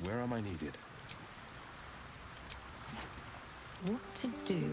Where am I needed? What to do?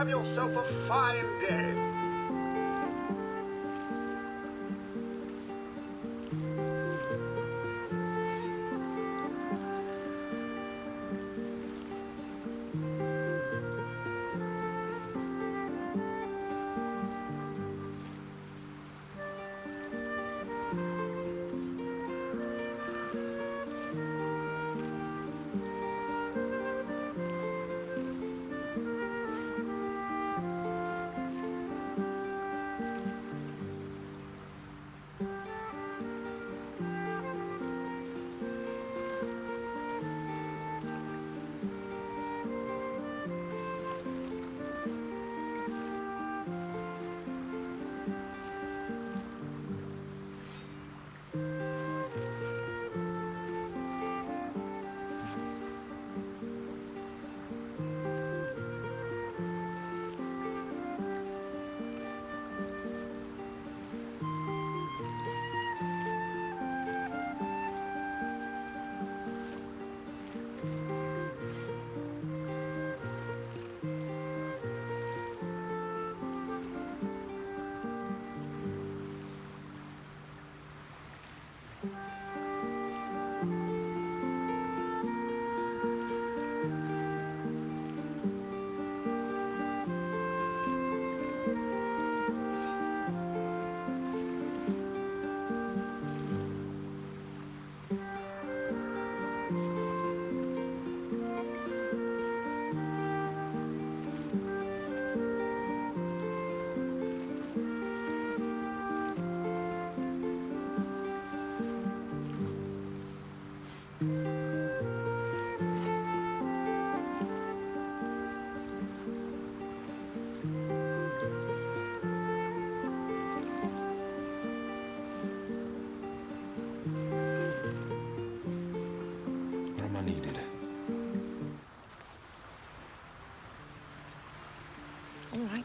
Have yourself a fine day. Where am I needed? All right,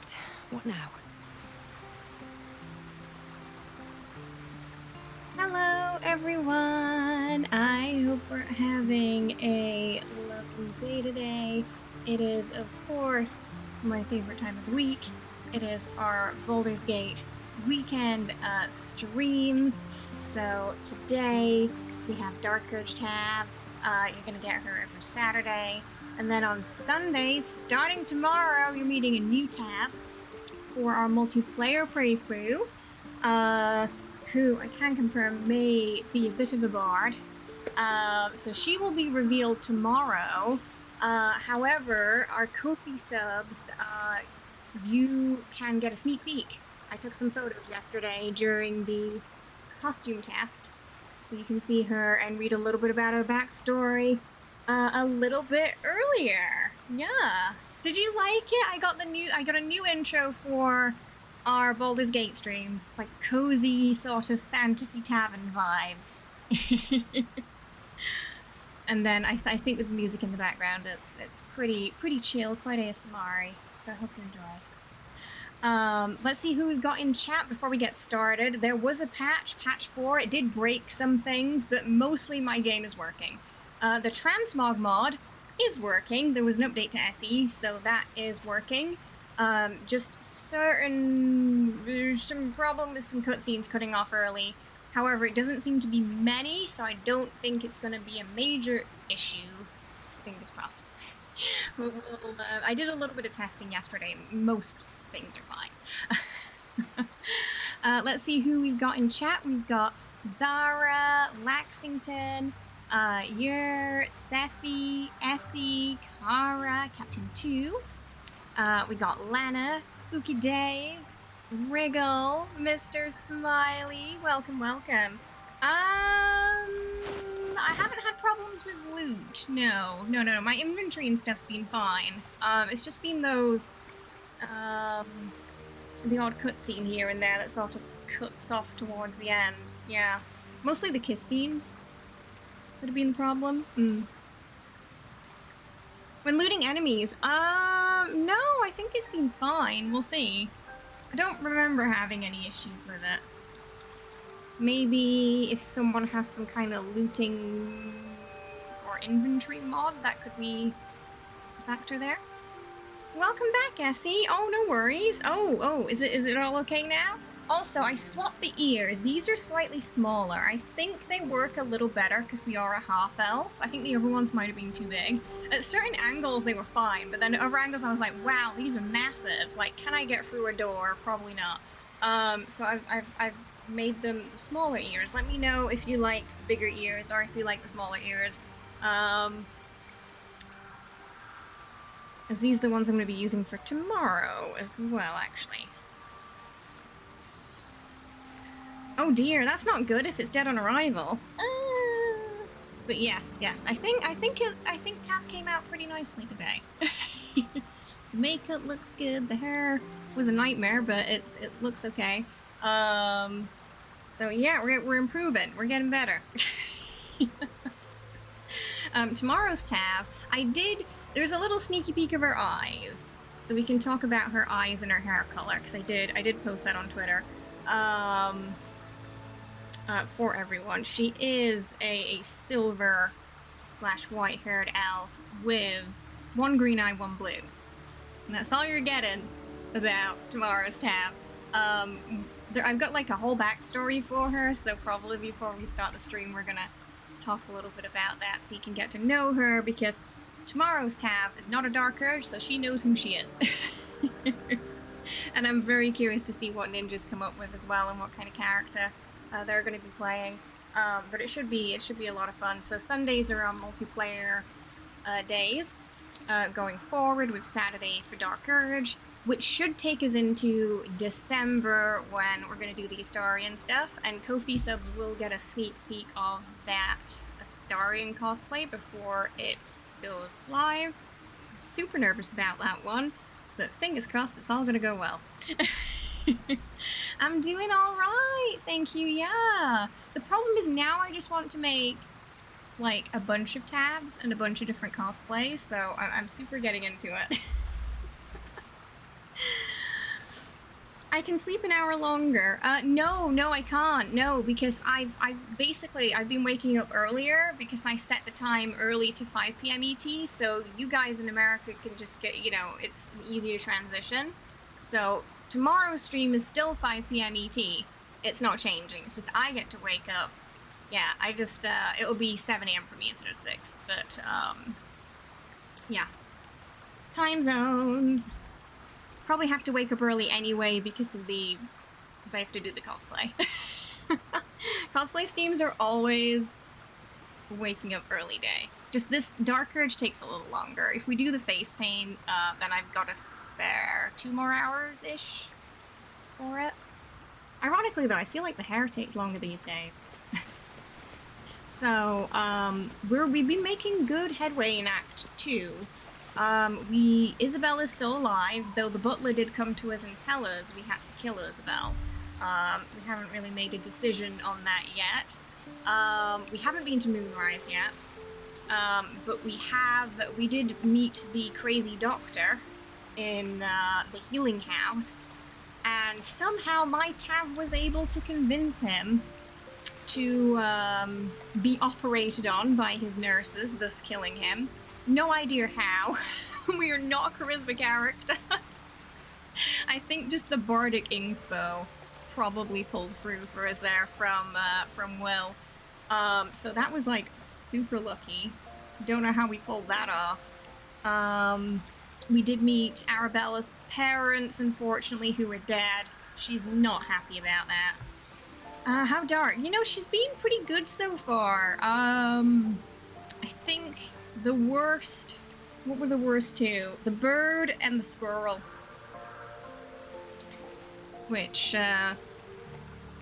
what now? Hello everyone! I hope we're having a lovely day today. It is, of course, my favorite time of the week. It is our Baldur's Gate weekend streams. So today we have Dark Urge tab. You're going to get her every Saturday. And then on Sunday, starting tomorrow, you're meeting a new tab for our multiplayer playthrough. Who I can confirm may be a bit of a bard. So she will be revealed tomorrow. However, our Ko-fi subs, you can get a sneak peek. I took some photos yesterday during the costume test, so you can see her and read a little bit about her backstory a little bit earlier. Yeah. Did you like it? I got a new intro for our Baldur's Gate streams. It's like cozy sort of fantasy tavern vibes. And then I think with the music in the background, it's pretty chill, quite ASMR-y. So I hope you enjoy. Let's see who we've got in chat before we get started. There was a patch 4. It did break some things, but mostly my game is working. The transmog mod is working. There was an update to SE, so that is working. Just there's some problem with some cutscenes cutting off early. However, it doesn't seem to be many, so I don't think it's going to be a major issue. Fingers crossed. I did a little bit of testing yesterday. Most things are fine. Let's see who we've got in chat. We've got Zara, Laxington, Yurt, Sephi, Essie, Kara, Captain 2. We got Lana, Spooky Dave, Wriggle, Mr. Smiley. Welcome, welcome. I haven't had problems with loot. No. My inventory and stuff's been fine. It's just been those, the odd cutscene here and there that sort of cuts off towards the end. Yeah. Mostly the kiss scene would have been the problem. When looting enemies, no, I think it's been fine. We'll see. I don't remember having any issues with it. Maybe if someone has some kind of looting or inventory mod, that could be a factor there. Welcome back, Essie. Oh, no worries. Oh, is it all okay now? Also, I swapped the ears. These are slightly smaller. I think they work a little better because we are a half-elf. I think the other ones might have been too big. At certain angles, they were fine, but then at other angles, I was like, wow, these are massive. Like, can I get through a door? Probably not. So I've made them smaller ears. Let me know if you liked the bigger ears or if you like the smaller ears. As these are the ones I'm going to be using for tomorrow as well, actually. Oh dear, that's not good if it's dead on arrival. But yes, I think Taff came out pretty nicely today. The makeup looks good. The hair was a nightmare, but it looks okay. So yeah, we're improving. We're getting better. Tomorrow's Tav, there's a little sneaky peek of her eyes, so we can talk about her eyes and her hair color, because I did post that on Twitter. For everyone. She is a silver / white-haired elf with one green eye, one blue. And that's all you're getting about tomorrow's Tab. I've got like a whole backstory for her, so probably before we start the stream we're gonna talk a little bit about that so you can get to know her, because tomorrow's Tab is not a Dark Urge, so she knows who she is. And I'm very curious to see what ninjas come up with as well and what kind of character they're going to be playing, but it should be a lot of fun. So Sundays are on multiplayer days going forward, with Saturday for Dark Urge, which should take us into December when we're going to do the Astarion stuff, and Ko-fi subs will get a sneak peek of that Astarion cosplay before it goes live. I'm super nervous about that one, but fingers crossed it's all going to go well. I'm doing alright, thank you, yeah. The problem is now I just want to make, like, a bunch of tabs and a bunch of different cosplays, so I'm super getting into it. I can sleep an hour longer. No, I can't. No, because I've been waking up earlier because I set the time early to 5 p.m. ET, so you guys in America can just get, it's an easier transition. So tomorrow's stream is still 5 p.m. ET. It's not changing. It's just I get to wake up. Yeah, it'll be 7 a.m. for me instead of 6. But, yeah. Time zones. Probably have to wake up early anyway because I have to do the cosplay. Cosplay streams are always waking up early day. Just this Dark Urge takes a little longer. If we do the face paint, then I've got to spare 2 more hours-ish for it. Ironically, though, I feel like the hair takes longer these days. So, we've been making good headway in Act 2. Isabel is still alive, though the butler did come to us and tell us we had to kill Isabel. We haven't really made a decision on that yet. We haven't been to Moonrise yet. But we did meet the crazy doctor in the healing house, and somehow my Tav was able to convince him to be operated on by his nurses, thus killing him. No idea how. We are not a charisma character. I think just the bardic inspo probably pulled through for us there from Will. So that was like super lucky. Don't know how we pulled that off. We did meet Arabella's parents, unfortunately, who were dead. She's not happy about that. How dark? She's been pretty good so far. I think the worst... What were the worst two? The bird and the squirrel. Which,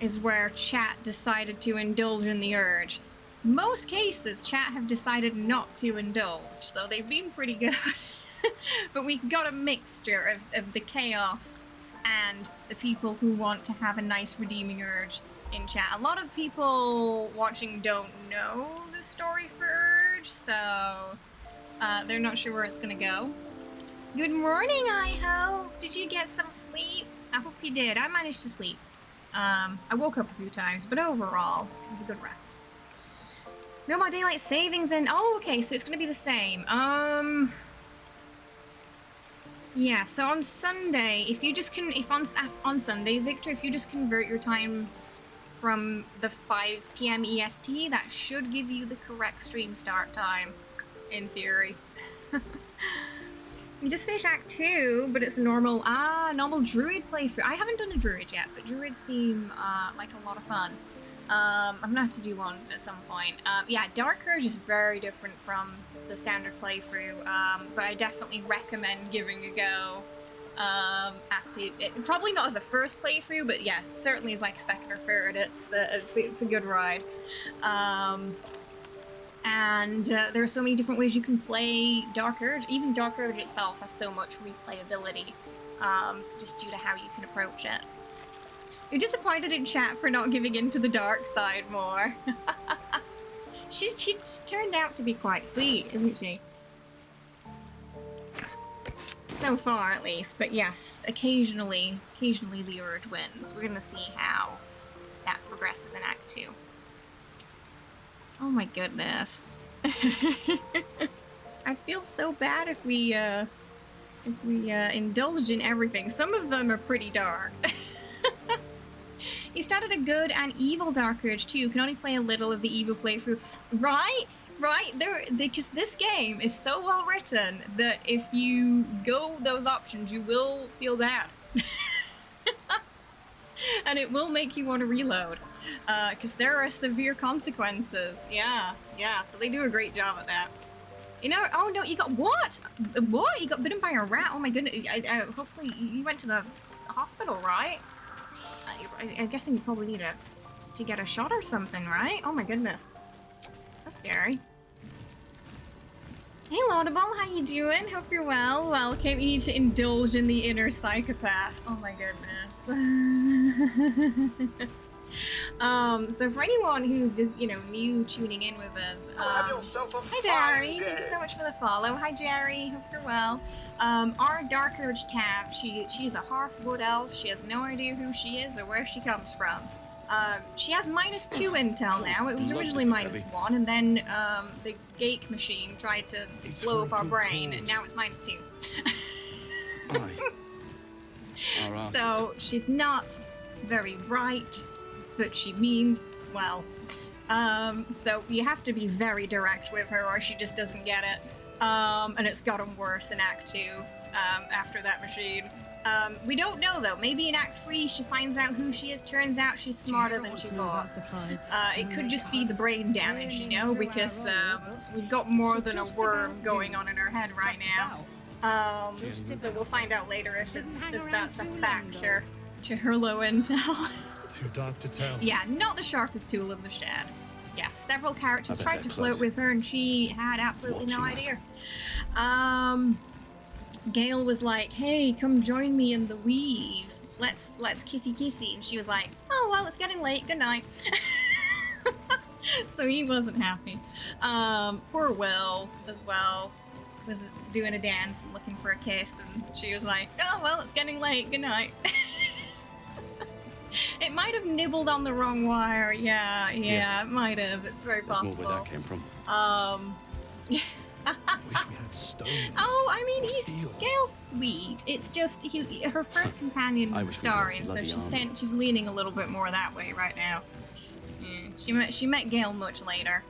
is where chat decided to indulge in the urge. Most cases, chat have decided not to indulge, so they've been pretty good. But we got a mixture of the chaos and the people who want to have a nice redeeming urge in chat. A lot of people watching don't know the story for Urge, so they're not sure where it's gonna go. Good morning, Iho! Did you get some sleep? I hope you did. I managed to sleep. I woke up a few times, but overall, it was a good rest. No more daylight savings and... Oh, okay, so it's gonna be the same. Yeah, so on Sunday, if on Sunday, Victor, if you just convert your time from the 5 p.m. EST, that should give you the correct stream start time, in theory. We just finished Act 2, but it's a normal Druid playthrough. I haven't done a Druid yet, but Druids seem like a lot of fun. I'm gonna have to do one at some point. Yeah, Dark Urge is very different from the standard playthrough, but I definitely recommend giving a go. Probably not as a first playthrough, but yeah, certainly as like a second or third. It's a good ride. And there are so many different ways you can play Dark Urge. Even Dark Urge itself has so much replayability, just due to how you can approach it. You're disappointed in chat for not giving in to the dark side more. She's turned out to be quite sweet, isn't she? So far, at least. But yes, occasionally the Urge wins. We're gonna see how that progresses in Act 2. Oh my goodness. I feel so bad if we indulge in everything. Some of them are pretty dark. He started a good and evil Dark Urge too. You can only play a little of the evil playthrough. Right? Because this game is so well written that if you go those options, you will feel bad. And it will make you want to reload. Because there are severe consequences. Yeah, so they do a great job at that. You know, oh no, you got what? What? You got bitten by a rat? Oh my goodness. Hopefully you went to the hospital, right? I'm guessing you probably need to get a shot or something, right? Oh my goodness. That's scary. Hey Laudable, how you doing? Hope you're well. Welcome. You need to indulge in the inner psychopath. Oh my goodness. So for anyone who's just, new tuning in with us, hi Jerry, thanks so much for the follow. Hi Jerry, hope you're well. Our Dark Urge tab, she's a half-wood elf. She has no idea who she is or where she comes from. She has -2 intel now. It was originally -1, and then the Gale machine tried to blow up our brain, and now it's -2. So she's not very bright, but she means well. So you have to be very direct with her, or she just doesn't get it. And it's gotten worse in Act 2 after that machine. We don't know though. Maybe in Act 3 she finds out who she is. Turns out she's smarter than she thought. It could just be the brain damage, because we've got more than a worm going on in her head right now. So we'll find out later if that's a factor to her low intel. Too dark to tell. Yeah, not the sharpest tool in the shed. Yeah, several characters tried to flirt with her and she had absolutely no idea. Gale was like, hey, come join me in the weave. Let's kissy. And she was like, oh, well, it's getting late. Good night. So he wasn't happy. Poor Will, as well, was doing a dance and looking for a kiss. And she was like, oh, well, it's getting late. Good night. It might have nibbled on the wrong wire. Yeah, it might have. It's very possible. There's more where that came from. Wish we had stone. Oh, I mean, Gale's sweet. It's just her first companion was Astarion, so she's leaning a little bit more that way right now. Yeah, she met Gale much later.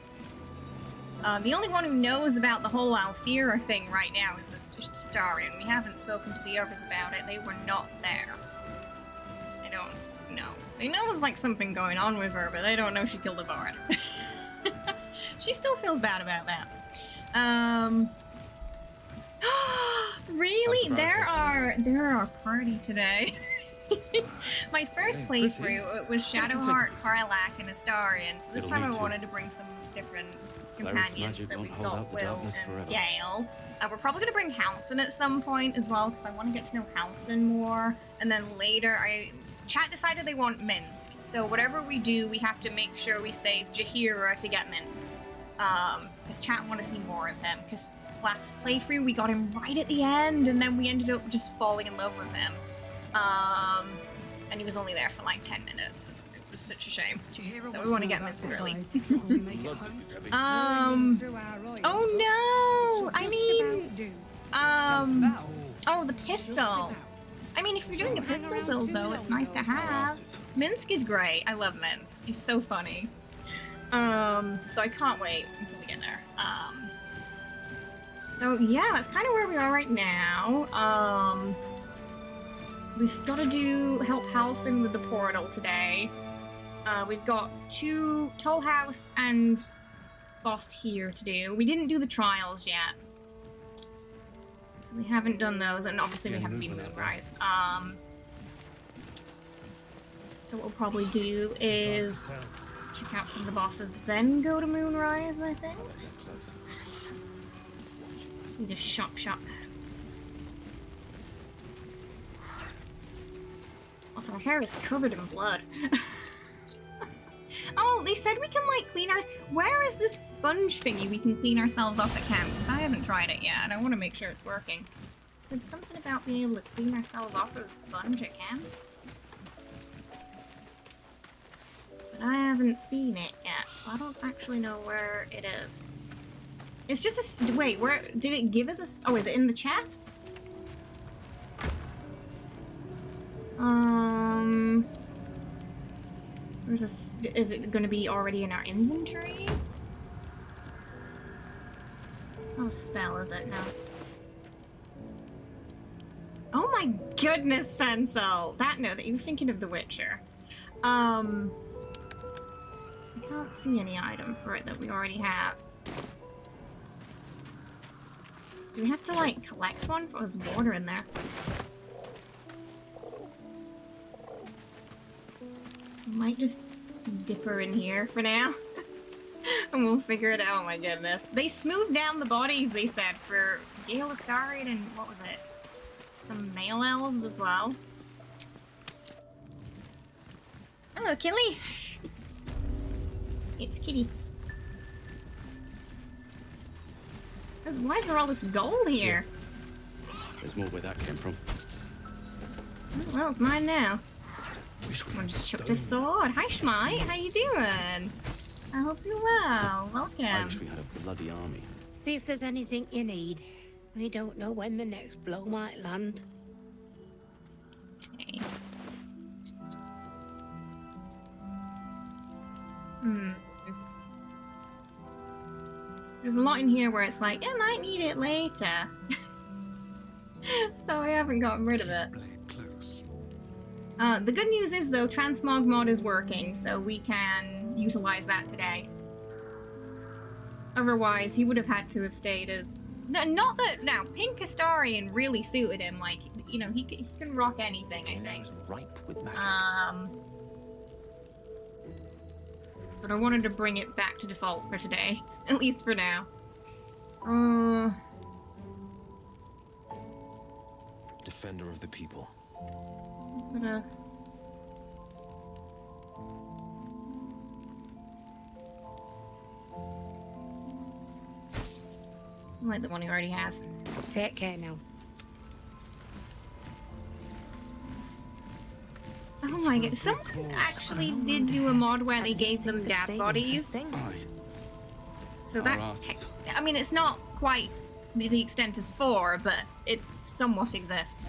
The only one who knows about the whole Alfira thing right now is this Astarion. We haven't spoken to the others about it. They were not there. They don't know. They know there's like something going on with her, but they don't know she killed a bard. She still feels bad about that. Really? There are party today. My first playthrough was Shadowheart, Karlach, and Astarion. So this time I wanted to bring some different companions. So we've got Will and Gale. We're probably going to bring Halcyon at some point as well, because I want to get to know Halcyon more. And then later, chat decided they want Minsk. So whatever we do, we have to make sure we save Jaheira to get Minsk. Because chat want to see more of him. Because last playthrough, we got him right at the end, and then we ended up just falling in love with him. And he was only there for like 10 minutes. It was such a shame. So we want to get Minsk early. Oh no! I mean, Oh, the pistol. I mean, if you're doing a pistol build, though, it's nice to have. Minsk is great. I love Minsk. He's so funny. So I can't wait until we get there. So yeah, that's kind of where we are right now. We've got to help Halcyon with the portal today. We've got 2 Toll House and boss here to do. We didn't do the trials yet. So we haven't done those, and obviously we haven't been Moonrise. So what we'll probably do is check out some of the bosses, then go to Moonrise, I think. We just shop. Also, our hair is covered in blood. Oh, they said we can, like, clean our... Where is this sponge thingy we can clean ourselves off at camp? Because I haven't tried it yet, and I want to make sure it's working. So it's something about being able to clean ourselves off with a sponge at camp. But I haven't seen it yet, so I don't actually know where it is. It's just a... Wait, where... Did it give us a... Oh, is it in the chest? Is it going to be already in our inventory? It's not a spell, is it? No. Oh my goodness, Pencil! That you were thinking of The Witcher. I can't see any item for it that we already have. Do we have to, like, collect one? Oh, there's water in there. Might just dip her in here for now. And we'll figure it out. Oh my goodness. They smoothed down the bodies, they said, for Gale, Astarion, and what was it? Some male elves as well. Hello, Killy. It's Kitty. Why is there all this gold here? Yeah. There's more where that came from. Oh, well, it's mine now. Someone just chucked a sword. Hi, Schmite. How you doing? I hope you're well. Welcome. I wish we had a bloody army. See if there's anything you need. We don't know when the next blow might land. Okay. There's a lot in here where it's like, I might need it later. So I haven't gotten rid of it. The good news is, though, Transmog mod is working, so we can utilize that today. Otherwise, he would have had to have stayed as... Not that... Now, Pink Astarion really suited him. Like, you know, he can rock anything, I think. Ripe with magic. But I wanted to bring it back to default for today. At least for now. Defender of the people. I like the one he already has. Take care now. Oh my god, someone actually did do a mod where they gave them dad bodies. So that, I mean, it's not quite the extent as 4, but it somewhat exists.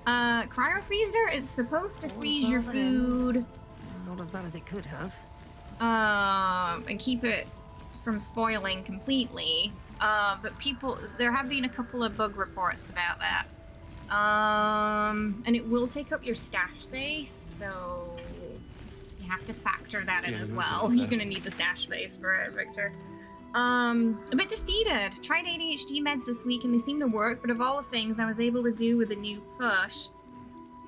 Cryo freezer, it's supposed to freeze your food. Not as bad as it could have. And keep it from spoiling completely. But there have been a couple of bug reports about that. And it will take up your stash space, so you have to factor that in as well. You're gonna need the stash space for it, Victor. A bit defeated. Tried ADHD meds this week and they seem to work, but of all the things I was able to do with a new push.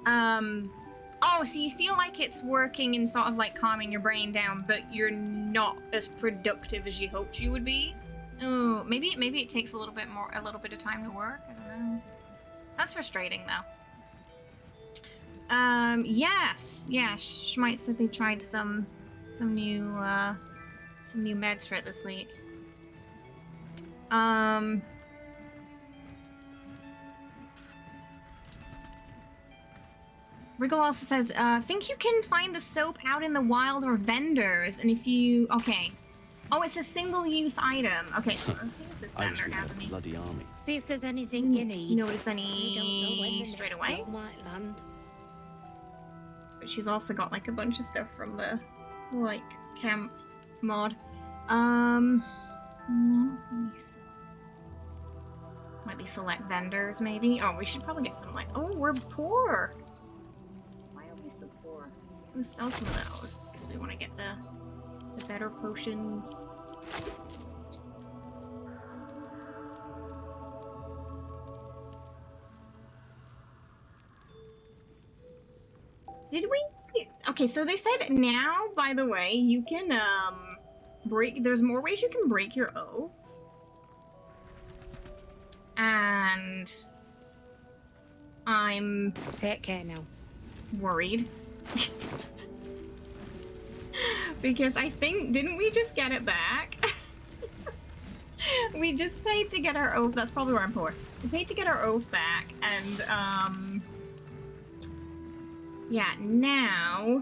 Oh, so you feel like it's working and sort of like calming your brain down, but you're not as productive as you hoped you would be. Oh, maybe it takes a little bit of time to work. I don't know. That's frustrating though. Yes, yeah. Schmite said they tried some new meds for it this week. Wriggle also says, think you can find the soap out in the wild or vendors, and if you... Okay. Oh, it's a single-use item. Okay, let's see what this I wish vendor we had has a on me. bloody army. See if there's anything you need. Notice We don't know when any the straight next away? blow might land. But she's also got like a bunch of stuff from the like camp mod. Might be select vendors, maybe. Oh, we should probably get some like. Oh, we're poor. Why are we so poor? Let's sell some of those because we want to get the better potions. Did we? Okay, so they said now, by the way, you can break. There's more ways you can break your oath. And I'm Take care now. worried. Because I think, didn't we just get it back? We just paid to get our oath. That's probably where I'm poor. We paid to get our oath back, and yeah, now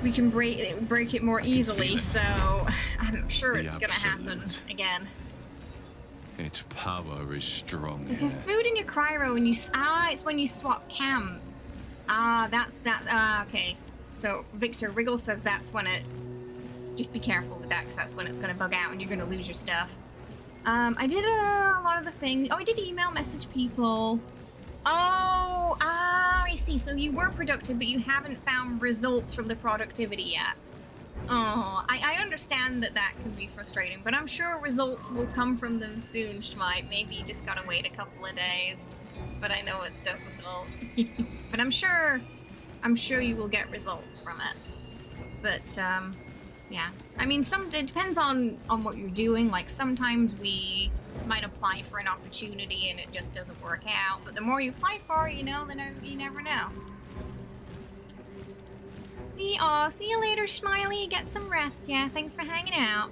we can break it more easily. So I'm sure it's gonna happen again. Its power is strong. If you have food in your cryo and you it's when you swap camp. Okay. So Victor Wriggle says that's when it. Just be careful with that, because that's when it's going to bug out and you're going to lose your stuff. I did a lot of the things. Oh, I did email message people. Oh, I see. So you were productive, but you haven't found results from the productivity yet. Oh, I understand that can be frustrating, but I'm sure results will come from them soon, Schmite. Maybe you just gotta wait a couple of days. But I know it's difficult. But I'm sure you will get results from it. But, yeah. I mean, it depends on what you're doing. Like, sometimes we might apply for an opportunity and it just doesn't work out. But the more you apply for, you know, then you never know. See you later, Smiley. Get some rest, yeah. Thanks for hanging out.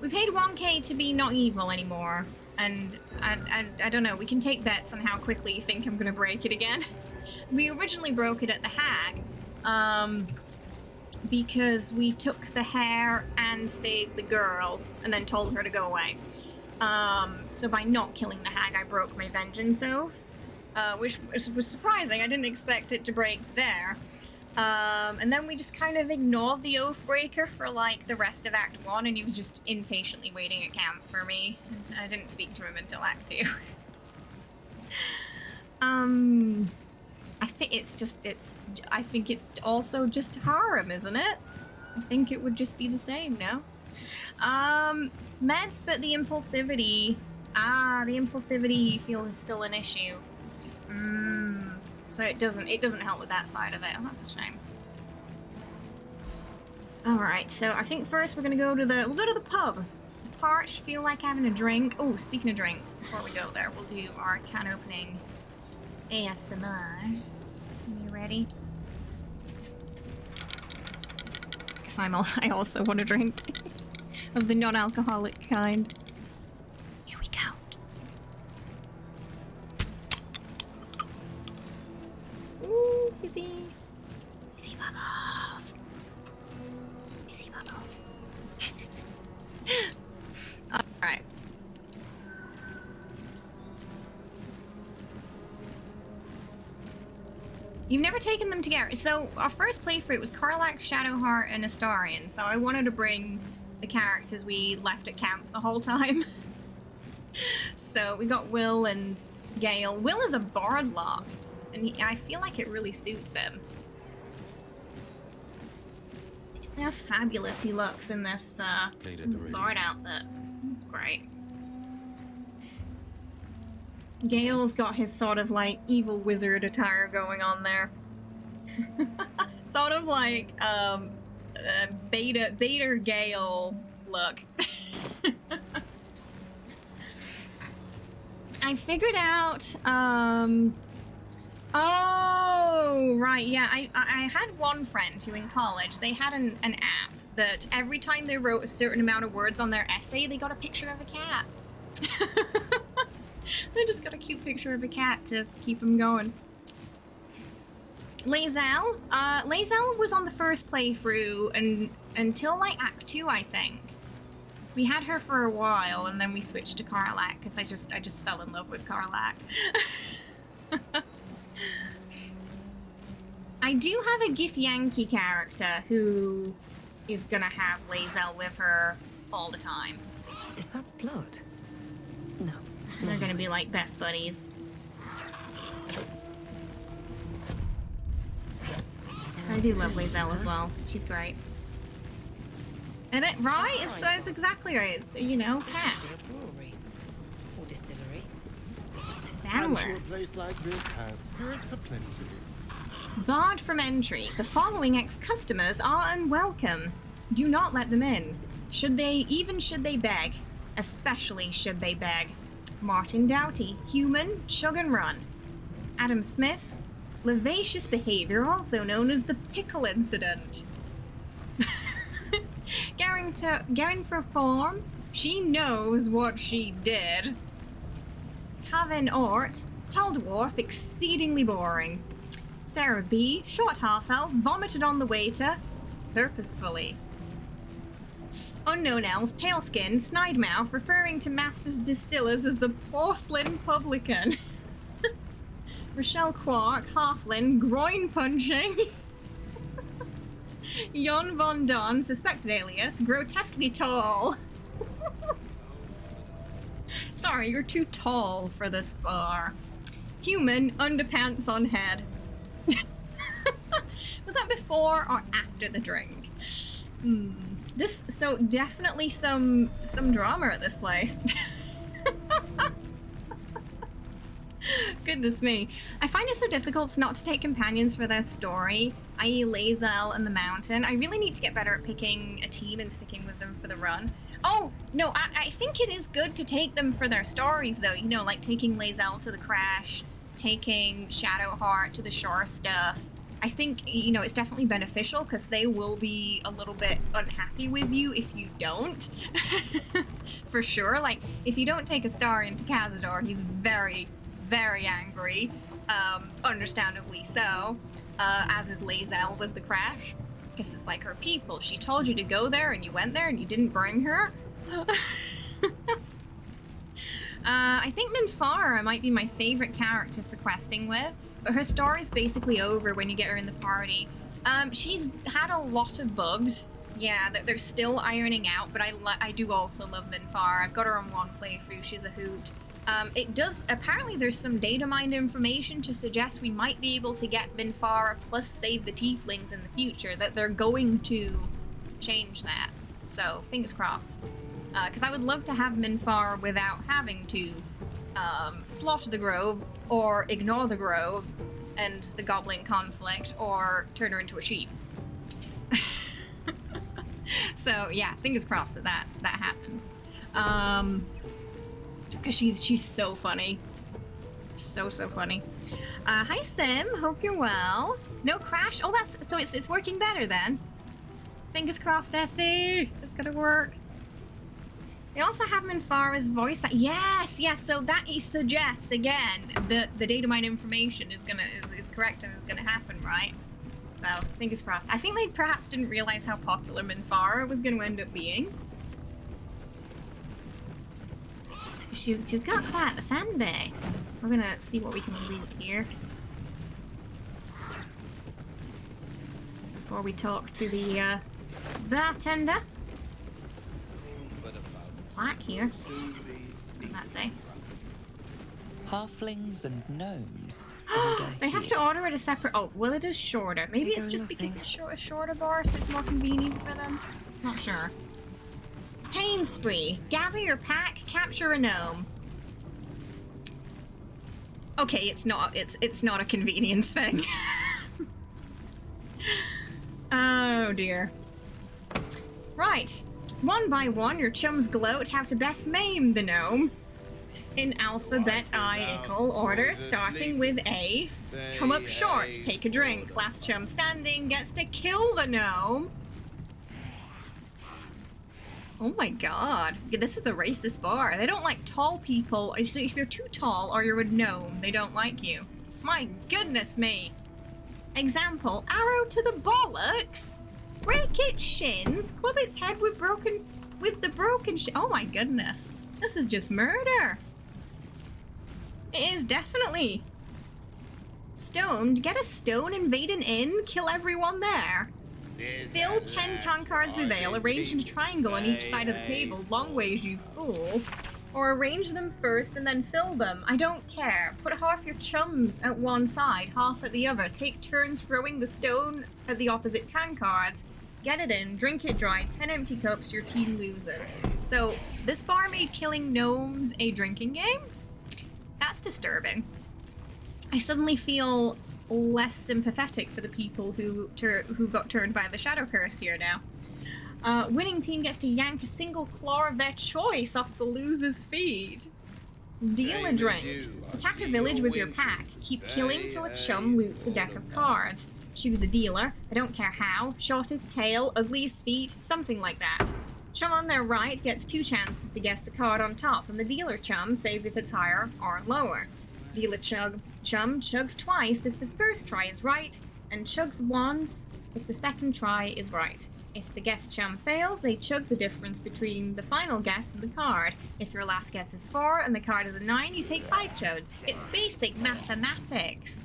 We paid 1k to be not evil anymore. And I don't know, we can take bets on how quickly you think I'm gonna break it again. We originally broke it at the hag. Because we took the hair and saved the girl and then told her to go away. So by not killing the hag, I broke my vengeance oath, which was surprising. I didn't expect it to break there. And then we just kind of ignored the oath breaker for like the rest of Act 1, and he was just impatiently waiting at camp for me. And I didn't speak to him until Act 2. I think it's also just harem, isn't it? I think it would just be the same, no? Meds, but the impulsivity. The impulsivity you feel is still an issue. So it doesn't help with that side of it. Oh, that's a shame. Alright, so I think first we'll go to the pub. Parched, feel like having a drink. Oh, speaking of drinks, before we go there, we'll do our can opening ASMR. You ready? Because I also want a drink of the non-alcoholic kind. Here we go. Ooh, fizzy. Fizzy bubbles. Fizzy bubbles. Alright. You've never taken them together. So our first playthrough was Karlach, Shadowheart, and Astarion. So I wanted to bring the characters we left at camp the whole time. So we got Will and Gale. Will is a bardlock, and I feel like it really suits him. Look how fabulous he looks in this bard outfit. It's great. Gale's got his sort of like evil wizard attire going on there. Sort of like Beta Gale look. I figured out oh right, yeah, I had one friend who in college they had an app that every time they wrote a certain amount of words on their essay they got a picture of a cat. They just got a cute picture of a cat to keep them going. Lae'zel? Lae'zel was on the first playthrough and until like Act 2, I think. We had her for a while and then we switched to Karlach because I just fell in love with Karlach. I do have a Githyanki character who is gonna have Lae'zel with her all the time. Is that blood? No. They're gonna be like best buddies. I do love Lae'zel as well. She's great. And it right? It's exactly right. You know, cats. Brewery or distillery. I'm sure a Banworst. place like this has spirits aplenty. Barred from entry. The following ex-customers are unwelcome. Do not let them in. Should they beg. Especially should they beg. Martin Doughty, human, chug and run. Adam Smith, Levacious behavior, also known as the pickle incident. Going for form, she knows what she did. Kavin Ort, tall dwarf, exceedingly boring. Sarah B, short half-elf, vomited on the waiter, purposefully. Unknown elf, pale skin, snide mouth, referring to Master's Distillers as the porcelain publican. Rochelle Quark, halfling, groin punching. Jon Von Don, suspected alias, grotesquely tall. Sorry, you're too tall for this bar. Human, underpants on head. Was that before or after the drink? So definitely some drama at this place. Goodness me. I find it so difficult not to take companions for their story, i.e. Lae'zel and the Mountain. I really need to get better at picking a team and sticking with them for the run. Oh, no, I think it is good to take them for their stories, though. You know, like taking Lae'zel to the crash, taking Shadowheart to the shore stuff. I think, you know, it's definitely beneficial because they will be a little bit unhappy with you if you don't. For sure. Like, if you don't take Astarion to Cazador, he's very, very angry. Understandably so. As is Lae'zel with the crash. Because it's like her people. She told you to go there and you went there and you didn't bring her. I think Minfara might be my favorite character for questing with. But her story's basically over when you get her in the party. She's had a lot of bugs. Yeah, that they're still ironing out, but I do also love Minfara. I've got her on one playthrough. She's a hoot. It does, apparently there's some data mined information to suggest we might be able to get Minfara plus save the tieflings in the future, that they're going to change that. So, fingers crossed. Because I would love to have Minfara without having to slaughter the grove, or ignore the grove and the goblin conflict, or turn her into a sheep. So, yeah, fingers crossed that happens. Because she's so funny. So funny. Hi Sim, hope you're well. No crash? Oh, so it's working better then. Fingers crossed, Essie. It's gonna work. They also have Minfara's voice. Yes, so that suggests, again, the data mine information is correct and is gonna happen, right? So, fingers crossed. I think they perhaps didn't realize how popular Minfara was gonna end up being. She's got quite the fan base. We're gonna see what we can loot here. Before we talk to the bartender. Plaque here. What does that say? Halflings and gnomes. They have to order at a separate... Oh, well, it is shorter. Maybe it's just because it's a shorter bar, so it's more convenient for them. Not sure. Pain spree. Gather your pack, capture a gnome. Okay, it's not a convenience thing. Oh dear. Right. One by one, your chums gloat how to best maim the gnome. In alphabetical order, starting with A. Come up short, take a drink. Last chum standing gets to kill the gnome. Oh my god. This is a racist bar. They don't like tall people. So if you're too tall or you're a gnome, they don't like you. My goodness me. Example, arrow to the bollocks, break its shins, club its head with the broken oh my goodness. This is just murder. It is definitely. Stoned, get a stone, invade an inn, kill everyone there. Fill 10 tankards with ale, arrange in a triangle on each side of the table, long ways you fool. Or arrange them first and then fill them. I don't care. Put half your chums at one side, half at the other. Take turns throwing the stone at the opposite tankards. Get it in, drink it dry, 10 empty cups, your team loses. So, this bar made killing gnomes a drinking game? That's disturbing. I suddenly feel less sympathetic for the people who got turned by the shadow curse here now. Winning team gets to yank a single claw of their choice off the loser's feet. Deal a drink. Attack a village with your pack. Keep killing till a chum loots a deck of cards. Choose a dealer, I don't care how, shortest tail, ugliest feet, something like that. Chum on their right gets 2 chances to guess the card on top, and the dealer chum says if it's higher or lower. Dealer chum chugs twice if the first try is right, and chugs once if the second try is right. If the guess chum fails, they chug the difference between the final guess and the card. If your last guess is 4 and the card is a 9, you take 5 chugs. It's basic mathematics.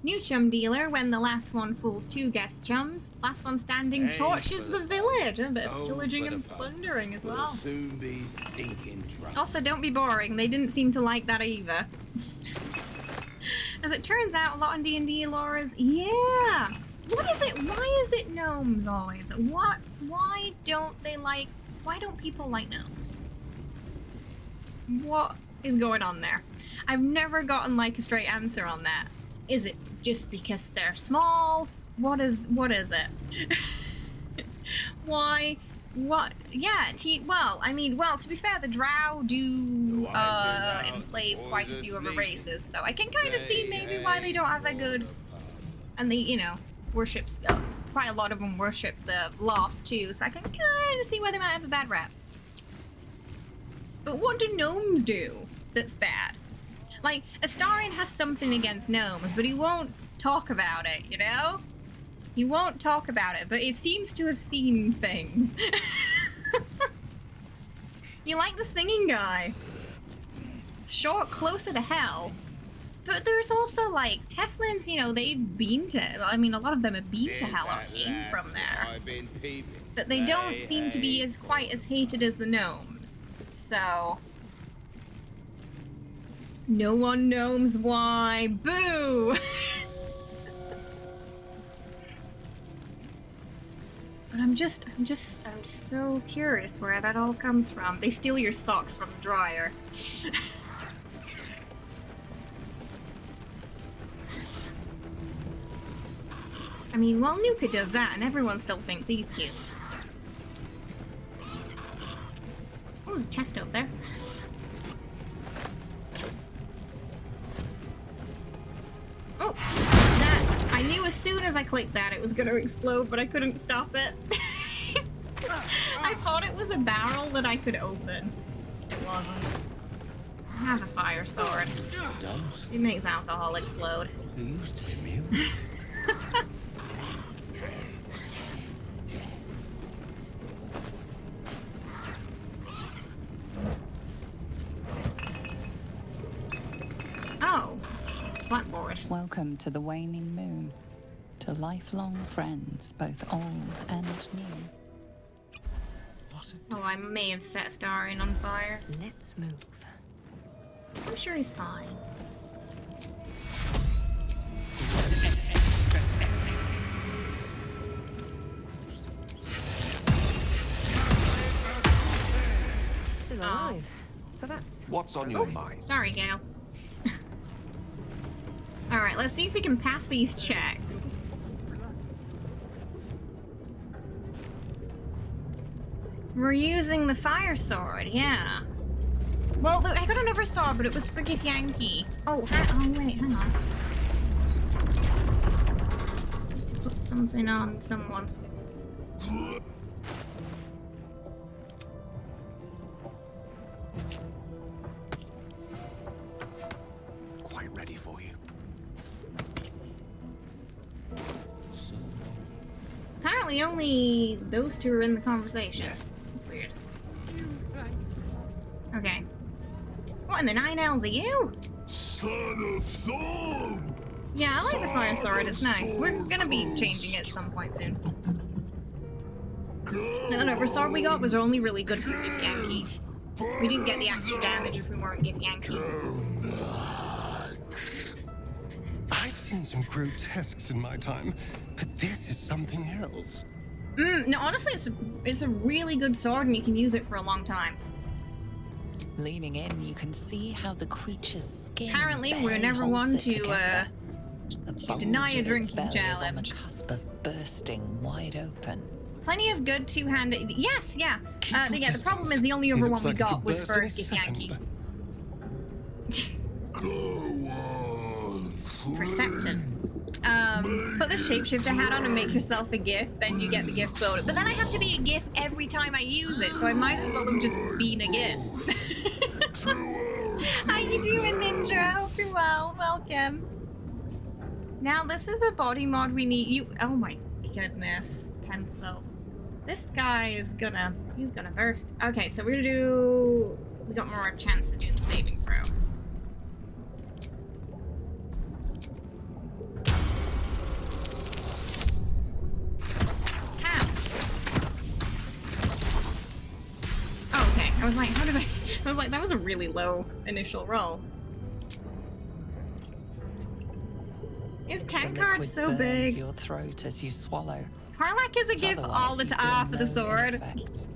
New chum dealer, when the last one fools 2 guess chums, last one standing torches the village. A bit of pillaging and plundering as well. Also, don't be boring. They didn't seem to like that either. As it turns out, a lot in D&D lore is... Yeah! What is it? Why is it gnomes always? Why don't people like gnomes? What is going on there? I've never gotten like a straight answer on that. Is it just because they're small? What is it? Why? What? Yeah, to be fair, the drow do enslave quite a few other races, so I can kind of see maybe why they don't have a good... And they, worship stuff. Quite a lot of them worship the loft too, so I can kind of see why they might have a bad rap. But what do gnomes do that's bad? Like, Astarion has something against gnomes, but he won't talk about it, He won't talk about it, but it seems to have seen things. You like the singing guy. Short, closer to hell. But there's also, like, Teflons, they've been to... a lot of them have been to hell or came from there. But they don't seem to be quite as hated as the gnomes. So... No one knows why. Boo! But I'm so curious where that all comes from. They steal your socks from the dryer. Nuka does that, and everyone still thinks he's cute. Oh, there's a chest out there. Oh, that! I knew as soon as I clicked that it was going to explode, but I couldn't stop it. I thought it was a barrel that I could open. It wasn't. I have a fire sword. It makes alcohol explode. Oh, blackboard. Welcome to the waning moon, to lifelong friends, both old and new. Oh, I may have set Astarion on fire. Let's move. I'm sure he's fine. Still alive. So that's... What's on your mind? Sorry, Gale. Alright, let's see if we can pass these checks. We're using the fire sword, yeah. Well, I got another sword, but it was for Gif Yankee. Oh, wait, hang on. Put something on someone. Quite ready for you. apparently only those two are in the conversation. Yes. It's weird. Okay. What in the 9Ls are you? Son of Thorn! Yeah, I like the fire sword. It's nice. We're gonna be changing it at some point soon. The other sword we got was only really good for Gith Yankee. We didn't get the extra damage if we weren't Gith Yankee. I've seen some grotesques in my time, but this is something else. No, honestly, it's a really good sword and you can use it for a long time. Leaning in, you can see how the creature's skin. Apparently, we're barely never holds one it to together. The deny bulge a of its drinking belly is on the challenge. cusp of bursting wide open. Plenty of good two-handed. Yes, yeah. Keep your Yeah. The problem is the only It other looks one we like it got could was burst for in a Gith second. Yankee. Go on, Perceptive. Put the shapeshifter hat on and make yourself a GIF, then you get the GIF builder. But then I have to be a GIF every time I use it, so I might as well have just been a GIF. How you doing, Ninja? Hope you're well. Welcome. Now this is a body mod we need. Oh my goodness, pencil. This guy is he's gonna burst. Okay, so we got more chance to do the saving throw. Oh, okay. I was like, that was a really low initial roll. His The tank liquid card's so burns big. your throat as you swallow. Karlak is a GIF all the Otherwise, time you for feel the no sword. effects.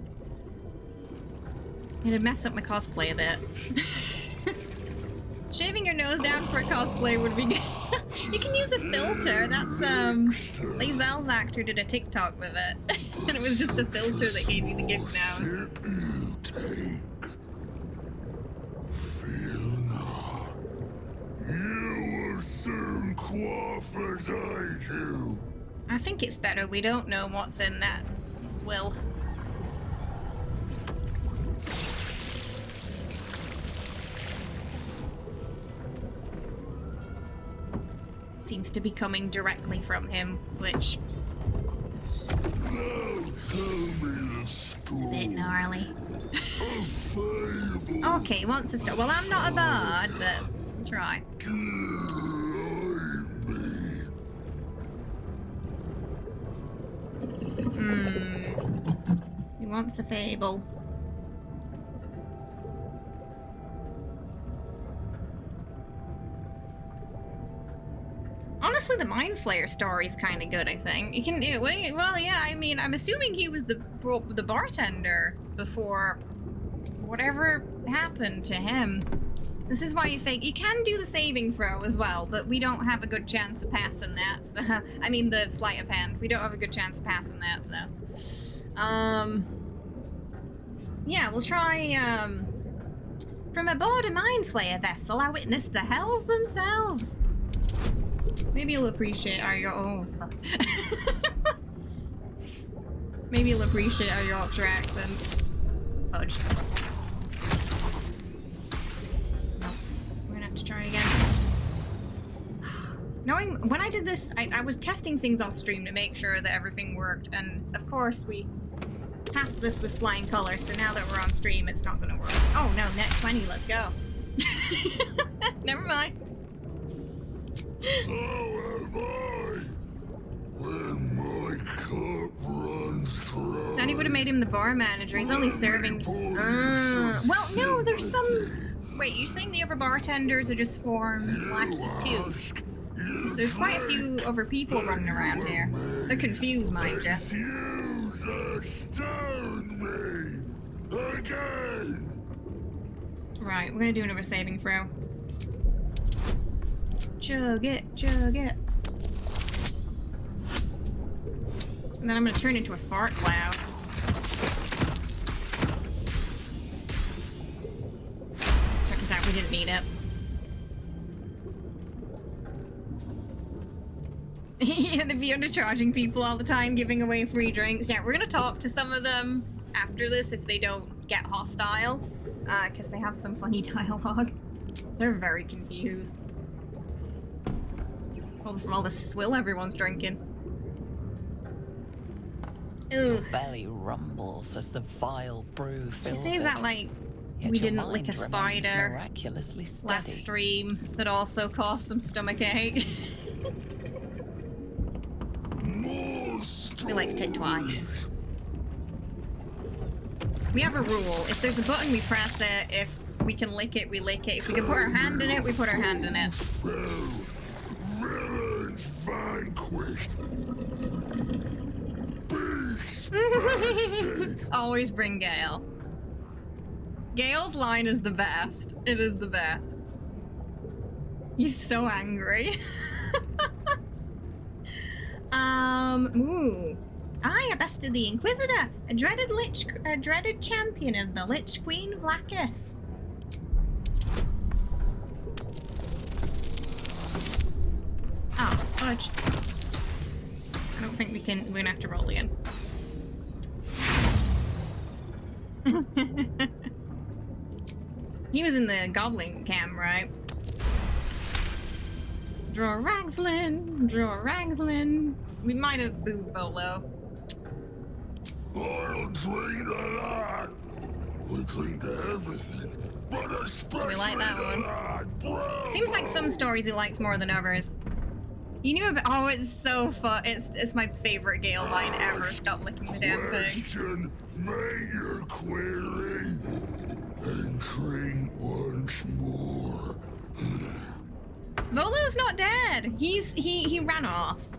It'd mess up my cosplay a bit. Shaving your nose down for a cosplay would be good. You can use a filter. That's Lazel's actor did a TikTok with it. And it was just a filter that gave you the gift now. You take. Fear not. You will soon quaff as I do. I think it's better we don't know what's in that swill. Seems to be coming directly from him, which Now tell me the story. bit gnarly. A fable. Okay, wants to start. Well, I'm not a bard, but I'll try. He wants a fable. Honestly, the Mind Flayer story's kind of good, I think. You can do well, yeah, I mean, I'm assuming he was the bartender before whatever happened to him. This is why you think you can do the saving throw as well, but we don't have a good chance of passing that. So, I mean, the sleight of hand. We don't have a good chance of passing that, so. Yeah, we'll try, From aboard a Mind Flayer vessel, I witnessed the hells themselves. Maybe you'll appreciate our Maybe you'll appreciate our Yorkshire accent. Fudge. Nope. We're gonna have to try again. Knowing when I did this, I was testing things off stream to make sure that everything worked, and of course we passed this with flying colors, so now that we're on stream, it's not gonna work. Oh no, net 20, let's go. Never mind. So am I. When my cup runs dry. Danny would have made him the bar manager. He's only serving. Well, no, there's some. Wait, you're saying the other bartenders are just forms lackeys too? So there's quite a few other people running around here. They're confused, mind you. Refuse to stone me again. Right, we're gonna do another saving throw. Chug it, chug it. And then I'm gonna turn into a fart cloud. Turns out we didn't need it. Yeah, they'd be undercharging people all the time, giving away free drinks. Yeah, we're gonna talk to some of them after this if they don't get hostile, because they have some funny dialogue. They're very confused. Probably from all the swill everyone's drinking. Your belly rumbles as the vile brew fills She says that like Yet we your didn't lick mind a remains spider miraculously steady. last stream that also caused some stomachache. We licked it twice. We have a rule. If there's a button, we press it. If we can lick it, we lick it. If we can put our hand in it, we put our hand in it. Villains vanquished. Always bring Gale. Gale's line is the best. It is the best. He's so angry. Ooh. I bested the Inquisitor, a dreaded champion of the Lich Queen Blacketh. Oh, fudge. I don't think we're gonna have to roll again. He was in the goblin camp, right? Draw Ragslin, draw Ragslin. We might have booed Bolo. I'll drink to that. We drink to everything, but especially We like that one. that, bro. Seems like some stories he likes more than others. You knew about— oh, it's so fun. It's my favorite Gale line ever. Stop licking the damn thing. Question, make your query, and drink once more. Volo's not dead. He ran off.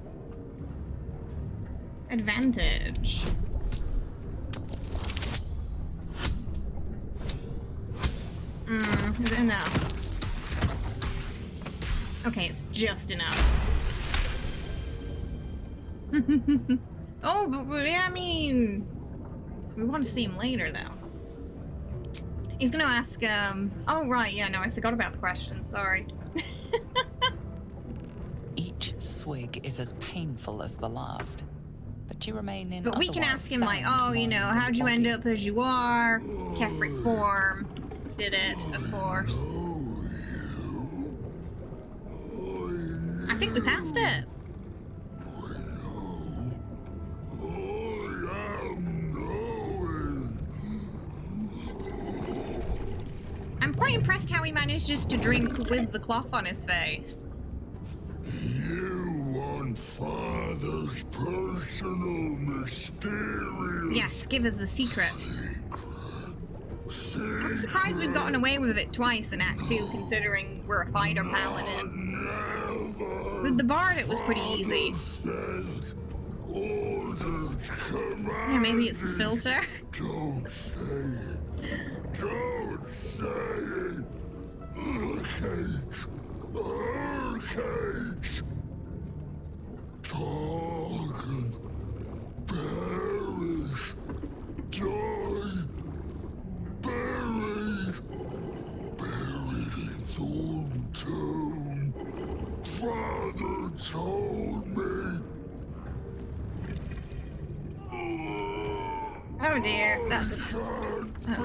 Advantage. Is it enough? Okay, it's just enough. Oh, but I mean, we want to see him later, though. He's gonna ask, oh, right, yeah, no, I forgot about the question, sorry. Each swig is as painful as the last, but you remain in But we can otherwise ask him, like, sound oh, you know, mind how'd you and end body. up as you are? Kefric form. Did it, of course. I think we passed it. I'm quite impressed how he managed just to drink with the cloth on his face. You want Father's personal mysterious Yes, give us the secret. secret. I'm surprised we've gotten away with it twice in Act 2, considering we're a fighter paladin. Never With the bard, it was pretty easy. sent orders Yeah, maybe it's the filter. Don't say it. Don't say it. Hurricanes. Hurricanes. Talking. Perish. Die. Buried. Buried in Thorn Tomb. Father told me. Oh dear, that's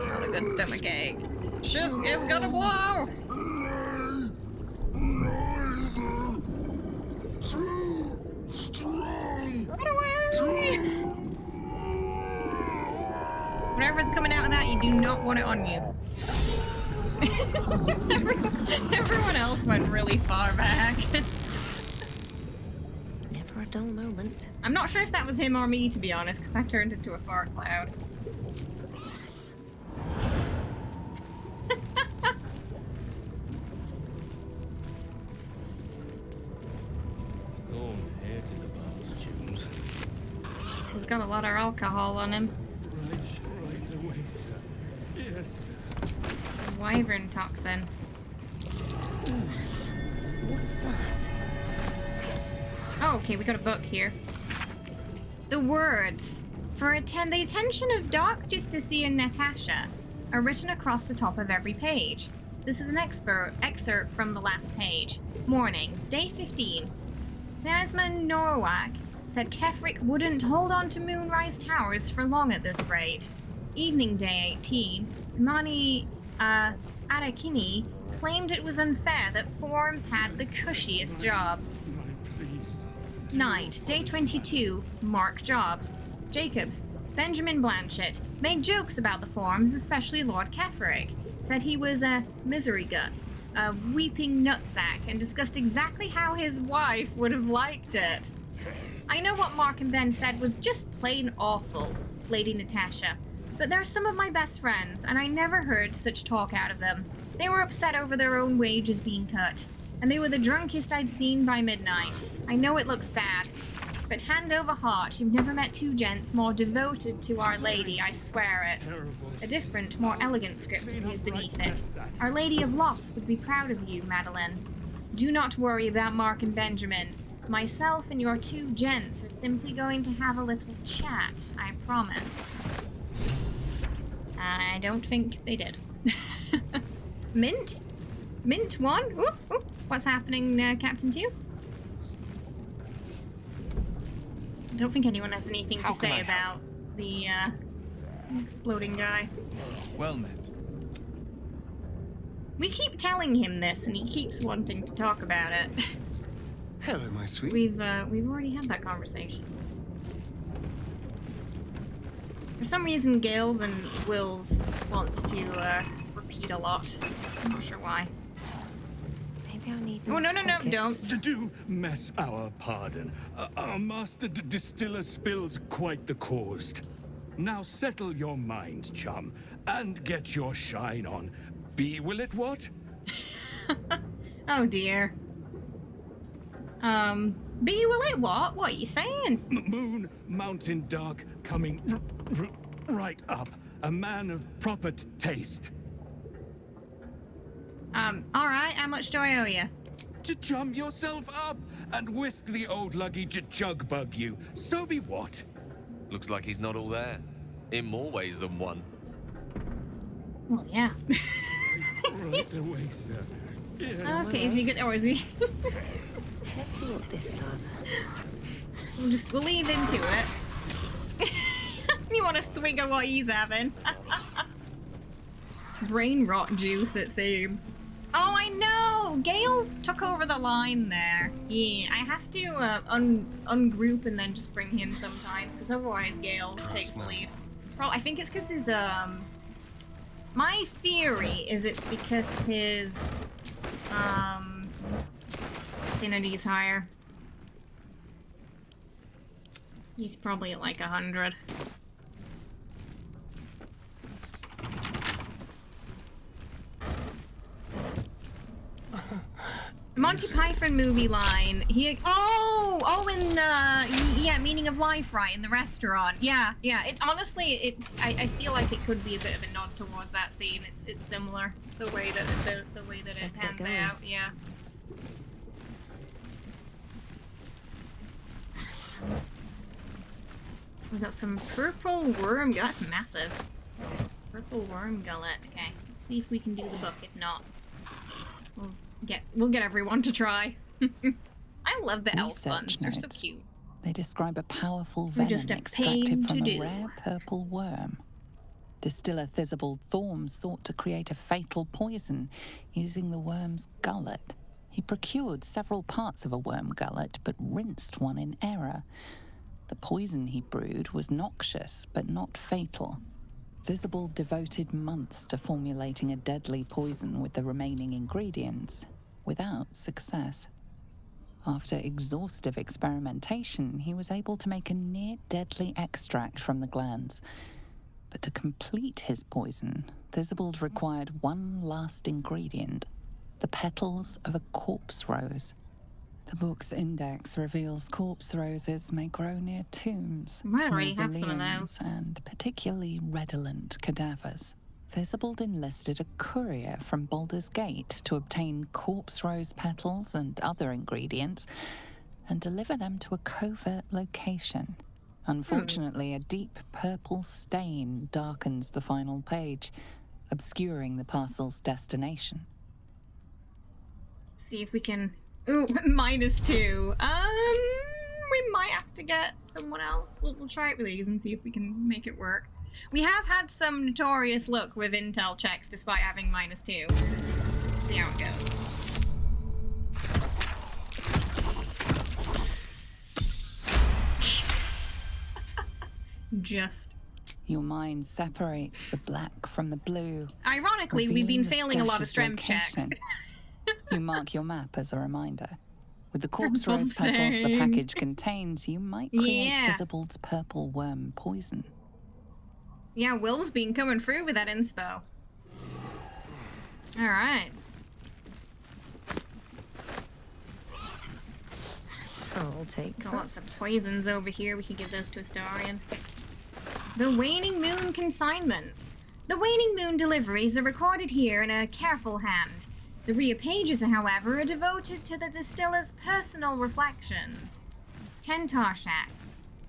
not a good stomach ache. Shiz is gonna blow! Neither too strong. Run away! Whatever's coming out of that, you do not want it on you. Everyone else went really far back. Never a dull moment. I'm not sure if that was him or me, to be honest, because I turned into a fart cloud. He's got a lot of alcohol on him. Wyvern toxin. What's that? Oh, okay, we got a book here. The words for the attention of Dark Justicia and Natasha are written across the top of every page. This is an excerpt from the last page. Morning, day 15. Tasman Norwalk said Kefric wouldn't hold on to Moonrise Towers for long at this rate. Evening, day 18. Imani Arakini claimed it was unfair that forms had the cushiest jobs. Night, day 22, Mark Jobs. Jacobs, Benjamin Blanchett, made jokes about the forms, especially Lord Keferic. Said he was a misery guts, a weeping nutsack, and discussed exactly how his wife would have liked it. I know what Mark and Ben said was just plain awful, Lady Natasha, but they're some of my best friends, and I never heard such talk out of them. They were upset over their own wages being cut, and they were the drunkest I'd seen by midnight. I know it looks bad, but hand over heart, you've never met two gents more devoted to Our Lady, I swear it. A different, more elegant script appears beneath it. Our Lady of Loss would be proud of you, Madeline. Do not worry about Mark and Benjamin. Myself and your two gents are simply going to have a little chat, I promise. I don't think they did. Mint? Mint 1? Ooh, ooh. What's happening, Captain 2? I don't think anyone has anything to say about the exploding guy. Well met. We keep telling him this, and he keeps wanting to talk about it. Hello, my sweet. We've already had that conversation. For some reason, Gale's and Will's wants to repeat a lot. I'm not sure why. Maybe I'll need. Oh no, don't. Do mess our pardon. Our master distiller spills quite the cause. Now settle your mind, chum, and get your shine on. Will it what? Oh dear. Will it what? What are you saying? Moon, mountain dark, coming right up. A man of proper taste. Alright, how much do I owe you? To chum yourself up and whisk the old luggy jug bug you. So be what? Looks like he's not all there. In more ways than one. Well, yeah. Right away, sir. Yeah. Okay, is he good or is he? Let's see what this does. We'll leave him to it. You want a swig of what he's having? Brain rot juice, it seems. Oh, I know! Gale took over the line there. Yeah, I have to ungroup and then just bring him sometimes, because otherwise Gale takes the lead. I think it's because his, my theory is it's because his, affinity's higher. He's probably at like 100. Monty Python movie line. Yeah, Meaning of Life, right, in the restaurant. Yeah. I feel like it could be a bit of a nod towards that scene. It's similar the way that it pans out. Yeah. We got some purple worm. That's massive. Purple worm gullet. Okay, let's see if we can do the book. If not, we'll get everyone to try. I love the elf buns. They're so cute. They describe a powerful venom extracted from a rare purple worm. Distiller Thisbald Thorm sought to create a fatal poison using the worm's gullet. He procured several parts of a worm gullet, but rinsed one in error. The poison he brewed was noxious, but not fatal. Thisbald devoted months to formulating a deadly poison with the remaining ingredients, without success. After exhaustive experimentation, he was able to make a near-deadly extract from the glands. But to complete his poison, Thisbald required one last ingredient, the petals of a corpse rose. The book's index reveals corpse roses may grow near tombs, might already have some of those, and particularly redolent cadavers. Thisbald enlisted a courier from Baldur's Gate to obtain corpse rose petals and other ingredients and deliver them to a covert location. Unfortunately, a deep purple stain darkens the final page, obscuring the parcel's destination. See if we can... Ooh, -2. We might have to get someone else. We'll try it with these and see if we can make it work. We have had some notorious luck with intel checks despite having -2. Let's see how it goes. Just. Your mind separates the black from the blue. Ironically, we've been failing a lot of strength checks. You mark your map as a reminder. With the corpse rose petals the package contains, you might create Visible's purple worm poison. Yeah, Will's been coming through with that inspo. Alright. I'll take got lots of poisons over here. We can give those to Astarion. The Waning Moon consignment. The Waning Moon deliveries are recorded here in a careful hand. The rear pages, however, are devoted to the distiller's personal reflections. 10 Tarshak.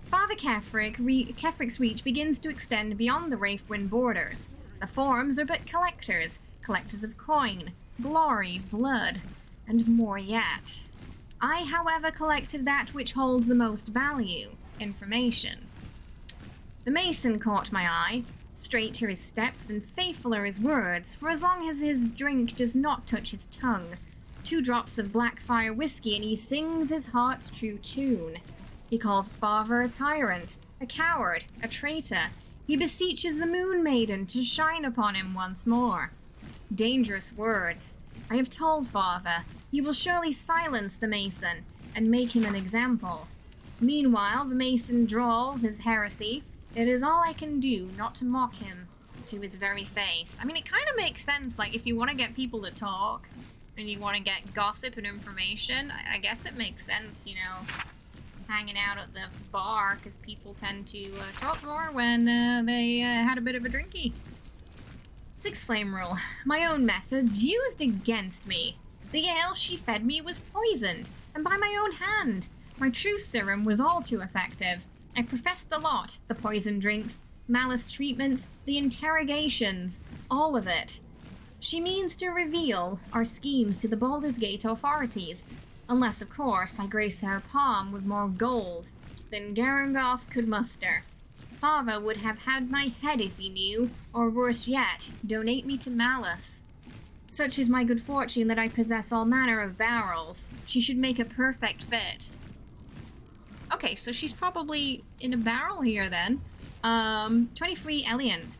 Father Kefric's reach begins to extend beyond the Wraithwind borders. The forms are but collectors of coin, glory, blood, and more yet. I, however, collected that which holds the most value, information. The Mason caught my eye. Straight are his steps and faithful are his words, for as long as his drink does not touch his tongue. 2 drops of Blackfire whiskey and he sings his heart's true tune. He calls Father a tyrant, a coward, a traitor. He beseeches the Moon Maiden to shine upon him once more. Dangerous words. I have told Father, he will surely silence the Mason and make him an example. Meanwhile, the Mason drawls his heresy. It is all I can do not to mock him to his very face. I mean, it kind of makes sense, like, if you want to get people to talk and you want to get gossip and information, I guess it makes sense, you know, hanging out at the bar, because people tend to talk more when they had a bit of a drinky. 6 Flame Rule. My own methods used against me. The ale she fed me was poisoned, and by my own hand. My truth serum was all too effective. I professed the lot, the poison drinks, malice treatments, the interrogations, all of it. She means to reveal our schemes to the Baldur's Gate authorities, unless, of course, I grace her palm with more gold than Garangoff could muster. Father would have had my head if he knew, or worse yet, donate me to malice. Such is my good fortune that I possess all manner of barrels. She should make a perfect fit. Okay, so she's probably in a barrel here then. 23 Eliant.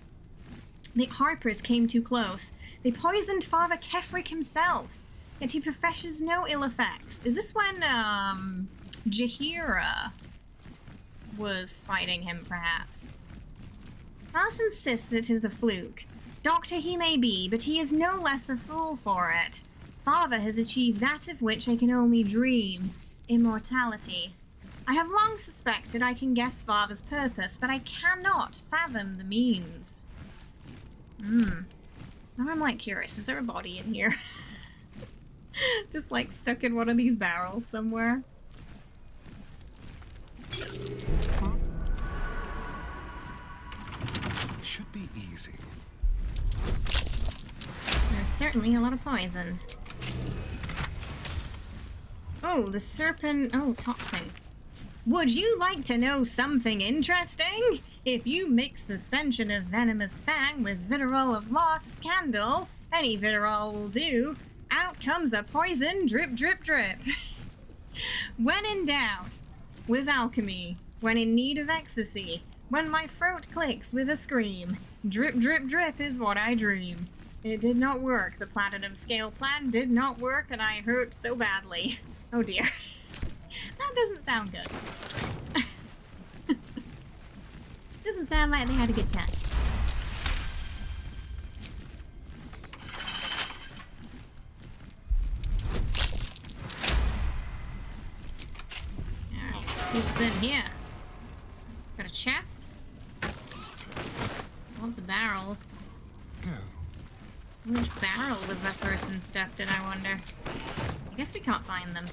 The Harpers came too close. They poisoned Father Kefric himself, yet he professes no ill effects. Is this when, Jaheira was fighting him, perhaps? Alice insists it is a fluke. Doctor he may be, but he is no less a fool for it. Father has achieved that of which I can only dream. Immortality. I have long suspected I can guess Father's purpose, but I cannot fathom the means. Now I'm, like, curious. Is there a body in here? Just, like, stuck in one of these barrels somewhere. Should be easy. There's certainly a lot of poison. Oh, the serpent... Oh, toxin. Would you like to know something interesting? If you mix suspension of venomous fang with vitriol of loft scandal, any vitriol will do, out comes a poison drip drip drip. When in doubt, with alchemy, when in need of ecstasy, when my throat clicks with a scream, drip drip drip is what I dream. It did not work. The platinum scale plan did not work, and I hurt so badly. Oh dear. That doesn't sound good. Doesn't sound like they had a good time. Alright, let's see what's in here. Got a chest. Lots of barrels. Which barrel was that person stuffed in, I wonder? I guess we can't find them.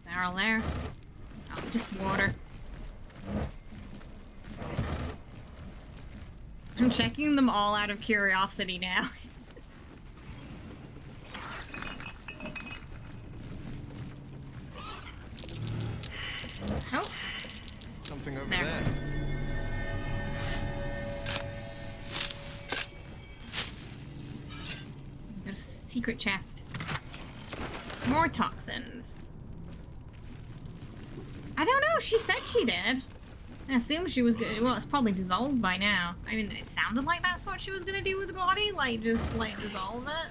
Barrel there. Oh, just water. I'm checking them all out of curiosity now. Oh. Something over there. Got a secret chest. More toxins. I don't know, she said she did. I assume she was good. Well, it's probably dissolved by now. I mean, it sounded like that's what she was gonna do with the body, like, just, like, dissolve it.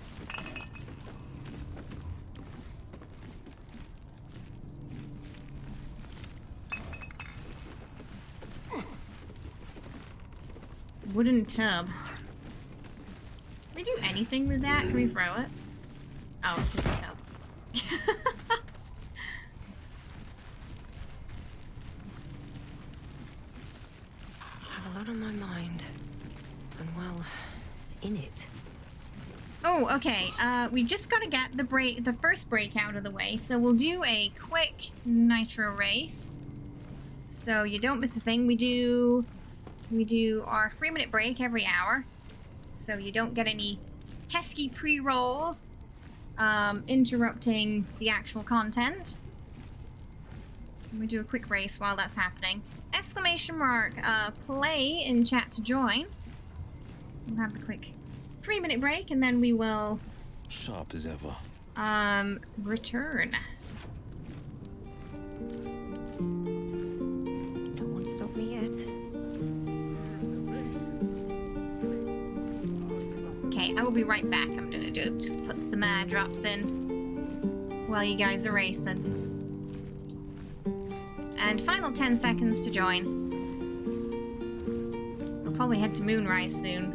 Wooden tub. Can we do anything with that? Can we throw it? Oh, it's just a tub. I have a lot on my mind. And well, in it. Oh, okay. We just gotta get the first break out of the way. So we'll do a quick nitro race. So you don't miss a thing. We do our 3-minute break every hour, so you don't get any pesky pre-rolls interrupting the actual content. And we do a quick race while that's happening. Exclamation mark play in chat to join. We'll have the quick 3-minute break, and then we will Sharp as ever. return. No one stopped me yet. Okay, I will be right back. I'm gonna just put some drops in while you guys are racing. And final 10 seconds to join. We'll probably head to Moonrise soon.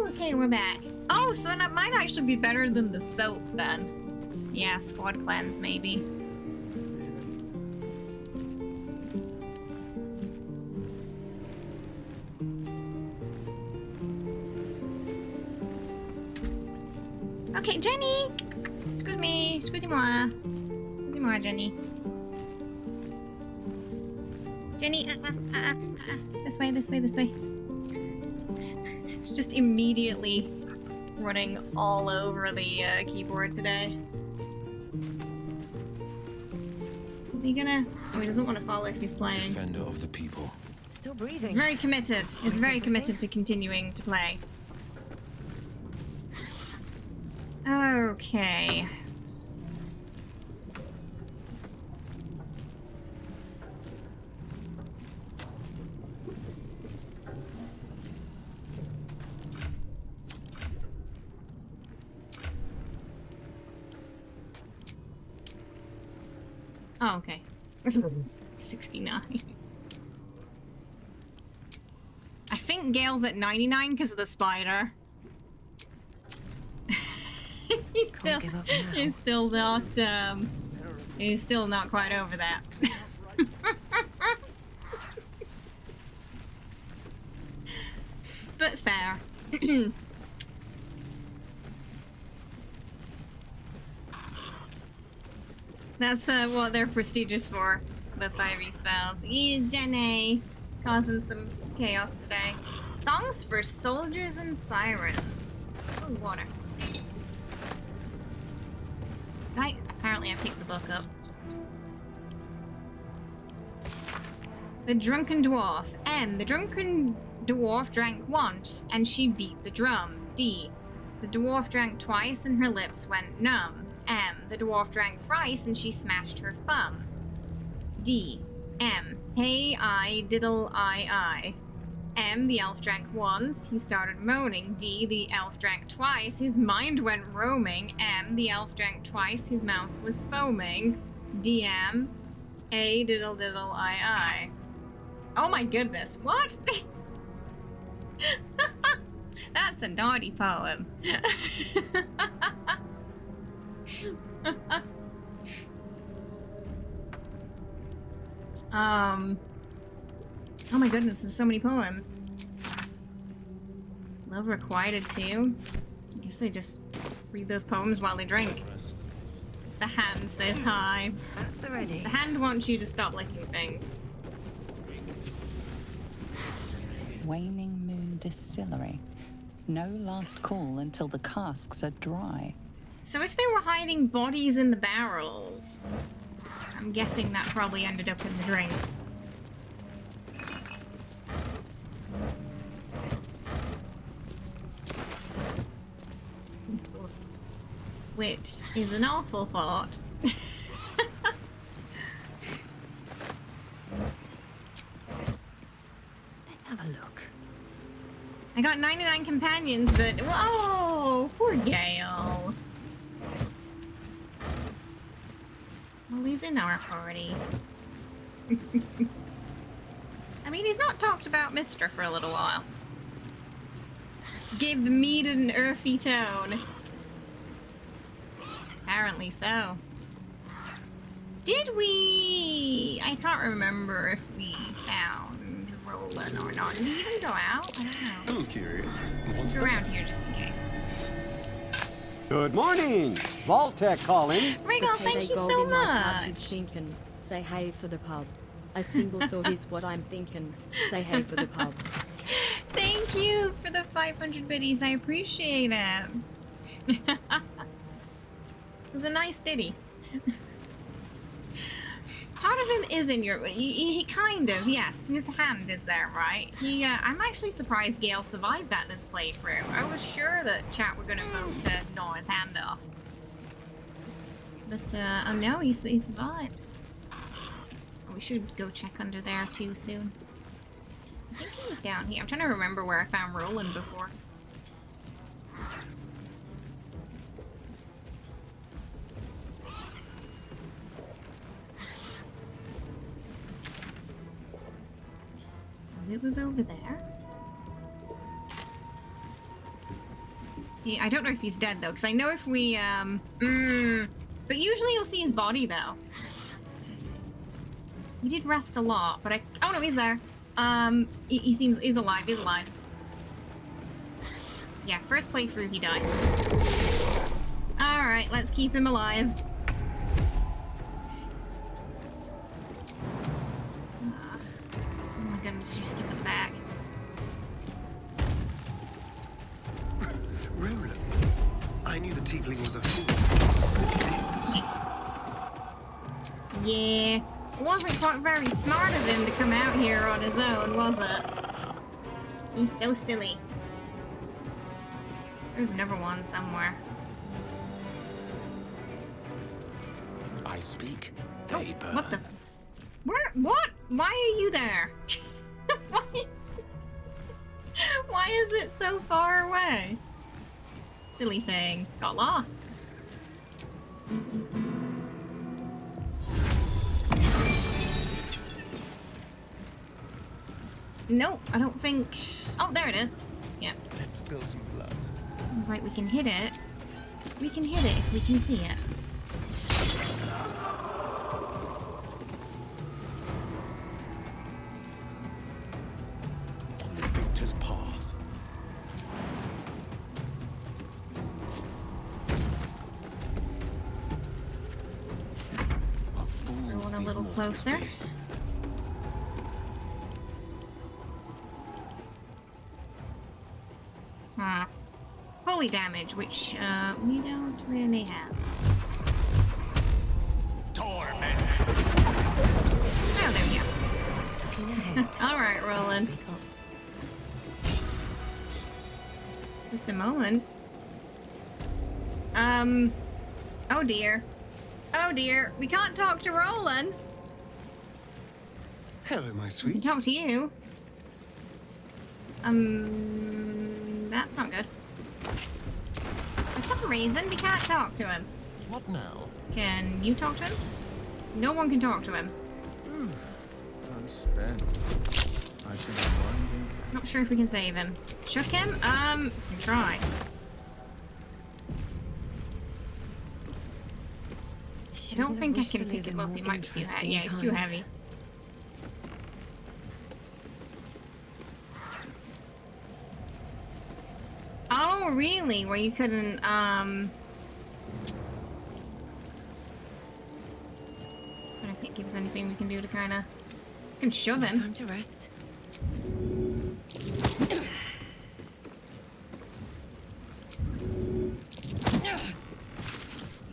Okay, we're back. Oh, so that might actually be better than the soap then. Yeah, squad cleanse maybe. Okay, Jenny! Excuse me. Excusez-moi. Excusez-moi, Jenny. Jenny, this way, this way, this way. It's just immediately running all over the keyboard today. Is he gonna... Oh, he doesn't want to follow if he's playing. Defender of the people. Still breathing. It's very committed. It's very committed to continuing to play. Okay. Oh, okay. 69. I think Gale's at 99 because of the spider. He's still not quite over that. But fair. That's what they're prestigious for, the 5e spells. Jenny, causing some chaos today. Songs for soldiers and sirens. Oh, water. Apparently I picked the book up. The Drunken Dwarf. M. The Drunken Dwarf drank once, and she beat the drum. D. The dwarf drank twice, and her lips went numb. M. The dwarf drank thrice, and she smashed her thumb. D. M. Hey, I, diddle, I. M. The elf drank once, he started moaning. D. The elf drank twice, his mind went roaming. M. The elf drank twice, his mouth was foaming. D. M. A. Diddle, diddle, I. Oh my goodness, what? That's a naughty poem. Oh my goodness, there's so many poems. Love requited too. I guess they just read those poems while they drink. The hand says hi. At the ready. The hand wants you to stop licking things. Waning Moon Distillery. No last call until the casks are dry. So if they were hiding bodies in the barrels, I'm guessing that probably ended up in the drinks. Which is an awful thought. Let's have a look. I got 99 companions, but... Whoa! Poor Gale. Well, he's in our party. I mean, he's not talked about Mister for a little while. Gave the mead an earthy tone. Apparently so. Did we... I can't remember if we found Roland or not. Did he even go out? I don't know. I'm curious. He's around here just in case. Good morning. Vaultec calling. Regal, thank you so much. Thinking, say hey for the pub. A single thought is what I'm thinking. Say hey for the pub. Thank you for the 500 biddies. I appreciate it. It was a nice ditty. Part of him is in your... He kind of, yes. His hand is there, right? I'm actually surprised Gale survived that this playthrough. I was sure that chat were going to vote to gnaw his hand off. But, oh no, he survived. We should go check under there too soon. I think he was down here. I'm trying to remember where I found Roland before. It was over there. Yeah, I don't know if he's dead though, because I know if we but usually you'll see his body though. We did rest a lot, but oh no, he's there. He's alive. He's alive. Yeah, first playthrough he died. All right, let's keep him alive. Oh my goodness, you're stuck at the back. Roland, I knew the tiefling was a fool. Yeah. It wasn't quite very smart of him to come out here on his own, was it? He's so silly. There's another one somewhere. I speak. They burn. What the? Where? What? Why are you there? Why is it so far away? Silly thing. Got lost. Nope, I don't think... Oh, there it is. Yeah. Let's spill some blood. It's like we can hit it. We can hit it if we can see it. On the victor's path. Rolling a little closer. Holy damage, which we don't really have. Torment. Oh, there we go. All right, Roland. Just a moment. Oh dear. Oh dear. We can't talk to Roland. Hello, my We sweet. can talk to you. That's not good. For some reason, we can't talk to him. What now? Can you talk to him? No one can talk to him. I'm spent. I can unwind. Not sure if we can save him. Shook him? We can try. I don't think I can pick him up. It might be too heavy. Yeah, it's too heavy. Oh, really? Where you couldn't, I don't think there's anything we can do to kinda... We can shove him. Time to rest.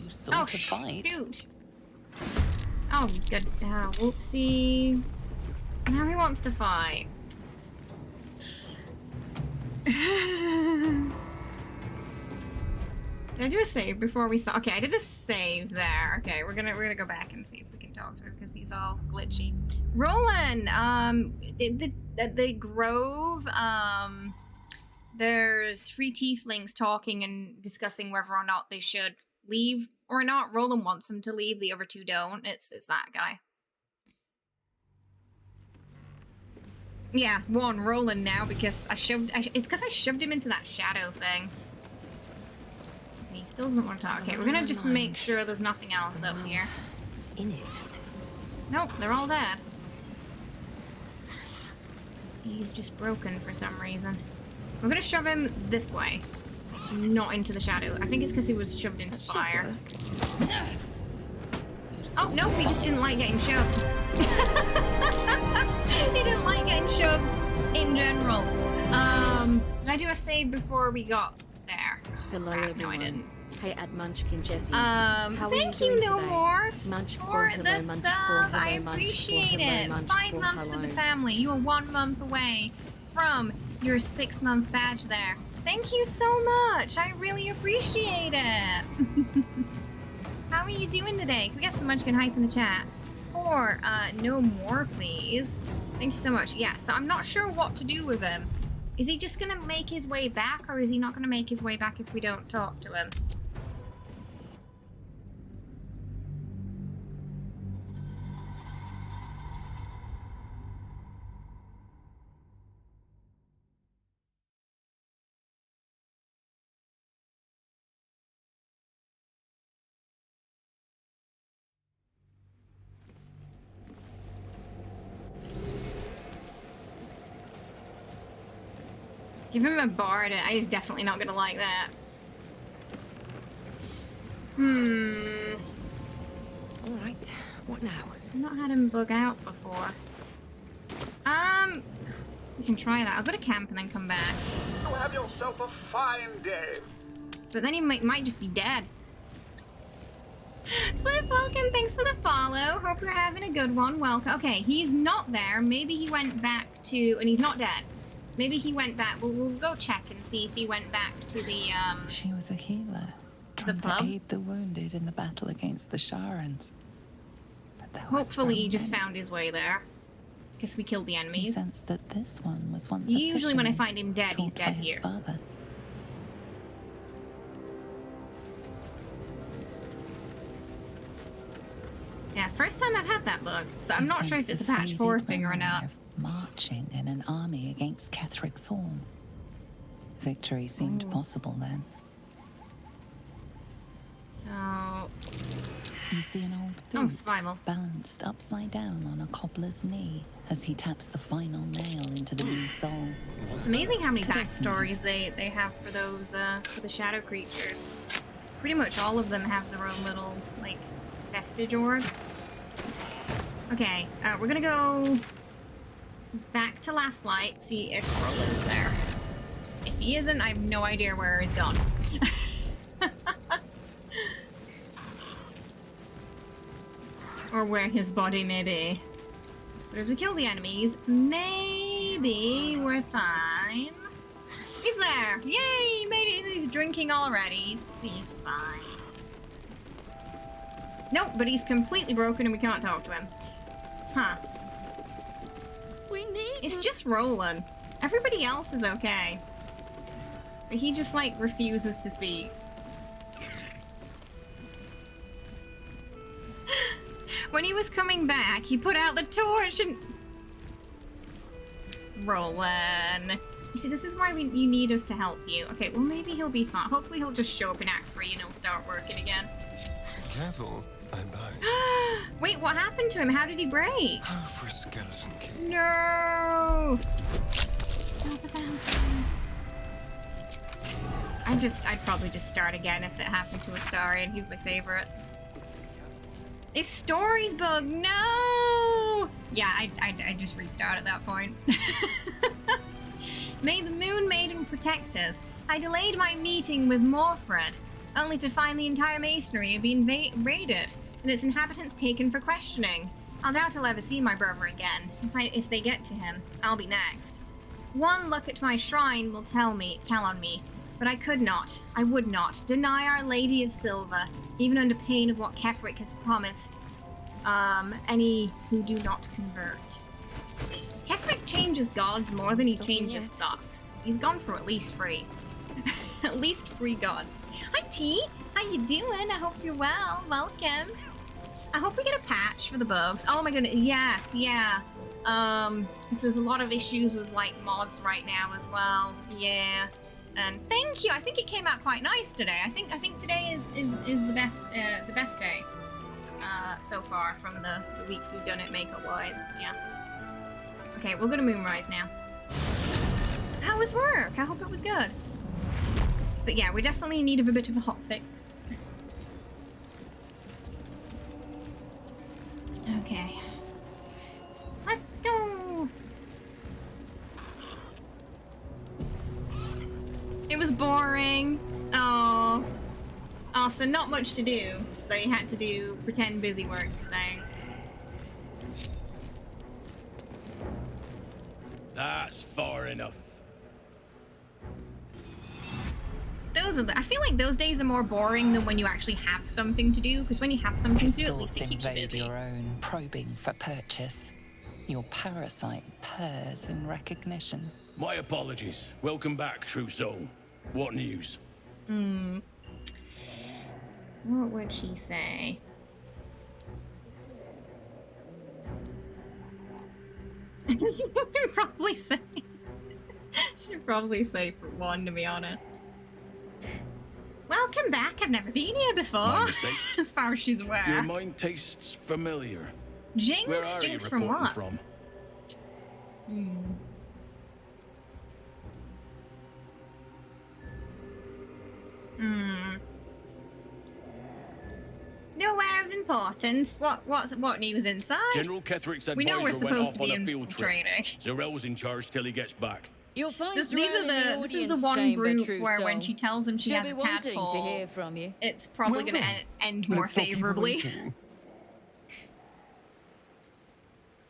You sought to fight. Shoot! Oh, good. Whoopsie. Now he wants to fight. Did I do a save before we saw? Okay, I did a save there. Okay, we're gonna go back and see if we can talk to him because he's all glitchy. Roland, the Grove, there's 3 tieflings talking and discussing whether or not they should leave or not. Roland wants them to leave. The other 2 don't. It's that guy. Yeah, one Roland now because it's because I shoved him into that shadow thing. He still doesn't want to talk. Okay, we're gonna just make sure there's nothing else up here. In it. Nope, they're all dead. He's just broken for some reason. We're gonna shove him this way, not into the shadow. I think it's because he was shoved into fire. Oh, nope, he just didn't like getting shoved. He didn't like getting shoved in general. Did I do a save before we got there? Hello, everyone. No, I didn't. Hey, at Munchkin Jesse. Thank you, No More, Munch for hello, the munch sub. hello, I munch appreciate hello, it. munch 5 months hello. with the family. You are 1 month away from your 6-month badge there. Thank you so much. I really appreciate it. How are you doing today? Can we get some Munchkin hype in the chat? Or, No More, please. Thank you so much. Yeah, so I'm not sure what to do with him. Is he just gonna make his way back, or is he not gonna make his way back if we don't talk to him? Give him a bard. He's definitely not gonna like that. Alright, what now? I've not had him bug out before. We can try that. I'll go to camp and then come back. You have yourself a fine day. But then he might just be dead. Slip Vulcan, thanks for the follow. Hope you're having a good one. Welcome. Okay, he's not there. Maybe he went back to... And he's not dead. Maybe he went back. We'll go check and see if he went back to the, She was a healer, trying to aid the wounded in the battle against the Sharans. But there was hopefully he just found his way there. Because we killed the enemies. He sensed that this one was once usually when I find him dead, he's dead his here. Father. Yeah, first time I've had that bug, so I'm not sure if it's a patch 4 thing or not. Marching in an army against Ketheric Thorn. Victory seemed possible then. So... You see an old boot survival. Balanced upside down on a cobbler's knee as he taps the final nail into the new soul. It's amazing how many backstories they have for those, for the shadow creatures. Pretty much all of them have their own little, like, vestige orb. Okay, we're gonna go back to Last Light, see if Roland's there. If he isn't, I have no idea where he's gone. Or where his body may be. But as we kill the enemies, maybe we're fine. He's there! Yay! He made it. He's drinking already. He's fine. Nope, but he's completely broken and we can't talk to him. Huh. It's just Roland. Everybody else is okay. But he just, like, refuses to speak. When he was coming back, he put out the torch and... Roland. You see, this is why you need us to help you. Okay, well, maybe he'll be fine. Hopefully he'll just show up in Act 3 and he'll start working again. Careful, I'm blind. Wait, what happened to him? How did he break? Oh, for a skeleton king. No! I'd probably just start again if it happened to Astarion. He's my favorite. His story's bugged. No! Yeah, I just restart at that point. May the Moon Maiden protect us. I delayed my meeting with Morfred, only to find the entire masonry had been raided and its inhabitants taken for questioning. I doubt I'll ever see my brother again. If they get to him, I'll be next. One look at my shrine will tell on me, but I would not, deny Our Lady of Silver, even under pain of what Ketheric has promised, any who do not convert. Ketheric changes gods more than he changes socks. He's gone for at least 3. At least 3 gods. Hi T, how you doing? I hope you're well. Welcome. I hope we get a patch for the bugs. Oh my goodness, yes, yeah. Because there's a lot of issues with like mods right now as well. Yeah. And thank you. I think it came out quite nice today. I think today is the best day so far from the weeks we've done it makeup wise. Yeah. Okay, we'll go to Moonrise now. How was work? I hope it was good. But yeah, we're definitely in need of a bit of a hot fix. Okay. Let's go. It was boring. Oh. Oh, so not much to do. So you had to do pretend busy work, you're saying. That's far enough. I feel like those days are more boring than when you actually have something to do, because when you have something to do, at least it keeps you busy. Your own, probing for purchase. Your parasite purrs in recognition. My apologies. Welcome back, true soul. What news? What would she say? She should probably say. She'd probably say for one, to be honest. Welcome back. I've never been here before. My mistake. As far as she's aware. Your mind tastes familiar. Jinx? Where are Jinx you from reporting what? from? Nowhere of importance. What news inside? General Ketheric's We know we're advisor went supposed off to on be a field trip. training. Zarel's in charge till he gets back. You'll find This is this the one group where when she tells him she has a tadpole, to hear from you. it's probably going to end more favorably.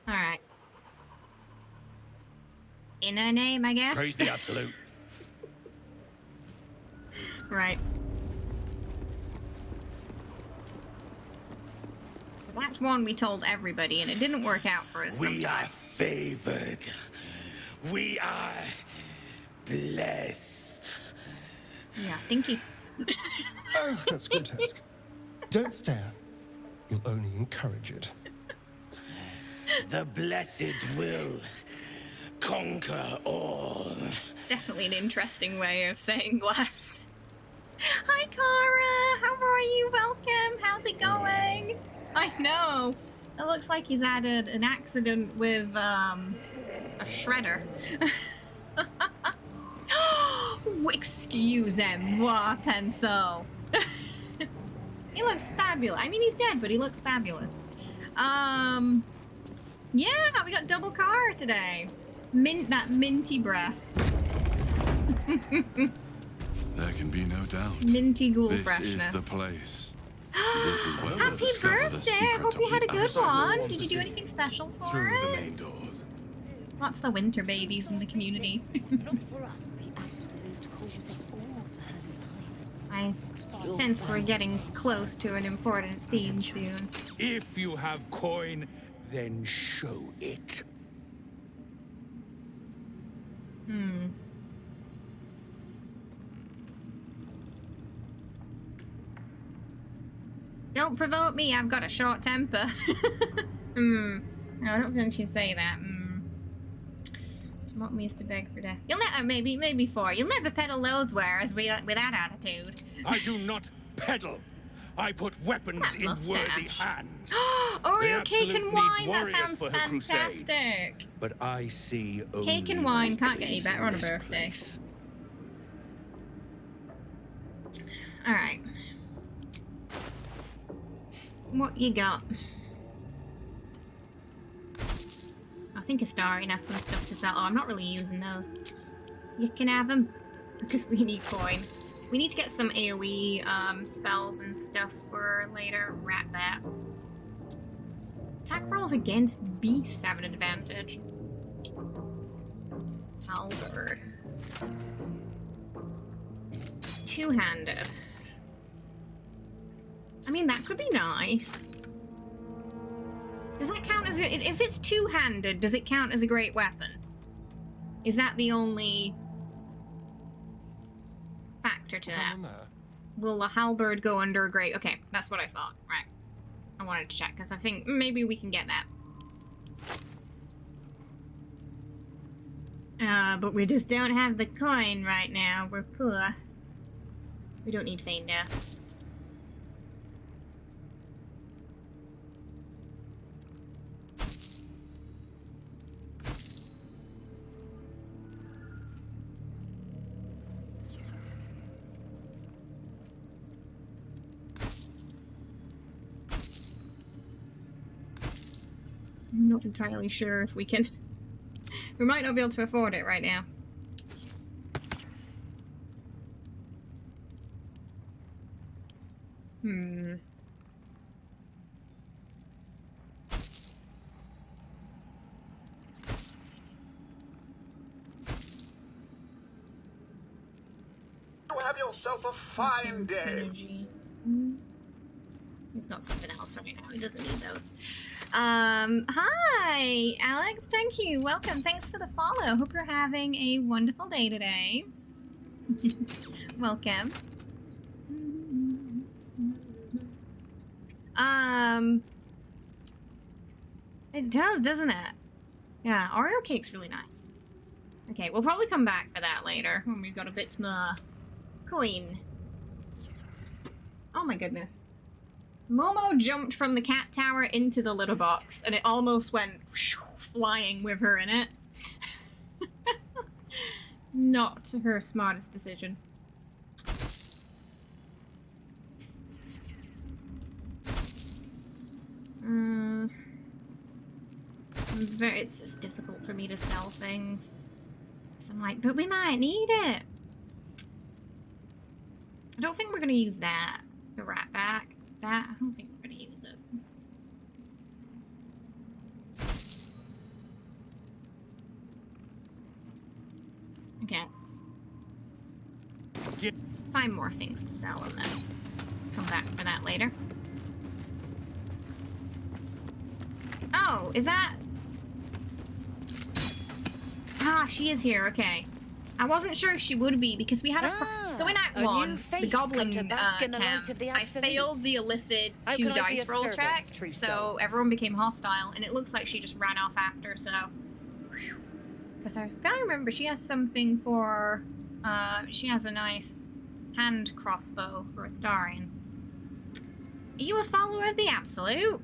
All right. In her name, I guess. Praise the absolute. Right. Act 1 we told everybody, and it didn't work out for us. We are favored. We are blessed. Yeah, stinky. Oh, that's grotesque. Don't stare. You'll only encourage it. The blessed will conquer all. It's definitely an interesting way of saying blessed. Hi, Cara. How are you? Welcome. How's it going? I know. It looks like he's had an accident with a shredder. Excusez-moi, Tenso. He looks fabulous. I mean, he's dead, but he looks fabulous. Yeah, we got double car today. That minty breath. There can be no doubt. Minty ghoul this freshness. This is the place. Happy birthday! I hope you had a good one. Did you do anything special for it? Through the main doors. Lots of winter babies in the community. I sense we're getting close to an important scene soon. If you have coin, then show it. Don't provoke me, I've got a short temper. No, I don't think she'd say that. Smoke me used to beg for death. You'll never, maybe 4. You'll never peddle those wares with that attitude. I do not peddle. I put weapons in worthy hands. Oreo cake and wine, that sounds fantastic. But I see only cake and wine can't get any better on a birthday. Alright. What you got? I think Astarion has some stuff to sell. Oh, I'm not really using those. You can have them. Because we need coin. We need to get some AoE spells and stuff for later. Rat that. Attack rolls against beasts have an advantage. Baldur. Two-handed. I mean, that could be nice. Does that count as if it's two-handed, does it count as a great weapon? Is that the only factor to that? Will a halberd go under a great... Okay, that's what I thought. Right. I wanted to check, because I think maybe we can get that. But we just don't have the coin right now. We're poor. We don't need feign death. I'm not entirely sure if we can... We might not be able to afford it right now. You have yourself a fine day. He's got something else right now. He doesn't need those. Hi, Alex. Thank you. Welcome. Thanks for the follow. Hope you're having a wonderful day today. Welcome. It does, doesn't it? Yeah, Oreo cake's really nice. Okay, we'll probably come back for that later when we've got a bit more coin. Oh my goodness. Momo jumped from the cat tower into the litter box, and it almost went flying with her in it. Not her smartest decision. It's just difficult for me to sell things. So I'm like, but we might need it. I don't think we're going to use that. The rat back. That, I don't think we're going to use it. Okay. Find more things to sell and then come back for that later. Oh, is that... Ah, she is here, okay. I wasn't sure if she would be because we had a... So in Act 1, the Goblin camp, I failed the illithid 2 dice roll check, so everyone became hostile, and it looks like she just ran off after, so... Because if I remember, she has something for... she has a nice hand crossbow for Astarion. Are you a follower of the Absolute?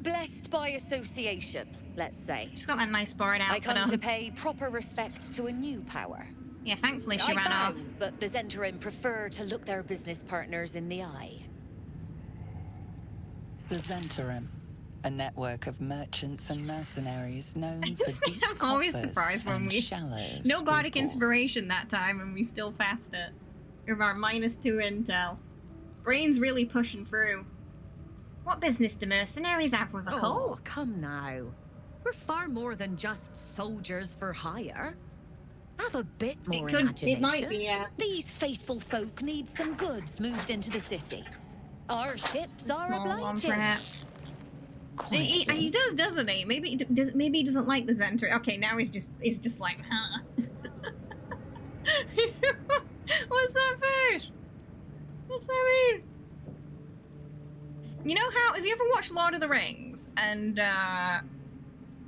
Blessed by association, let's say. She's got that nice bard outfit on. I come to pay proper respect to a new power. Yeah, thankfully she ran off. But the Zentarim prefer to look their business partners in the eye. The Zentarim, a network of merchants and mercenaries known for deep I'm always surprised when we... No bardic inspiration that time and we still fast it. With our -2 intel. Brain's really pushing through. What business do mercenaries have with a cult? Oh, come now. We're far more than just soldiers for hire. Have a bit more imagination. It might be, yeah. These faithful folk need some goods moved into the city. Our ships are obliging. One, perhaps. He does, doesn't he? Maybe he doesn't like the Zenter. Okay, now he's just like, huh? What's that fish? What's that mean? You know how, have you ever watched Lord of the Rings and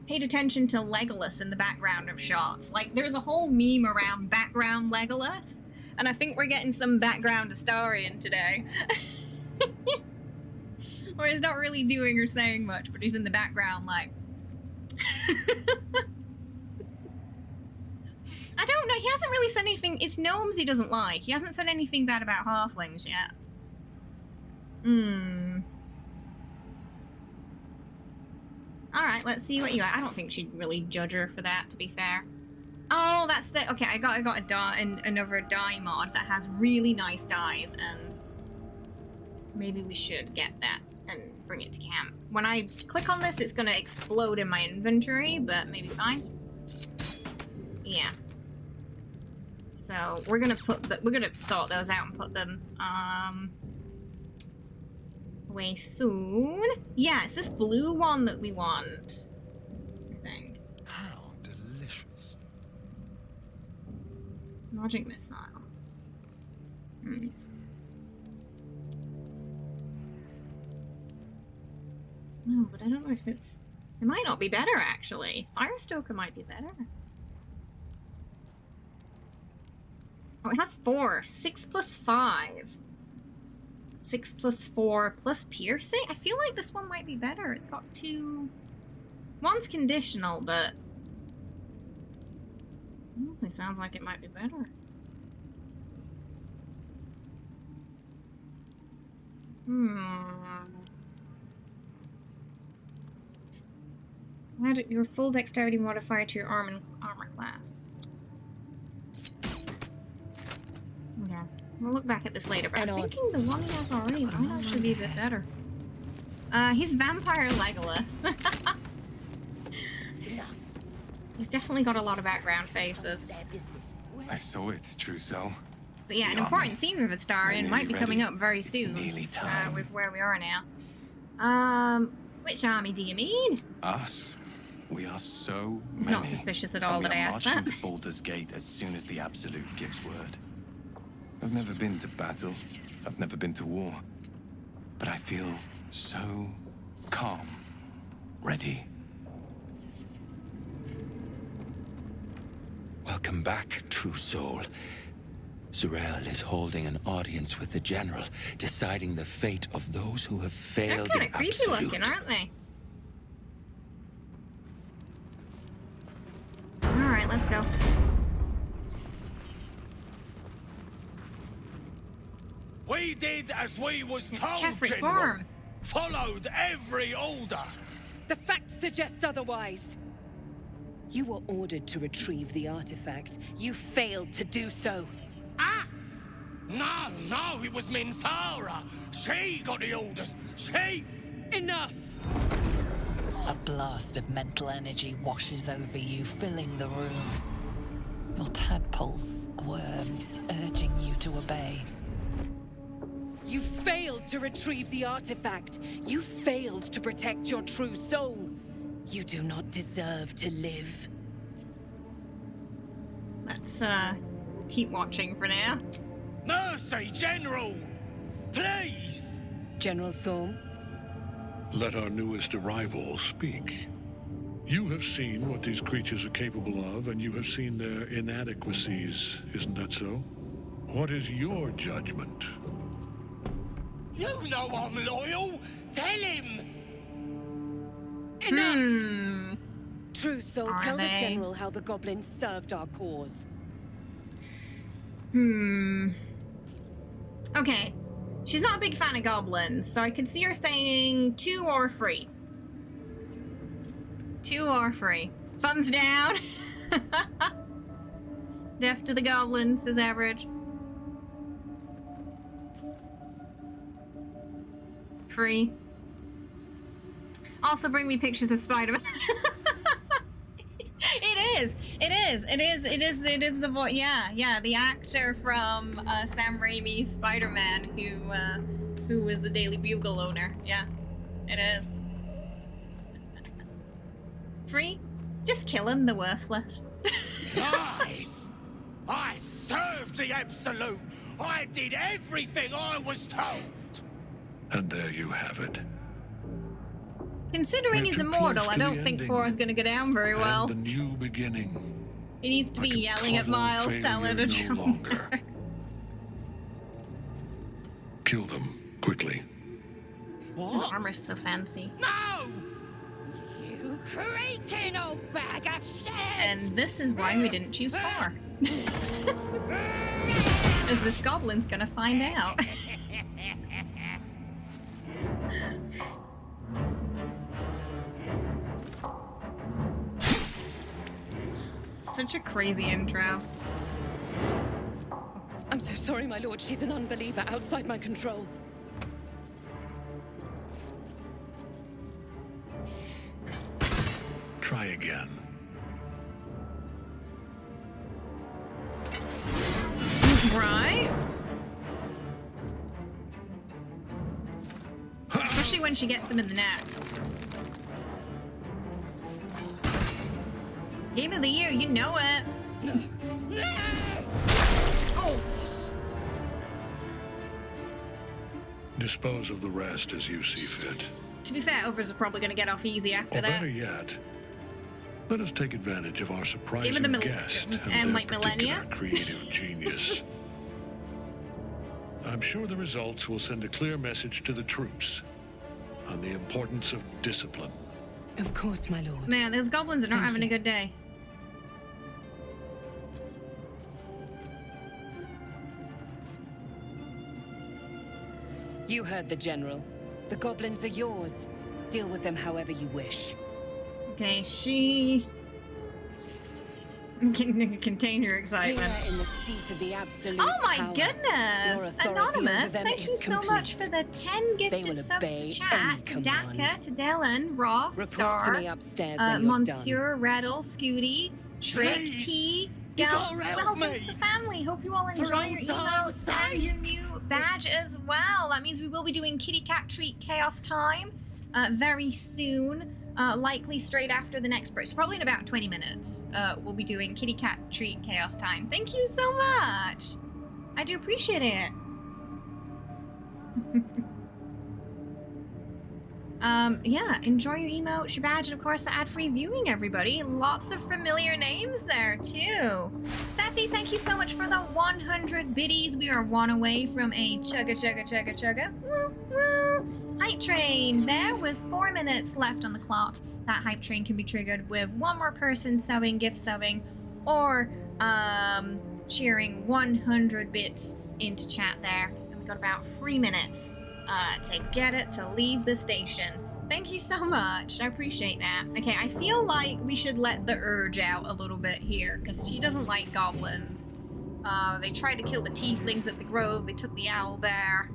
paid attention to Legolas in the background of shots? Like, there's a whole meme around background Legolas, and I think we're getting some background Astarion today. Where he's not really doing or saying much, but he's in the background like... I don't know, he hasn't really said anything. It's gnomes he doesn't like. He hasn't said anything bad about halflings yet. Alright, let's see what you got. I don't think she'd really judge her for that, to be fair. Oh, that's the... Okay, I got another dye mod that has really nice dyes, and maybe we should get that and bring it to camp. When I click on this, it's gonna explode in my inventory, but maybe fine. Yeah. So we're gonna sort those out and put them away soon. Yeah, it's this blue one that we want, I think. How delicious. Magic missile. No, but I don't know if it's... It might not be better, actually. Firestoker might be better. Oh, it has 4. 6 plus 5. 6 plus 4 plus piercing? I feel like this one might be better. It's got 2... One's conditional, but... It honestly sounds like it might be better. Add your full dexterity modifier to your armor class. Okay. We'll look back at this later, but I'm thinking the one he has already might actually be a bit better. He's Vampire Legolas. He's definitely got a lot of background faces. I saw its trousseau. But yeah, an important scene with Astarion might be coming up very soon. With where we are now. Which army do you mean? Us. We are so He's many. not suspicious at all that I asked that. We are that. marching to Baldur's Gate as soon as the Absolute gives word. I've never been to battle. I've never been to war. But I feel so calm. Ready. Welcome back, true soul. Zurael is holding an audience with the General, deciding the fate of those who have failed They're the kind of creepy Absolute. looking, aren't they? Alright, let's go. We did as we was told, Catholic General. farm. Followed every order. The facts suggest otherwise. You were ordered to retrieve the artifact. You failed to do so. Us? No, it was Minthara. She got the orders. She... Enough! A blast of mental energy washes over you, filling the room. Your tadpole squirms, urging you to obey. You failed to retrieve the artifact. You failed to protect your true soul. You do not deserve to live. Let's, keep watching for now. Mercy, General! Please! General Thorm? Let our newest arrival speak. You have seen what these creatures are capable of, and you have seen their inadequacies, isn't that so? What is your judgment? You know I'm loyal! Tell him! Enough! True soul, Are tell the they? General how the goblins served our cause. Okay. She's not a big fan of goblins, so I could see her saying 2 or 3. 2 or 3. Thumbs down. Deaf to the goblins is average. 3. Also bring me pictures of Spider-Man. It is the voice. Yeah, the actor from Sam Raimi's Spider-Man who was the Daily Bugle owner. Yeah, it is. 3? Just kill him, the worthless. Lies! I served the Absolute! I did everything I was told! And there you have it. Considering he's immortal, I don't think 4 is going to go down very well. The new beginning. He needs to be yelling at Miles, telling her to jump. Kill them, quickly. What? His armor's so fancy. No! You creaking old bag of shit! And this is why we didn't choose 4. As this goblin's gonna find out. Such a crazy intro. I'm so sorry, my lord. She's an unbeliever outside my control. Try again. Right? Especially when she gets him in the neck. Game of the year, you know it. Oh. Dispose of the rest as you see fit. To be fair, others are probably going to get off easy after Or that. better yet, let us take advantage of our surprising Game of the guest and and their like particular millennia. creative genius. I'm sure the results will send a clear message to the troops on the importance of discipline. Of course, my lord. Man, those goblins are not having a good day. You heard the General. The goblins are yours. Deal with them however you wish. Okay, she can contain her excitement. Here in the seat of the absolute Oh my power, goodness! your authority over Anonymous, them thank you is so much for complete. the 10 They gifted will subs to obey chat. any To command. Daka, to Dylan, Roth, Report Star, to me upstairs when you're Monsieur, Rattle, Scooty, Trick, Please, T, you Gal. gotta help Welcome me. to the family. Hope you all For enjoy old your time's emotes and sake. your new badge as well. That means we will be doing Kitty Cat Treat Chaos Time very soon. Likely straight after the next break. So probably in about 20 minutes, we'll be doing Kitty Cat Treat Chaos Time. Thank you so much. I do appreciate it. Yeah, enjoy your emote, your badge, and of course the ad-free viewing, everybody. Lots of familiar names there, too. Safi, thank you so much for the 100 biddies. We are 1 away from a chugga. Woo, woo. Hype train there with 4 minutes left on the clock. That hype train can be triggered with 1 more person subbing, gift subbing, or cheering 100 bits into chat there. And we got about 3 minutes to get it to leave the station. Thank you so much. I appreciate that. Okay, I feel like we should let the urge out a little bit here, because she doesn't like goblins. They tried to kill the tieflings at the grove. They took the owlbear.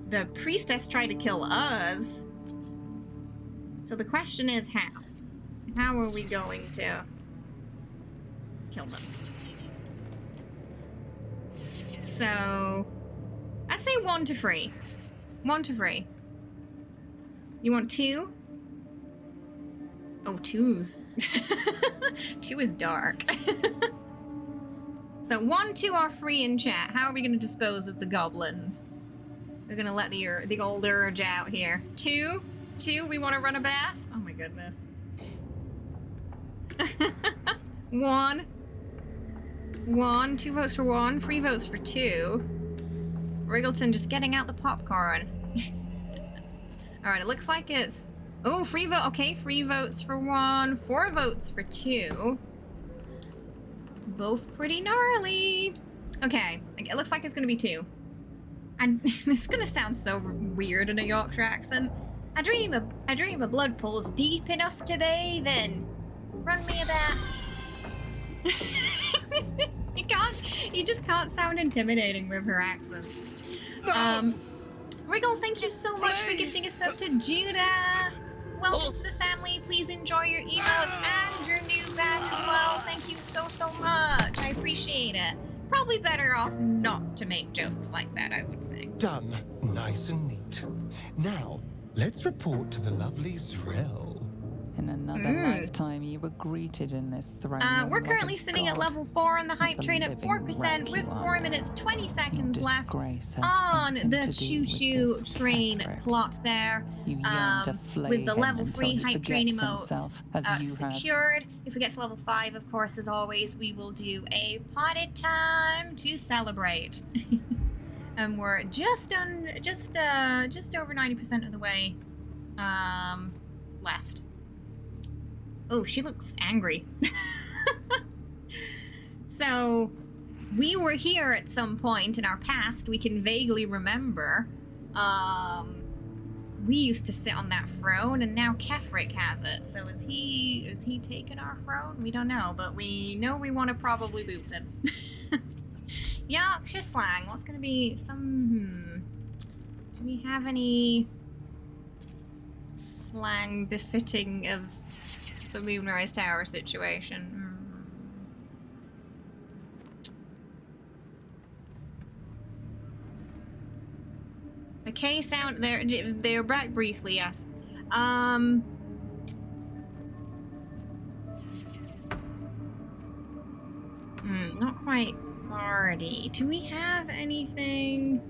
The priestess tried to kill us. So the question is how? How are we going to kill them? So, I'd say 1 to 3. 1 to 3. You want 2? Oh, 2s. 2 is dark. So 1, 2, or 3 in chat. How are we going to dispose of the goblins? We're going to let the old urge out here. 2? 2, we want to run a bath? Oh my goodness. 1. 1, 2 votes for 1, 3 votes for 2. Wriggleton just getting out the popcorn. Alright, it looks like it's... Oh, 3 vote. Okay, 3 votes for 1, 4 votes for 2. Both pretty gnarly. Okay, it looks like it's gonna be 2. And this is gonna sound so weird in a Yorkshire accent. I dream a blood pools deep enough to bathe in. Run me a bath. You just can't sound intimidating with her accent. No. Wriggle, thank you so much for gifting a sub to Judah. Welcome to the family. Please enjoy your emotes and your new badge as well. Thank you so much. I appreciate it. Probably better off not to make jokes like that, I would say. Done. Nice and neat. Now, let's report to the lovely Zrel. In another lifetime, you were greeted in this throne. We're currently sitting at level 4 on the hype train at 4% with 4 minutes 20 seconds left on the choo-choo train clock there. With the level 3 hype train emotes secured. If we get to level 5, of course, as always, we will do a party time to celebrate. And we're just over 90% of the way left. Oh, she looks angry. So, we were here at some point in our past. We can vaguely remember. We used to sit on that throne, and now Kefric has it. So is he taking our throne? We don't know, but we know we want to probably boot him. Yorkshire slang. What's going to be some... Do we have any slang befitting of the Moonrise Tower situation? The K sound, they're back briefly, yes. Not quite Marty. Do we have anything?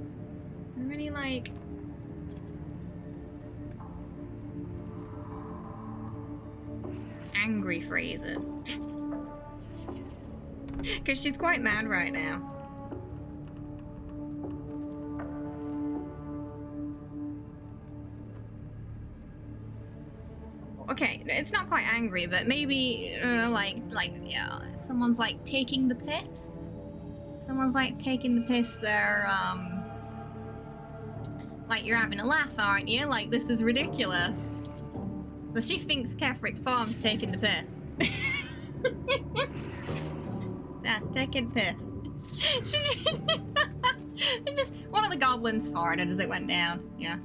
Are there any, like... angry phrases? Because she's quite mad right now. Okay, it's not quite angry, but maybe someone's like taking the piss. Someone's like taking the piss there. Like you're having a laugh, aren't you? Like this is ridiculous. So she thinks Kefric Farm's taking the piss. That's taking piss. Just one of the goblins farted as it went down. Yeah.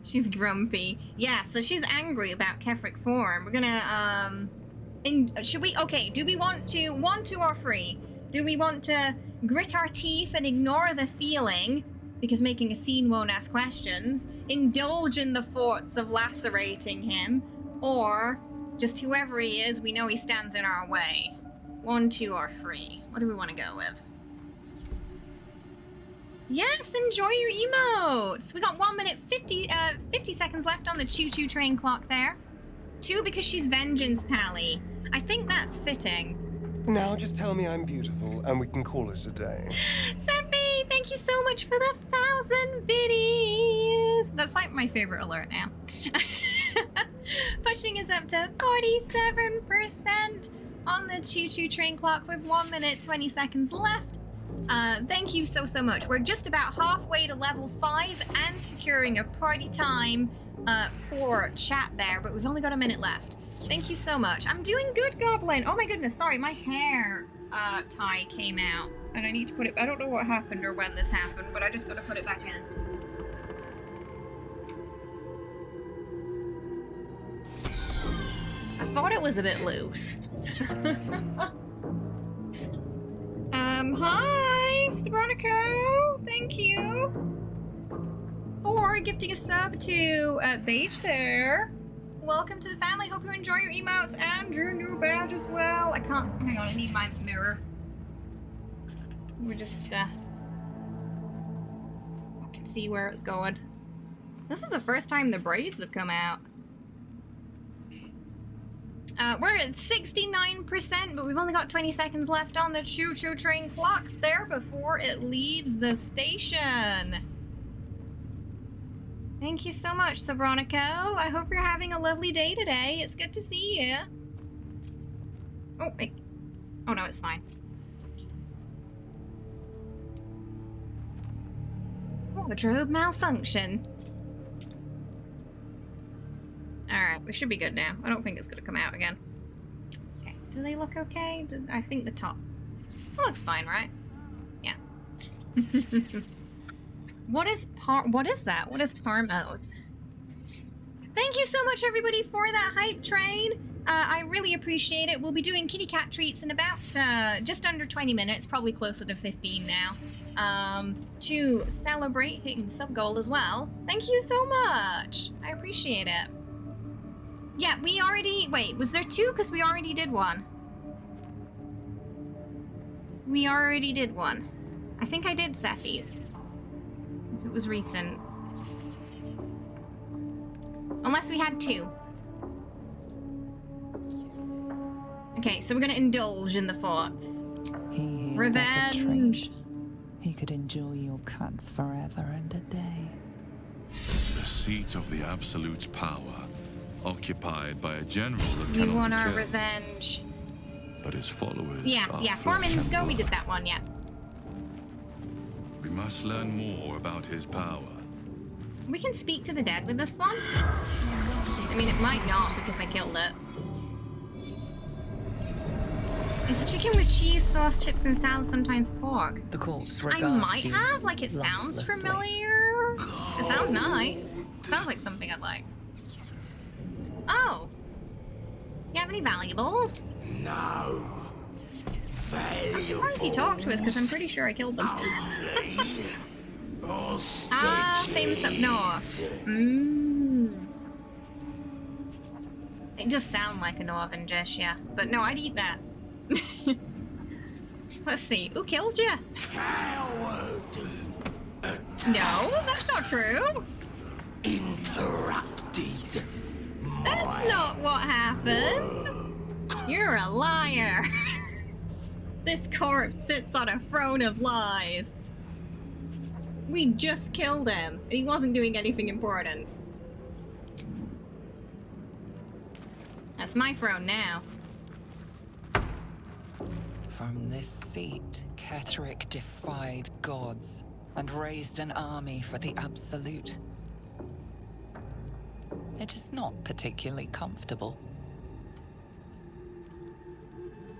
She's grumpy. Yeah, so she's angry about Kefric Form. We're gonna, should we, okay, do we want to, 1, 2, or 3? Do we want to grit our teeth and ignore the feeling, because making a scene won't ask questions, indulge in the thoughts of lacerating him, or just whoever he is, we know he stands in our way? 1, 2, or 3? What do we want to go with? Yes, enjoy your emotes. We got 1 minute 50 seconds left on the choo-choo train clock there. 2 because she's Vengeance Pally. I think that's fitting. Now just tell me I'm beautiful and we can call it a day. Seppi, thank you so much for the 1,000 biddies. That's like my favorite alert now. Pushing us up to 47% on the choo-choo train clock with 1 minute 20 seconds left. Thank you so much. We're just about halfway to level 5 and securing a party time for chat there, but we've only got a minute left. Thank you so much. I'm doing good, Goblin. Oh my goodness, sorry, my hair tie came out and I need to put it. I don't know what happened or when this happened, but I just got to put it back in. I thought it was a bit loose. Hi, Sabronico. Thank you for gifting a sub to Beige there. Welcome to the family. Hope you enjoy your emotes and your new badge as well. I can't, hang on, I need my mirror. We're just, I can see where it's going. This is the first time the braids have come out. We're at 69%, but we've only got 20 seconds left on the choo-choo train clock there before it leaves the station. Thank you so much, Sabronico. I hope you're having a lovely day today. It's good to see you. Oh, wait. Oh, no, it's fine. Wardrobe malfunction. Alright, we should be good now. I don't think it's going to come out again. Okay, do they look okay? I think the top. It looks fine, right? Yeah. What is that? What is Parmos? Thank you so much, everybody, for that hype train. I really appreciate it. We'll be doing kitty cat treats in about just under 20 minutes, probably closer to 15 now, to celebrate hitting the sub goal as well. Thank you so much. I appreciate it. Yeah, we already... Wait, was there 2? Because we already did 1. We already did 1. I think I did Sephi's. If it was recent. Unless we had 2. Okay, so we're gonna indulge in the thoughts. Revenge! He could enjoy your cuts forever and a day. The seat of the Absolute's power, occupied by a general that We cannot want be our killed. revenge. But his followers Yeah, are yeah, flesh 4 minutes and ago we blood. did that one, yeah. We must learn more about his power. We can speak to the dead with this one. I mean, it might not because I killed it. Is it chicken with cheese, sauce, chips, and salad, sometimes pork? The corpse I regards might you have, like it sounds lifelessly. familiar. It sounds nice. Sounds like something I'd like. Oh. You have any valuables? No. I'm surprised he talked to us because I'm pretty sure I killed them. Ah, famous up north. It does sound like a northern dish, yeah. But no, I'd eat that. Let's see. Who killed you? No, that's not true. Interrupted. That's not what happened. You're a liar. This corpse sits on a throne of lies. We just killed him. He wasn't doing anything important. That's my throne now. From this seat, Ketherick defied gods and raised an army for the Absolute. It is not particularly comfortable.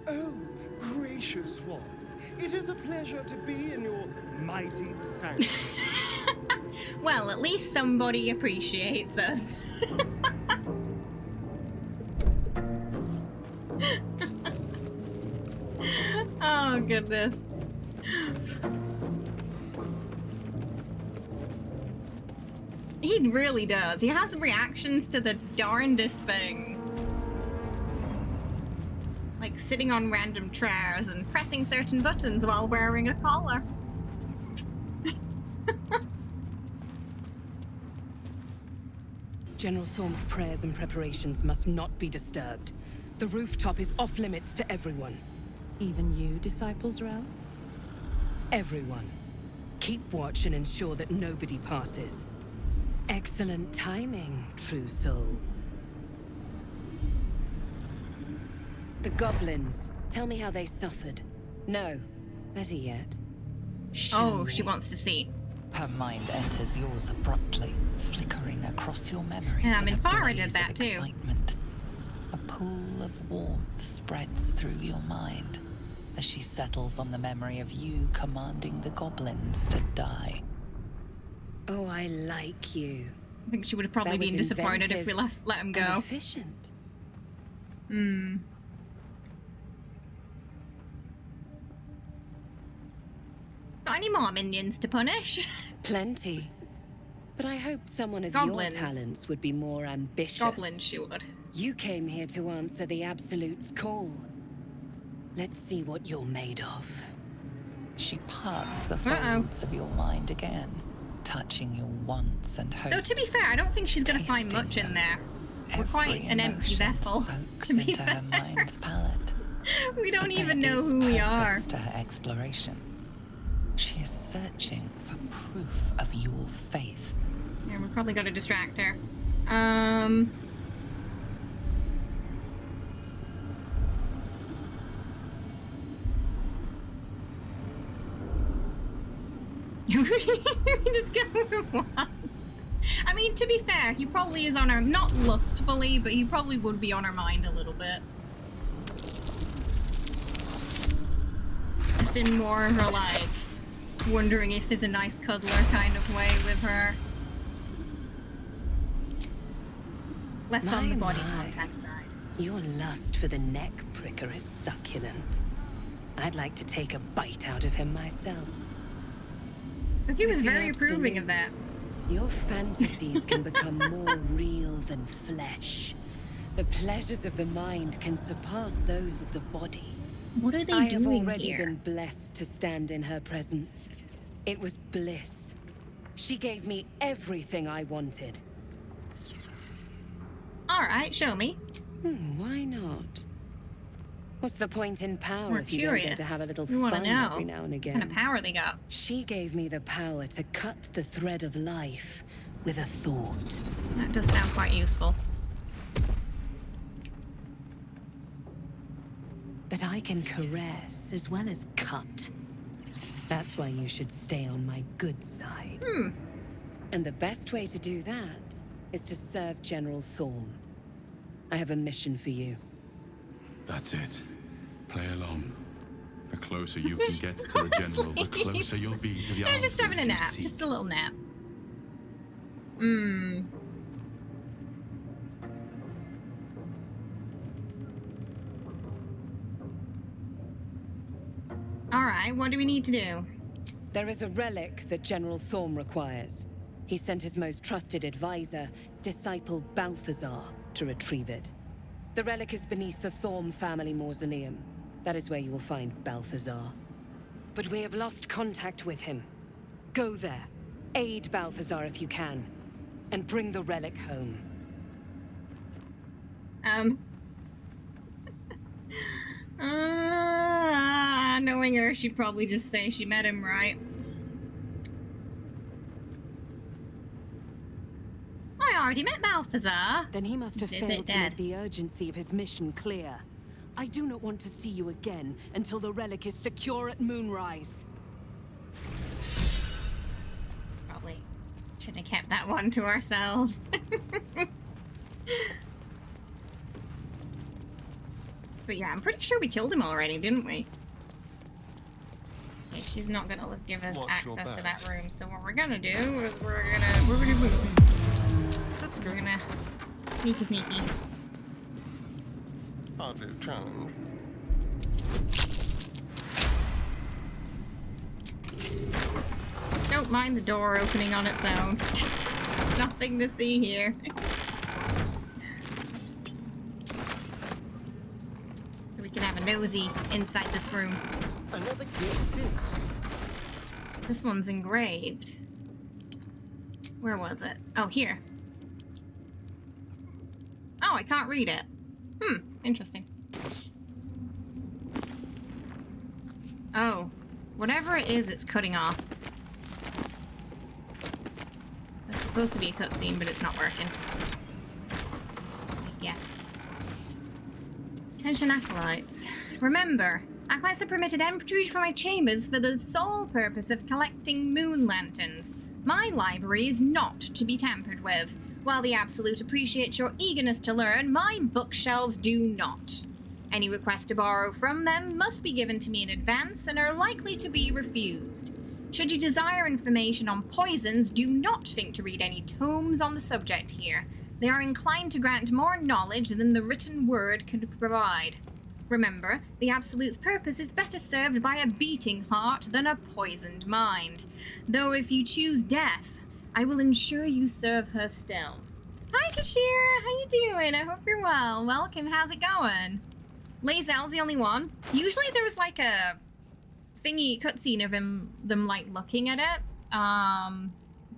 Oh, gracious one. It is a pleasure to be in your mighty sanctuary. Well, at least somebody appreciates us. Oh, goodness. He really does. He has reactions to the darndest things. Like sitting on random chairs and pressing certain buttons while wearing a collar. General Thorm's prayers and preparations must not be disturbed. The rooftop is off limits to everyone. Even you, Disciple Zrel? Everyone. Keep watch and ensure that nobody passes. Excellent timing, true soul. The goblins. Tell me how they suffered. No, better yet, Oh, she wants to see. Her mind enters yours abruptly, flickering across your memories. Yeah, I mean, in a Farah did blaze that of too. Excitement. A pool of warmth spreads through your mind as she settles on the memory of you commanding the goblins to die. Oh, I like you. I think she would have probably been disappointed if we let him go. Efficient. Hmm. Got any more minions to punish? Plenty. But I hope someone of Goblins. your talents would be more ambitious. Goblins, she would. You came here to answer the Absolute's call. Let's see what you're made of. She parts the folds of your mind again, touching your wants and hopes. Though, to be fair, I don't think she's going to find much in there. We're quite an empty vessel, to be fair. Her mind's palette. We don't But even there know is who we are. purpose to her exploration. She is searching for proof of your faith. Yeah, we're probably going to distract her. Just go with one. I mean, to be fair, he probably is on her, not lustfully, but he probably would be on her mind a little bit. Just in more of her, like, wondering if there's a nice cuddler kind of way with her. Less on the body contact side. Your lust for the neck pricker is succulent. I'd like to take a bite out of him myself. But he was With the very approving of Absolute, that. Your fantasies can become more real than flesh. The pleasures of the mind can surpass those of the body. What are they I doing have already here? been blessed to stand in her presence. It was bliss. She gave me everything I wanted. Alright, show me. Why not? What's the point in power We're if you don't get curious. to have a little We wanna fun know every now and again? what kind of power they got. She gave me the power to cut the thread of life with a thought. That does sound quite useful. But I can caress as well as cut. That's why you should stay on my good side. And the best way to do that is to serve General Thorm. I have a mission for you. That's it. Play along. The closer you can get to the general, the closer you'll be to the They're just having a answers you nap. seek. Just a little nap. Alright, what do we need to do? There is a relic that General Thorm requires. He sent his most trusted advisor, disciple Balthazar, to retrieve it. The relic is beneath the Thorm family mausoleum. That is where you will find Balthazar. But we have lost contact with him. Go there, aid Balthazar if you can, and bring the relic home. Knowing her, she'd probably just say she met him, right? I already met Balthazar. Then he must have He's a bit failed to dead. make the urgency of his mission clear. I do not want to see you again until the relic is secure at Moonrise. Probably should have kept that one to ourselves. But yeah, I'm pretty sure we killed him already, didn't we? Okay, she's not gonna give us Watch your access to back. that room. So what we're gonna do is we're gonna sneaky. Hardly a challenge. Don't mind the door opening on its own. Nothing to see here. So we can have a nosy inside this room. Another gift disc. This one's engraved. Where was it? Oh, here. Oh, I can't read it. Interesting. Oh, whatever it is, it's cutting off. It's supposed to be a cutscene, but it's not working. Yes. Attention acolytes. Remember, I class a permitted entry from my chambers for the sole purpose of collecting moon lanterns. My library is not to be tampered with. While the Absolute appreciates your eagerness to learn, my bookshelves do not. Any request to borrow from them must be given to me in advance and are likely to be refused. Should you desire information on poisons, do not think to read any tomes on the subject here. They are inclined to grant more knowledge than the written word can provide. Remember, the Absolute's purpose is better served by a beating heart than a poisoned mind. Though if you choose death, I will ensure you serve her still. Hi, Kashira! How you doing? I hope you're well. Welcome, how's it going? Lae'zel's the only one. Usually there's like a thingy cutscene of them like looking at it.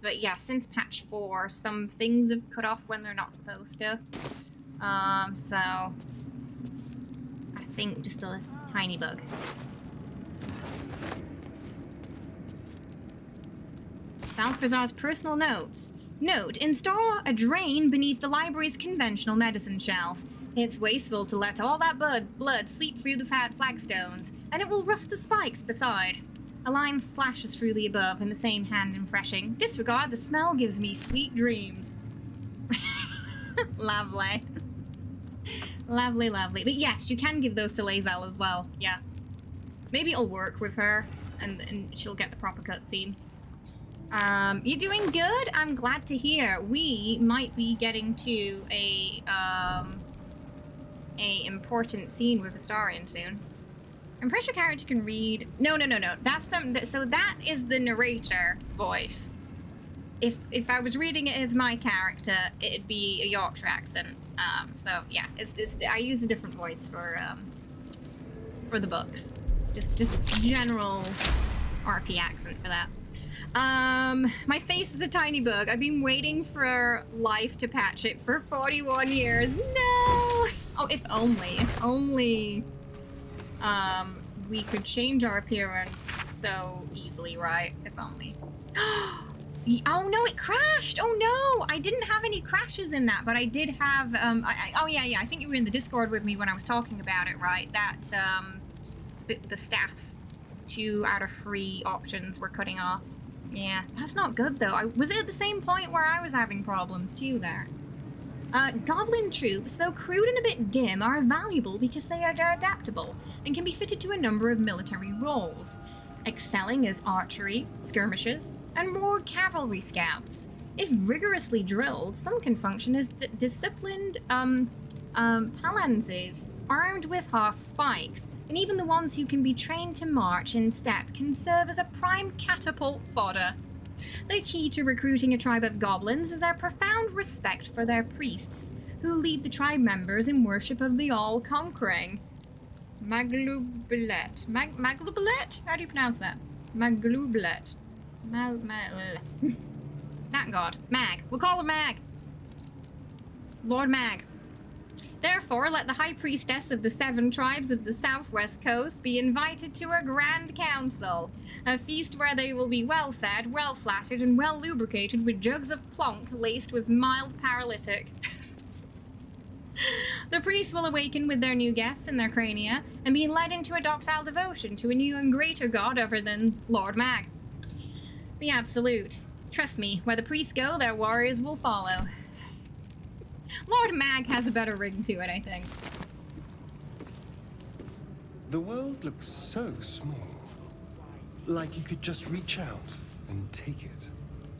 But yeah, since patch 4, some things have cut off when they're not supposed to. So I think just a tiny bug. Balthazar's personal notes. Note, install a drain beneath the library's conventional medicine shelf. It's wasteful to let all that blood seep through the flagstones, and it will rust the spikes beside. A line slashes through the above in the same hand refreshing. Disregard, the smell gives me sweet dreams. Lovely. Lovely, lovely. But yes, you can give those to Lae'zel as well. Yeah. Maybe it'll work with her, and she'll get the proper cutscene. You're doing good? I'm glad to hear. We might be getting to a important scene with Astarion soon. I'm pretty sure character can read. No. That's so that is the narrator voice. If I was reading it as my character, it'd be a Yorkshire accent. So yeah, it's I use a different voice for the books. Just general RP accent for that. My face is a tiny bug. I've been waiting for life to patch it for 41 years. No! Oh, if only, we could change our appearance so easily, right? If only. Oh no, it crashed! Oh no! I didn't have any crashes in that, but I did have, oh yeah, I think you were in the Discord with me when I was talking about it, right? That, the staff, 2 out of 3 options were cutting off. Yeah, that's not good though. Was it at the same point where I was having problems too there? Goblin troops, though crude and a bit dim, are valuable because they are adaptable and can be fitted to a number of military roles, excelling as archery, skirmishers, and more cavalry scouts. If rigorously drilled, some can function as disciplined phalanxes, armed with half spikes, and even the ones who can be trained to march in step can serve as a prime catapult fodder. The key to recruiting a tribe of goblins is their profound respect for their priests, who lead the tribe members in worship of the all-conquering Maglublet. Maglublet? How do you pronounce that? Maglublet. That god. Mag. We'll call him Mag. Lord Mag. Therefore, let the High Priestess of the 7 tribes of the southwest coast be invited to a grand council, a feast where they will be well fed, well flattered, and well lubricated with jugs of plonk laced with mild paralytic. The priests will awaken with their new guests in their crania and be led into a docile devotion to a new and greater god other than Lord Mag. The Absolute. Trust me, where the priests go, their warriors will follow. Lord Mag has a better ring to it, I think. The world looks so small. Like you could just reach out and take it.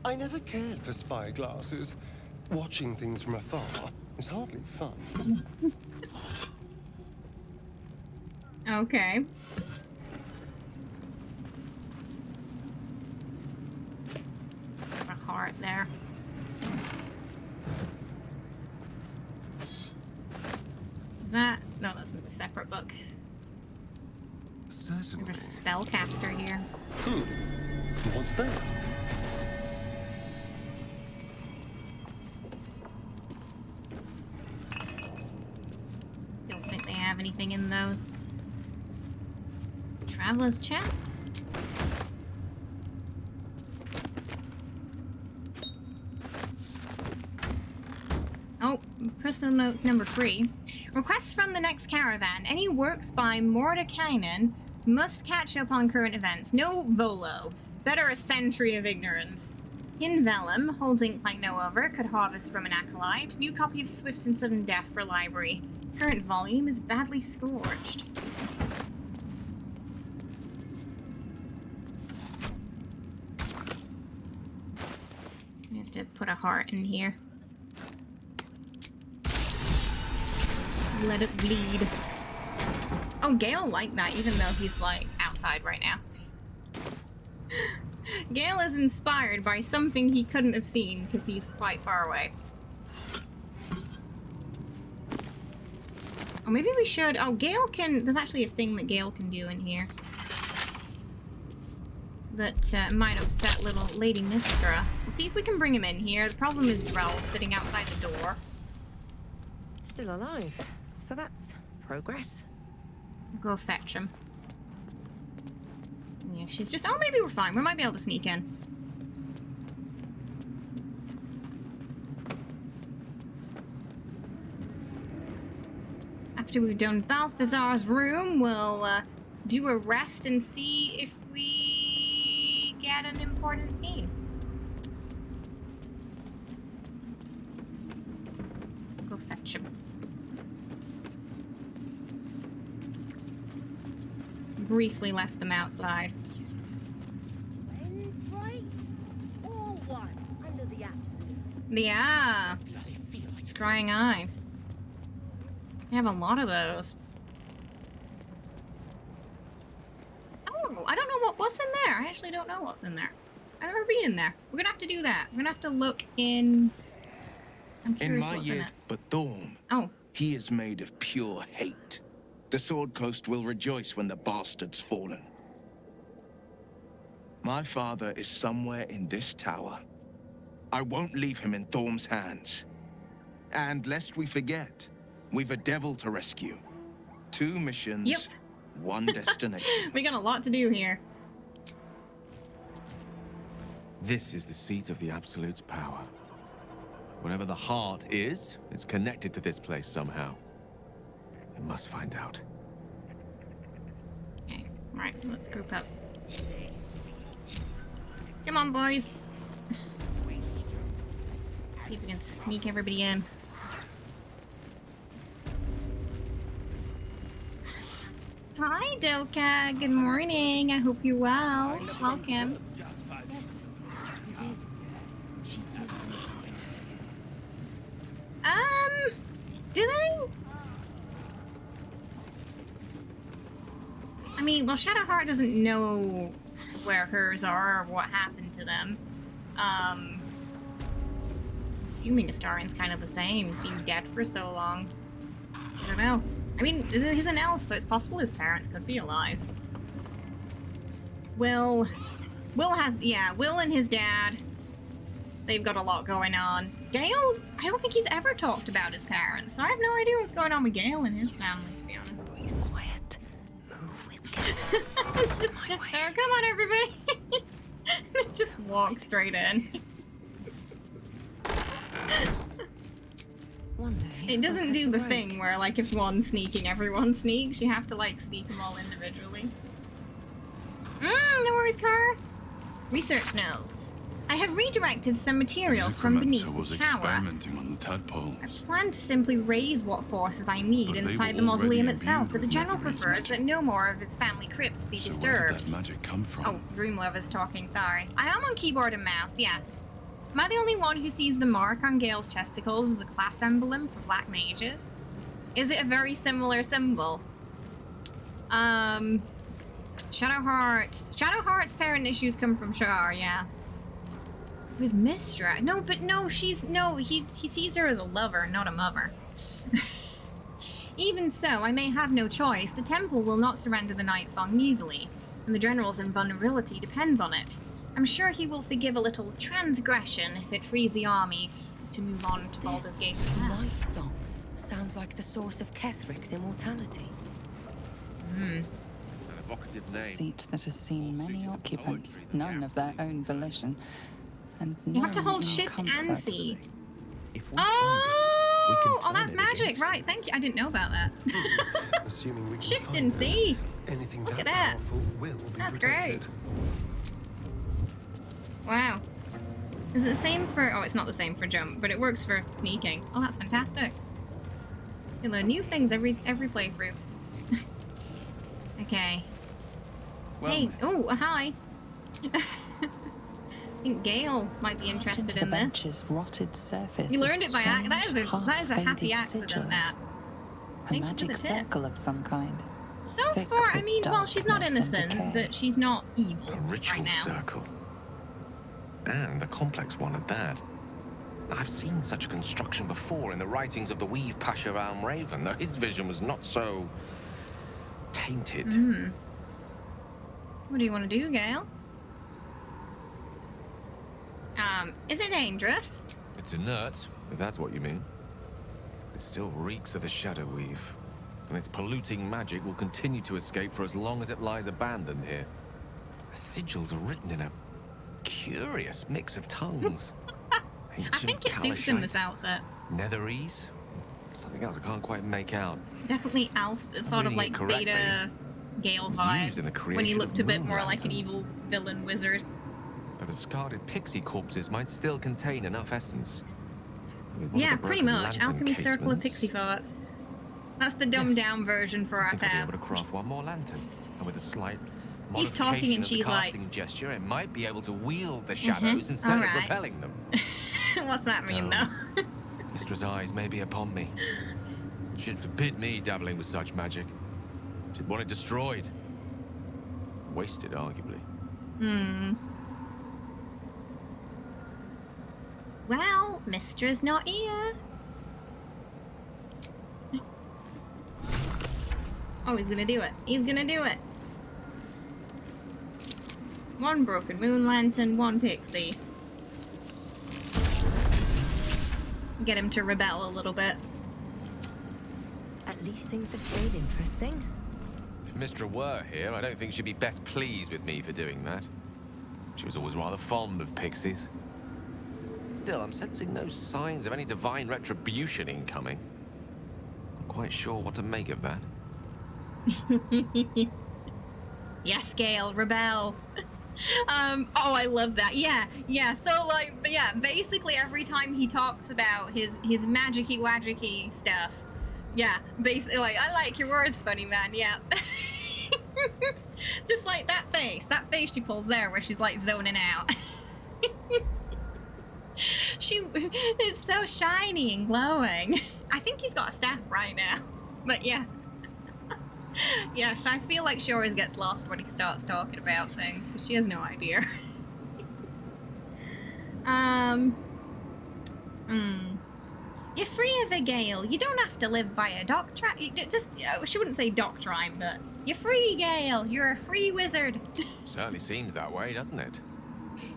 I never cared for spy glasses. Watching things from afar is hardly fun. Okay. A heart there. Is that? No, that's a separate book. Certainly. There's a spellcaster here. What's that? Don't think they have anything in those. Traveler's chest? Oh, personal notes number 3. Requests from the next caravan. Any works by Mordekainen must catch up on current events. No Volo. Better a century of ignorance. In Vellum, holds ink like no other, could harvest from an acolyte. New copy of Swift and Sudden Death for library. Current volume is badly scorched. We have to put a heart in here. Let it bleed. Oh, Gale liked that, even though he's, like, outside right now. Gale is inspired by something he couldn't have seen, because he's quite far away. Or maybe we should... Oh, Gale can... There's actually a thing that Gale can do in here. That might upset little Lady Mistra. We'll see if we can bring him in here. The problem is Drell's sitting outside the door. Still alive. So that's progress. Go fetch him. Yeah, she's just... Oh, maybe we're fine. We might be able to sneak in. After we've done Balthazar's room, we'll do a rest and see if we get an important scene. Go fetch him. Briefly left them outside. Yeah. Scrying eye. I have a lot of those. Oh, I don't know what's in there. I actually don't know what's in there. I've never been in there. We're gonna have to do that. We're gonna have to look in... I'm curious in my what's year, in it. but Thorm. Oh. He is made of pure hate. The Sword Coast will rejoice when the bastard's fallen. My father is somewhere in this tower. I won't leave him in Thorm's hands. And lest we forget, we've a devil to rescue. 2 missions, yep. 1 destination. We got a lot to do here. This is the seat of the Absolute's power. Whatever the heart is, it's connected to this place somehow. We must find out. Okay, right, let's group up. Come on, boys. See if we can sneak everybody in. Hi, Doka. Good morning. I hope you're well. Welcome. Do they? I mean, well, Shadowheart doesn't know where hers are or what happened to them. Assuming Astarion's kind of the same. He's been dead for so long. I don't know. I mean, he's an elf, so it's possible his parents could be alive. Will and his dad, they've got a lot going on. Gale, I don't think he's ever talked about his parents, so I have no idea what's going on with Gale and his family, to be honest. Quiet. Move with care. Just there. Come on, everybody. Just walk straight in. It doesn't do the thing where, like, if one's sneaking, everyone sneaks. You have to, like, sneak them all individually. No worries, Car. Research notes. I have redirected some materials from beneath the tower. Experimenting on the tadpoles. I plan to simply raise what forces I need inside the mausoleum itself, but the general prefers that no more of its family crypts be disturbed. Where did that magic come from? Oh, Dreamlover's talking, sorry. I am on keyboard and mouse, yes. Am I the only one who sees the mark on Gale's testicles as a class emblem for black mages? Is it a very similar symbol? Shadowheart's parent issues come from Shar, yeah. With Mistra. No, but no, he sees her as a lover, not a mother. Even so, I may have no choice. The temple will not surrender the Night Song easily, and the general's invulnerability depends on it. I'm sure he will forgive a little transgression if it frees the army to move on to Baldur's Gate. Night Song sounds like the source of Kethric's immortality. A seat that has seen many occupants, none of their own volition. And you have to hold in shift comfort. and C. If we Oh! Oh, oh, that's magic, right? Thank you. I didn't know about that. Assuming we can Shift find and it, see. anything Look that at that. powerful will be That's protected. great. Wow. Is it the same for... Oh, it's not the same for jump, but it works for sneaking. Oh, that's fantastic. You learn new things every playthrough. Okay. Well, hey, oh, hi. I think Gale might be interested in the this. bench's rotted surface. You learned it by accident. That is a happy half-faded accident, that. A Thank you for magic the tip. circle of some kind. So Thick far, I with mean, well, she's not darkness and innocent, decay. but she's not evil A ritual right now. circle. And a complex one at that. I've seen such a construction before in the writings of the Weave Pasha Raven, though his vision was not so tainted. What do you want to do, Gale? Is it dangerous? It's inert, if that's what you mean. It still reeks of the Shadow Weave, and its polluting magic will continue to escape for as long as it lies abandoned here. The sigils are written in a curious mix of tongues. I think it suits him, this outfit. Netherese? Something else I can't quite make out. Definitely Alf, sort of reading like it correctly. beta Gale It was used in the vibes, when he creation looked of a bit moon more like an lanterns. evil villain wizard. The discarded pixie corpses might still contain enough essence. With one of Yeah, the pretty broken much. lantern Alchemy's circle of casements, pixie farts. That's the dumbed down version for our I think I'll be tab. able to craft one more lantern, and with a slight He's talking and modification of the she's like- casting gesture, it might be able to wield the shadows instead of alright. repelling them. What's that mean, No. though? Mistress' eyes may be upon me. She'd forbid me dabbling with such magic. She'd want it destroyed. Wasted, arguably. Well, Mistra's not here. Oh, he's gonna do it. He's gonna do it. One broken moon lantern, one pixie. Get him to rebel a little bit. At least things have stayed interesting. If Mistra were here, I don't think she'd be best pleased with me for doing that. She was always rather fond of pixies. Still, I'm sensing no signs of any divine retribution incoming. Not quite sure what to make of that. Yes, Gale, rebel. Oh, I love that. Yeah. So, like, yeah, basically every time he talks about his magicy wagicy stuff, yeah, basically, like, I like your words, funny man, yeah. Just like that face she pulls there where she's, like, zoning out. It's so shiny and glowing. I think he's got a staff right now, but yeah. Yeah, I feel like she always gets lost when he starts talking about things, because she has no idea. You're free of a Gale. You don't have to live by a doctrine. She wouldn't say doctrine, but you're free, Gale. You're a free wizard. Certainly seems that way, doesn't it?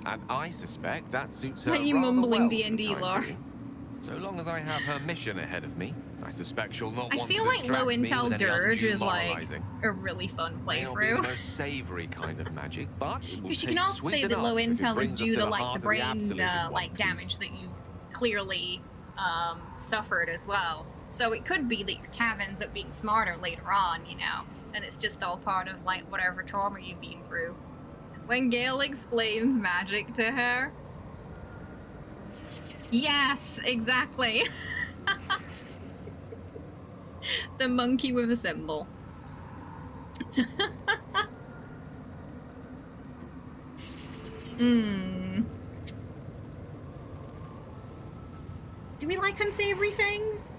And I suspect that suits her Are you rather mumbling well for the D&D time lore? being. So long as I have her mission ahead of me, I suspect she'll not I want feel to like distract low me intel with any dirge undue is like moralizing. a really fun May not be the playthrough. most savoury kind of magic, but it will Because you taste can also sweet say that enough low if it intel is brings us due to to the like heart the of brain absolute in one like piece. damage that you've clearly suffered as well. So it could be that your tab ends up being smarter later on, you know, and it's just all part of like whatever trauma you've been through. When Gale explains magic to her. Yes, exactly. The monkey with a symbol. Do we like unsavory things?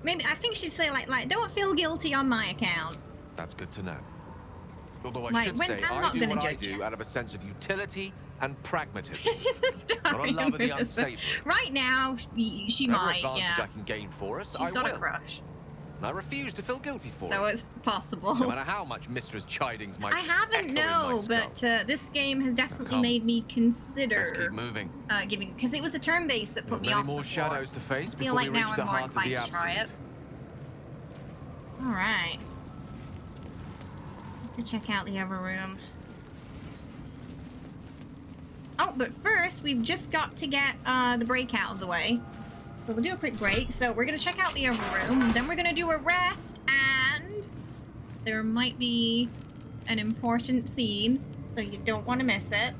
Maybe I think she'd say like don't feel guilty on my account. That's good to know. Although I Like, should when say, I'm I not do gonna what I judge do you. out of a sense of utility and pragmatism. Stop Not a love of the it. unsavory. Right now, she Whatever might, advantage yeah. I can gain for us, She's I got will. a crush. And I refuse to feel guilty for So it. it's possible. No matter how much Mistress Chidings might I haven't, echo in my no, skull. but this game has definitely come. made me Let's consider keep moving. giving, because it was the turn base that put me Many off more before. shadows to face I feel before like we now reach I'm the more heart of the inclined to try it. absolute. All right. To check out the other room. Oh, but first, we've just got to get the break out of the way. So we'll do a quick break. So we're going to check out the other room. Then we're going to do a rest. And there might be an important scene. So you don't want to miss it.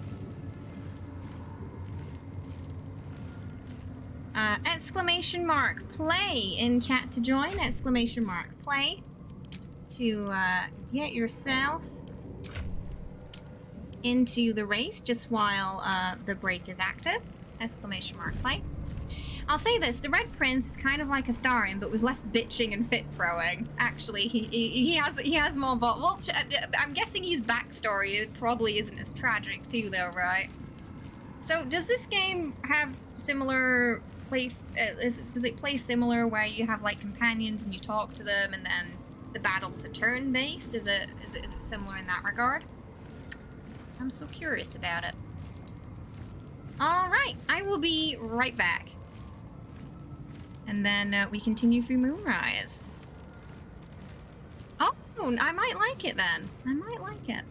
Exclamation mark play in chat to join. Exclamation mark play to get yourself into the race just while the break is active. Exclamation mark play. I'll say this, the Red Prince is kind of like Astarion, but with less bitching and fit throwing. Actually, he has more well, I'm guessing his backstory probably isn't as tragic too, though, right? So, does this game have similar play? Does it play similar where you have like companions and you talk to them, and then the battles are turn-based? Is it similar in that regard? I'm so curious about it. All right, I will be right back. And then we continue through Moonrise. Oh, I might like it then. I might like it.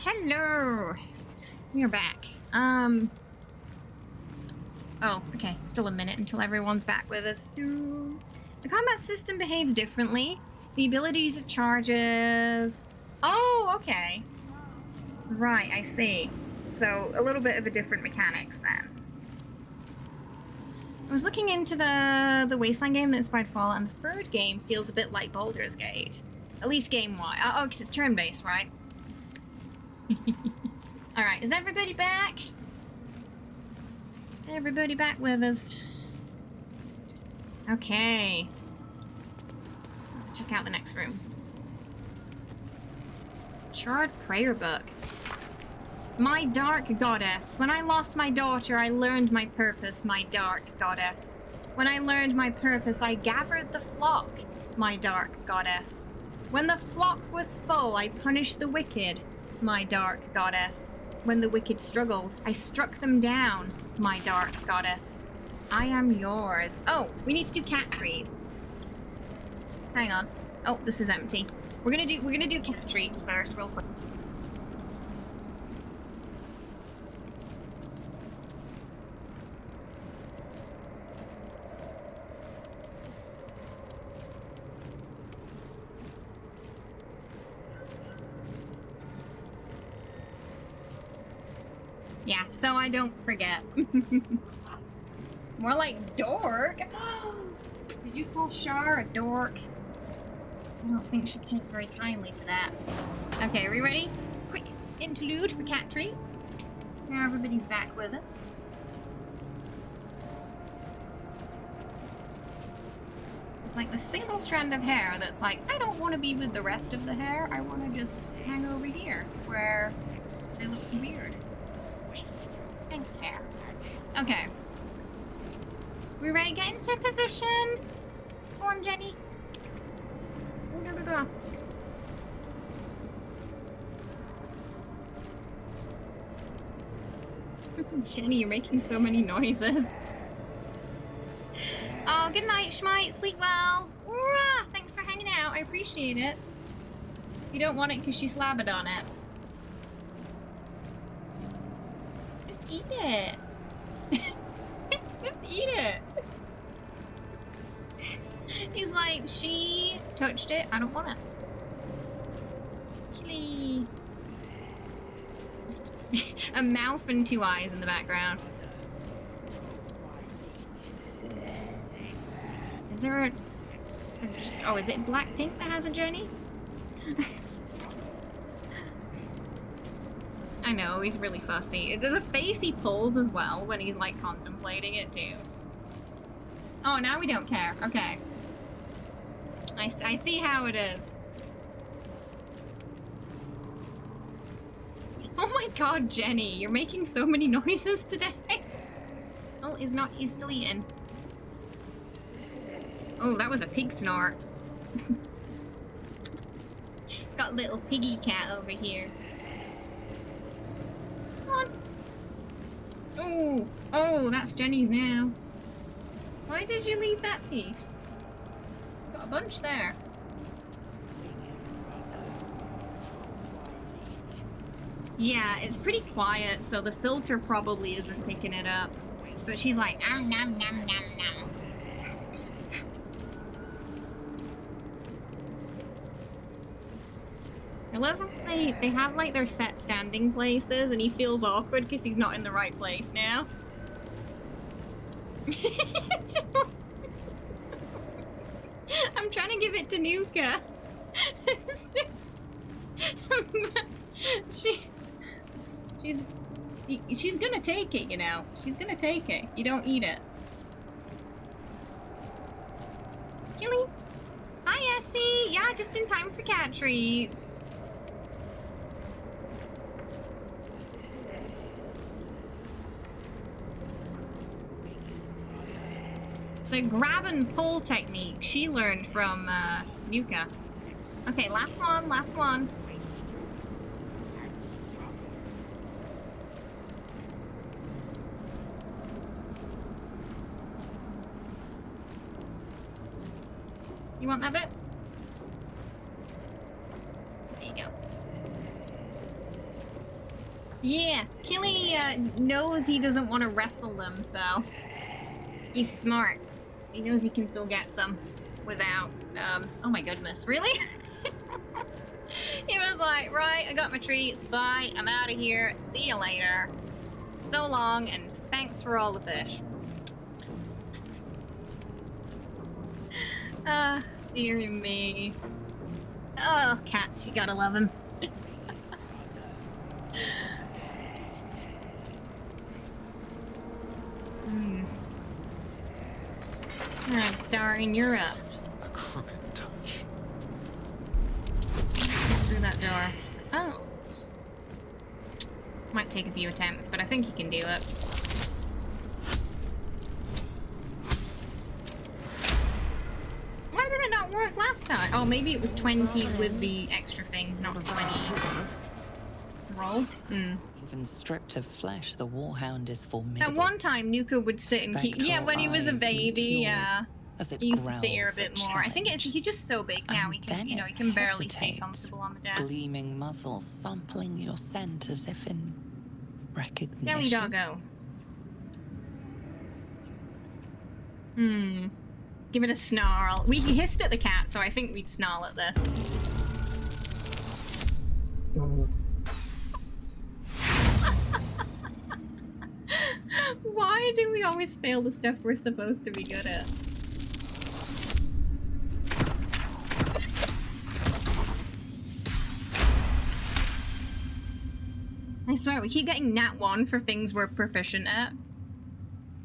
Hello. We're back. Oh, okay. Still a minute until everyone's back with us. So, the combat system behaves differently. The abilities of charges. Oh, okay. Right, I see. So, a little bit of a different mechanics then. I was looking into the Wasteland game that inspired Fallout, and the third game feels a bit like Baldur's Gate. At least game-wise. Oh, because it's turn-based, right? Alright, is everybody back? Everybody back with us. Okay. Let's check out the next room. Charred Prayer Book. My dark goddess. When I lost my daughter, I learned my purpose, my dark goddess. When I learned my purpose, I gathered the flock, my dark goddess. When the flock was full, I punished the wicked, my dark goddess. When the wicked struggled, I struck them down, my dark goddess. I am yours. Oh, we need to do cat treats. Hang on. Oh, this is empty. We're gonna do cat treats first, real quick. Yeah, so I don't forget. More like dork. Did you call Shar a dork? I don't think she'd take very kindly to that. Okay, are we ready? Quick interlude for cat treats. Now everybody's back with us. It's like the single strand of hair that's like, I don't want to be with the rest of the hair. I want to just hang over here where I look weird. Thanks, hair. Okay. We ready to get into position? Come on, Jenny. Jenny, you're making so many noises. Oh, good night, Schmite. Sleep well. Ooh, thanks for hanging out. I appreciate it. You don't want it because she slabbered on it. Just eat it. Just eat it. He's like, she touched it. I don't want it. Killy. Just a mouth and 2 eyes in the background. Is there a oh, is it Blackpink that has a journey? I know, he's really fussy. There's a face he pulls as well when he's like contemplating it too. Oh, now we don't care. Okay. I see how it is. Oh my god, Jenny, you're making so many noises today. Oh, he's still eating. Oh, that was a pig snort. Got little piggy cat over here. Come on. Oh, oh, that's Jenny's now. Why did you leave that piece? Got a bunch there. Yeah, it's pretty quiet, so the filter probably isn't picking it up. But she's like, nom nom nom nom nom. I love how they have like their set standing places and he feels awkward because he's not in the right place now. I'm trying to give it to Nuka. She's gonna take it, you know. She's gonna take it. You don't eat it. Killy. Hi, Essie. Yeah, just in time for cat treats. The grab and pull technique she learned from Nuka. Okay, last one, last one. You want that bit? There you go. Yeah, Killy knows he doesn't want to wrestle them, so he's smart. He knows he can still get some without, oh my goodness, really? He was like, right, I got my treats, bye, I'm out of here, see you later. So long, and thanks for all the fish. Dear me. Oh, cats, you gotta love them. Alright, Astarion, you're up. A crooked touch. Through that door. Oh. Might take a few attempts, but I think he can do it. Why did it not work last time? Oh, maybe it was 20 with the extra things, not 20. Roll? Even stripped of flesh, the warhound is formidable. At one time, Nuka would sit and keep... Yeah, when he was a baby, yeah. He used to sit here a bit more. I think he's just so big now, he can, you know, he can barely stay comfortable on the desk. Gleaming muzzles sampling your scent as if in recognition. Jelly doggo. Give it a snarl. We hissed at the cat, so I think we'd snarl at this. Why do we always fail the stuff we're supposed to be good at? I swear, we keep getting nat 1 for things we're proficient at.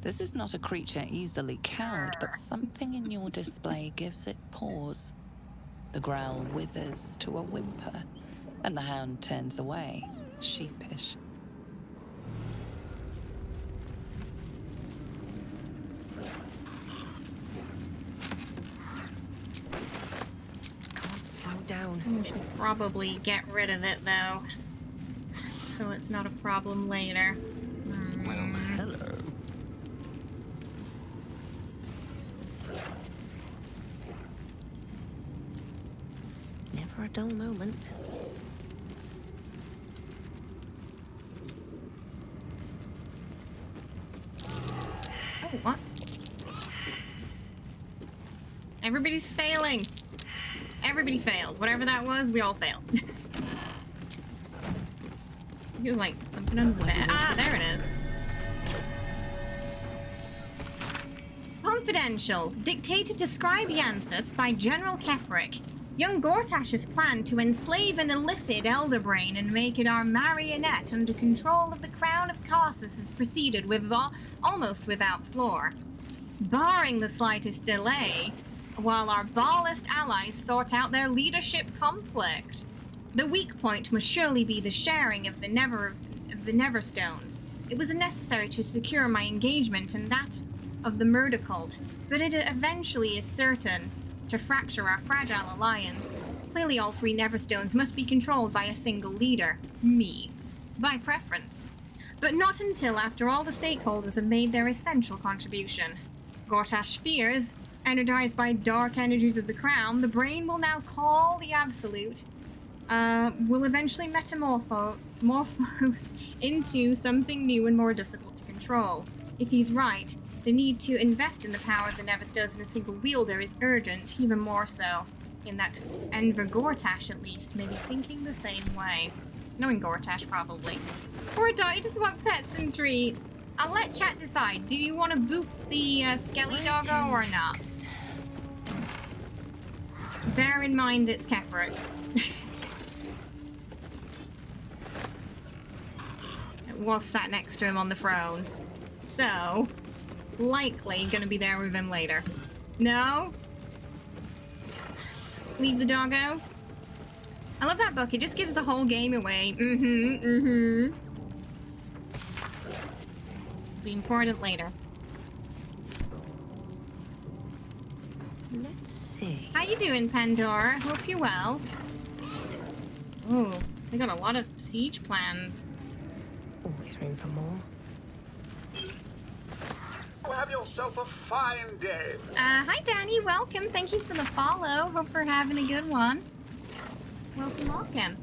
This is not a creature easily cowed, but something in your display gives it pause. The growl withers to a whimper, and the hound turns away, sheepish. down. We should probably get rid of it, though, so it's not a problem later. Well, hello. Never a dull moment. Oh, what? Everybody's failing. Everybody failed. Whatever that was, we all failed. He was like, something under the bed. Ah, there it is. Confidential. Dictated to scribe Yanthus by General Kefric. Young Gortash's plan to enslave an illithid elder brain and make it our marionette under control of the Crown of Carsus has proceeded with almost without flaw. Barring the slightest delay, while our Baalist allies sort out their leadership conflict. The weak point must surely be the sharing of the Neverstones. It was necessary to secure my engagement and that of the murder cult, but it eventually is certain to fracture our fragile alliance. Clearly all 3 Neverstones must be controlled by a single leader, me, by preference. But not until after all the stakeholders have made their essential contribution. Gortash fears, energized by dark energies of the Crown, the brain will now call the Absolute, will eventually metamorphose into something new and more difficult to control. If he's right, the need to invest in the power of the Neverstones in a single wielder is urgent, even more so, in that Enver Gortash, at least, may be thinking the same way. Knowing Gortash, probably. Poor dog, you just want pets and treats. I'll let chat decide. Do you want to boot the Skelly doggo or not? Bear in mind it's Kefric's. It was sat next to him on the throne. So, likely gonna be there with him later. No? Leave the doggo? I love that book. It just gives the whole game away. Be important later. Let's see. How you doing, Pandora? Hope you're well. Oh, they got a lot of siege plans. Always room for more. Have yourself a fine day. Hi Danny, welcome. Thank you for the follow. Hope we're having a good one. Welcome, welcome.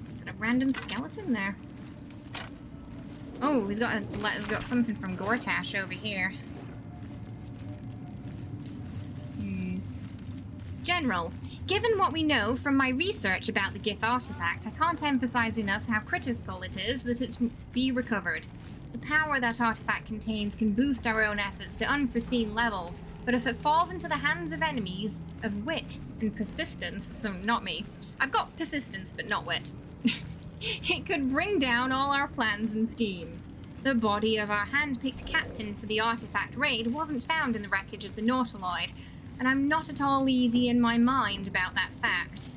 Just got a random skeleton there. Oh, he's got something from Gortash over here. General, given what we know from my research about the Gith artifact, I can't emphasize enough how critical it is that it be recovered. The power that artifact contains can boost our own efforts to unforeseen levels, but if it falls into the hands of enemies of wit and persistence, so not me, I've got persistence but not wit, it could bring down all our plans and schemes. The body of our hand-picked captain for the artifact raid wasn't found in the wreckage of the Nautiloid, and I'm not at all easy in my mind about that fact.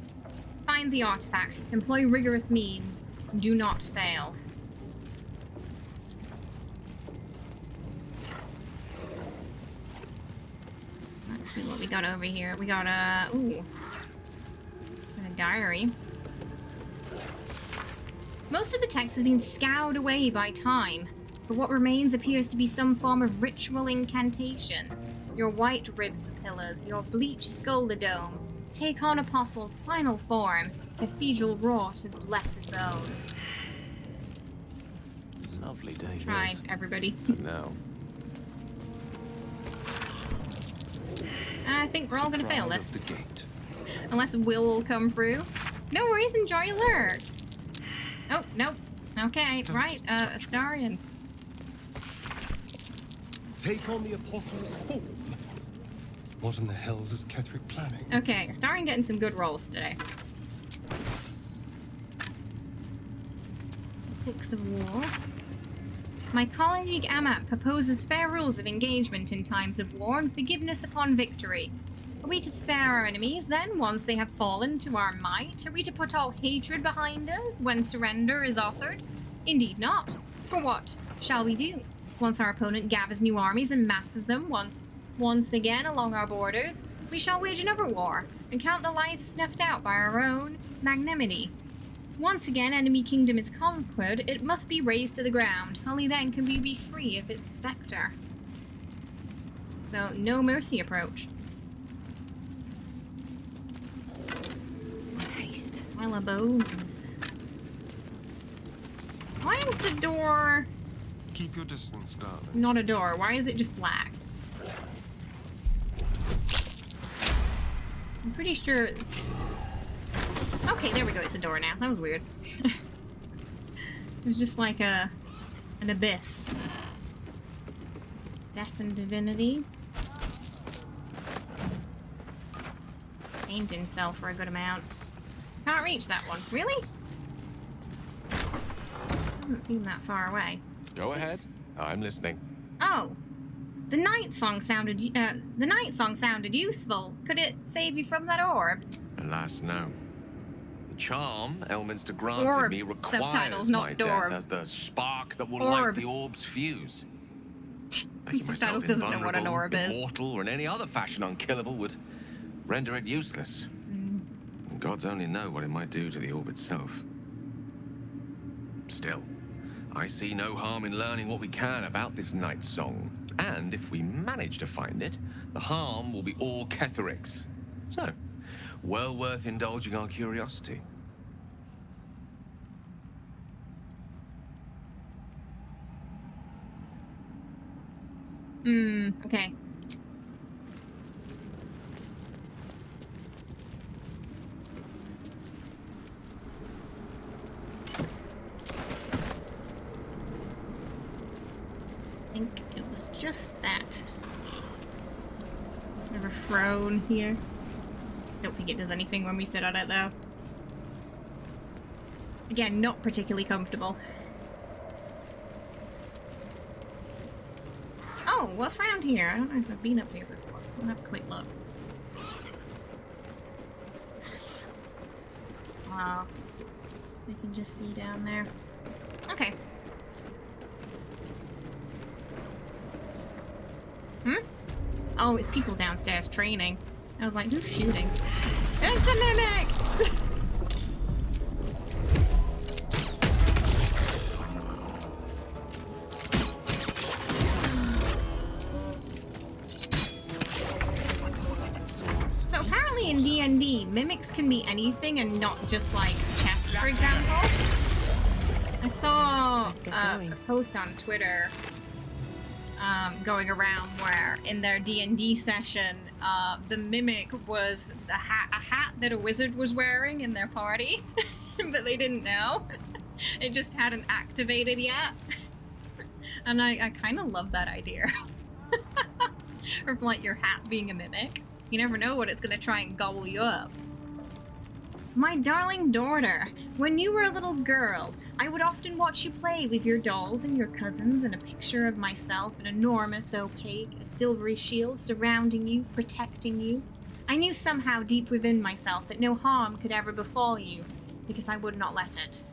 Find the artifact, employ rigorous means, do not fail. Let's see what we got over here. We got a diary. Most of the text has been scoured away by time, but what remains appears to be some form of ritual incantation. Your white ribs the pillars, your bleached skull the dome. Take on Apostle's final form, cathedral wrought of blessed bone. Lovely day. Try, everybody. No. I think we're all gonna fail this. Unless Will will come through. No worries, enjoy your lurk. Oh, nope. Okay, right, Astarion. Take on the Apostle's form? What in the hells is Ketheric planning? Okay, Astarion getting some good rolls today. Ethics of war. My colleague Amat proposes fair rules of engagement in times of war and forgiveness upon victory. Are we to spare our enemies, then, once they have fallen to our might? Are we to put all hatred behind us when surrender is offered? Indeed not. For what shall we do? Once our opponent gathers new armies and masses them once again along our borders, we shall wage another war, and count the lives snuffed out by our own magnanimity. Once again enemy kingdom is conquered, it must be razed to the ground. Only then can we be free of its spectre. So, no mercy approach. Taste. Well, a bones. Why is the door... Keep your distance, darling. Not a door. Why is it just black? I'm pretty sure it's... Okay, there we go. It's a door now. That was weird. It was just like an abyss. Death and divinity. Aimed himself for a good amount. Can't reach that one. Really? Doesn't seem that far away. Go ahead. I'm listening. Oh, the night song sounded. The night song sounded useful. Could it save you from that orb? Alas, no. The charm Elminster granted Orb. me requires Subtitles, my not death dorb. as the spark that will Orb. light the orb's fuse. Making Subtitles myself doesn't know what an invulnerable, orb is. immortal, or in any other fashion unkillable would render it useless. And gods only know what it might do to the orb itself. Still, I see no harm in learning what we can about this night song. And if we manage to find it, the harm will be all Ketheric's. So, well worth indulging our curiosity. Okay. I think it was just that. Never thrown here. Don't think it does anything when we sit on it though. Again, not particularly comfortable. Oh, what's around here? I don't know if I've been up here before. We'll have a quick look. Wow. We can just see down there. Okay. Oh, it's people downstairs training. I was like, who's shooting? It's a mimic! So apparently in D&D, mimics can be anything and not just like chess, for example. I saw a post on Twitter going around where in their D&D session, the mimic was a hat that a wizard was wearing in their party, but they didn't know. It just hadn't activated yet. And I kind of love that idea. Of like your hat being a mimic. You never know what it's gonna try and gobble you up. My darling daughter, when you were a little girl, I would often watch you play with your dolls and your cousins, and a picture of myself, an enormous opaque, a silvery shield surrounding you, protecting you. I knew somehow deep within myself that no harm could ever befall you, because I would not let it.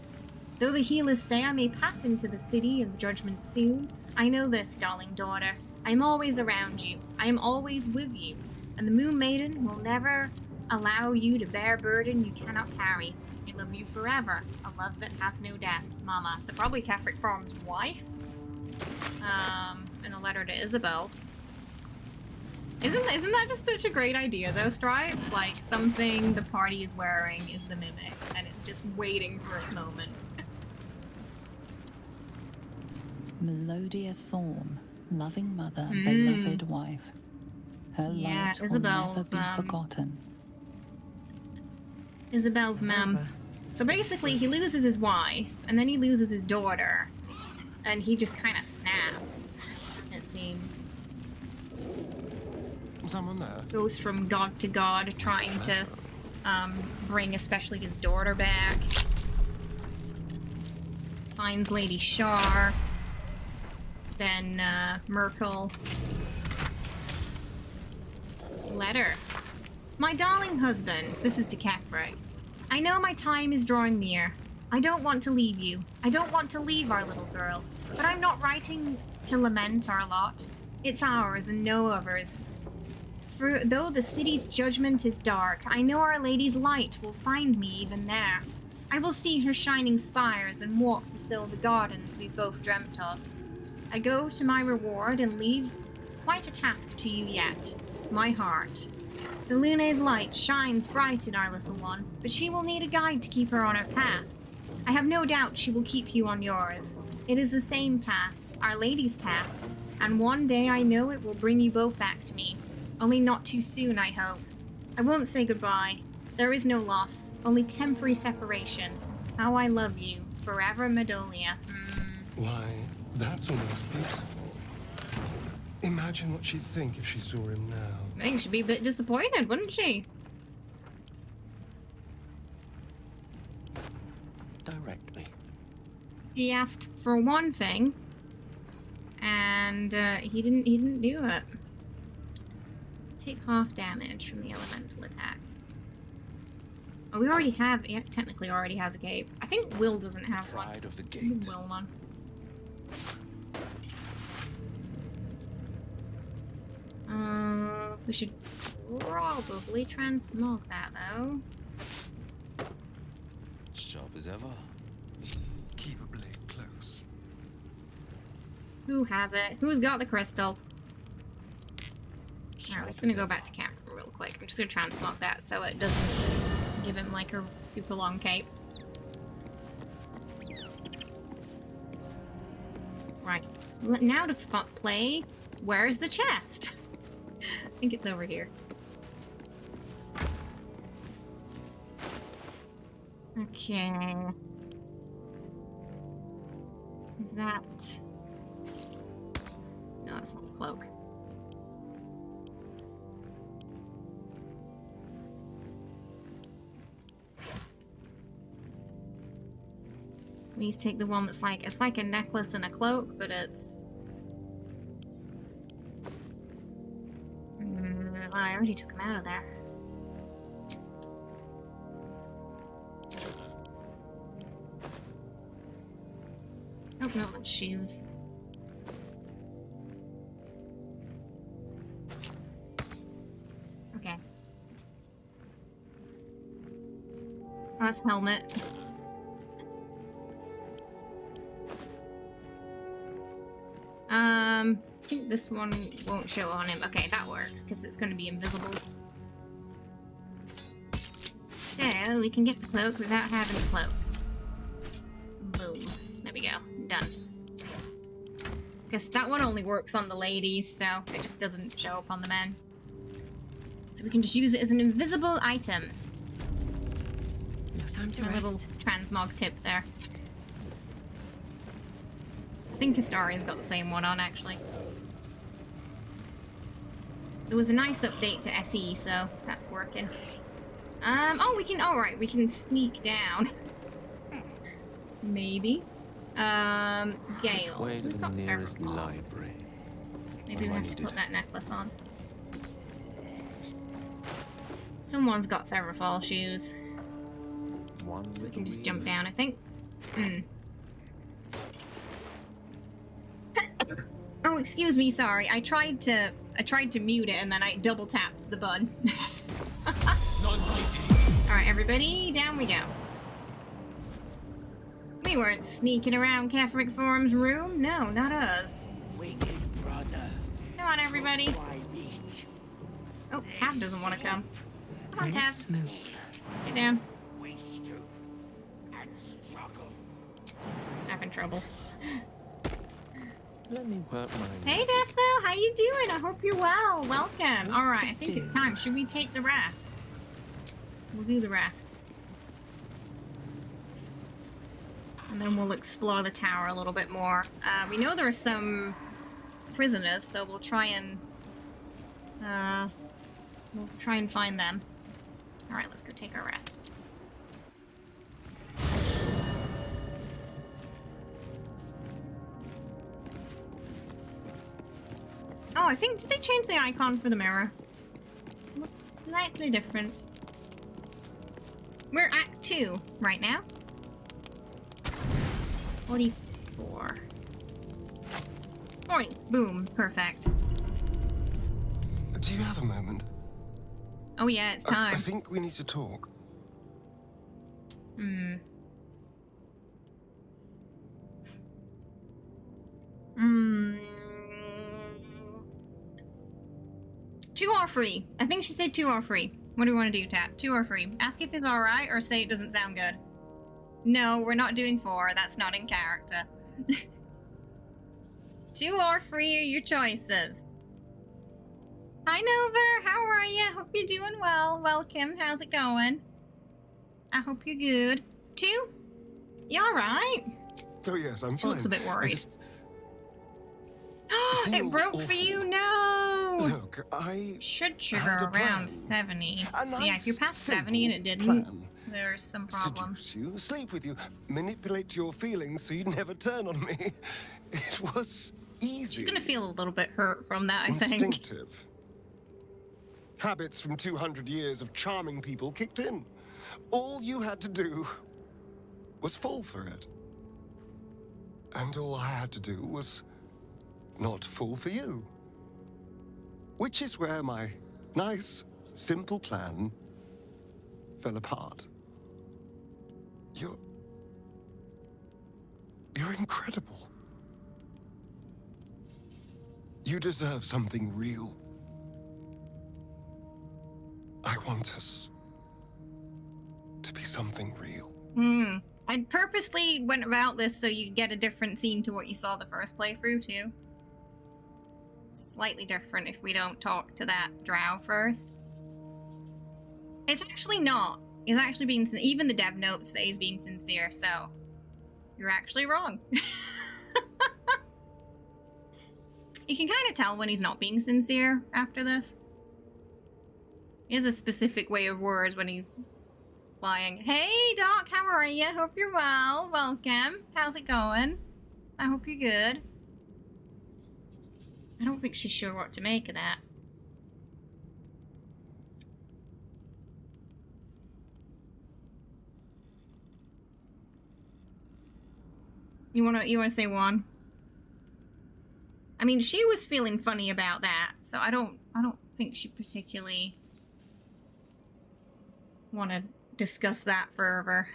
Though the healers say I may pass into the city of the judgment soon, I know this, darling daughter. I am always around you. I am always with you, and the Moon Maiden will never allow you to bear burden you cannot carry. I love you forever. A love that has no death, Mama. So probably Catherick Farm's wife. And a letter to Isabel. Isn't that just such a great idea though, Stripes? Like something the party is wearing is the mimic, and it's just waiting for its moment. Melodia Thorn, loving mother, beloved wife. Her light will never be forgotten. Isabel's mom. So basically, he loses his wife, and then he loses his daughter, and he just kind of snaps, it seems. Someone there? Goes from god to god, trying to bring especially his daughter back. Finds Lady Shar. Then Merkel. Letter. My darling husband, this is to Catherick. I know my time is drawing near. I don't want to leave you. I don't want to leave our little girl. But I'm not writing to lament our lot. It's ours and no others. For though the city's judgment is dark, I know Our Lady's light will find me even there. I will see her shining spires and walk the silver gardens we both dreamt of. I go to my reward and leave quite a task to you yet, my heart. Selune's light shines bright in our little one, but she will need a guide to keep her on her path. I have no doubt she will keep you on yours. It is the same path, Our Lady's path, and one day I know it will bring you both back to me. Only not too soon, I hope. I won't say goodbye. There is no loss, only temporary separation. How I love you, forever, Medolia. Why, that's almost beautiful. Imagine what she'd think if she saw him now. I think she'd be a bit disappointed, wouldn't she? Direct me. He asked for one thing, and he didn't do it. Take half damage from the elemental attack. Oh, we already have. Yeah, technically already has a cape. I think Will doesn't have one. Pride of the gate. Will one. We should probably transmog that though. Sharp as ever. Keep a blade close. Who has it? Who's got the crystal? Alright, we're just gonna go back to camp real quick. I'm just gonna transmog that so it doesn't give him like a super long cape. Right. Now to play. Where's the chest? I think it's over here. Okay. Is that... No, that's not the cloak. We need to take the one that's like... It's like a necklace and a cloak, but it's... I already took him out of there. Oh, no, that's shoes. Okay. Oh, that's helmet. I think this one won't show on him. Okay, that works, because it's going to be invisible. So, we can get the cloak without having the cloak. Boom. There we go. Done. Guess that one only works on the ladies, so it just doesn't show up on the men. So we can just use it as an invisible item. No time to rest. A little transmog tip there. I think Astarion's got the same one on, actually. There was a nice update to SE, so that's working. Oh, we can, alright, we can sneak down. Maybe. Gale. Who's got Ferrofall? Maybe we have to put that necklace on. Someone's got Ferrofall shoes. So we can just jump down, I think. Oh, excuse me, sorry. I tried to mute it and then I double tapped the button. Alright, everybody, down we go. We weren't sneaking around Catholic Forum's room. No, not us. Come on, everybody. Oh, Tab doesn't want to come. Come on, Tab. Get down. Just having trouble. Let me work my... Hey, Defo, how you doing? I hope you're well. Welcome. All right, I think it's time. Should we take the rest? We'll do the rest. And then we'll explore the tower a little bit more. We know there are some prisoners, so we'll try and find them. All right, let's go take our rest. Oh, I think, did they change the icon for the mirror? Looks slightly different. We're Act 2 right now. 44. 40. Boom. Perfect. Do you have a moment? Oh yeah, it's time. I think we need to talk. Two or free. I think she said two or free. What do we want to do, Tat? Two or free? Ask if it's alright or say it doesn't sound good. No, we're not doing 4. That's not in character. 2 or free are your choices. Hi, Nova. How are you? Hope you're doing well. Welcome. How's it going? I hope you're good. 2? You alright? Oh, yes, I'm fine. She looks a bit worried. I It broke awful. for you? No! Look, I should had trigger a plan. around 70. A So yeah, if you're nice, past 70 and it didn't, plan. there's some problem. Seduce you, sleep with you, manipulate your feelings so you'd never turn on me. It was easy. She's gonna feel a little bit hurt from that, I think. Instinctive. Habits from 200 years of charming people kicked in. All you had to do was fall for it. And all I had to do was not fall for you. Which is where my nice, simple plan fell apart. You're incredible. You deserve something real. I want us to be something real. I purposely went about this so you'd get a different scene to what you saw the first playthrough, too. Slightly different if we don't talk to that drow first. It's actually not. He's actually being... Even the dev notes say he's being sincere, so... You're actually wrong. You can kind of tell when he's not being sincere after this. He has a specific way of words when he's lying. Hey, Doc, how are you? Hope you're well. Welcome. How's it going? I hope you're good. I don't think she's sure what to make of that. You wanna say 1? I mean, she was feeling funny about that, so I don't think she particularly want to discuss that further.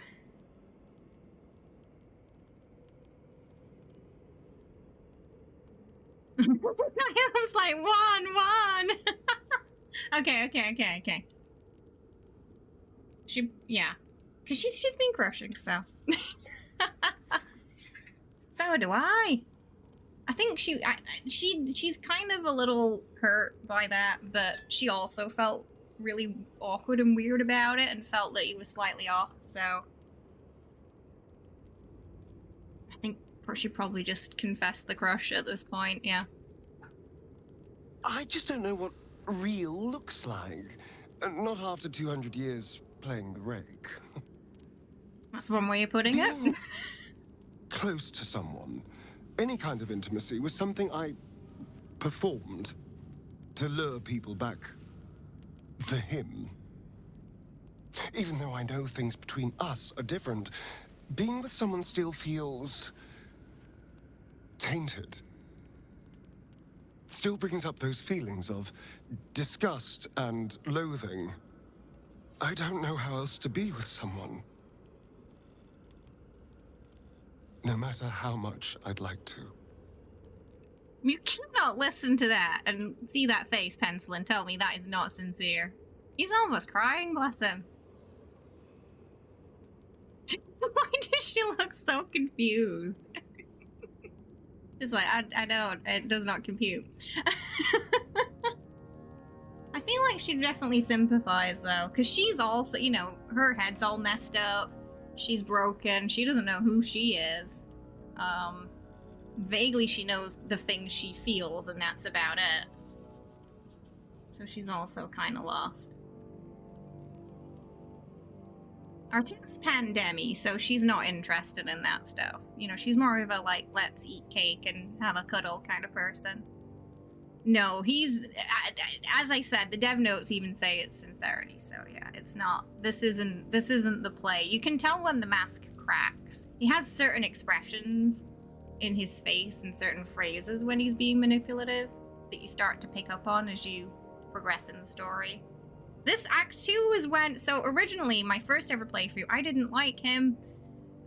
I was like, 1. Okay. Yeah. Because she's been crushing, so. So do I. I think she's kind of a little hurt by that, but she also felt really awkward and weird about it and felt that he was slightly off, so I think she probably just confessed the crush at this point, yeah. I just don't know what real looks like. Not after 200 years playing the rake. That's one way of putting it. Close to someone, any kind of intimacy, was something I performed to lure people back for him. Even though I know things between us are different, being with someone still feels tainted. Still brings up those feelings of disgust and loathing. I don't know how else to be with someone. No matter how much I'd like to. You cannot listen to that and see that face pencil and tell me that is not sincere. He's almost crying, bless him. Why does she look so confused? Just like, I don't, it does not compute. I feel like she'd definitely sympathize though, because she's also, you know, her head's all messed up. She's broken. She doesn't know who she is. Vaguely she knows the things she feels, and that's about it. So she's also kind of lost. Artura's pandemic, so she's not interested in that stuff. You know, she's more of a, like, let's eat cake and have a cuddle kind of person. No, he's, as I said, the dev notes even say it's sincerity, so yeah, it's not, this isn't the play. You can tell when the mask cracks. He has certain expressions in his face and certain phrases when he's being manipulative that you start to pick up on as you progress in the story. This Act 2 is when... So originally, my first ever playthrough, I didn't like him.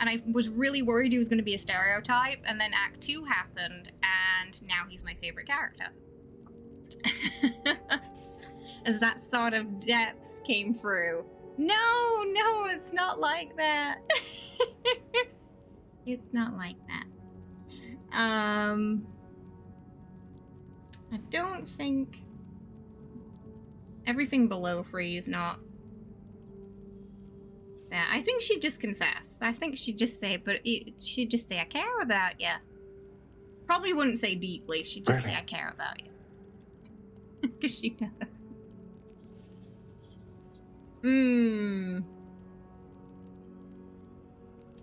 And I was really worried he was going to be a stereotype. And then Act 2 happened, and now he's my favorite character. As that sort of depth came through. No, it's not like that. It's not like that. I don't think... Everything below 3 is not... Yeah, I think she'd just confess. I think she'd just say, she'd just say, I care about you. Probably wouldn't say deeply. She'd just say, I care about you. Because she does.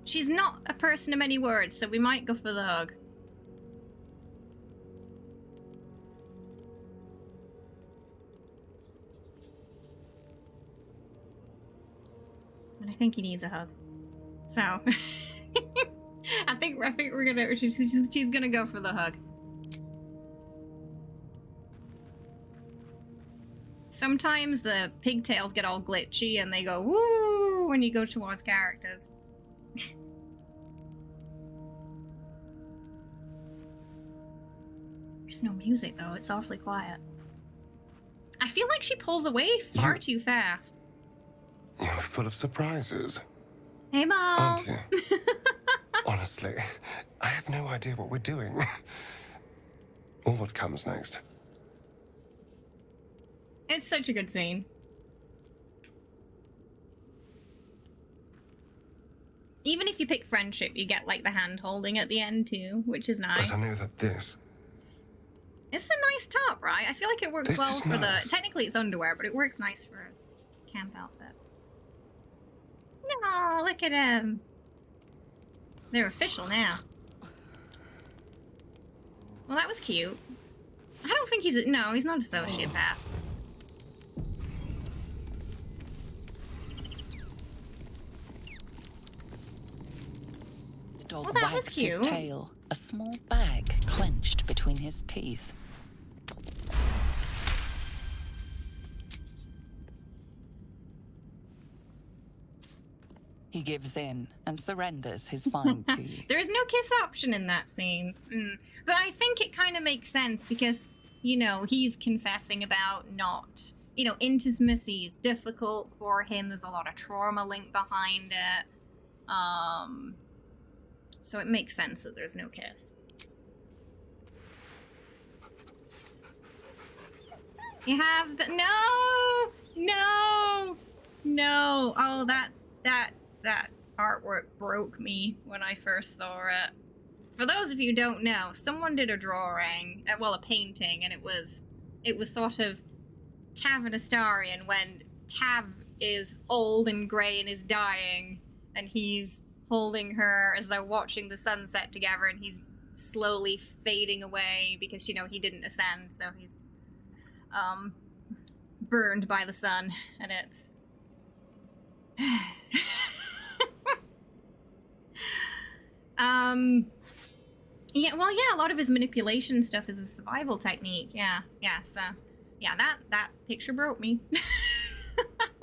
She's not a person of many words, so we might go for the hug. But I think he needs a hug. So I think we're gonna she's gonna go for the hug. Sometimes the pigtails get all glitchy and they go woo when you go towards characters. There's no music though, it's awfully quiet. I feel like she pulls away far too fast. You're full of surprises. Hey, Mom. Aren't you? Honestly, I have no idea what we're doing. Or what comes next. It's such a good scene. Even if you pick friendship, you get like the hand holding at the end too, which is nice. But I know that this... It's a nice top, right? I feel like it works well for the... Technically it's underwear, but it works nice for a camp outfit. No, look at him. They're official now. Well, that was cute. I don't think he's a... No, he's not a sociopath. The dog well, that was wags cute. his tail, a small bag clenched between his teeth. He gives in and surrenders his find to you. There is no kiss option in that scene. But I think it kind of makes sense because, you know, he's confessing about not... You know, intimacy is difficult for him. There's a lot of trauma linked behind it. So it makes sense that there's no kiss. You have the... No! No! No! Oh, that artwork broke me when I first saw it. For those of you who don't know, someone did a drawing, well, a painting, and it was sort of Tav and Astarion when Tav is old and grey and is dying, and he's holding her as they're watching the sunset together, and he's slowly fading away because, you know, he didn't ascend, so he's burned by the sun, and it's... Yeah, well, yeah, a lot of his manipulation stuff is a survival technique. Yeah, so, yeah, that picture broke me.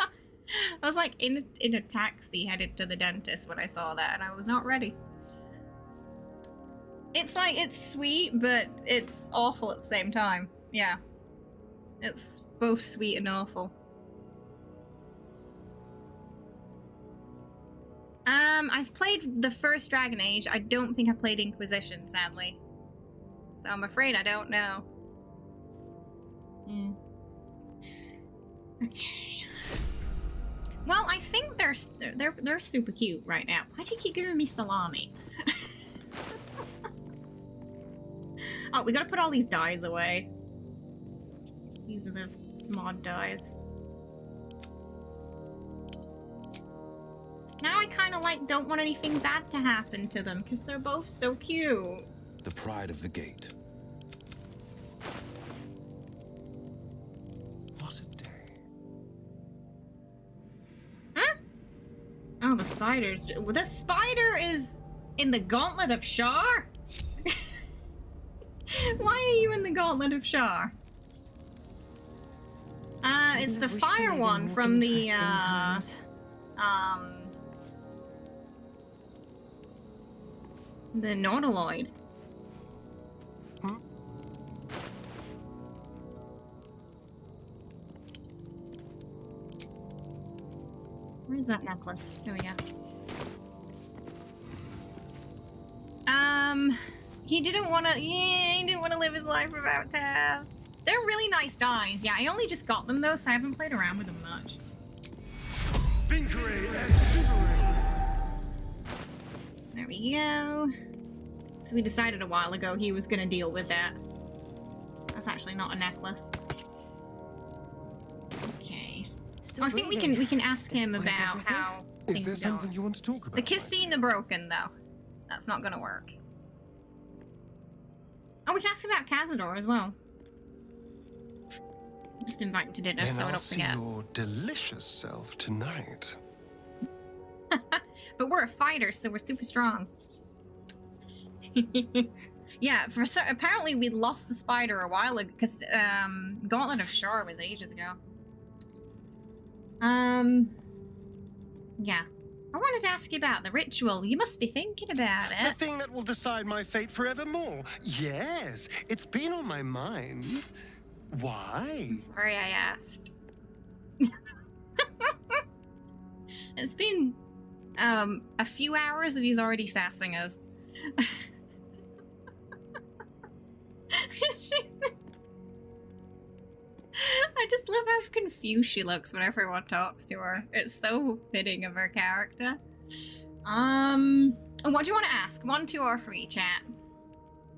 I was like in a taxi headed to the dentist when I saw that, and I was not ready. It's like, it's sweet, but it's awful at the same time. Yeah. It's both sweet and awful. I've played the first Dragon Age. I don't think I played Inquisition, sadly. So I'm afraid I don't know. Okay. Well, I think they're super cute right now. Why do you keep giving me salami? Oh, we gotta put all these dyes away. These are the mod dyes. Now I kind of like don't want anything bad to happen to them because they're both so cute. The pride of the gate. What a day. Huh? Oh, the spiders. The spider is in the Gauntlet of Shar? Why are you in the Gauntlet of Shar? it's the fire one from the Nautiloid. Where's that necklace? Here we go. He didn't want to. Yeah, he didn't want to live his life without Tab. They're really nice dies. Yeah, I only just got them though, so I haven't played around with them much. There we go. So we decided a while ago he was gonna deal with that. That's actually not a necklace. Okay. Oh, I think we can ask him about how things Is there are something going. you want to talk about? The kiss scene are broken though. That's not gonna work. Oh, we can ask about Cazador as well. Just invite him to dinner so I don't forget. See your delicious self tonight. But we're a fighter, so we're super strong. Yeah, apparently we lost the spider a while ago because Gauntlet of Shore was ages ago. Yeah. I wanted to ask you about the ritual. You must be thinking about it. The thing that will decide my fate forevermore. Yes, it's been on my mind. Why? I'm sorry I asked. It's been a few hours and he's already sassing us. I just love how confused she looks when everyone talks to her. It's so fitting of her character. What do you want to ask? 1, 2, or 3, chat?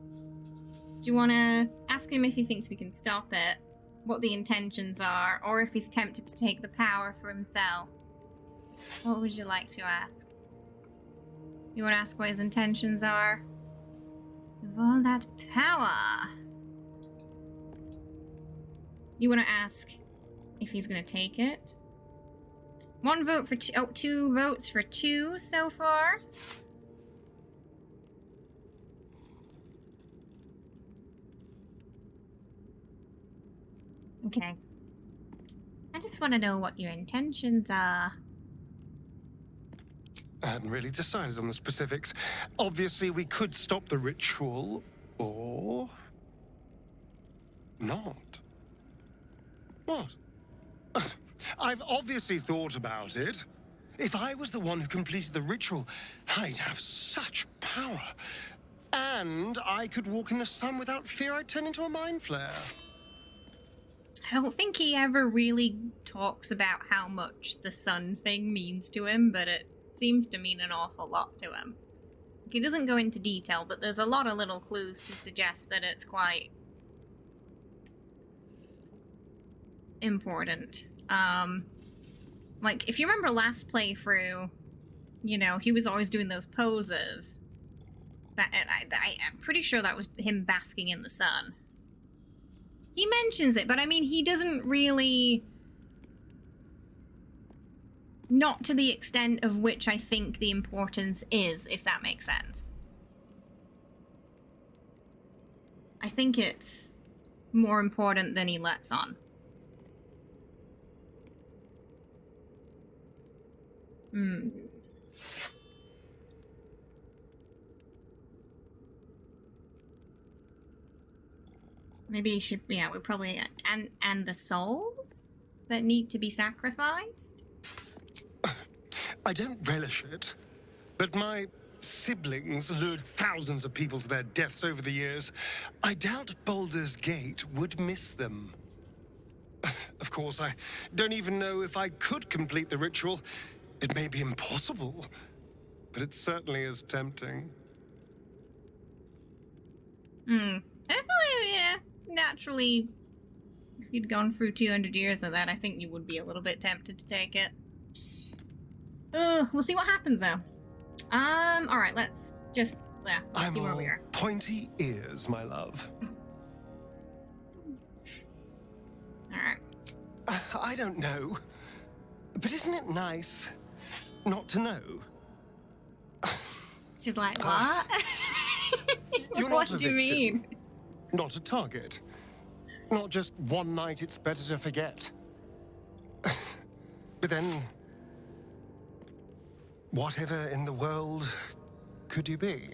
Do you want to ask him if he thinks we can stop it? What the intentions are? Or if he's tempted to take the power for himself? What would you like to ask? You want to ask what his intentions are? With all that power. You want to ask if he's going to take it? 1 vote for 2. Oh, 2 votes for 2 so far. Okay. I just want to know what your intentions are. I hadn't really decided on the specifics. Obviously, we could stop the ritual, or not. What? I've obviously thought about it. If I was the one who completed the ritual, I'd have such power. And I could walk in the sun without fear I'd turn into a mind flare. I don't think he ever really talks about how much the sun thing means to him, but it seems to mean an awful lot to him. He doesn't go into detail, but there's a lot of little clues to suggest that it's quite important. Like, if you remember last playthrough, you know, he was always doing those poses. I'm pretty sure that was him basking in the sun. He mentions it, but I mean, he doesn't really... Not to the extent of which I think the importance is, if that makes sense. I think it's more important than he lets on. Maybe you should, yeah, we probably, and the souls that need to be sacrificed? I don't relish it, but my siblings lured thousands of people to their deaths over the years. I doubt Baldur's Gate would miss them. Of course, I don't even know if I could complete the ritual. It may be impossible, but it certainly is tempting. Yeah, naturally, if you'd gone through 200 years of that, I think you would be a little bit tempted to take it. We'll see what happens, though. Alright, let's just, yeah, let's see where we are. Pointy ears, my love. Alright. I don't know, but isn't it nice not to know? She's like, what? You're What not a do you victim, mean? Not a target. Not just one night it's better to forget. But then, whatever in the world could you be?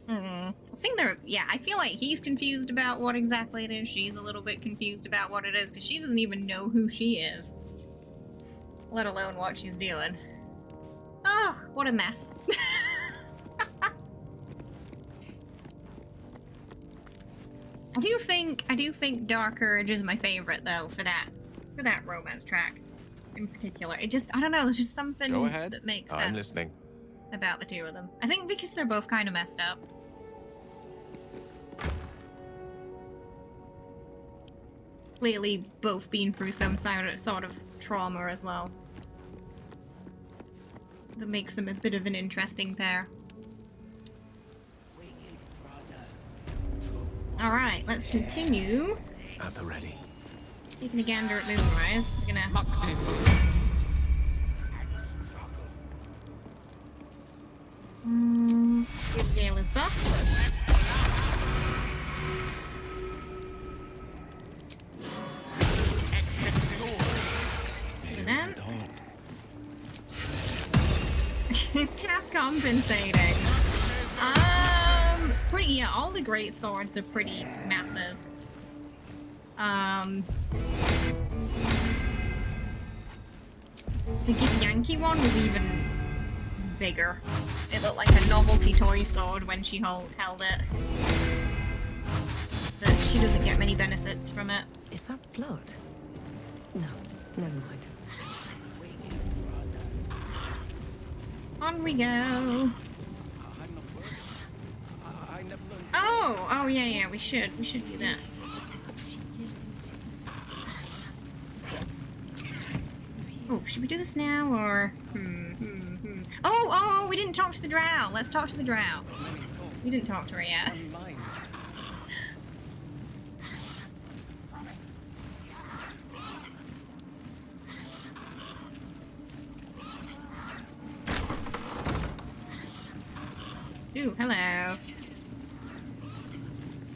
I think yeah, I feel like he's confused about what exactly it is. She's a little bit confused about what it is, because she doesn't even know who she is. Let alone what she's doing. Oh, what a mess. I do think Dark Urge is my favorite though for that romance track in particular. It just, I don't know, there's just something that makes sense. I'm listening. About the two of them. I think because they're both kind of messed up. Clearly both been through some sort of trauma as well. That makes them a bit of an interesting pair. Alright, let's continue. At the ready. Taking a gander at Moonrise. We're gonna... Give Gale his buff. Them. Is Taff compensating? Pretty, yeah, all the great swords are pretty massive. The Githyanki one was even bigger. It looked like a novelty toy sword when she held it. But she doesn't get many benefits from it. Is that blood? No, never mind. On we go. Oh, yeah, we should do this. Oh, should we do this now, or... Oh, we didn't talk to the drow. Let's talk to the drow. We didn't talk to her yet. Ooh, hello.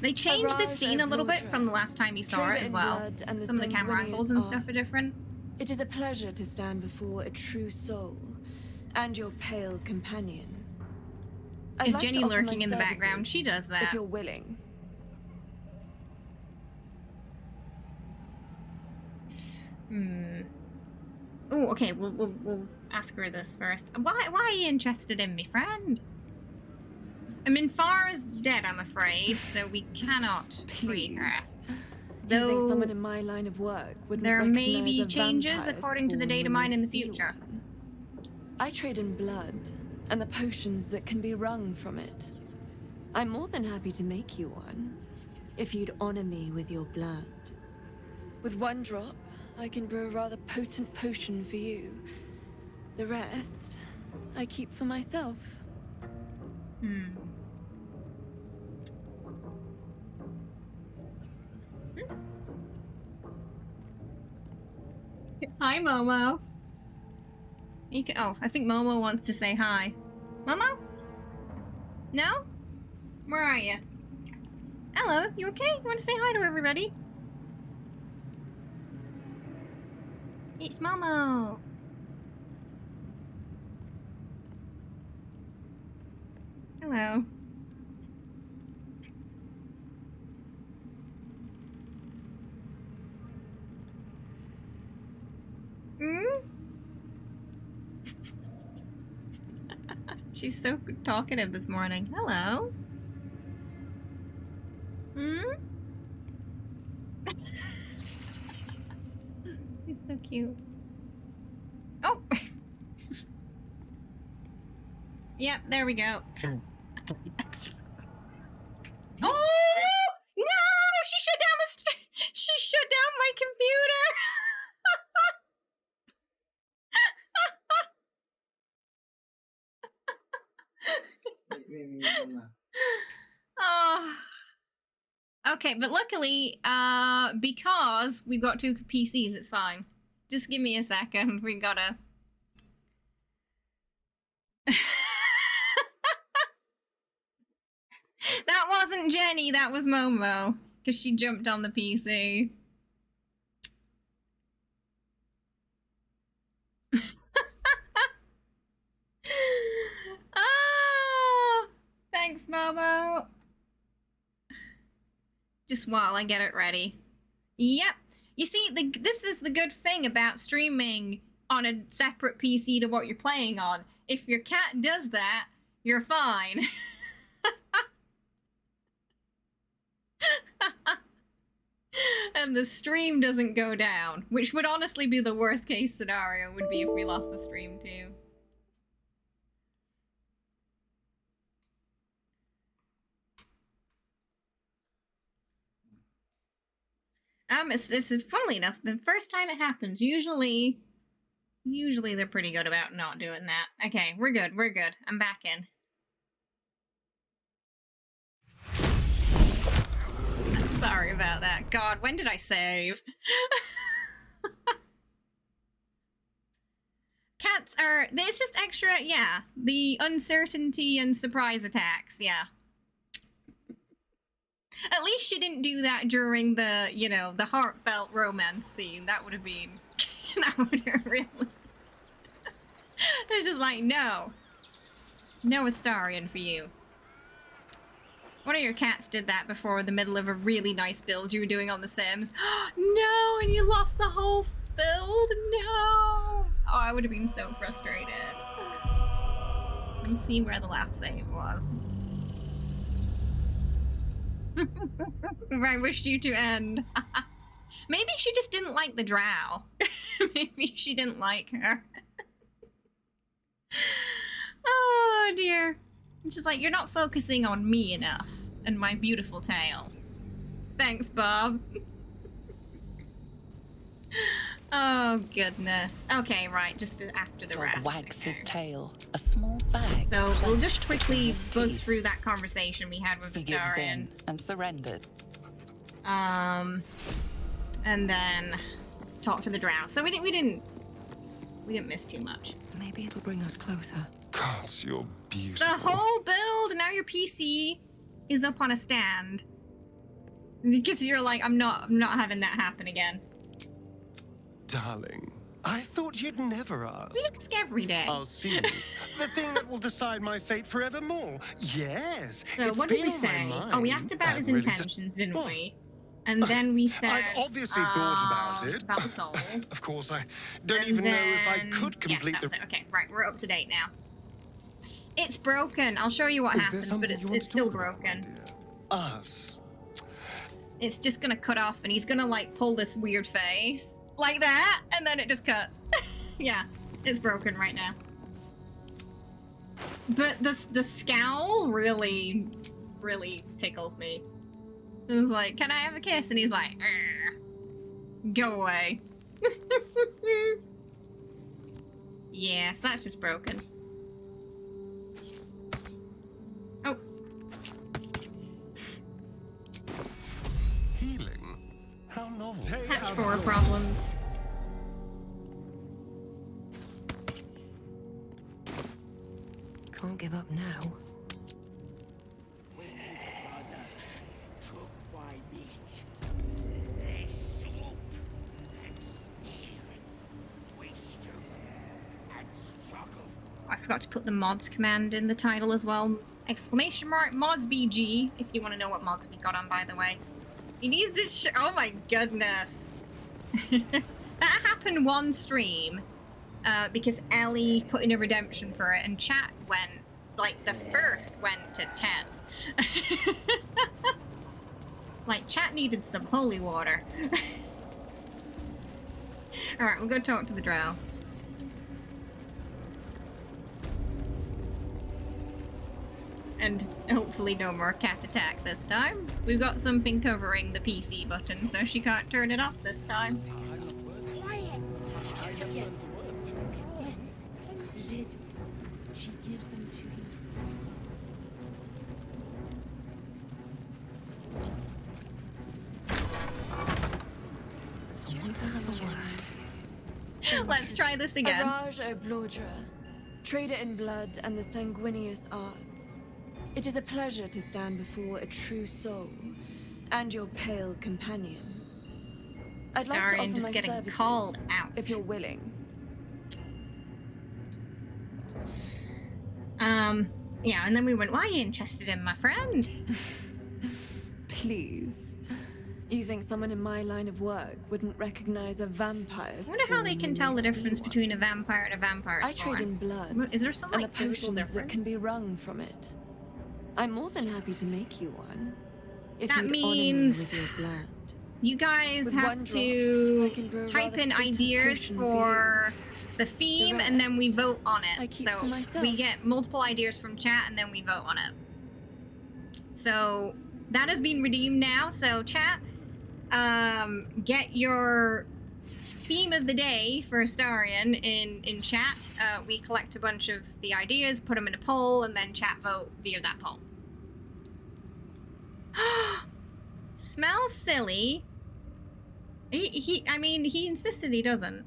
They changed the scene a little bit from the last time you saw it as well. Some of the camera angles and stuff are different. It is a pleasure to stand before a true soul and your pale companion. Is Jenny lurking in the background? She does that. If you're willing. Oh, okay. We'll ask her this first. Why are you interested in me, friend? I mean, Farah's dead, I'm afraid, so we cannot free her. Though you think someone in my line of work would there may be changes according to the data mine in the future. I trade in blood and the potions that can be wrung from it. I'm more than happy to make you one, if you'd honor me with your blood. With one drop, I can brew a rather potent potion for you. The rest, I keep for myself. Hi, Momo. Oh, I think Momo wants to say hi. Momo? No? Where are you? Hello, you okay? You want to say hi to everybody? It's Momo. Hello. She's so talkative this morning. Hello. She's so cute. Oh! Yep, there we go. Oh! No! She shut down my computer! Oh. Okay, but luckily, because we've got two PCs, it's fine. Just give me a second. We gotta... That wasn't Jenny, that was Momo. Because she jumped on the PC. Momo. Just while I get it ready. Yep. You see, this is the good thing about streaming on a separate PC to what you're playing on. If your cat does that, you're fine. And the stream doesn't go down, which would honestly be the worst case scenario, would be if we lost the stream too. This is funnily enough the first time it happens. Usually they're pretty good about not doing that. Okay, we're good. I'm back in. Sorry about that. God, when did I save? Cats are... It's just extra, yeah. The uncertainty and surprise attacks, yeah. At least she didn't do that during the, you know, the heartfelt romance scene. That would have been... that would have really... It's just like, no. No Astarion for you. One of your cats did that before the middle of a really nice build you were doing on The Sims. No, and you lost the whole build? No! Oh, I would have been so frustrated. Let me see where the last save was. I wished you to end. Maybe she just didn't like the drow. Maybe she didn't like her. Oh dear. It's just like, you're not focusing on me enough and my beautiful tale. Thanks, Bob. Oh goodness. Okay, right, just after the raft. Wags his tail. A small bag. So we'll just quickly buzz through that conversation we had with He gives Astarion. in and surrendered. And then talk to the drow. So we didn't miss too much. Maybe it'll bring us closer. God, you're beautiful. The whole build, now your PC is up on a stand. Because you're like, I'm not having that happen again. Darling, I thought you'd never ask. We ask every day. I'll see you. The thing that will decide my fate forevermore. Yes. So it's what did been we on my say? mind. Oh, we asked about his really intentions, didn't we? And then we said... I've obviously thought about it. About the souls. Of course, I don't even know if I could complete the... Okay, right, we're up to date now. It's broken. I'll show you what happens, but it's still broken. Us. It's just gonna cut off, and he's gonna, like, pull this weird face. Like that, and then it just cuts. Yeah, it's broken right now. But the scowl really, really tickles me. It's like, can I have a kiss? And he's like, go away. Yes, that's just broken. Oh. Healing? How novel. Patch 4 problems. Can't give up now. I forgot to put the mods command in the title as well. Exclamation mark mods BG, if you want to know what mods we got on, by the way. He needs this oh my goodness. That happened one stream, because Ellie put in a redemption for it, and chat went, like, the first went to 10. Like, chat needed some holy water. Alright, we'll go talk to the drow. And hopefully no more cat attack this time. We've got something covering the PC button, so she can't turn it off this time. Yes, you did. She gives them to I want to have a word. Let's try this again. Araj Oblodra, trader in blood and the sanguineous arts. It is a pleasure to stand before a true soul and your pale companion. I'd like to Astarion offer just my getting services, called out. if you're willing. Yeah, and then we went, why are you interested in my friend? Please. You think someone in my line of work wouldn't recognize a vampire? I wonder how they can tell the difference between a vampire and a vampire I trade in blood. Is there some and like the physical potions difference? that can be wrung from it. I'm more than happy to make you one. If That you'd means honor me with your blood. you guys With have one drop, to I can brew a type rather in potent ideas potion for the theme, The and then we rest, vote on I it. keep So for myself. we get multiple ideas from chat, and then we vote on it. So that has been redeemed now. So chat, get your theme of the day for Astarion in chat. We collect a bunch of the ideas, put them in a poll, and then chat vote via that poll. Smells silly. I mean, he insisted he doesn't.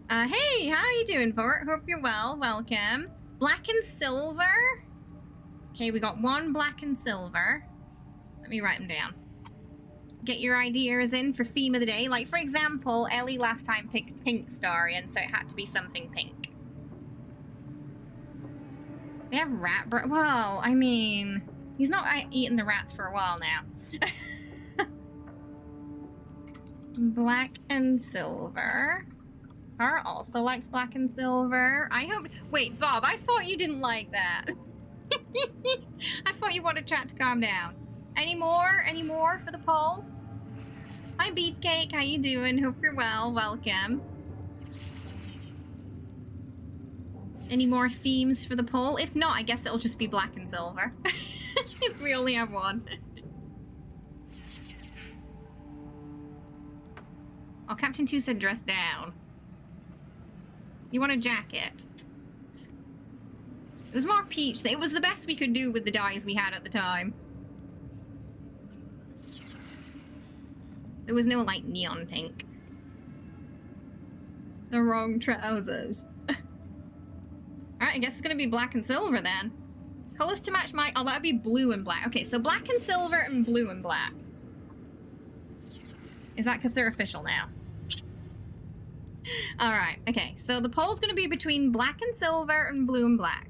Hey, how you doing, Bort? Hope you're well. Welcome. Black and silver. Okay, we got one black and silver. Let me write them down. Get your ideas in for theme of the day. Like, for example, Ellie last time picked pink Astarion, so it had to be something pink. They have rat well, I mean, he's not eating the rats for a while now. Black and silver. Har also likes black and silver. I hope... Wait, Bob, I thought you didn't like that. I thought you wanted chat to calm down. Any more? Any more for the poll? Hi, Beefcake. How you doing? Hope you're well. Welcome. Any more themes for the poll? If not, I guess it'll just be black and silver. If we only have one. Oh, Captain 2 said dress down. You want a jacket? It was more peach. It was the best we could do with the dyes we had at the time. There was no, like, neon pink. The wrong trousers. Alright, I guess it's gonna be black and silver then. Colors to match my... Oh, that'd be blue and black. Okay, so black and silver and blue and black. Is that because they're official now? Alright, okay. So the poll's gonna be between black and silver and blue and black.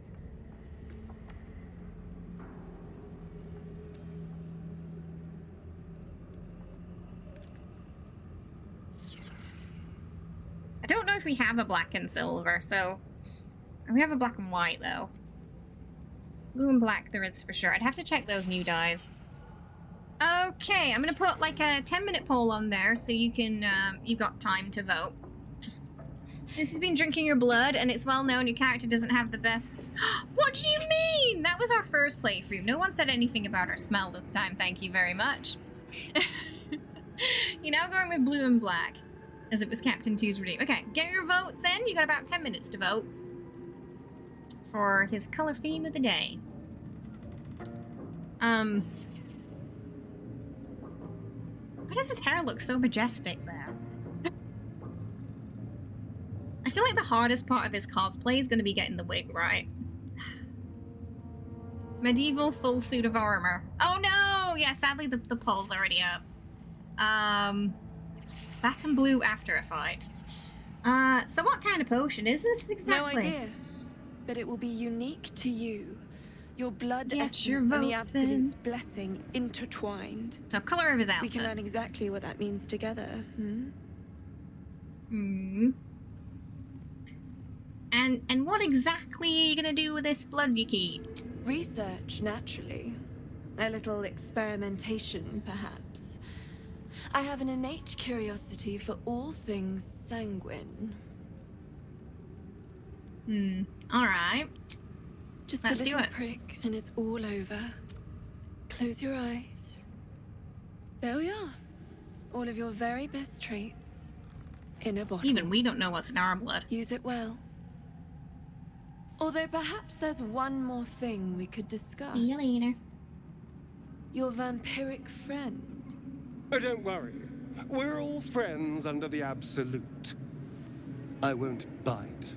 I don't know if we have a black and silver, so... We have a black and white, though. Blue and black there is for sure. I'd have to check those new dyes. Okay, I'm gonna put like a 10-minute poll on there so you can, you got time to vote. This has been drinking your blood, and it's well known your character doesn't have the best... What do you mean? That was our first playthrough. No one said anything about our smell this time, thank you very much. You're now going with blue and black, as it was Captain 2's redeem. Okay, get your votes in. You got about 10 minutes to vote for his color theme of the day. Why does his hair look so majestic there? I feel like the hardest part of his cosplay is going to be getting the wig right. Medieval full suit of armor. Oh no! Yeah, sadly the poll's already up. Black and blue after a fight. So what kind of potion is this exactly? No idea, but it will be unique to you. Your blood essence your and the votes Absolute's blessing intertwined. So color of his outfit. We can learn exactly what that means together. And what exactly are you gonna do with this blood you keep? Research, naturally. A little experimentation, perhaps. I have an innate curiosity for all things sanguine. Alright. Just Let's a do little it. prick and it's all over. Close your eyes. There we are. All of your very best traits in a bottle. Even we don't know what's in our blood. Use it well. Although perhaps there's one more thing we could discuss. See you later. Your vampiric friend. Oh, don't worry. We're all friends under the Absolute. I won't bite.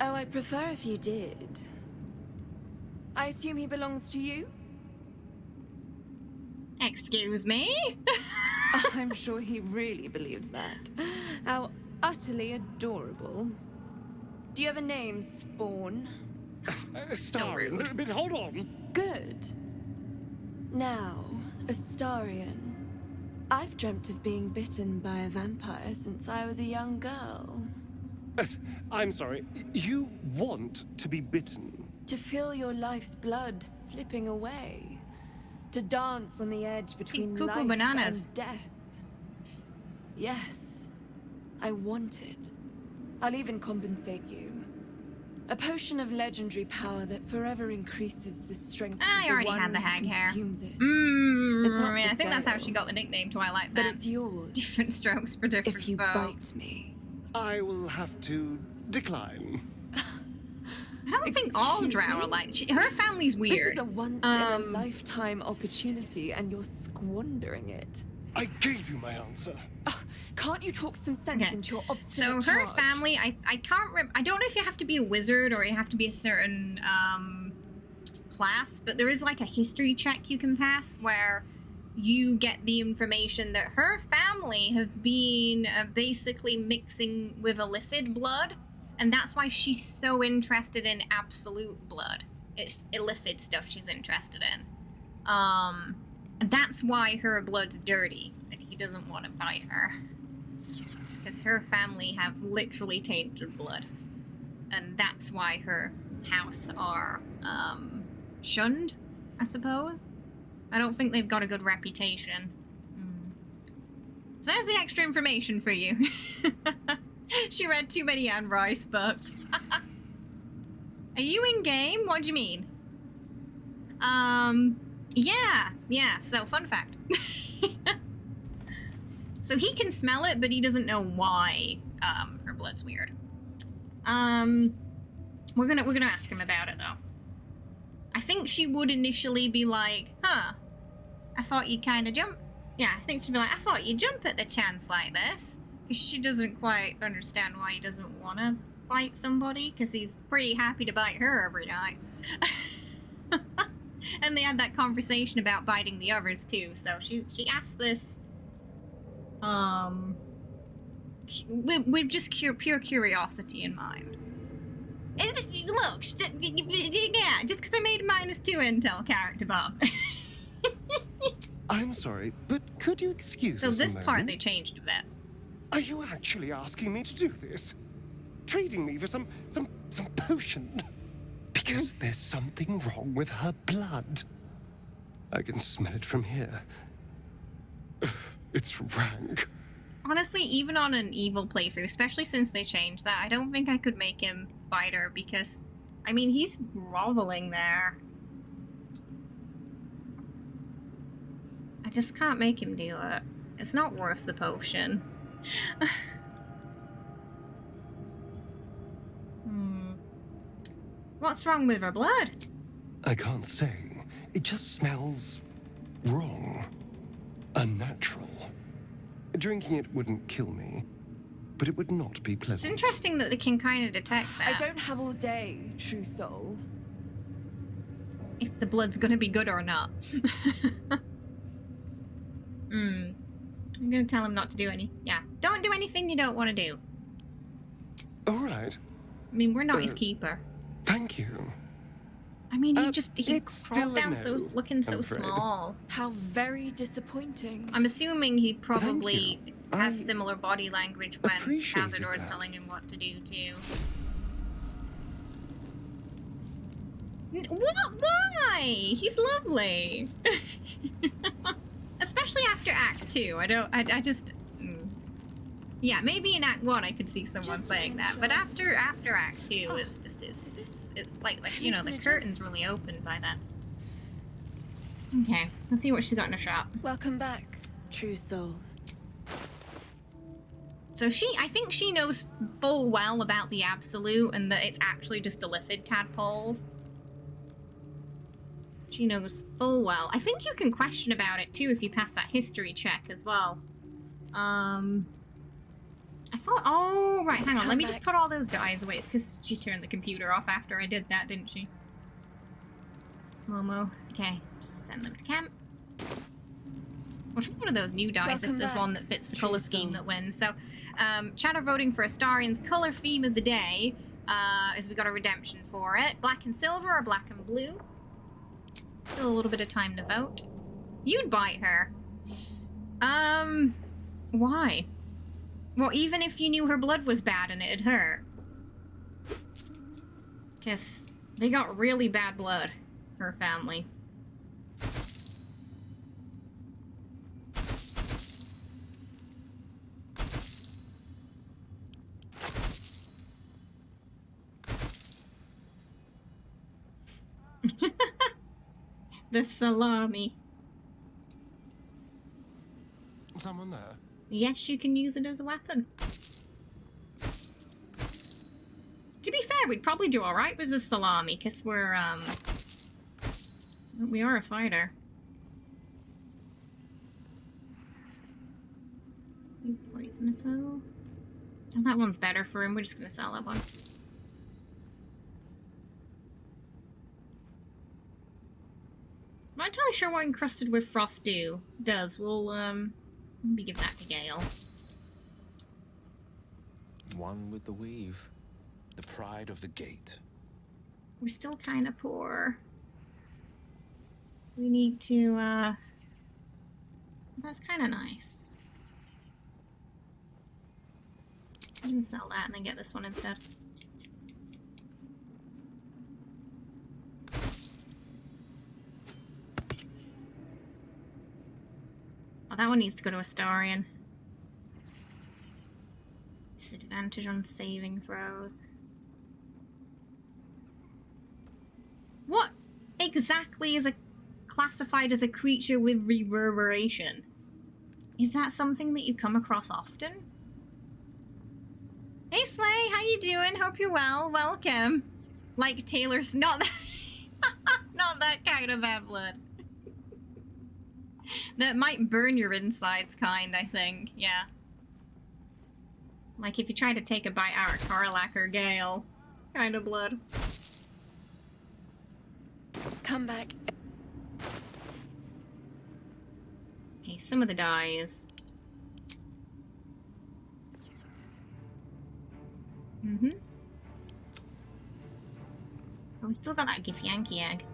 Oh, I'd prefer if you did. I assume he belongs to you? Excuse me? I'm sure he really believes that. How utterly adorable. Do you have a name, Spawn? Astarion, but hold on. Good. Now, Astarion. I've dreamt of being bitten by a vampire since I was a young girl. I'm sorry, you want to be bitten? To feel your life's blood slipping away. To dance on the edge between life and death. Yes, I want it. I'll even compensate you. A potion of legendary power that forever increases the strength of the already one had the who hag hair. consumes it. It's not I for think that's how sale. she got the nickname Twilight But Fan. it's yours. Different strokes for different If you foes. bite me. I will have to decline. I don't think all Drow are like... her family's weird. This is a once-in-a-lifetime opportunity, and you're squandering it. I gave you my answer. Can't you talk some sense into your obstinate So her charge? family, I can't remember... I don't know if you have to be a wizard or you have to be a certain class, but there is like a history check you can pass where you get the information that her family have been basically mixing with illithid blood, and that's why she's so interested in absolute blood. It's illithid stuff she's interested in. And that's why her blood's dirty, and he doesn't want to bite her. Because her family have literally tainted blood. And that's why her house are shunned, I suppose. I don't think they've got a good reputation. So there's the extra information for you. She read too many Anne Rice books. Are you in game? What do you mean? Yeah, so fun fact. So he can smell it, but he doesn't know why her blood's weird. We're gonna ask him about it though. I think she would initially be like, huh, I thought you'd kind of jump. Yeah, I think she'd be like, I thought you'd jump at the chance like this. Because she doesn't quite understand why he doesn't want to bite somebody, because he's pretty happy to bite her every night. And they had that conversation about biting the others too, so she asked this with just pure curiosity in mind. Look, yeah, just because I made a -2 intel character, Bob. I'm sorry, but could you excuse So us a this part moment? they changed a bit. Are you actually asking me to do this? Trading me for some potion? Because there's something wrong with her blood. I can smell it from here. It's rank. Honestly, even on an evil playthrough, especially since they changed that, I don't think I could make him bite her because, I mean, he's groveling there. I just can't make him do it. It's not worth the potion. What's wrong with her blood? I can't say. It just smells wrong. Unnatural. Drinking it wouldn't kill me, but it would not be It's pleasant. interesting that they can kind of detect that. I don't have all day, true soul. If the blood's gonna be good or not. I'm gonna tell him not to do any. Yeah, don't do anything you don't want to do. All right. I mean, we're not his keeper. Thank you. I mean, he crawls still a down no, so looking so I'm afraid. small. How very disappointing. I'm assuming he probably Thank you. has I similar body language when appreciated Cazador is that. telling him what to do too. What? Why? He's lovely. Especially after Act 2. I just... Yeah, maybe in Act 1 I could see someone saying that, but after Act 2, it's just, it's like, you know, the curtain's really opened by then. Okay, let's see what she's got in her shop. Welcome back, true soul. So I think she knows full well about the Absolute and that it's actually just illithid tadpoles. She knows full well. I think you can question about it too if you pass that history check as well. I thought, oh, right, hang on. Let me just put all those dies away. It's because she turned the computer off after I did that, didn't she? Momo. Okay, just send them to camp. We'll try one of those new dies if there's one that fits the color scheme that wins. So, chat are voting for Astarion's color theme of the day. Is we got a redemption for it. Black and silver or black and blue? Still a little bit of time to vote. You'd bite her. Why? Well, even if you knew her blood was bad and it'd hurt. Guess they got really bad blood, her family. The salami. Someone there? Yes, you can use it as a weapon. To be fair, we'd probably do alright with the salami, because we are a fighter. Poison a foe. Oh, that one's better for him. We're just gonna sell that one. I'm not entirely sure what encrusted with frost does. We'll maybe give that to Gale. One with the weave. The pride of the gate. We're still kind of poor. We need to, that's kind of nice. I'm gonna sell that and then get this one instead. Oh, that one needs to go to Astarion. Disadvantage on saving throws. What exactly is classified as a creature with reverberation? Is that something that you come across often? Hey Slay, how you doing? Hope you're well. Welcome. Like Taylor's not that not that kind of bad blood. That might burn your insides kind, I think. Yeah. Like if you try to take a bite out of Karlak or Gale kind of blood. Come back. Okay, some of the dyes. Oh, we still got that Githyanki egg.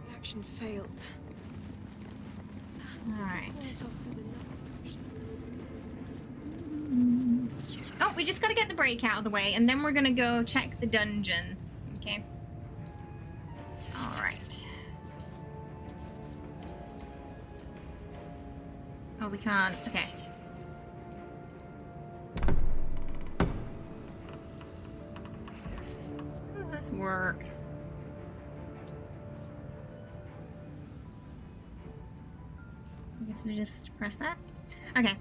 Reaction failed. Alright. Oh, we just gotta get the break out of the way, and then we're gonna go check the dungeon. Okay. Alright. Oh, we can't. Okay. How does this work? I guess we just press that. Okay.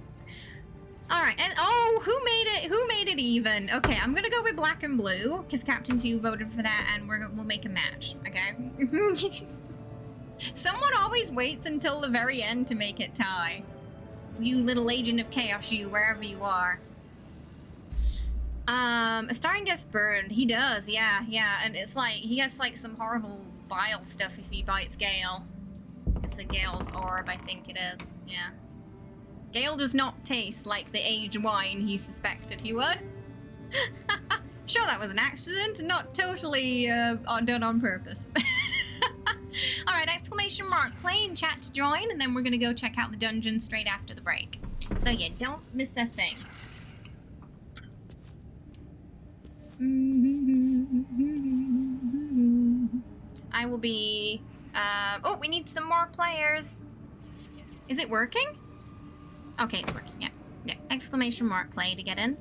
Alright, and oh, who made it even? Okay, I'm gonna go with black and blue, because Captain 2 voted for that, and we'll make a match, okay? Someone always waits until the very end to make it tie. You little agent of chaos, you, wherever you are. Astarion gets burned. He does, yeah, and it's like, he gets like some horrible bile stuff if he bites Gale. It's a Gale's orb, I think it is, yeah. Gale does not taste like the aged wine he suspected he would. Sure, that was an accident, not totally done on purpose. Alright, exclamation mark, play in chat to join, and then we're gonna go check out the dungeon straight after the break. So yeah, don't miss a thing. I will be... oh, we need some more players. Is it working? Okay, it's working, yeah. Yeah, exclamation mark play to get in.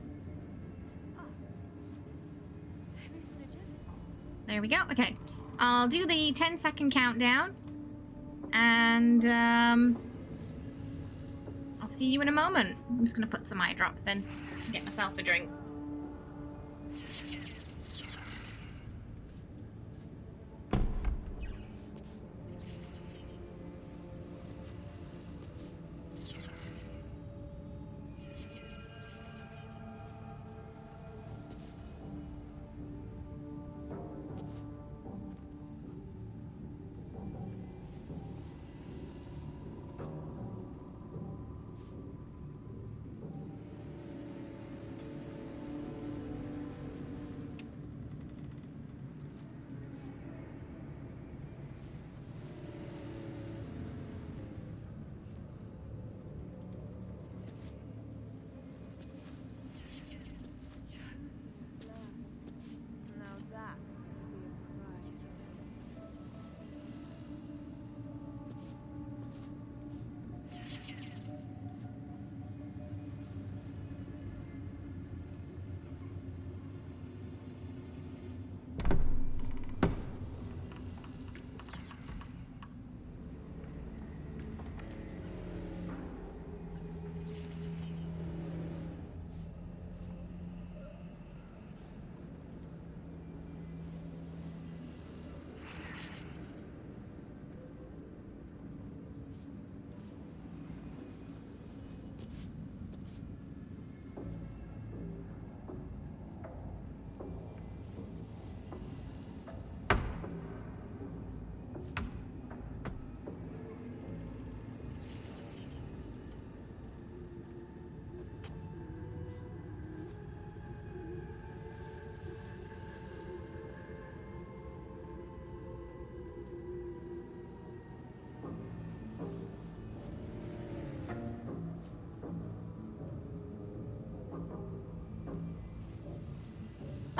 There we go, okay. I'll do the 10-second countdown. And, I'll see you in a moment. I'm just gonna put some eye drops in. Get myself a drink.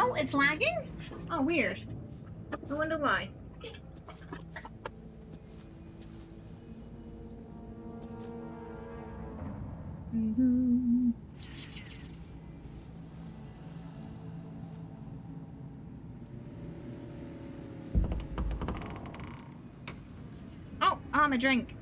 Oh, it's lagging? Oh, weird. I wonder why. Mm-hmm. Oh, I'm a drink.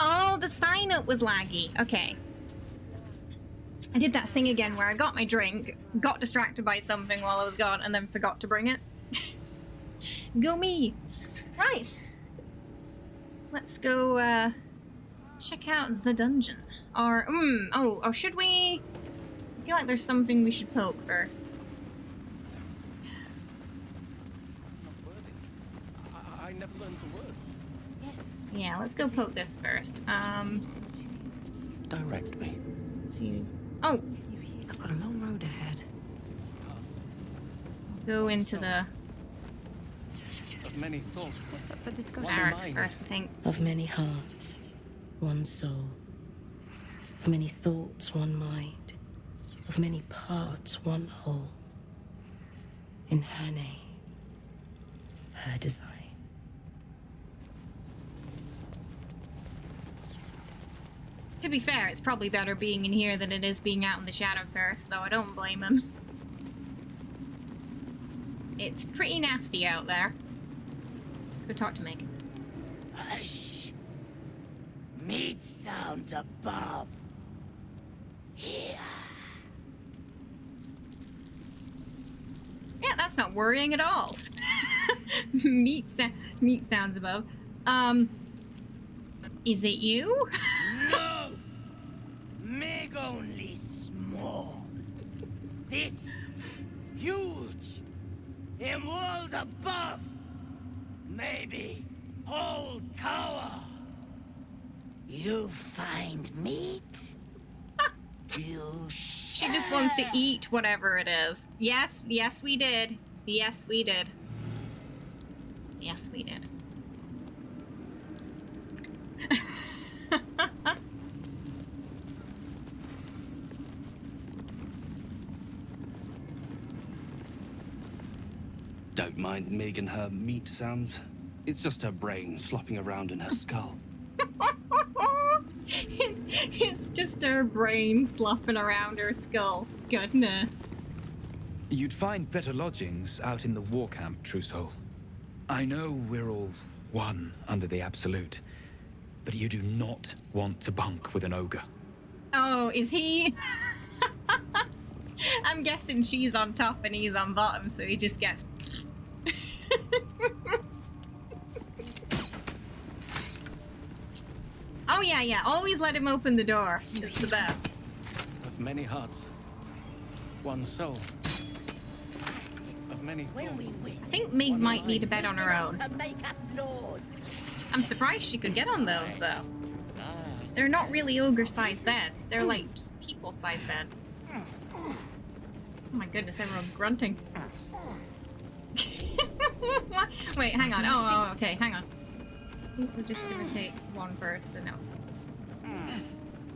Oh, the sign up was laggy. Okay. I did that thing again where I got my drink, got distracted by something while I was gone, and then forgot to bring it. Go me! Right. Let's go, check out the dungeon. Or, oh, should we? I feel like there's something we should poke first. I never learned the words. Yes. Yeah, let's go poke this first. Direct me. Let's see. Oh! I've got a long road ahead. Go into the Of many thoughts. What's up for discussion? barracks first, I think. Of many hearts, one soul. Of many thoughts, one mind. Of many parts, one whole. In her name, her design. To be fair, it's probably better being in here than it is being out in the shadow first, so I don't blame him. It's pretty nasty out there. Let's go talk to Megan. Hush! Meat sounds above. Here. Yeah, that's not worrying at all. meat sounds above. Is it you? No! Meg only small. This huge. In walls above. Maybe whole tower. You find meat? You She just wants to eat whatever it is. Yes, yes we did. Yes we did. Yes we did. Don't mind Meg and her meat sounds. It's just her brain slopping around in her skull. It's just her brain slopping around her skull. Goodness. You'd find better lodgings out in the war camp, true soul. I know we're all one under the Absolute, but you do not want to bunk with an ogre. Oh, is he? I'm guessing she's on top and he's on bottom, so he just gets... Oh yeah, always let him open the door. It's the best. Of many hearts, one soul. Of many thoughts. I think Meg might need a bed on her own. I'm surprised she could get on those, though. They're not really ogre-sized beds. They're like just people-sized beds. Oh my goodness, everyone's grunting. Wait, hang on. Oh, okay, hang on. We're just gonna take one first, so no.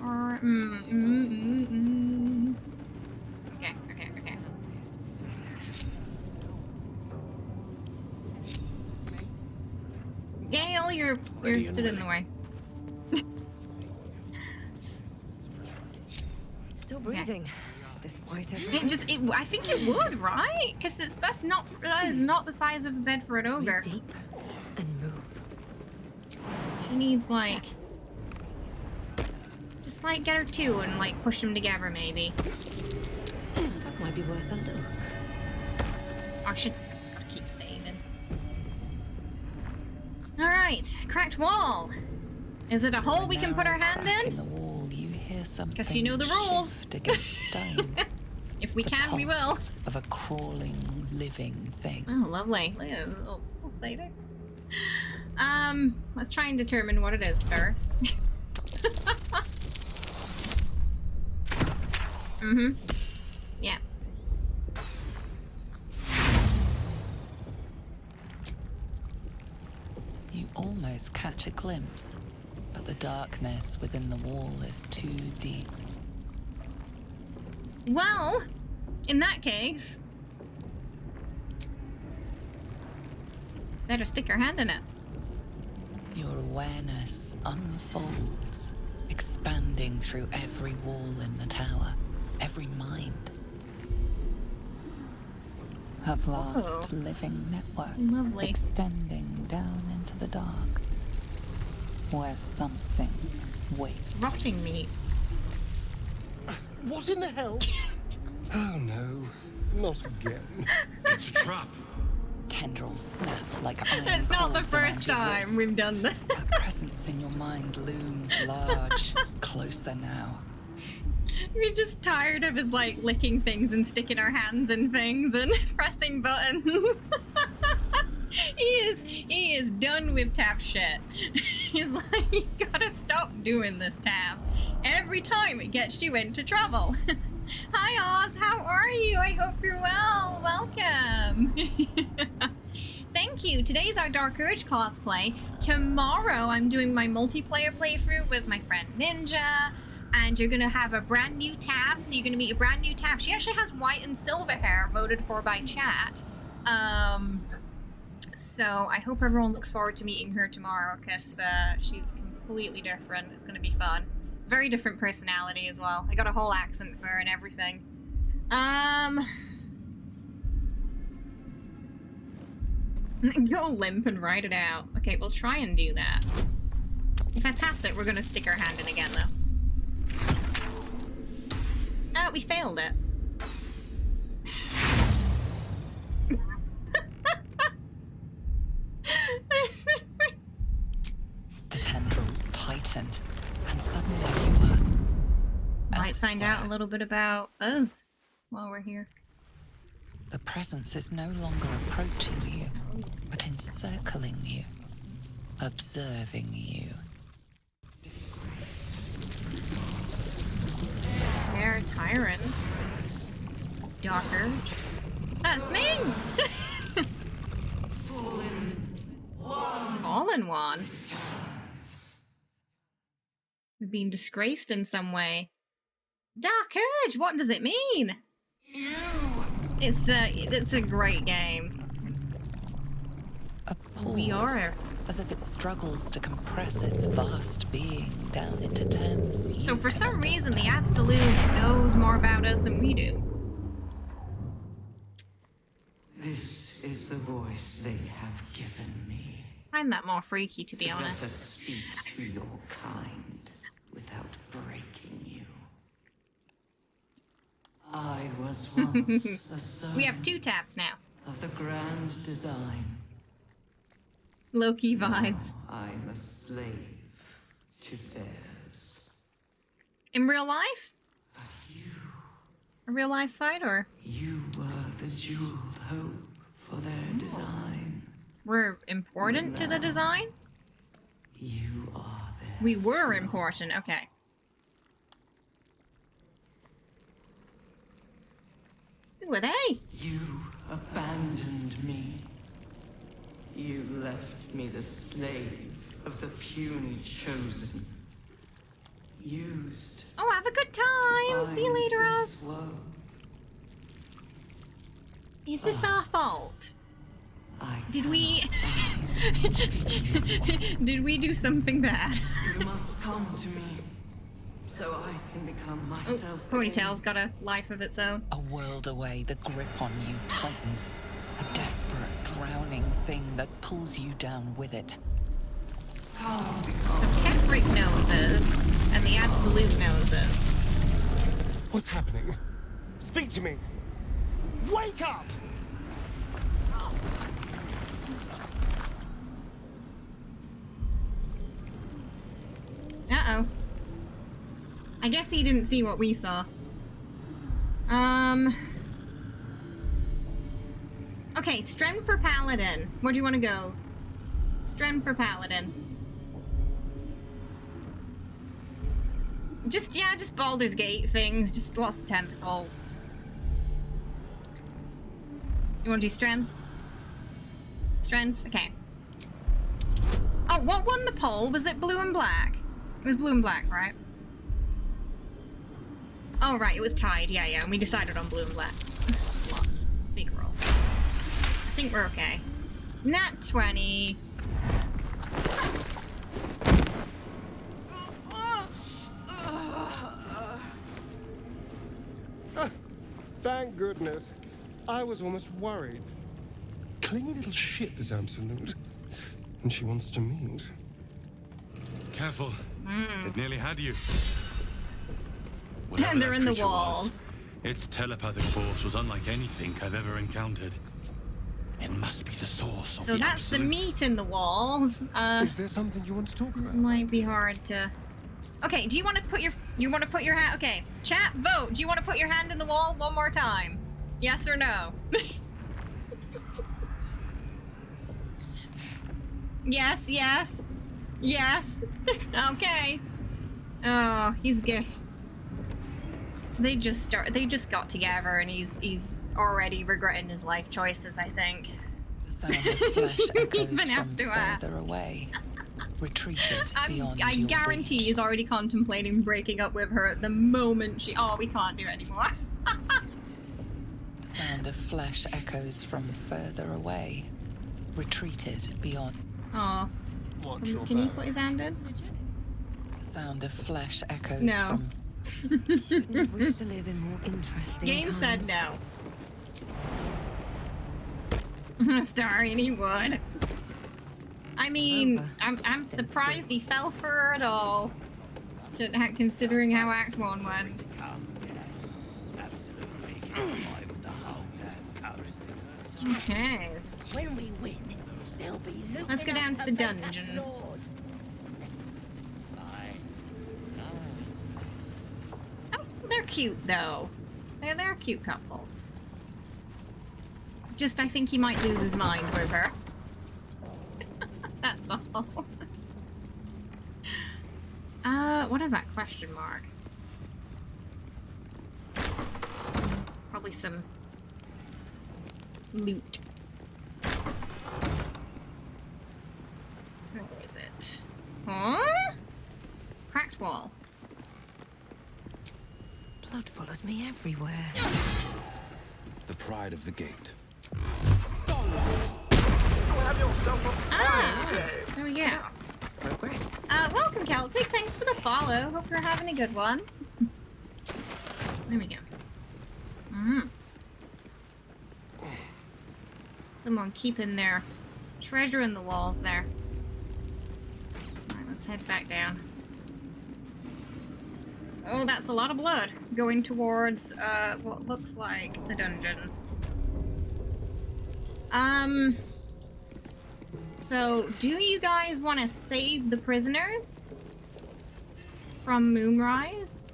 Or, Okay. Gale, you're stood in the way. Still breathing, despite everything. I think it would, right? Because that is not the size of a bed for an ogre. Breathe deep and move. She needs just get her two and push them together maybe. That might be worth a look. I should gotta keep saving. All right, cracked wall. Is it a hole we can put our hand in? The wall, you hear something. Because you know the rules. Shift against stone. If we can, we will. Pulse of a crawling, living thing. Oh, lovely. Look at a little cider. Let's try and determine what it is first. Yeah. You almost catch a glimpse, but the darkness within the wall is too deep. Well, in that case, better stick your hand in it. Your awareness unfolds, expanding through every wall in the tower, every mind. A vast living network, lovely, extending down into the dark, where something waits. Rotting meat. What in the hell? Oh no, not again. It's a trap. Tendrils snap like iron. It's not the cords around first your time wrist. we've done that. That presence in your mind looms large, closer now. We're just tired of his like licking things and sticking our hands in things and pressing buttons. He is done with tap shit. He's like, you gotta stop doing this, Tab. Every time it gets you into trouble. Hi Oz, how are you? I hope you're well. Welcome. Thank you. Today's our Dark Urge cosplay. Tomorrow I'm doing my multiplayer playthrough with my friend Ninja. And you're gonna have a brand new Tab, so you're gonna meet a brand new Tab. She actually has white and silver hair, voted for by chat. So I hope everyone looks forward to meeting her tomorrow, because she's completely different. It's gonna be fun. Very different personality as well. I got a whole accent for her and everything. Go limp and write it out. Okay, we'll try and do that. If I pass it, we're gonna stick our hand in again, though. Oh, we failed it. The tendrils tighten, and suddenly you are might find out a little bit about us while we're here. The presence is no longer approaching you, but encircling you, observing you. They're a tyrant. Dark Urge. That's me! Fallen one. We've been disgraced in some way. Dark Urge, what does it mean? It's a great game. A pause, we are. As if it struggles to compress its vast being down into terms. So for some reason, the Absolute knows more about us than we do. This is the voice they have given me. I find that more freaky, to be honest. Let us speak to your kind without breaking you. I was once a son. We have 2 Tabs now. Of the grand design. Low-key vibes. Now I'm a slave to theirs. In real life? But you. A real life fight, or? You were the jeweled hope for their design. We're important to the design? You are their We were important, okay. Who are they? You abandoned me. You left me the slave of the puny chosen. Used. Oh, have a good time! See you later, Oz. Is this our fault? Did we... Did we do something bad? You must come to me, so I can become myself. Oh, Ponytail's got a life of its own. A world away, the grip on you tightens. A desperate, drowning thing that pulls you down with it. So Kefrik knows us, and the Absolute knows us. What's happening? Speak to me! Wake up! Uh-oh. I guess he didn't see what we saw. Okay, strength for Paladin. Where do you want to go? Strength for Paladin. Just Baldur's Gate things. Just lots of tentacles. You want to do strength? Strength? Okay. Oh, what won the poll? Was it blue and black? It was blue and black, right? Oh, right, it was tied. Yeah, and we decided on blue and black. Slots. Big roll. I think we're okay. Nat 20. Thank goodness. I was almost worried. Clingy little shit, this Absolute. And she wants to meet. Careful. It nearly had you. And they're in the walls. Its telepathic force was unlike anything I've ever encountered. It must be the source of So that's the meat in the walls. Is there something you want to talk about? Might be hard to. Okay, do you want to put your hand? Okay, chat, vote. Do you want to put your hand in the wall one more time? Yes or no? Yes. Okay. Oh, he's good. They just got together, and he's already regretting his life choices, I think. The sound of flesh echoes Even from after that. further away, retreated beyond I your guarantee reach. he's already contemplating breaking up with her at the moment she. Oh, we can't do it anymore. The sound of flesh echoes from further away, retreated beyond. Oh. Can you put his hand in? The sound of flesh echoes No. from. Wish to live in more interesting Game times. said no. Astarion, he would. I mean, I'm surprised he fell for her at all, considering how Act 1 went. Okay. When we win, they'll be looking. Let's go down to the dungeon. They're cute, though. They're a cute couple. Just, I think he might lose his mind with her. That's all. What is that question mark? Probably some loot. Where is it? Huh? Cracked wall. Blood follows me everywhere. The pride of the gate. Have yourself a fine day. There we go. Progress. Welcome, Celtic. Thanks for the follow. Hope you're having a good one. There we go. Someone keeping their treasure in the walls there. Alright, let's head back down. Oh, that's a lot of blood going towards what looks like the dungeons. So, do you guys want to save the prisoners from Moonrise?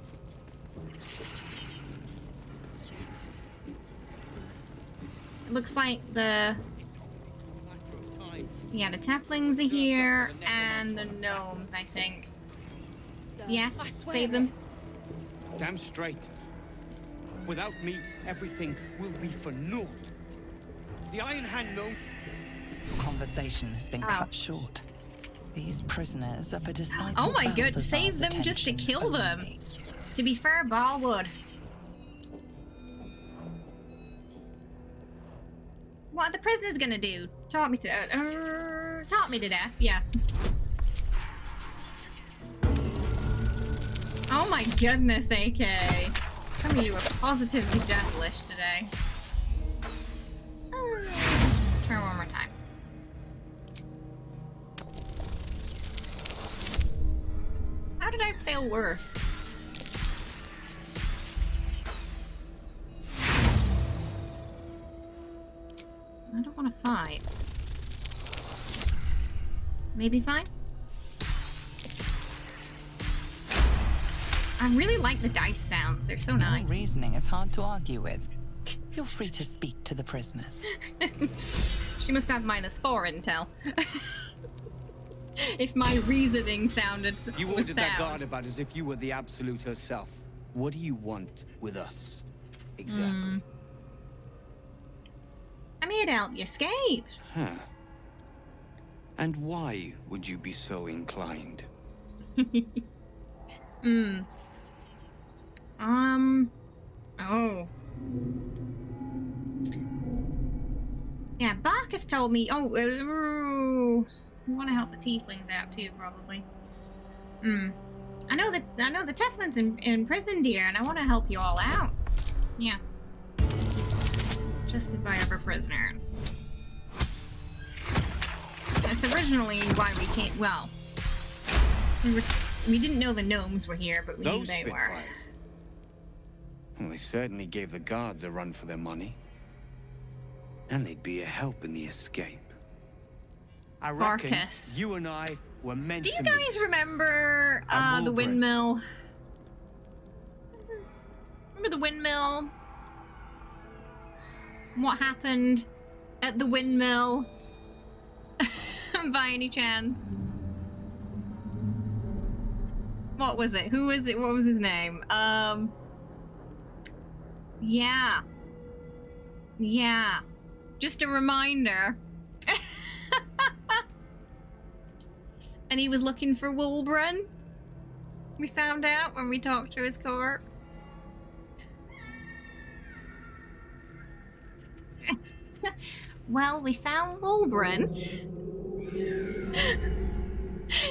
It looks like the taplings are here and the gnomes, I think. Yes, save them. Damn straight. Without me, everything will be for naught. The Iron Hand gnome. Conversation has been cut short. These prisoners are for disciples. Oh my god, save them just to kill them. To be fair, Baldur. What are the prisoners gonna do? Taught me to death, yeah. Oh my goodness, AK. Some of you are positively devilish today. Try one more time. How did I fail worse? I don't want to fight. Maybe fine? I really like the dice sounds. They're so nice. Reasoning is hard to argue with. Feel free to speak to the prisoners. She must have -4 intel. if my reasoning sounded You was ordered that sound. guard about as if you were the Absolute herself. What do you want with us? Exactly. I'm here to help you escape. Huh. And why would you be so inclined? Oh. Yeah, Barkus told me. Oh, we want to help the tieflings out too, probably. I know the Teflon's in prison, dear, and I want to help you all out. Yeah. Trusted by other prisoners. That's originally why we came. Well, we didn't know the gnomes were here, but we knew they were. Spitfires. Well, they certainly gave the guards a run for their money. And they'd be a help in the escape. I reckon Barkus. you and I were meant Do to you guys remember the windmill? Remember the windmill? What happened at the windmill? By any chance? What was it? Who was it? What was his name? Yeah. Yeah. Just a reminder. And he was looking for Wulbren. We found out when we talked to his corpse. Well, we found Wulbren.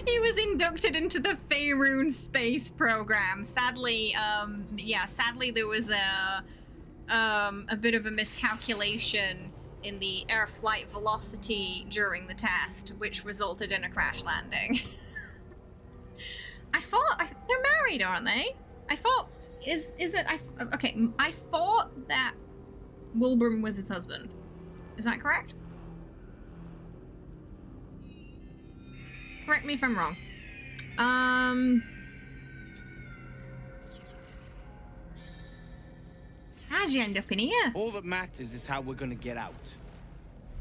He was inducted into the Faerun space program. Sadly, sadly there was a bit of a miscalculation in the air flight velocity during the test, which resulted in a crash landing. I they're married, aren't they? I thought, I thought that Wulbren was his husband. Is that correct? Correct me if I'm wrong. How'd you end up in here? All that matters is how we're gonna get out.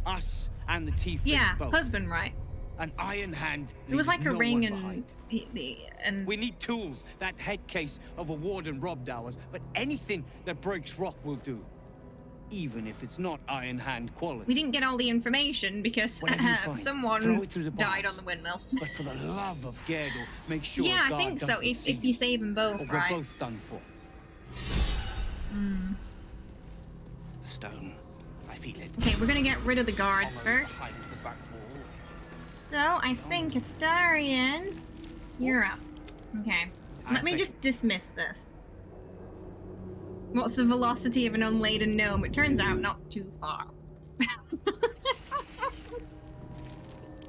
Us and the Tieflings Yeah, both. husband, right? An iron hand. It was like a ring and we need tools. That head case of a warden robbed ours, but anything that breaks rock will do. Even if it's not iron hand quality. We didn't get all the information because someone died on the windmill. But for the love of Gale, make sure. Yeah, I think so. If you save them both, right? We're both done for. Stone. I feel it. Okay, we're gonna get rid of the guards first. So I think Astarion, you're up. Okay, let me just dismiss this. What's the velocity of an unladen gnome? It turns out not too far.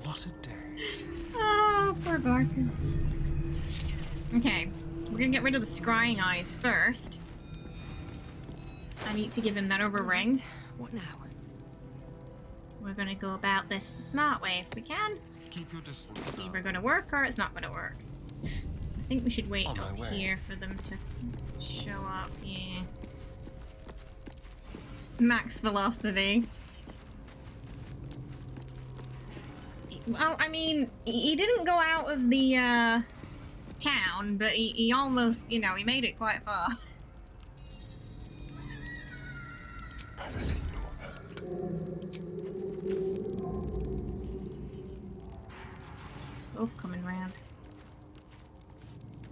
What a day. Oh, poor Barker. Okay, we're gonna get rid of the scrying eyes first. I need to give him that over ring. What now? We're gonna go about this the smart way if we can. Keep your distance. It's either gonna work or it's not gonna work. I think we should wait up here for them to show up. Yeah. Max velocity. Well, I mean, he didn't go out of the town, but he almost, he made it quite far. Never seen or heard. Both coming round.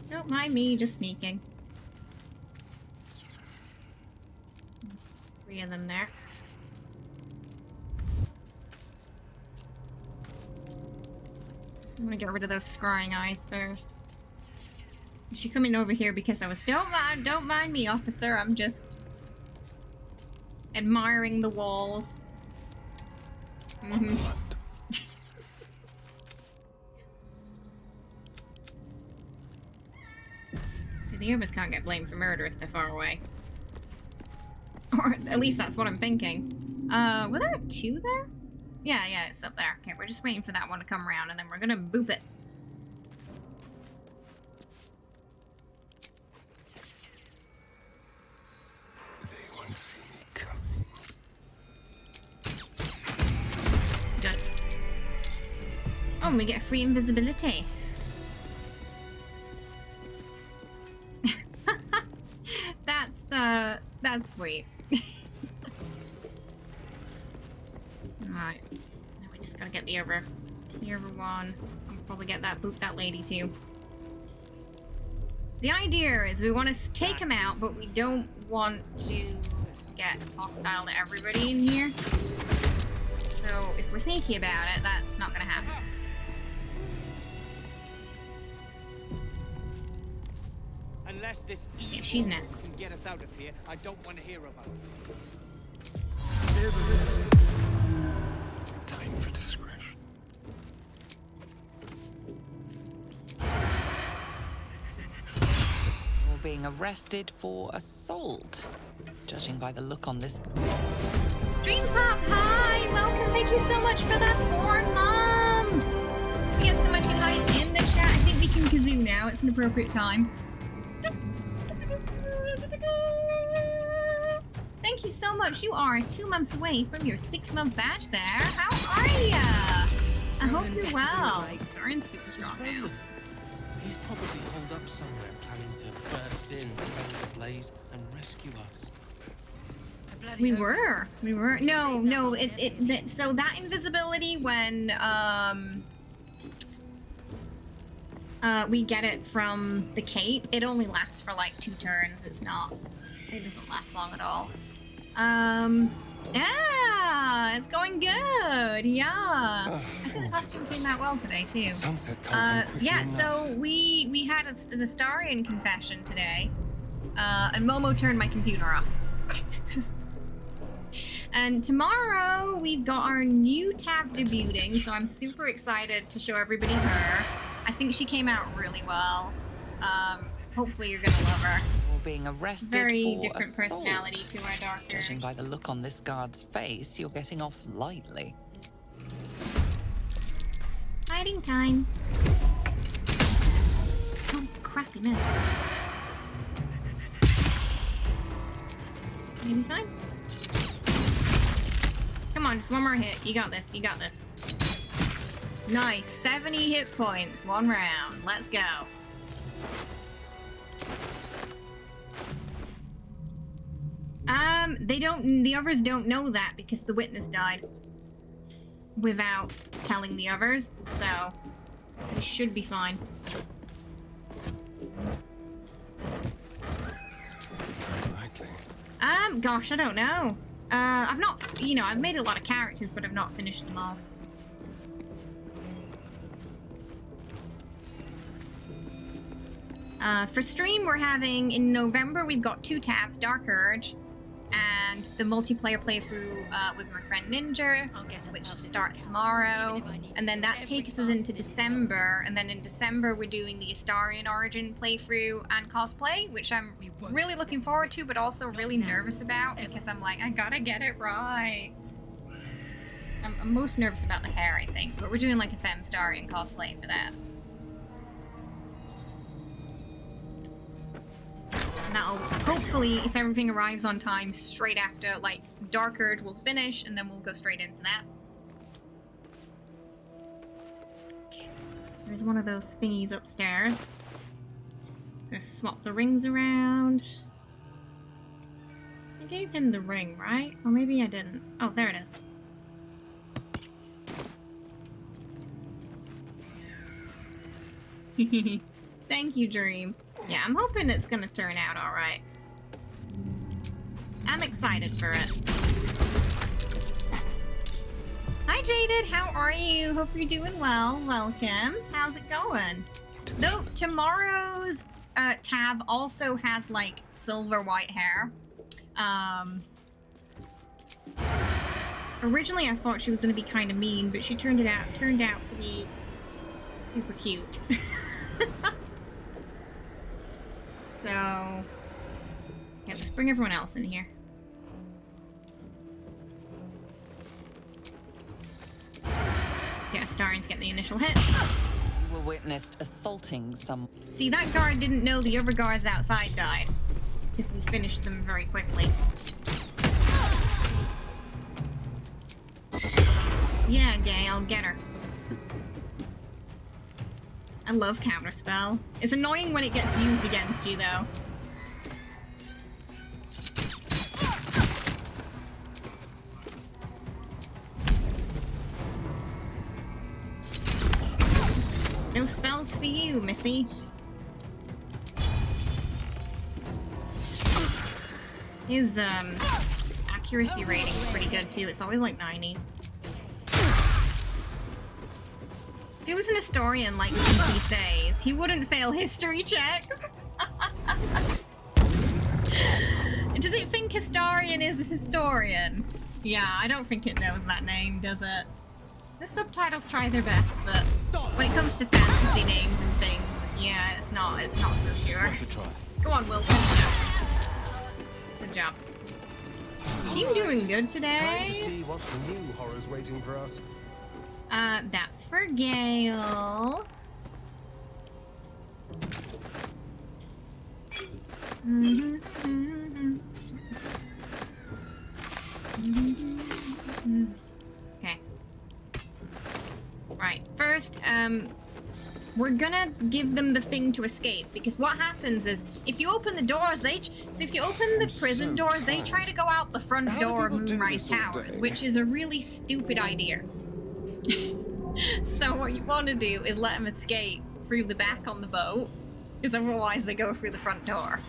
Don't mind me, just sneaking. 3 of them there. I'm gonna get rid of those scrying eyes first. Is she coming over here because I was don't mind me, officer, I'm just admiring the walls. See, the others can't get blamed for murder if they're far away. Or at least that's what I'm thinking. Were there 2 there? Yeah, it's up there. Okay, we're just waiting for that one to come around and then we're gonna boop it. They won't see me coming. Good. Oh, and we get free invisibility. That's sweet. Alright. Now we just gotta get the other one. I'll probably get that boop that lady too. The idea is we want to take him out, but we don't want to get hostile to everybody in here. So if we're sneaky about it, that's not gonna happen. Unless this evil she's next. can get us out of here, I don't want to hear about it. Time for discretion. You're being arrested for assault, judging by the look on this. Dream Pop, hi! Welcome, thank you so much for that 4 months! We had so much hype in the chat. I think we can kazoo now. It's an appropriate time. Thank you so much. You are 2 months away from your 6-month badge there. How are ya? I hope you're well. Astarion's super strong now. He's probably holed up somewhere, planning to burst in, spend the blaze, and rescue us. We were. No. So that invisibility when we get it from the cape, it only lasts for like 2 turns. It doesn't last long at all. Yeah, it's going good. Yeah. I think the costume came out well today too. Yeah, so we had an Astarion confession today. And Momo turned my computer off. And tomorrow we've got our new Tav debuting, so I'm super excited to show everybody her. I think she came out really well. Hopefully you're gonna love her. You're being arrested Very for different assault. personality to our Dark Urge. Judging by the look on this guard's face, you're getting off lightly. Hiding time. Oh, crappy miss. Maybe fine. Come on, just one more hit. You got this. You got this. Nice. 70 hit points. 1 round. Let's go. The others don't know that because the witness died without telling the others, so we should be fine. Gosh, I don't know. I've not, I've made a lot of characters, but I've not finished them all. For stream, we're having, in November, we've got 2 tabs, Dark Urge, and the multiplayer playthrough with my friend Ninja, which starts tomorrow, and then that takes us into December, and then in December we're doing the Astarion Origin playthrough and cosplay, which I'm really looking forward to, but also really nervous about, because I'm like, I gotta get it right. I'm most nervous about the hair, I think, but we're doing like a Femme Astarion cosplay for that. And that'll hopefully, if everything arrives on time, straight after, like, Dark Urge will finish, and then we'll go straight into that. Okay. There's one of those thingies upstairs. Gonna swap the rings around. I gave him the ring, right? Or maybe I didn't. Oh, there it is. Thank you, Dream. Yeah, I'm hoping it's gonna turn out alright. I'm excited for it. Hi, Jaded. How are you? Hope you're doing well. Welcome. How's it going? Though tomorrow's tab also has like silver white hair. Originally I thought she was gonna be kind of mean, but she turned out to be super cute. So, yeah, let's bring everyone else in here. Yeah, Astarion's getting the initial hit. You were witnessed assaulting some. See, that guard didn't know the other guards outside died, because we finished them very quickly. Yeah, Gale, get her. I love counterspell. It's annoying when it gets used against you, though. No spells for you, Missy. His accuracy rating is pretty good too. It's always like 90. If he was an Astarion like he says, he wouldn't fail history checks. Does it think Astarion is a historian? Yeah, I don't think it knows that name, does it? The subtitles try their best, but when it comes to fantasy names and things, yeah, it's not so sure. Go on, Will. Good job. Team doing good today. Time to see what new horrors waiting for us. That's for Gale. Okay. Right. First, we're gonna give them the thing to escape, because what happens is if you open the doors, if you open the prison doors, they try to go out the front door of Moonrise Towers, which is a really stupid idea. So what you want to do is let them escape through the back on the boat, because otherwise they go through the front door,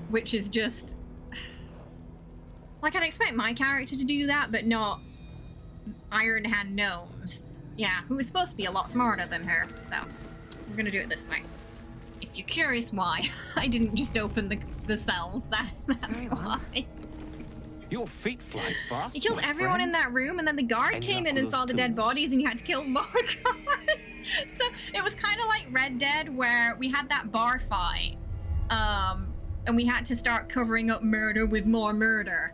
which is just like, I'd expect my character to do that, but not Iron Hand Gnomes. Yeah, who is supposed to be a lot smarter than her, so we're gonna do it this way. If you're curious why I didn't just open the cells, that's why. Your feet fly fast. You killed everyone in that room, and then the guard came in and saw the dead bodies, and you had to kill more guards. So it was kind of like Red Dead, where we had that bar fight, and we had to start covering up murder with more murder,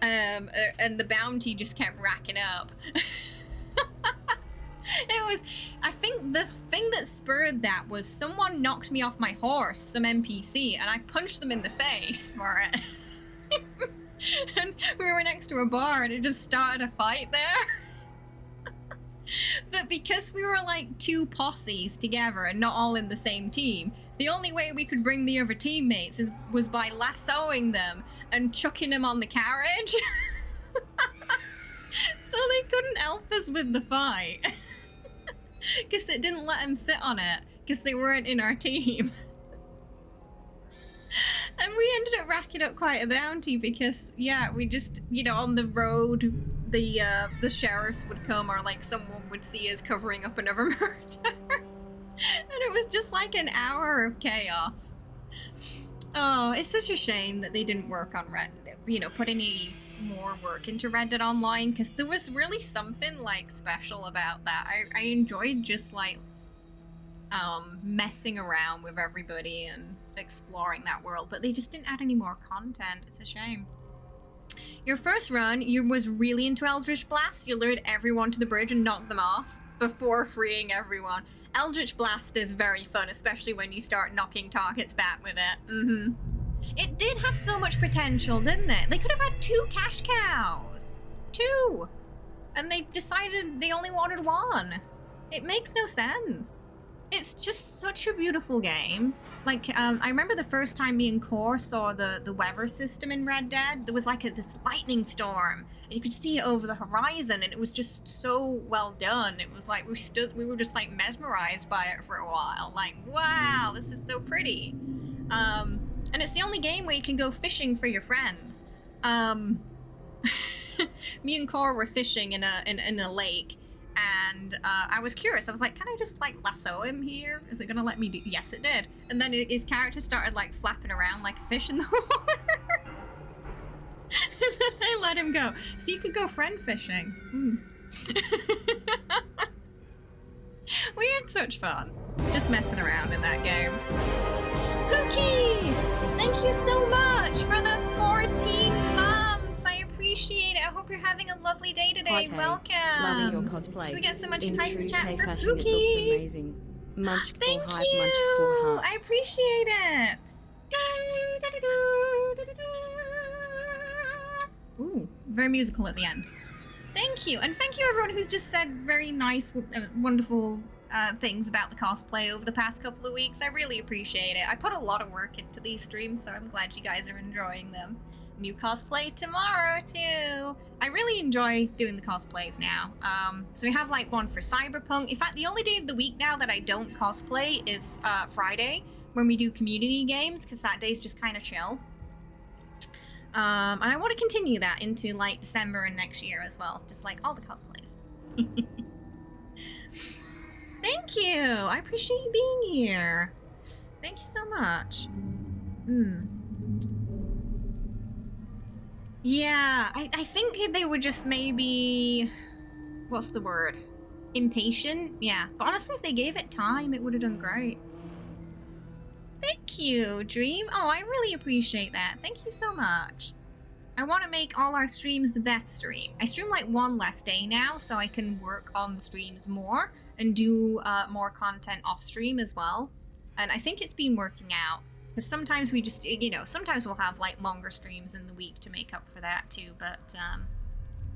and the bounty just kept racking up. I think the thing that spurred that was someone knocked me off my horse, some NPC, and I punched them in the face for it. And we were next to a bar and it just started a fight there. But because we were like two posses together and not all in the same team, the only way we could bring the other teammates was by lassoing them and chucking them on the carriage. So they couldn't help us with the fight. Because it didn't let them sit on it, because they weren't in our team. And we ended up racking up quite a bounty because, yeah, we just, on the road, the sheriffs would come, or like someone would see us covering up another murder. And it was just like an hour of chaos. Oh, it's such a shame that they didn't work on put any more work into Red Dead Online, because there was really something like special about that. I enjoyed just like messing around with everybody and exploring that world, but they just didn't add any more content. It's a shame. Your first run, you was really into Eldritch Blast. You lured everyone to the bridge and knocked them off before freeing everyone. Eldritch Blast is very fun, especially when you start knocking targets back with it. It did have so much potential, didn't it? They could have had 2 cash cows. 2! And they decided they only wanted 1. It makes no sense. It's just such a beautiful game. Like, I remember the first time me and Core saw the weather system in Red Dead. There was like this lightning storm, and you could see it over the horizon, and it was just so well done. It was like we were just like mesmerized by it for a while. Like, wow, this is so pretty. And it's the only game where you can go fishing for your friends. Me and Core were fishing in a lake, and I was curious. I was like, can I just like lasso him here? Is it gonna let me do? Yes, it did. And then his character started like flapping around like a fish in the water. And then I let him go. So you could go friend fishing. We had such fun just messing around in that game. Pookie! Thank you so much for the 14 months. I appreciate it. I hope you're having a lovely day today. Welcome. Loving your cosplay. Can we get so much in hype in true the chat K for fashion, Pookie? It looks amazing. Munched Thank for hype, you. munched for heart. I appreciate it. Ooh, very musical at the end. Thank you. And thank you everyone who's just said very nice, wonderful things about the cosplay over the past couple of weeks. I really appreciate it. I put a lot of work into these streams, so I'm glad you guys are enjoying them. New cosplay tomorrow, too. I really enjoy doing the cosplays now. So we have, like, one for Cyberpunk. In fact, the only day of the week now that I don't cosplay is Friday, when we do community games, because that day's just kind of chill. And I want to continue that into, like, December and next year as well. Just, like, all the cosplays. Thank you! I appreciate you being here. Thank you so much. Yeah, I think they were just maybe... What's the word? Impatient? Yeah. But honestly, if they gave it time, it would have done great. Thank you, Dream. Oh, I really appreciate that. Thank you so much. I want to make all our streams the best stream. I stream like one less day now, so I can work on the streams more and do more content off stream as well. And I think it's been working out. Because sometimes we just, you know, sometimes we'll have like longer streams in the week to make up for that too. But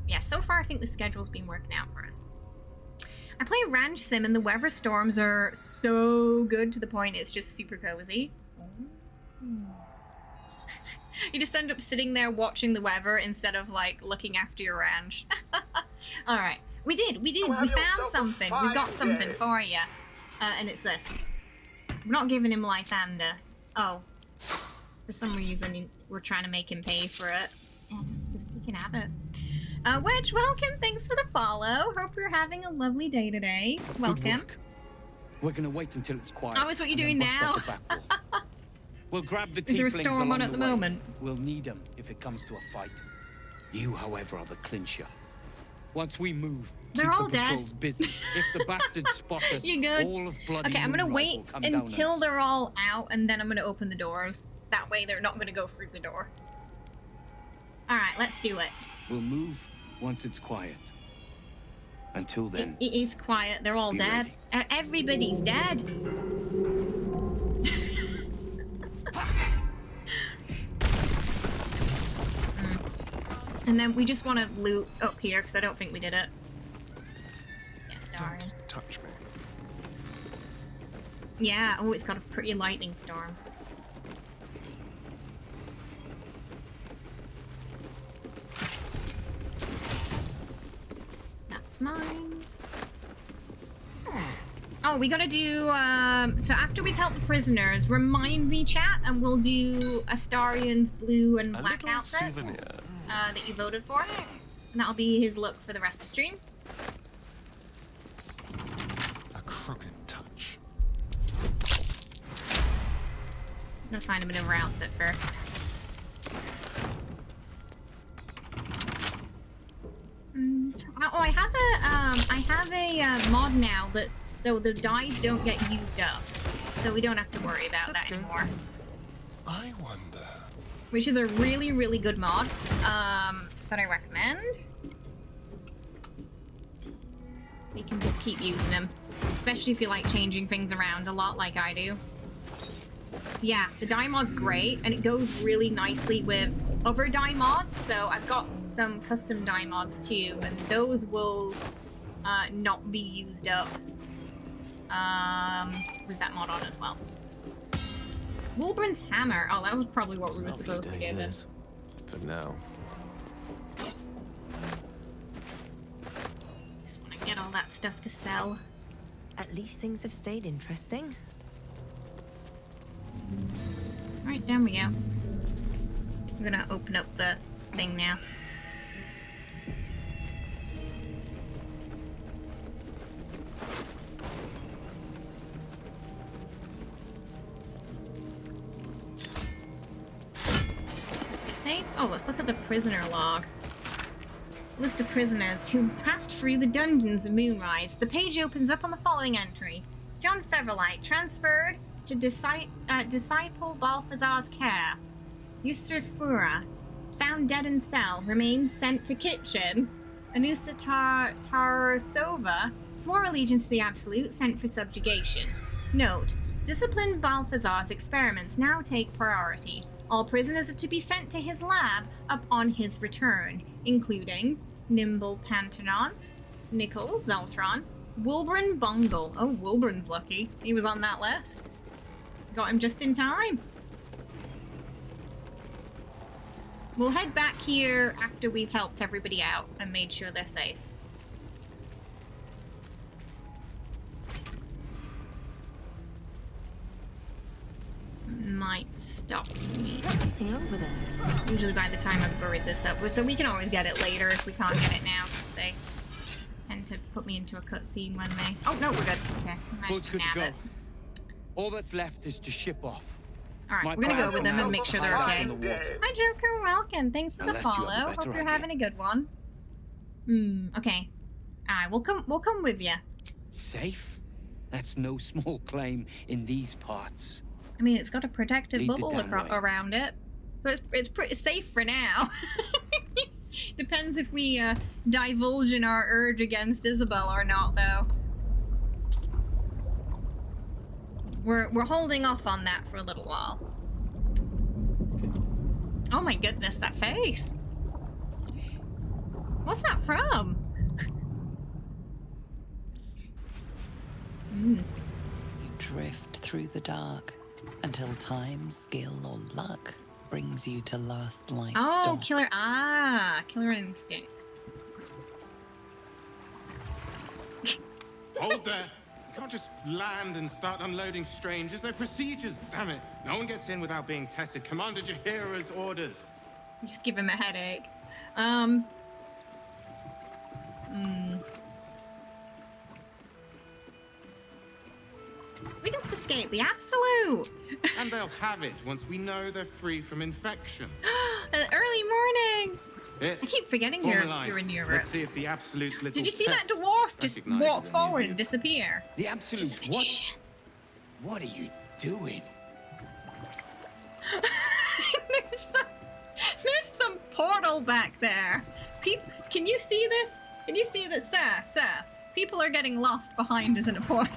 yeah, so far I think the schedule's been working out for us. I play Ranch Sim and the weather storms are so good to the point it's just super cozy. You just end up sitting there watching the weather instead of like looking after your ranch. All right, we found something. We've got something for you, and it's this. We're not giving him Lysander. Oh, for some reason we're trying to make him pay for it. Yeah, just you can have it. Wedge, welcome. Thanks for the follow. Hope you're having a lovely day today. Welcome. We're gonna wait until it's quiet. Oh, is what you're doing now? We'll grab the tieflings. Is there a storm on at the moment? We'll need them if it comes to a fight. You, however, are the clincher. Once we move, they're all dead. Busy. If the bastards spot us, you good? All of bloody okay, I'm gonna Moonrise wait until they're all out, and then I'm gonna open the doors. That way, they're not gonna go through the door. All right, let's do it. We'll move once it's quiet. Until then, it is quiet. They're all dead. Everybody's dead. And then we just want to loot up here because I don't think we did it. Yes, Astarion. Don't touch me. Yeah. Oh, it's got a pretty lightning storm. That's mine. Oh, we gotta do, so after we've helped the prisoners, remind me, chat, and we'll do Astarion's blue and black outfit that you voted for. And that'll be his look for the rest of the stream. A crooked touch. I'm gonna find him a different outfit first. Oh, I have a mod now that so the dyes don't get used up, so we don't have to worry about that anymore. I wonder. Which is a really, really good mod that I recommend. So you can just keep using them, especially if you like changing things around a lot, like I do. Yeah, the dye mod's great, and it goes really nicely with other dye mods. So I've got some custom dye mods too, and those will not be used up with that mod on as well. Wolbrin's hammer. Oh, that was probably what we were supposed to give him. For now. Just want to get all that stuff to sell. At least things have stayed interesting. Alright, down we go. I'm gonna open up the thing now. Save? Oh, let's look at the prisoner log. List of prisoners who passed through the dungeons of Moonrise. The page opens up on the following entry. John Featherlight, transferred to disciple Balthazar's care. Yusuf Fura, found dead in cell, remains sent to kitchen. Anusa Tarsova, swore allegiance to the Absolute, sent for subjugation. Note, disciplined Balthazar's experiments now take priority. All prisoners are to be sent to his lab upon his return, including Nimble Pantanon, Nichols Zeltron, Wilburn Bungle. Oh, Wilburn's lucky. He was on that list. Got him just in time. We'll head back here after we've helped everybody out and made sure they're safe. Might stop me. Something over there. Usually by the time I've buried this up, so we can always get it later if we can't get it now, because they tend to put me into a cutscene when they... Oh, no, we're good. Okay, Boat's good to go. All that's left is to ship off. Alright, we're gonna go with them and make sure they're okay. Hi, Joker, welcome. Thanks for the follow. Hope you're having a good one. Okay. Alright, we'll come with you. Safe? That's no small claim in these parts. I mean, it's got a protective bubble around it, so it's pretty safe for now. Depends if we divulge in our urge against Isabel or not, though. We're holding off on that for a little while. Oh my goodness, that face! What's that from? You drift through the dark until time, skill, or luck brings you to last light's dock. Killer instinct. Hold there. You can't just land and start unloading strangers. They're procedures, damn it. No one gets in without being tested. Commander Jaheira's orders. Just give him a headache. We just escaped the Absolute! And they'll have it once we know they're free from infection. Early morning! I keep forgetting you're in Europe. Let's see if the Absolute's little Did you see that dwarf just walk forward and disappear? The Absolute, what are you doing? There's some portal back there. Can you see this? Can you see this, sir? People are getting lost behind us in a portal.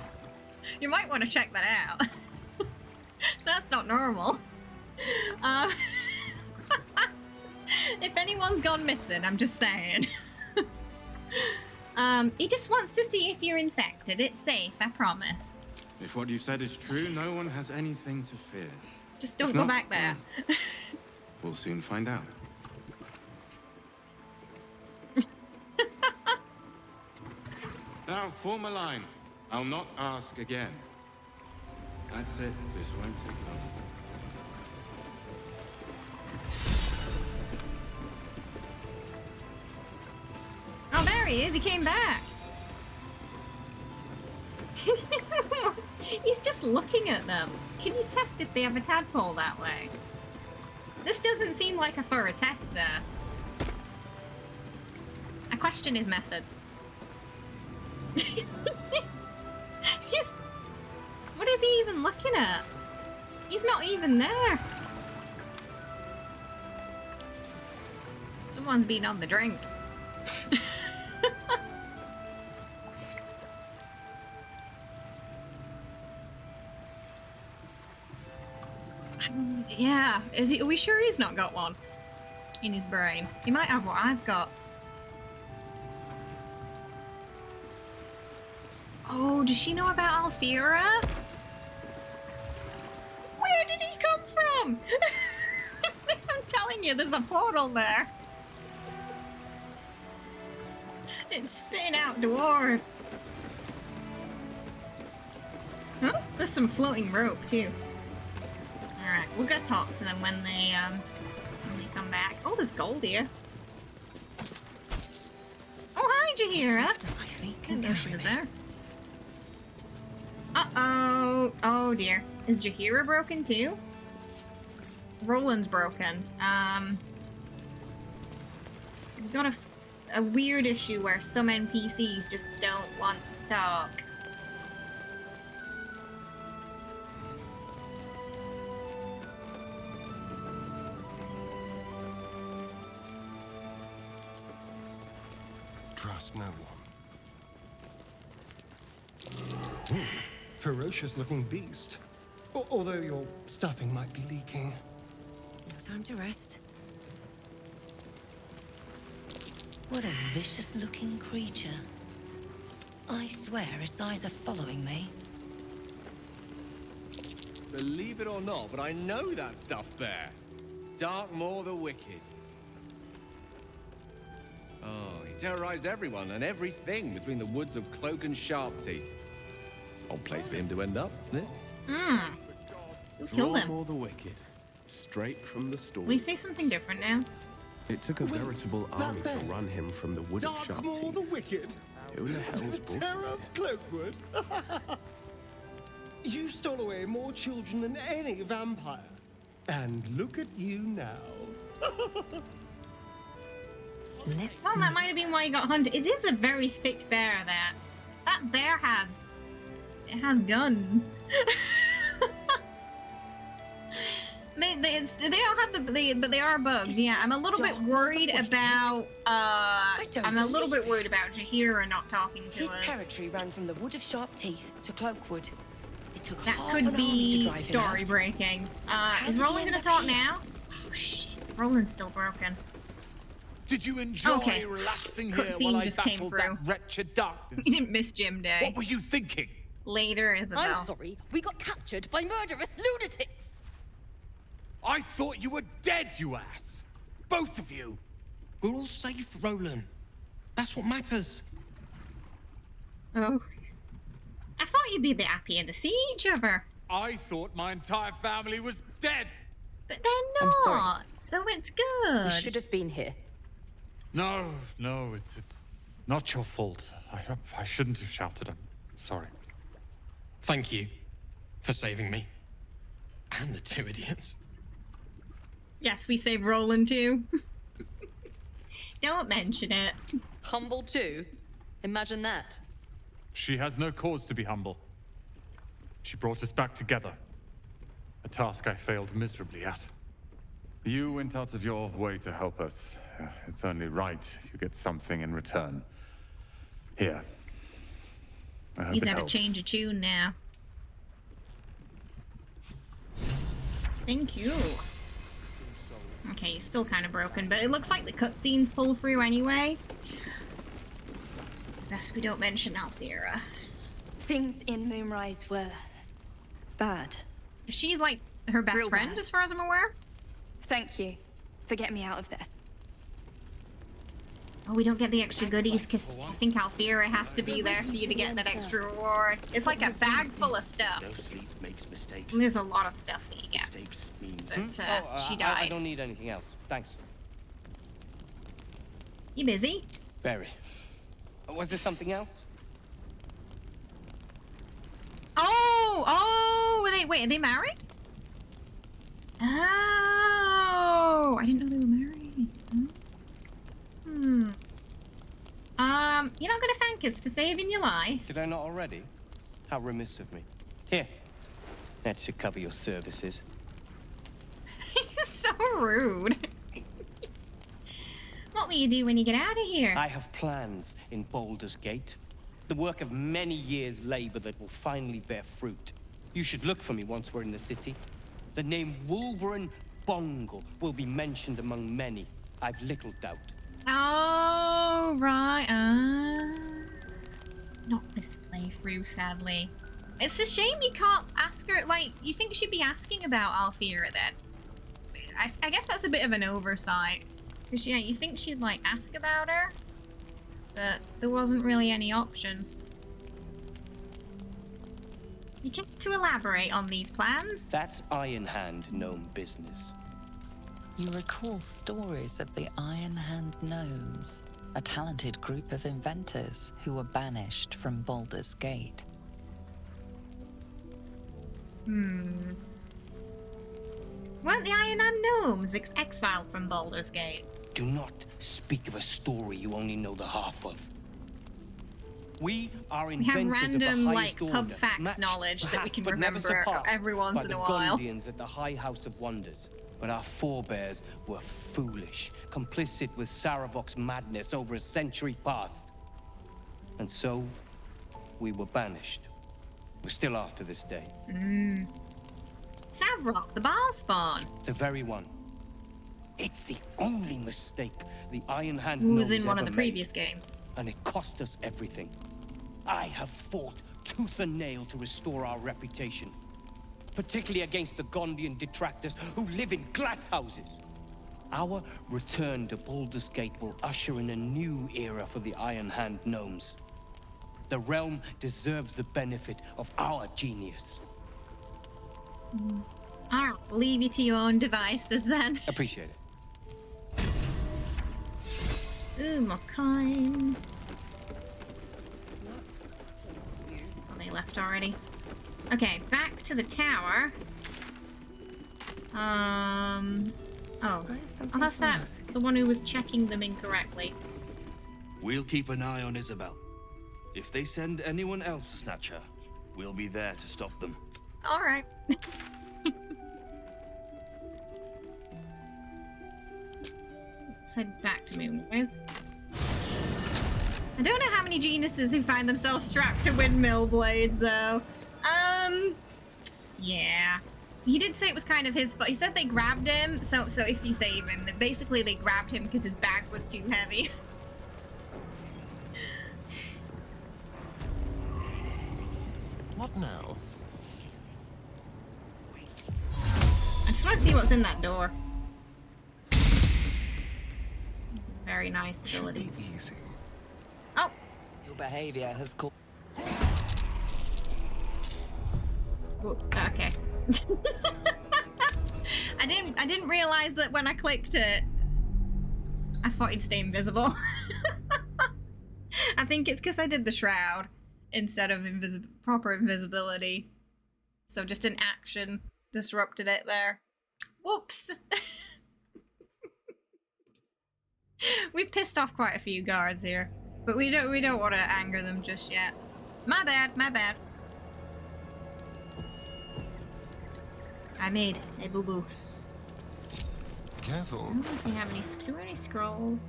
You might want to check that out. That's not normal. If anyone's gone missing, I'm just saying. He just wants to see if you're infected. It's safe, I promise. If what you said is true, no one has anything to fear. Just don't go back there. We'll soon find out. Now, form a line. I'll not ask again. That's it. This won't take long. Oh, there he is. He came back. He's just looking at them. Can you test if they have a tadpole that way? This doesn't seem like a thorough test, sir. I question his methods. What is he even looking at? He's not even there. Someone's been on the drink. Yeah, are we sure he's not got one in his brain? He might have what I've got. Oh, does she know about Alfira? Where did he come from? I'm telling you, there's a portal there. It's spitting out dwarves. Oh, there's some floating rope too. Alright, we'll go talk to them when they come back. Oh, there's gold here. Oh, hi, Jaheira. I didn't know she was there. Uh-oh. Oh, dear. Is Jaheira broken, too? Roland's broken. We've got a weird issue where some NPCs just don't want to talk. Trust no one. Ferocious looking beast. Although your stuffing might be leaking. No time to rest. What a vicious looking creature. I swear its eyes are following me. Believe it or not, but I know that stuff, Bear. Darkmoor the Wicked. Oh, he terrorized everyone and everything between the woods of Cloak and Sharpteeth. Odd place for him to end up, this. Who killed him? Darkmoor the Wicked. Straight from the story. We say something different now. It took a veritable army to run him from the wood of Darkmoor the Wicked. Who in the hell's brought Terror of Cloakwood. You stole away more children than any vampire. And look at you now. Well, that might have been why he got hunted. It is a very thick bear, that. That bear has... It has guns. They don't have but they are bugs. Yeah, I'm a little bit worried about I'm a little bit worried about Jahira not talking to His us. territory ran from the Wood of Sharpteeth to Cloakwood. It took That half could an army to be drive him story out. breaking. How Is did he Roland end gonna up talk here? now? Oh shit, Roland's still broken. Did you enjoy Okay. relaxing Cut here scene while I just came battled through. that wretched darkness? We didn't miss Gym Day. What were you thinking? Later, Isabel. I'm sorry, we got captured by murderous lunatics. I thought you were dead, you ass! Both of you! We're all safe, Roland. That's what matters. Oh. I thought you'd be a bit happier to see each other. I thought my entire family was dead! But they're I'm sorry. not, so it's good. We should have been here. No, it's not your fault. I shouldn't have shouted. I'm sorry. Thank you for saving me. And the two idiots. Yes, we saved Roland too. Don't mention it. Humble too? Imagine that. She has no cause to be humble. She brought us back together. A task I failed miserably at. You went out of your way to help us. It's only right you get something in return. Here. I hope He's it had a helps. change of tune now. Thank you. Okay, he's still kind of broken, but it looks like the cutscenes pull through anyway. Best we don't mention Althea. Things in Moonrise were bad. She's like her best Real friend, bad. as far as I'm aware. Thank you for getting me out of there. Oh, we don't get the extra goodies because I think Althea has to be there for you to get that extra reward. It's like a bag full of stuff. No sleep makes mistakes. And there's a lot of stuff that you get. Mistakes mean But she I died. don't need anything else. Thanks. You busy? Very. Was there something else? Oh, wait, are they married? Oh, I didn't know they were married. You're not gonna thank us for saving your life. Did I not already? How remiss of me. Here. That should cover your services. You're so rude. What will you do when you get out of here? I have plans in Baldur's Gate. The work of many years' labor that will finally bear fruit. You should look for me once we're in the city. The name Wolverine Bongle will be mentioned among many. I've little doubt. Oh, right. Not this playthrough, sadly. It's a shame you can't ask her, like, you think she'd be asking about Althea then. I guess that's a bit of an oversight. Because, yeah, you think she'd, like, ask about her? But there wasn't really any option. You get to elaborate on these plans? That's Iron Hand gnome business. You recall stories of the Iron Hand Gnomes, a talented group of inventors who were banished from Baldur's Gate. Weren't the Iron Hand Gnomes exiled from Baldur's Gate? Do not speak of a story you only know the half of. We are We have inventors of the random, highest like, order, pub facts matched, knowledge that we perhaps, can but never remember surpassed every once by in the a while. Gundians at the High House of Wonders. But our forebears were foolish, complicit with Saravok's madness over a century past. And so, we were banished. We still are to this day. Savrok, the bar spawn. The very one. It's the only mistake the Iron Hand Who was Gnomes in one of ever the made, previous games. and it cost us everything. I have fought tooth and nail to restore our reputation, particularly against the Gondian detractors who live in glass houses. Our return to Baldur's Gate will usher in a new era for the Iron Hand gnomes. The realm deserves the benefit of our genius. Alright, leave you to your own devices then. Appreciate it. Ooh, more coin. Oh, they left already. Okay, back to the tower. Oh, that's that. The one who was checking them incorrectly. We'll keep an eye on Isabel. If they send anyone else to snatch her, we'll be there to stop them. Alright. Let's head back to Moonrise. I don't know how many geniuses who find themselves strapped to windmill blades, though. Yeah. He did say it was kind of his fault. He said they grabbed him, so if you save him, that basically they grabbed him because his bag was too heavy. What now? I just want to see what's in that door. Very nice ability. Easy. Oh! Your behavior has caught. Okay. I didn't realize that when I clicked it, I thought he'd stay invisible. I think it's because I did the shroud instead of proper invisibility. So just an action disrupted it there. Whoops. We've pissed off quite a few guards here, but we don't want to anger them just yet. My bad, my bad. I made a boo-boo. Careful. I don't think we have any scrolls.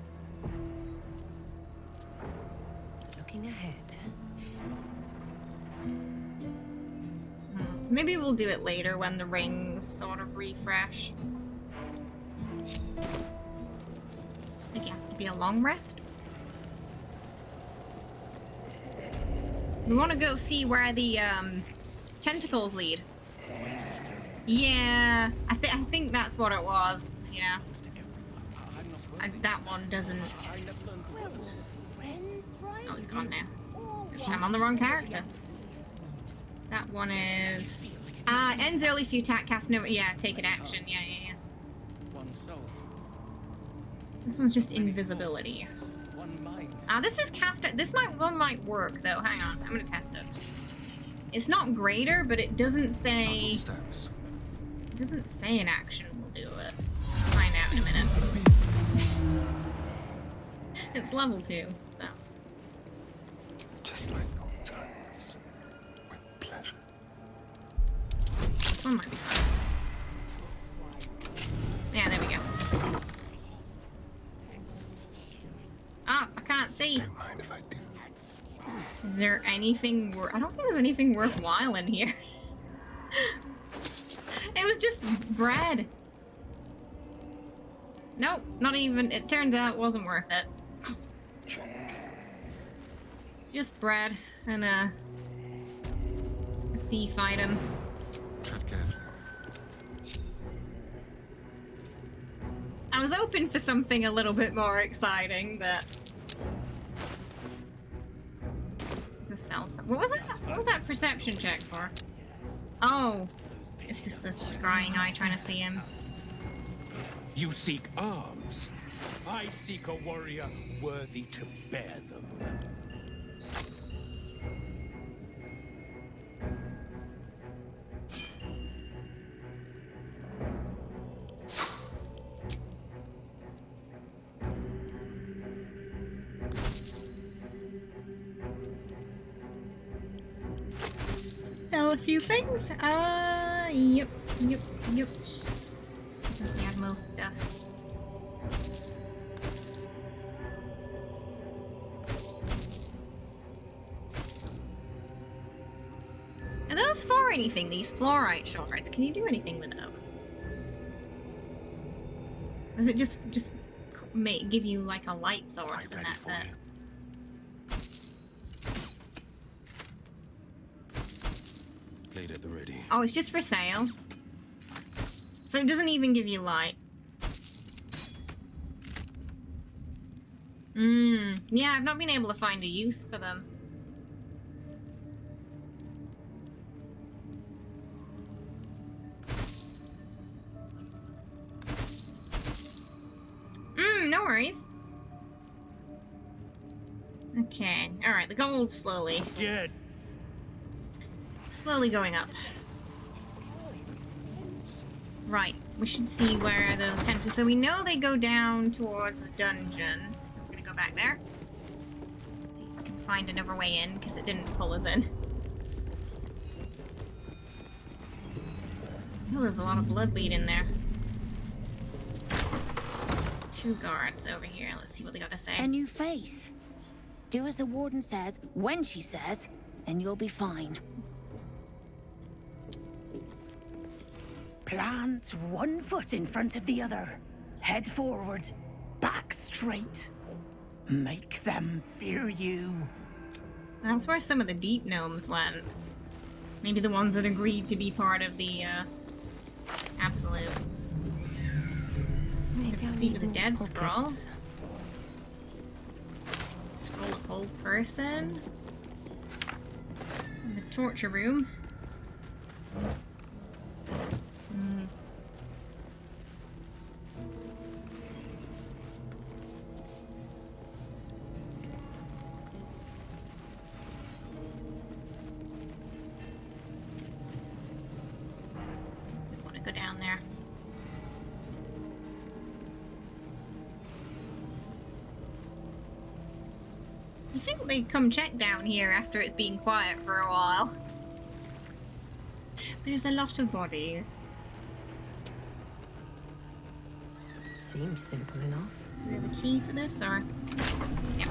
Looking ahead. Maybe we'll do it later when the rings sort of refresh. I think it has to be a long rest. We want to go see where the tentacles lead. Yeah, I think that's what it was. Yeah. That one doesn't... Oh, it's gone now. I'm on the wrong character. That one is... ends early if you attack, cast no... Yeah, take an action. Yeah. This one's just invisibility. This is cast... This one might work, though. Hang on. I'm gonna test it. It's not greater, but it doesn't say... It doesn't say an action will do it. We'll find out in a minute. It's level 2, so... Just like old times. With pleasure. This one might be fun. Yeah, there we go. Ah, I can't see. Don't mind if I do. Is there anything I don't think there's anything worthwhile in here. It was just bread. Nope, not even. It turns out it wasn't worth it. Just bread and a thief item. Tread carefully. I was hoping for something a little bit more exciting, but... What was that? What was that perception check for? Oh, it's just the scrying eye trying to see him. You seek arms. I seek a warrior worthy to bear them. Sell a few things. Yep. We have most stuff. Are those for anything, these fluorite shards? Can you do anything with those? Or is it just give you like a light source and that's it? Oh, it's just for sale. So it doesn't even give you light. Yeah, I've not been able to find a use for them. No worries. Okay, alright, the gold's slowly going up. Right, we should see where those tend to. So we know they go down towards the dungeon, so we're gonna go back there. See if we can find another way in, because it didn't pull us in. Oh, there's a lot of blood lead in there. 2 guards over here. Let's see what they got to say. A new face. Do as the warden says, when she says, and you'll be fine. Plant one foot in front of the other. Head forward. Back straight. Make them fear you. That's where some of the deep gnomes went. Maybe the ones that agreed to be part of the, Absolute. Maybe speak with a dead scroll. Scroll of whole person. In the torture room. I want to go down there. I think they come check down here after it's been quiet for a while. There's a lot of bodies. Seems simple enough. Do we have a key for this, or? Yeah.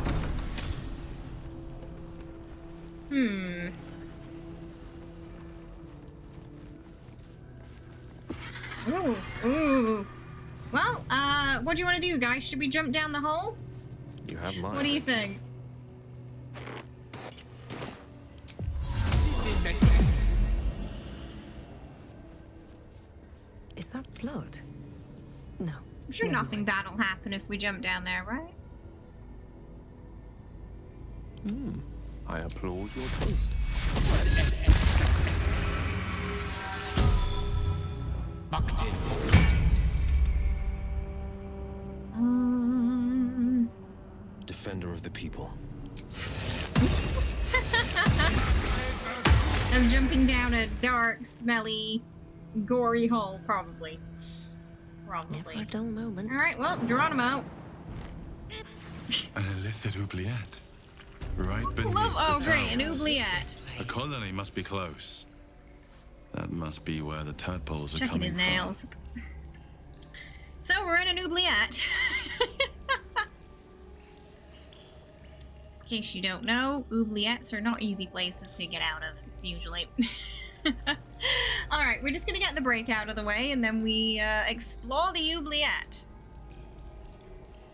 Ooh. Well, what do you want to do, guys? Should we jump down the hole? You have mine. What do you think? Is that blood? No. I'm sure nothing bad'll happen if we jump down there, right? I applaud your taste. Defender of the people. I'm jumping down a dark, smelly, gory hole, probably. Probably. Never a dull moment. Alright, well, Geronimo. An illicit oubliette. Right beneath Oh, the great, an towers. oubliette. A colony must be close. That must be where the tadpoles are Checking coming his nails. So we're in an oubliette. In case you don't know, oubliettes are not easy places to get out of, usually. Alright, we're just gonna get the break out of the way, and then we explore the oubliette.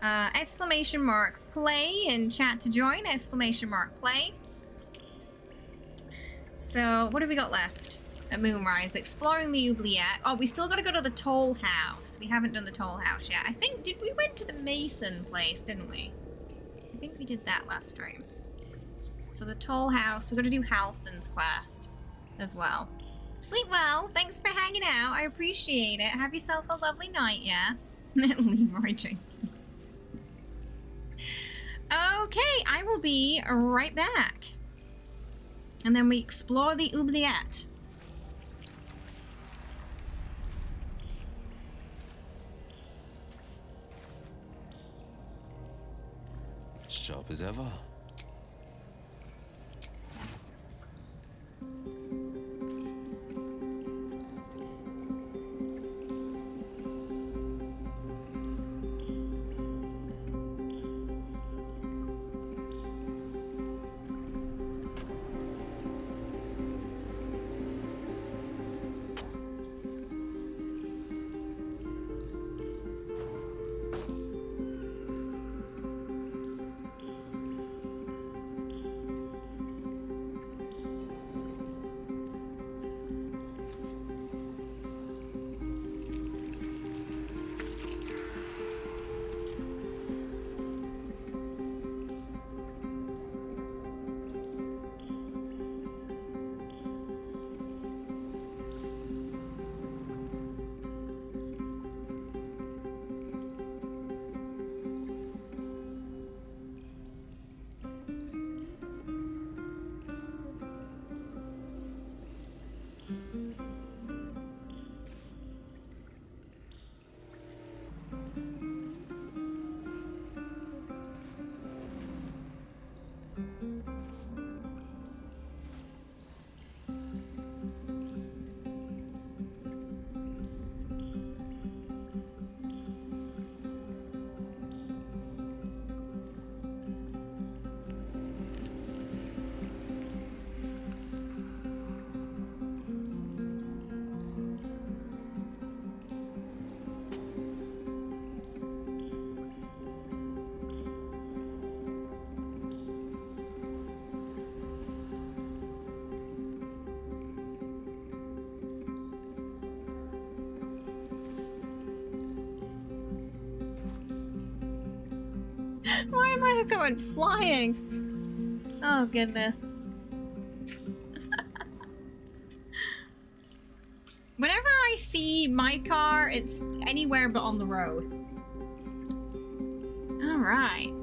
Exclamation mark play in chat to join, exclamation mark play. So, what have we got left? At Moonrise, exploring the oubliette. Oh, we still gotta go to the toll house. We haven't done the toll house yet. I think, we went to the Mason place, didn't we? I think we did that last stream. So the toll house, we're gonna do Halson's quest as well. Sleep well, thanks for hanging out, I appreciate it. Have yourself a lovely night, yeah? Leroy Jenkins. Okay, I will be right back. And then we explore the oubliette. Sharp as ever. Why am I going flying? Oh, goodness. Whenever I see my car, it's anywhere but on the road. Alright.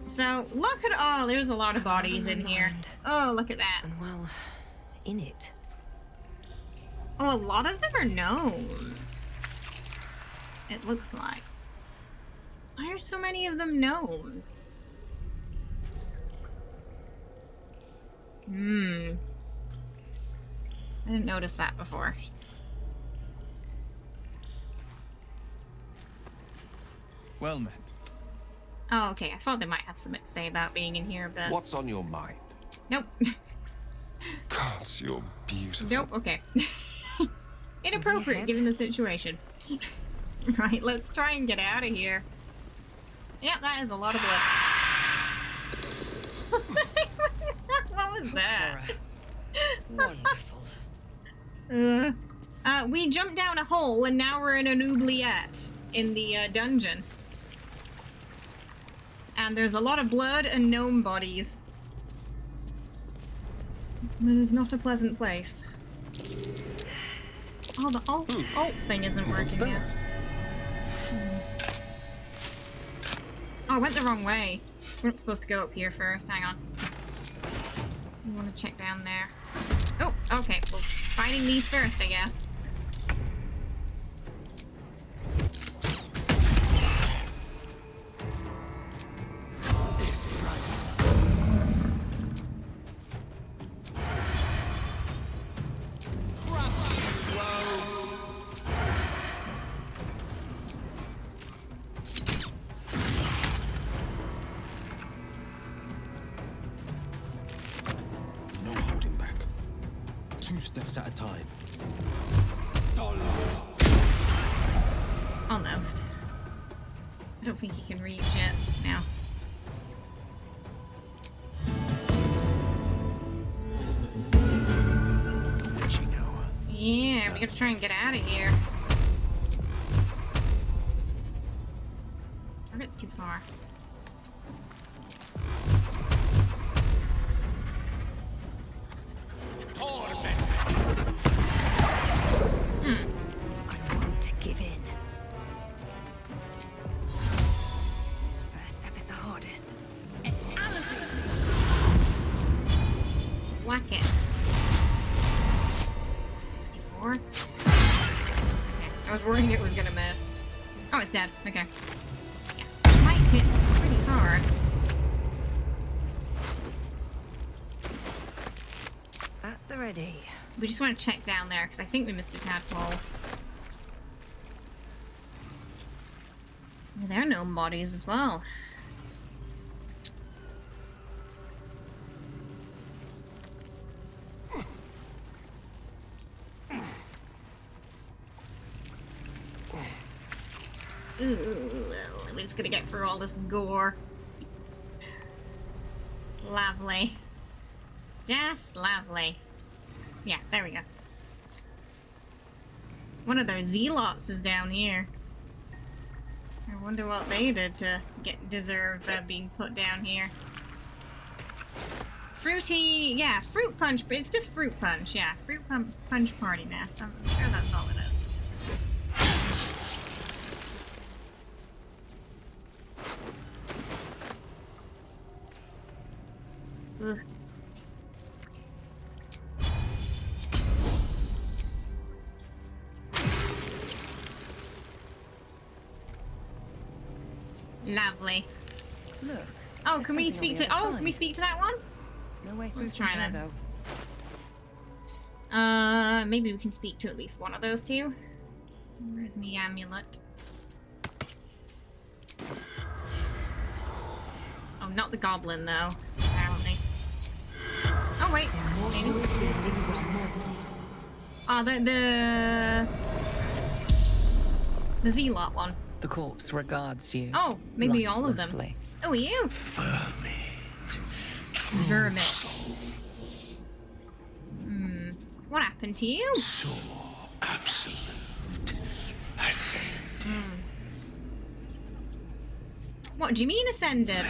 So, look at... Oh, there's a lot of bodies in here. Oh, look at that. And well, in it. Oh, a lot of them are gnomes. It looks like. Why are so many of them gnomes? I didn't notice that before. Well met. Oh, okay. I thought they might have something to say about being in here, but... What's on your mind? Nope. Gods, you're beautiful. Nope, okay. Inappropriate given the situation. Right, let's try and get out of here. Yeah, that is a lot of blood. What was that? Wonderful. We jumped down a hole and now we're in an oubliette in the dungeon. And there's a lot of blood and gnome bodies. That is not a pleasant place. Oh, the alt thing isn't working yet. Oh, I went the wrong way. We're not supposed to go up here first. Hang on. We want to check down there. Oh, okay. Well, fighting these first, I guess. No holding back. 2 steps at a time. Almost. I don't think he can reach it now. Yeah, we gotta try and get out of here. Target's too far. I won't give in. First step is the hardest. Whack it. 64. Okay. I was worried it was gonna miss. Oh, it's dead. Okay. Yeah. It might hit pretty hard. At the ready. We just want to check down there because I think we missed a tadpole. Yeah, there are gnome bodies as well. Ooh, we're just gonna get through all this gore. Lovely. Just lovely. Yeah, there we go. One of their zealots is down here. I wonder what they did to deserve being put down here. Fruity, yeah, fruit punch. It's just fruit punch, yeah. Fruit punch party nest. I'm sure that's all it is. Ugh. Lovely. Look. Oh, can we speak to? Oh, can we speak to that one? No way through. Let's try there, then. though. Maybe we can speak to at least one of those two. Where's my amulet? Oh, not the goblin though. Apparently. Oh wait. Maybe. Oh, the zealot one. The corpse regards you. Oh, maybe all of them. lifelessly. Oh, you. Vermit. What happened to you? So absolute. I said. What do you mean ascended?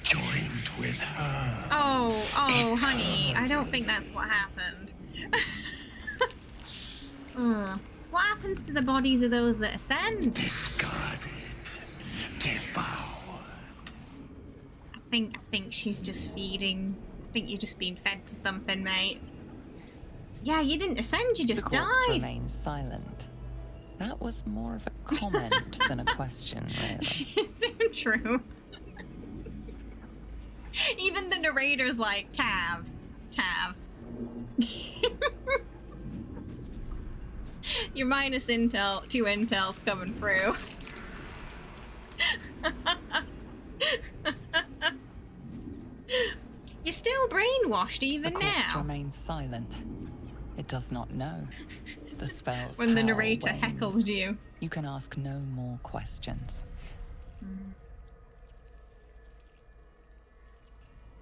Joined with her. Oh, honey, I don't think that's what happened. What happens to the bodies of those that ascend? Discarded. Devoured. I think she's just feeding. I think you're just being fed to something, mate. Yeah, you didn't ascend, you just the corpse died. Remains silent. That was more of a comment than a question, really. It's so true. Even the narrator's like, Tav. Your minus intel, 2 intels coming through. You're still brainwashed even the corpse now. Remains silent. It does not know. The spell's When the power narrator wanes. heckles you. You can ask no more questions.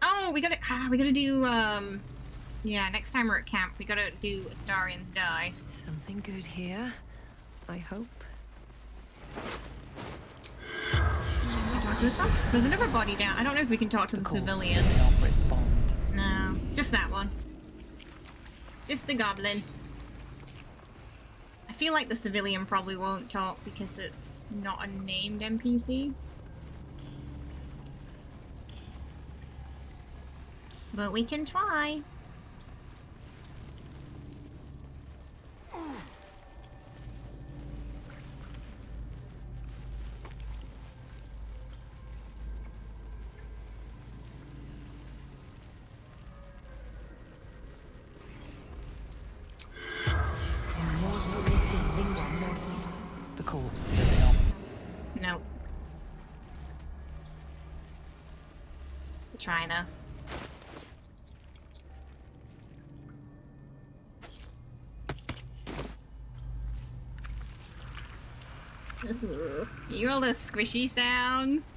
Oh, we gotta do, yeah, next time we're at camp, we gotta do Astarion's Die. Something good here, I hope. Talk to this one? There's another body down. I don't know if we can talk to the civilian. Does not respond. No, just that one. Just the goblin. I feel like the civilian probably won't talk because it's not a named NPC. But we can try. The corpse does not. No. Try though. You all the squishy sounds.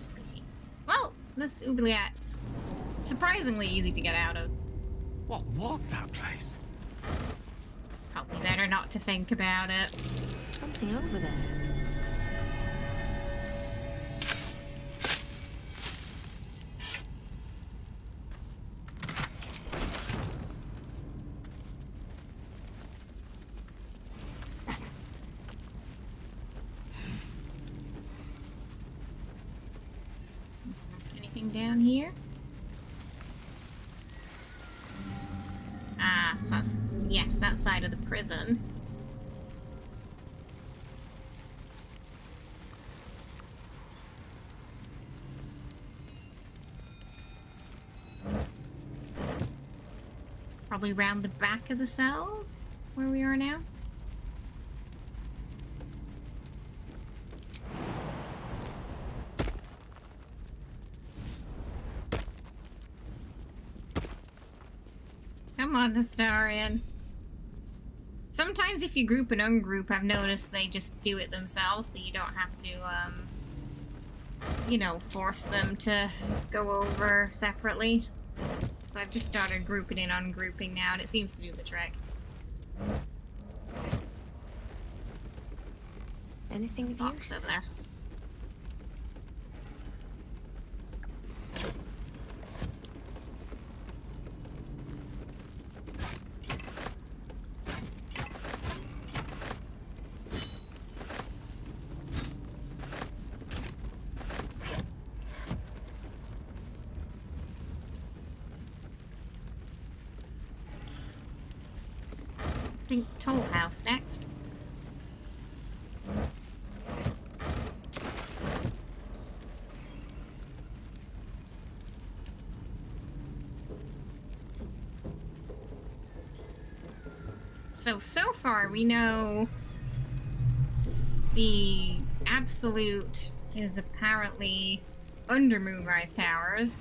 Squishy. Well, this oubliette's surprisingly easy to get out of. What was that place? Probably better not to think about it. Something over there. Anything down here? Ah, so that's, yes, that side of the prison. Probably round the back of the cells, where we are now. Come on, Astarion. Sometimes if you group and ungroup, I've noticed they just do it themselves, so you don't have to, you know, force them to go over separately. So I've just started grouping and ungrouping now, and it seems to do the trick. Anything of use? Over there. I think Toll House next. So far we know the Absolute is apparently under Moonrise Towers.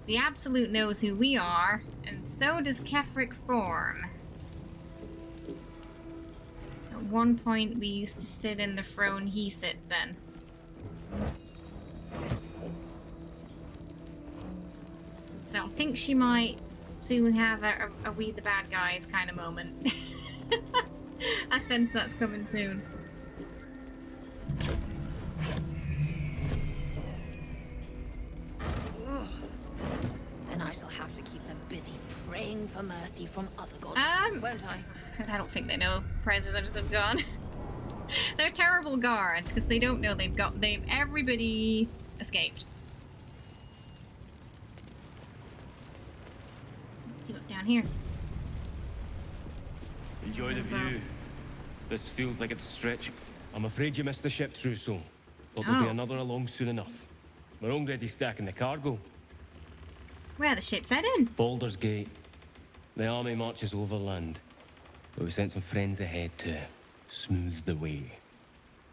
The Absolute knows who we are, and so does Kefric Form. At one point we used to sit in the throne he sits in. So I think she might soon have a we the bad guys kind of moment. I sense that's coming soon. Ugh. Then I shall have to keep them busy praying for mercy from other gods, won't I? I don't think they know prizes are just have gone. They're terrible guards because they don't know everybody escaped. Let's see what's down here. Enjoy the view. This feels like it's a stretch. I'm afraid you missed the ship, Trousseau. But there'll be another along soon enough. We're already stacking the cargo. Where are the ships heading? Baldur's Gate. The army marches overland. But we sent some friends ahead to smooth the way.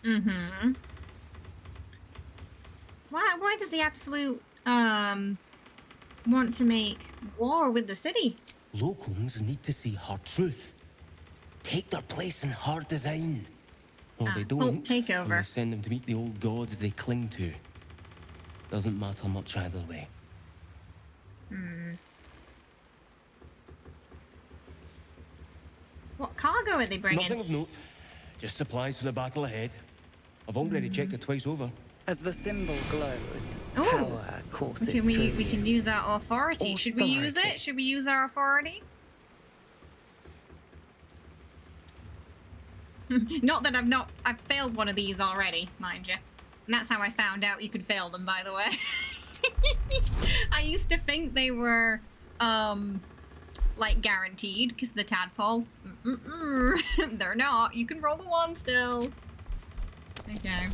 Mm-hmm. Why does the Absolute, want to make war with the city? Locals need to see hard truth. Take their place in hard design. Or they don't. Takeover. And we send them to meet the old gods they cling to. Doesn't matter much either way. What cargo are they bringing? Nothing of note. Just supplies for the battle ahead. I've already checked it twice over. As the symbol glows, Oh. power courses Okay, through we can use that authority. Should we use it? Should we use our authority? Not that I've failed one of these already, mind you. And that's how I found out you could fail them, by the way. I used to think they were, like guaranteed, because the tadpole. They're not. You can roll the one still. Okay.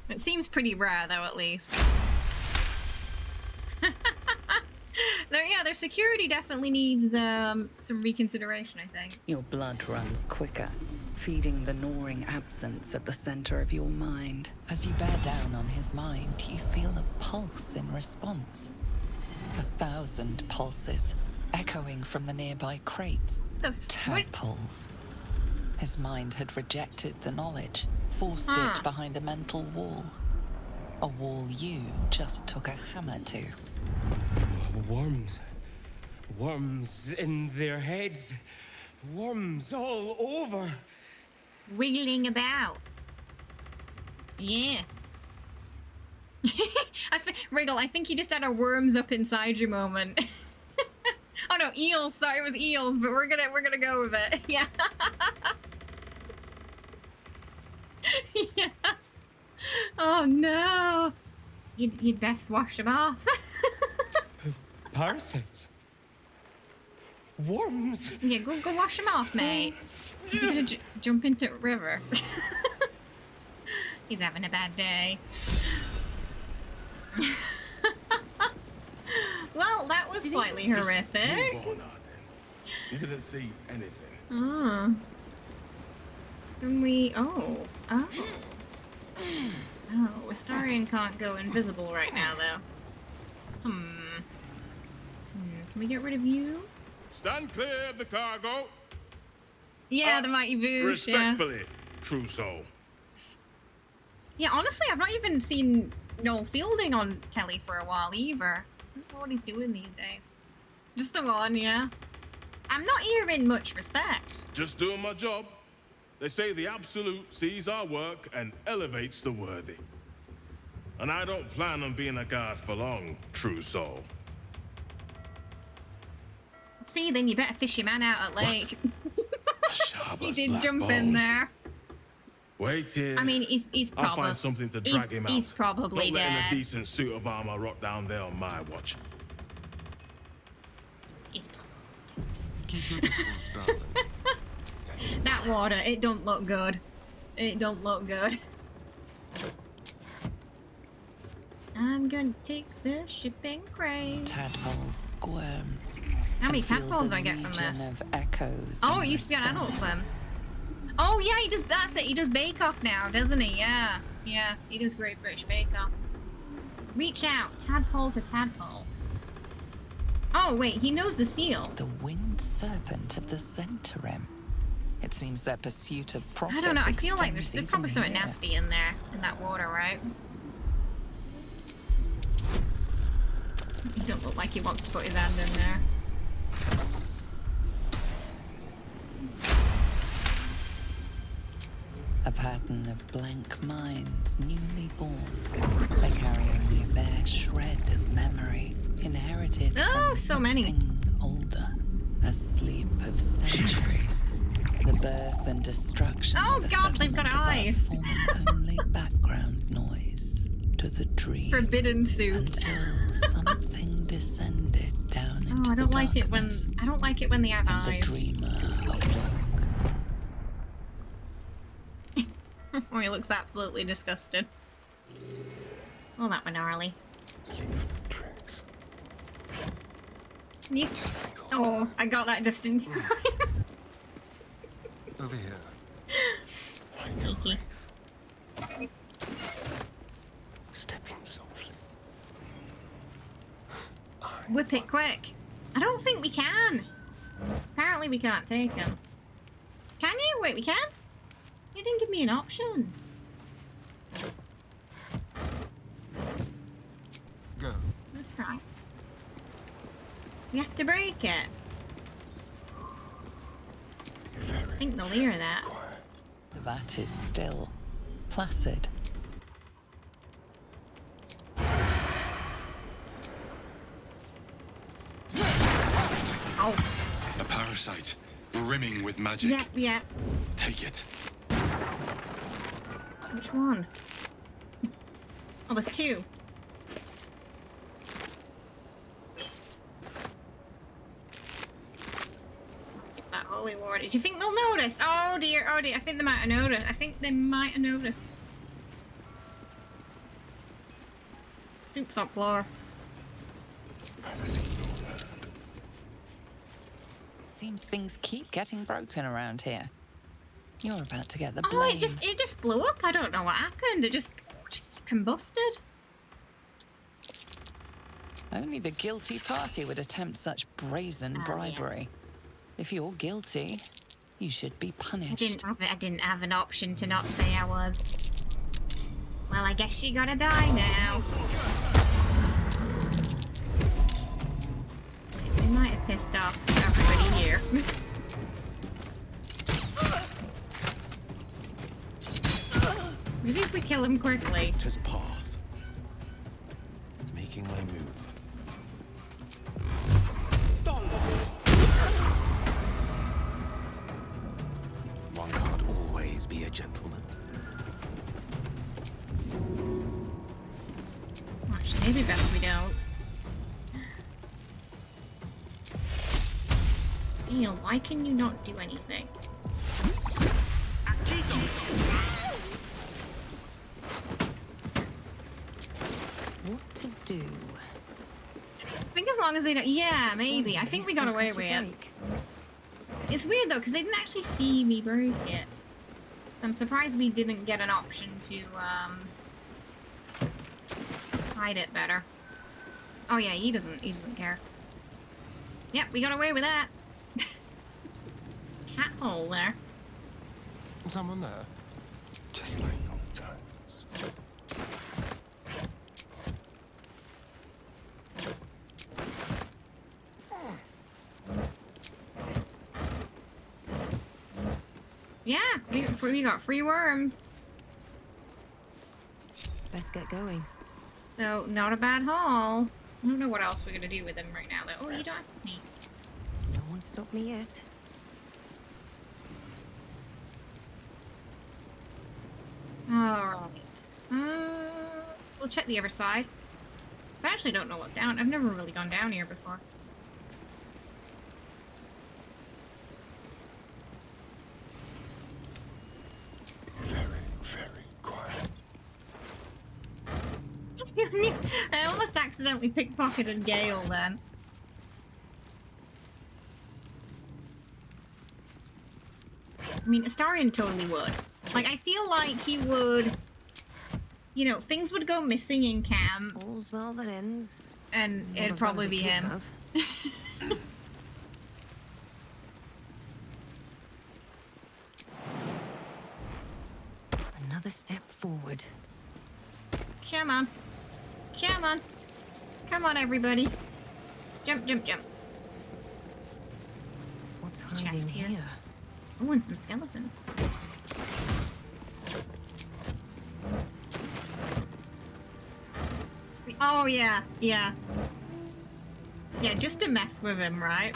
It seems pretty rare, though, at least. Their security definitely needs some reconsideration, I think. Your blood runs quicker, feeding the gnawing absence at the center of your mind. As you bear down on his mind, you feel a pulse in response. 1,000 pulses, echoing from the nearby crates. Tadpoles. His mind had rejected the knowledge, forced it behind a mental wall. A wall you just took a hammer to. Worms. Worms in their heads. Worms all over. Wiggling about. Yeah. Wriggle, I think you just had a worms up inside you moment. Oh no, eels. Sorry, it was eels, but we're gonna go with it. Yeah. Yeah. Oh no. You'd best wash them off. Parasites. Worms. Yeah, go wash them off, mate. He's gonna jump into a river. He's having a bad day. Well, that was slightly horrific. You didn't see anything. Oh. Can we... Oh. Oh. Oh, Astarion can't go invisible right now, though. Can we get rid of you? Stand clear of the cargo. Yeah, the mighty boosh, Respectfully, Trousseau. Yeah, honestly, I've not even seen Noel Fielding on telly for a while, either. I don't know what he's doing these days. Just the one, yeah. I'm not hearing much respect. Just doing my job. They say the Absolute sees our work and elevates the worthy. And I don't plan on being a guard for long, Trousseau. See, then you better fish your man out at lake. He did jump in there. Wait here. I mean, he's probably... I'll find something to drag him out. He's probably Not letting dead. a decent suit of armor rot down there on my watch. He's that water, it don't look good. It don't look good. I'm gonna take the shipping crate. Tadpole squirms. How many and feels tadpoles do a I get from legion this? Of echoes Oh, it used to be on Adult Swim. Oh yeah, he does. That's it. He does Bake Off now, doesn't he? Yeah, yeah. He does Great British Bake Off. Reach out, tadpole to tadpole. Oh wait, he knows the seal. The winged serpent of the Centaurim. It seems their pursuit of profit. I don't know. I feel like there's extends probably even something here. nasty in there, in that water, right? He don't look like he wants to put his hand in there. A pattern of blank minds, newly born. They carry only a bare shred of memory, inherited from so many. something older. A sleep of centuries. The birth and destruction Oh of a God, they've got settlement above eyes. forming only background noise to the dream. Forbidden soup. Until something descended down into I don't the like it when they have and eyes. the dreamer awoke. Oh, he looks absolutely disgusted. Oh, that one gnarly. You... Oh, I got that just in time. Over here. Sneaky. Stepping softly. Whip it quick. I don't think we can. Apparently we can't take him. Can you? Wait, we can? You didn't give me an option. Go. Let's try. We have to break it. I think they'll hear that. The vat is still, placid. Oh. A parasite, brimming with magic. Yeah, yeah. Take it. Which one? Oh, there's two. That holy war. Did you think they'll notice? Oh dear, oh dear. I think they might have noticed. I think they might have noticed. Soup's on floor. Seems things keep getting broken around here. You're about to get the blame. Oh, it just blew up. I don't know what happened. It just combusted. Only the guilty party would attempt such brazen bribery. Yeah. If you're guilty, you should be punished. I didn't have an option to not say I was. Well, I guess you gotta die now. They might have pissed off everybody here. Maybe if we kill him quickly. His path. Making my move. One can't always be a gentleman. Actually, maybe best we don't. Gale, why can you not do anything? What to do? I think as long as they don't... Yeah, maybe. I think we got away with it. It's weird, though, because they didn't actually see me break it. So I'm surprised we didn't get an option to, hide it better. Oh, yeah, he doesn't care. Yep, we got away with that. Cat hole there. Someone there? Just like old times. Yeah, we got free worms. Let's get going. So, not a bad haul. I don't know what else we're gonna do with him right now, though. Oh, you don't have to sneak. No one stopped me yet. Alright. We'll check the other side. 'Cause I actually don't know what's down. I've never really gone down here before. Very quiet. I almost accidentally pickpocketed Gale then. I mean, Astarion totally would. Like, I feel like he would... You know, things would go missing in camp. All's well that ends. And it'd probably be him. Another step forward. Come on. Come on. Come on, everybody. Jump, jump, jump. What's Chest hiding here? Oh, and some skeletons. Oh, yeah, yeah. Yeah, just to mess with him, right?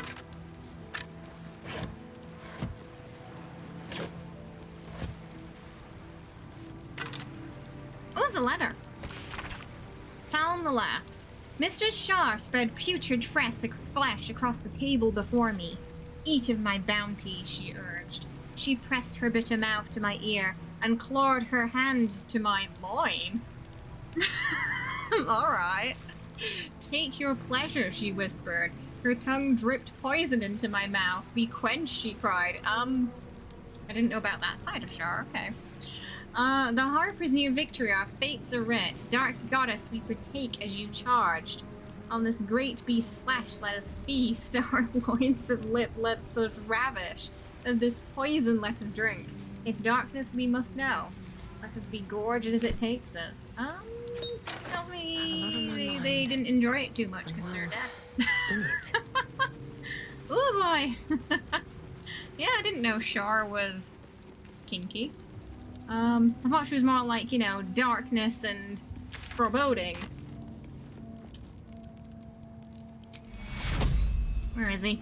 Oh, there's a letter. Psalm the last. Mistress Shar spread putrid flesh across the table before me. Eat of my bounty, she urged. She pressed her bitter mouth to my ear and clawed her hand to my loin. Alright. Take your pleasure, she whispered. Her tongue dripped poison into my mouth. Be quenched, she cried. I didn't know about that side of Shar, okay. The harp is near victory, our fates are writ. Dark goddess, we partake as you charged. On this great beast's flesh let us feast, our loins and lip let us ravish. Of this poison let us drink. If darkness we must know, let us be gorged as it takes us. Something tells me they didn't enjoy it too much because they're dead. Oh boy! Yeah, I didn't know Shar was kinky. I thought she was more like, you know, darkness and foreboding. Where is he?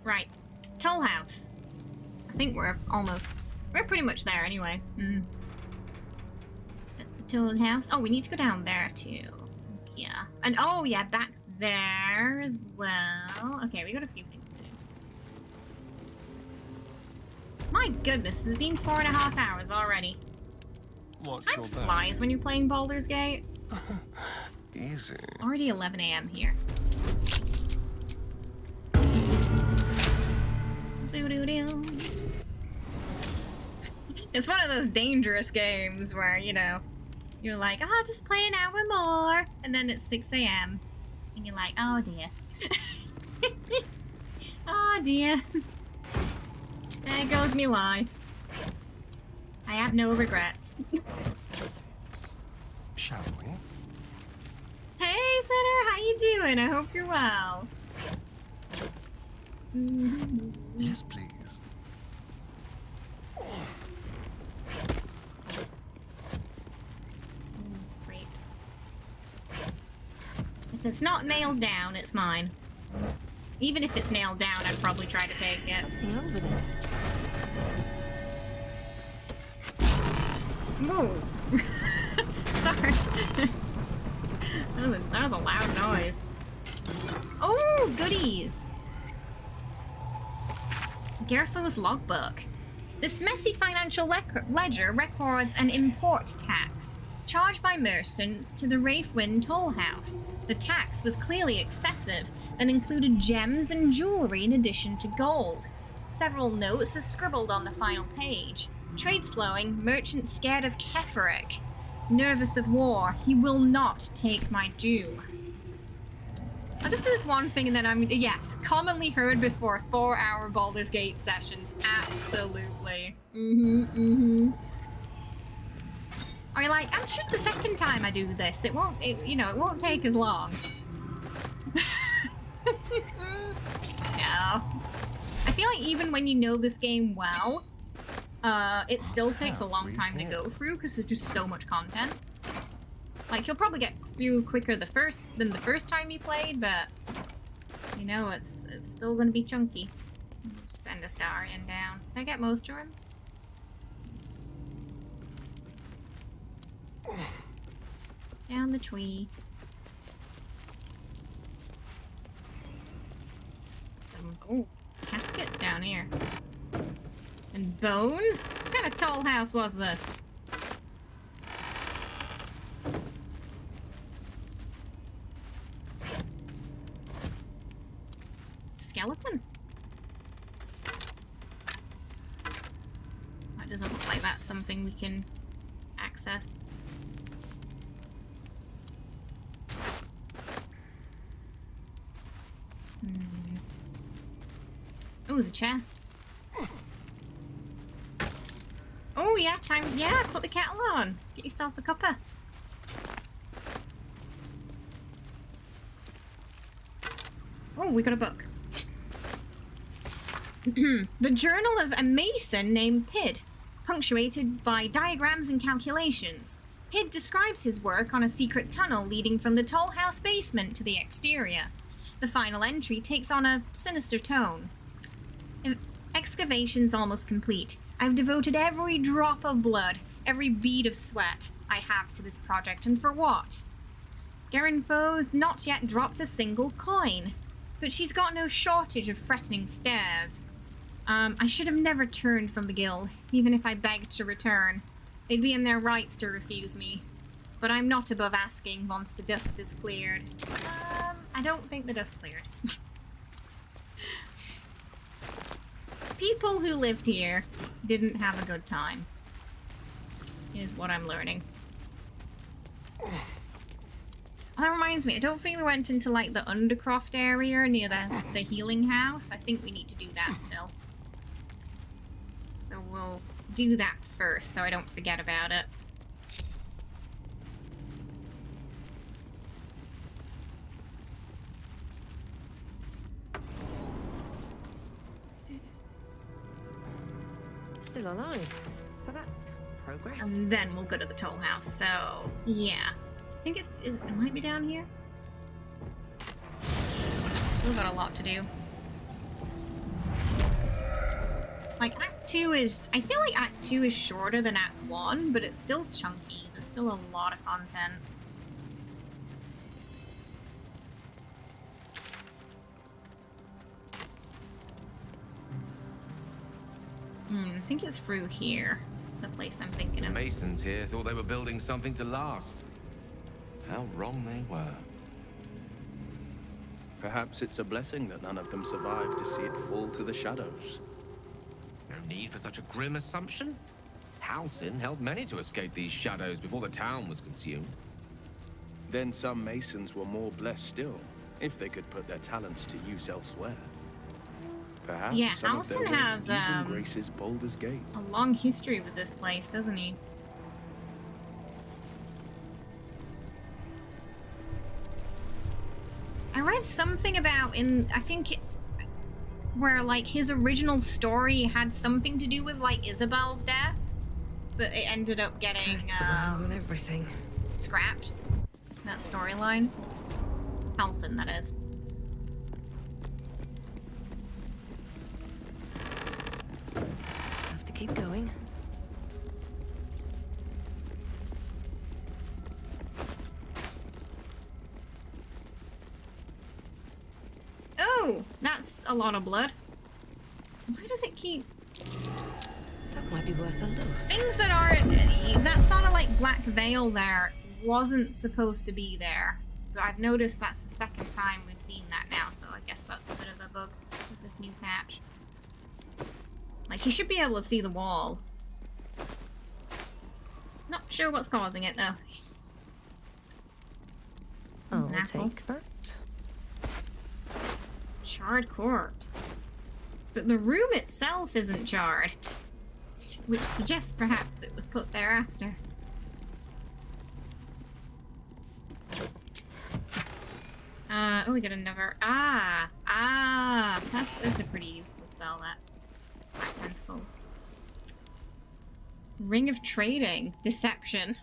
Right. Toll House. I think we're pretty much there anyway. The Toll House. Oh, we need to go down there too. Yeah. And oh yeah, back there as well. Okay, we got a few things to do. My goodness, it's been 4.5 hours already. Time flies when you're playing Baldur's Gate. Easy. Already 11 a.m. here. It's one of those dangerous games where, you know, you're like, oh, I'll just play an hour more. And then it's 6 a.m. And you're like, oh dear. Oh dear. There goes me life. I have no regrets. Shall we? Hey, Setter, how you doing? I hope you're well. Yes, please. Great. If it's not nailed down, it's mine. Even if it's nailed down, I'd probably try to take it. Something over there. Move. Sorry. That was a loud noise. Oh, goodies. Garfo's logbook. This messy financial ledger records an import tax charged by merchants to the Wraithwind toll house. The tax was clearly excessive and included gems and jewelry in addition to gold. Several notes are scribbled on the final page. Trade slowing, merchant scared of Keferic. Nervous of war, he will not take my due. I'll just do this one thing and then yes, commonly heard before 4-hour Baldur's Gate sessions. Absolutely. Or you're like, I'm sure the second time I do this, it won't take as long. No. I feel like even when you know this game well, it still takes a long time to go through because there's just so much content. Like, you'll probably get through quicker than the first time you played, but you know, it's still gonna be chunky. Just send Astarion down. Did I get most of him? Down the tree. Some caskets down here. And bones? What kind of tall house was this? Skeleton? That doesn't look like that's something we can access. Oh, there's a chest. Oh yeah, put the kettle on. Get yourself a cuppa. Oh, we got a book. The Journal of a Mason named Pid, punctuated by diagrams and calculations. Hid describes his work on a secret tunnel leading from the toll house basement to the exterior. The final entry takes on a sinister tone. Excavation's almost complete. I've devoted every drop of blood, every bead of sweat I have to this project, and for what? Garenfo's not yet dropped a single coin, but she's got no shortage of threatening stares. I should have never turned from the guild, even if I begged to return. They'd be in their rights to refuse me. But I'm not above asking once the dust is cleared. I don't think the dust cleared. People who lived here didn't have a good time, is what I'm learning. Oh, that reminds me, I don't think we went into like the Undercroft area near the healing house. I think we need to do that still. So we'll do that first so I don't forget about it. Still alive, so that's progress. And then we'll go to the toll house, so yeah. I think it might be down here. Still got a lot to do. Like, Act 2 is... I feel like Act 2 is shorter than Act 1, but it's still chunky. There's still a lot of content. I think it's through here. The place I'm thinking of. The masons here thought they were building something to last. How wrong they were. Perhaps it's a blessing that none of them survived to see it fall to the shadows. No need for such a grim assumption. Halcyon helped many to escape these shadows before the town was consumed. Then some masons were more blessed still, if they could put their talents to use elsewhere. Perhaps yeah, some of their Halcyon has even graces Baldur's Gate. a long history with this place, doesn't he? I read something about I think where like his original story had something to do with like Isabel's death, but it ended up getting on everything. Scrapped. That storyline. Halcyon, that is. Have to keep going. Oh, that's a lot of blood. Why does it keep... That might be worth a look. Things that aren't... That sort of like black veil there wasn't supposed to be there. But I've noticed that's the second time we've seen that now, so I guess that's a bit of a bug with this new patch. Like, you should be able to see the wall. Not sure what's causing it, though. I'll take that. Charred corpse. But the room itself isn't charred. Which suggests perhaps it was put there after. Oh, we got another... That's a pretty useful spell, that. Black tentacles. Ring of Trading. Deception.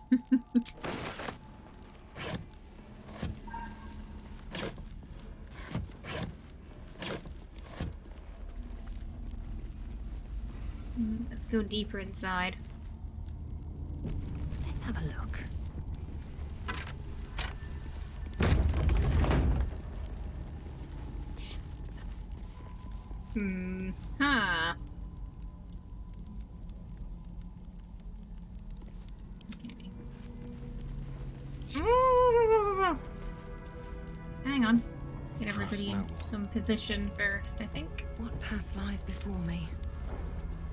Let's go deeper inside. Let's have a look. Huh. Okay. Hang on. Get everybody in some position first, I think. What path lies before me?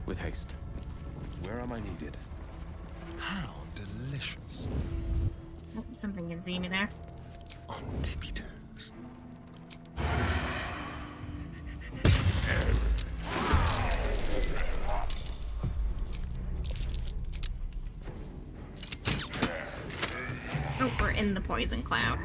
With haste. Where am I needed? How delicious. Oh, something can see me there. On tippy toes. Oh, we're in the poison cloud.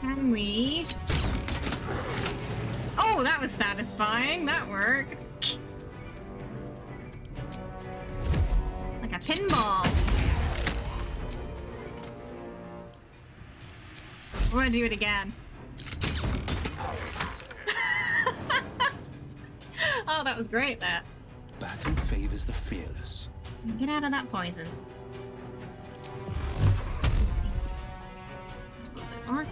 Can we that was satisfying. That worked. Like a pinball. I want to do it again. Oh, that was great, that. Battle favors the fearless. Get out of that poison. Nice. A little bit more.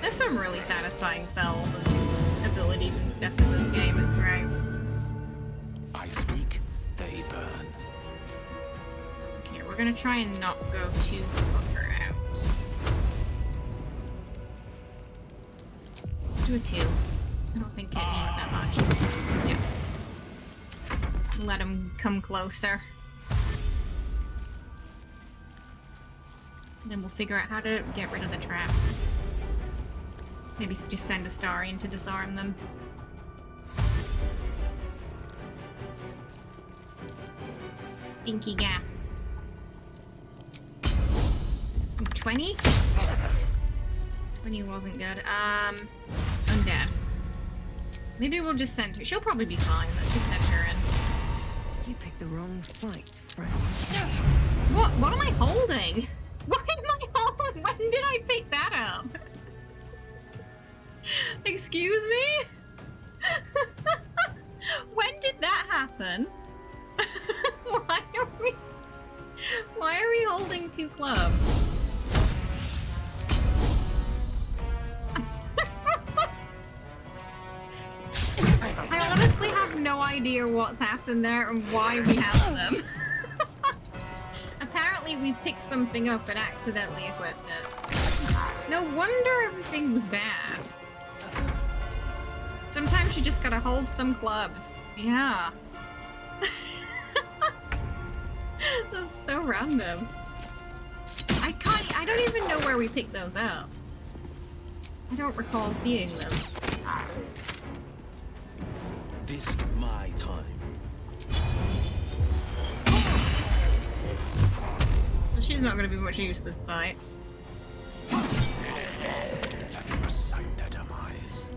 There's some really satisfying spells and abilities and stuff in this game. It's great. I speak, they burn. Okay, we're gonna try and not go too far out. Do a 2. I don't think it needs that much. Yeah. Let him come closer. And then we'll figure out how to get rid of the traps. Maybe just send Astarion to disarm them. Stinky gas. 20? 20 wasn't good. Undead. Maybe we'll just send her. She'll probably be fine. Let's just send her in. You picked the wrong fight, friend. What am I holding? What am I holding? When did I pick that up? Excuse me? When did that happen? Why are we holding 2 clubs? I honestly have no idea what's happened there and why we have them. Apparently we picked something up and accidentally equipped it. No wonder everything was bad. Sometimes you just gotta hold some clubs. Yeah. That's so random. I don't even know where we picked those up. I don't recall seeing them. This is my time. Well, she's not gonna be much use this fight. Let me recite their demise.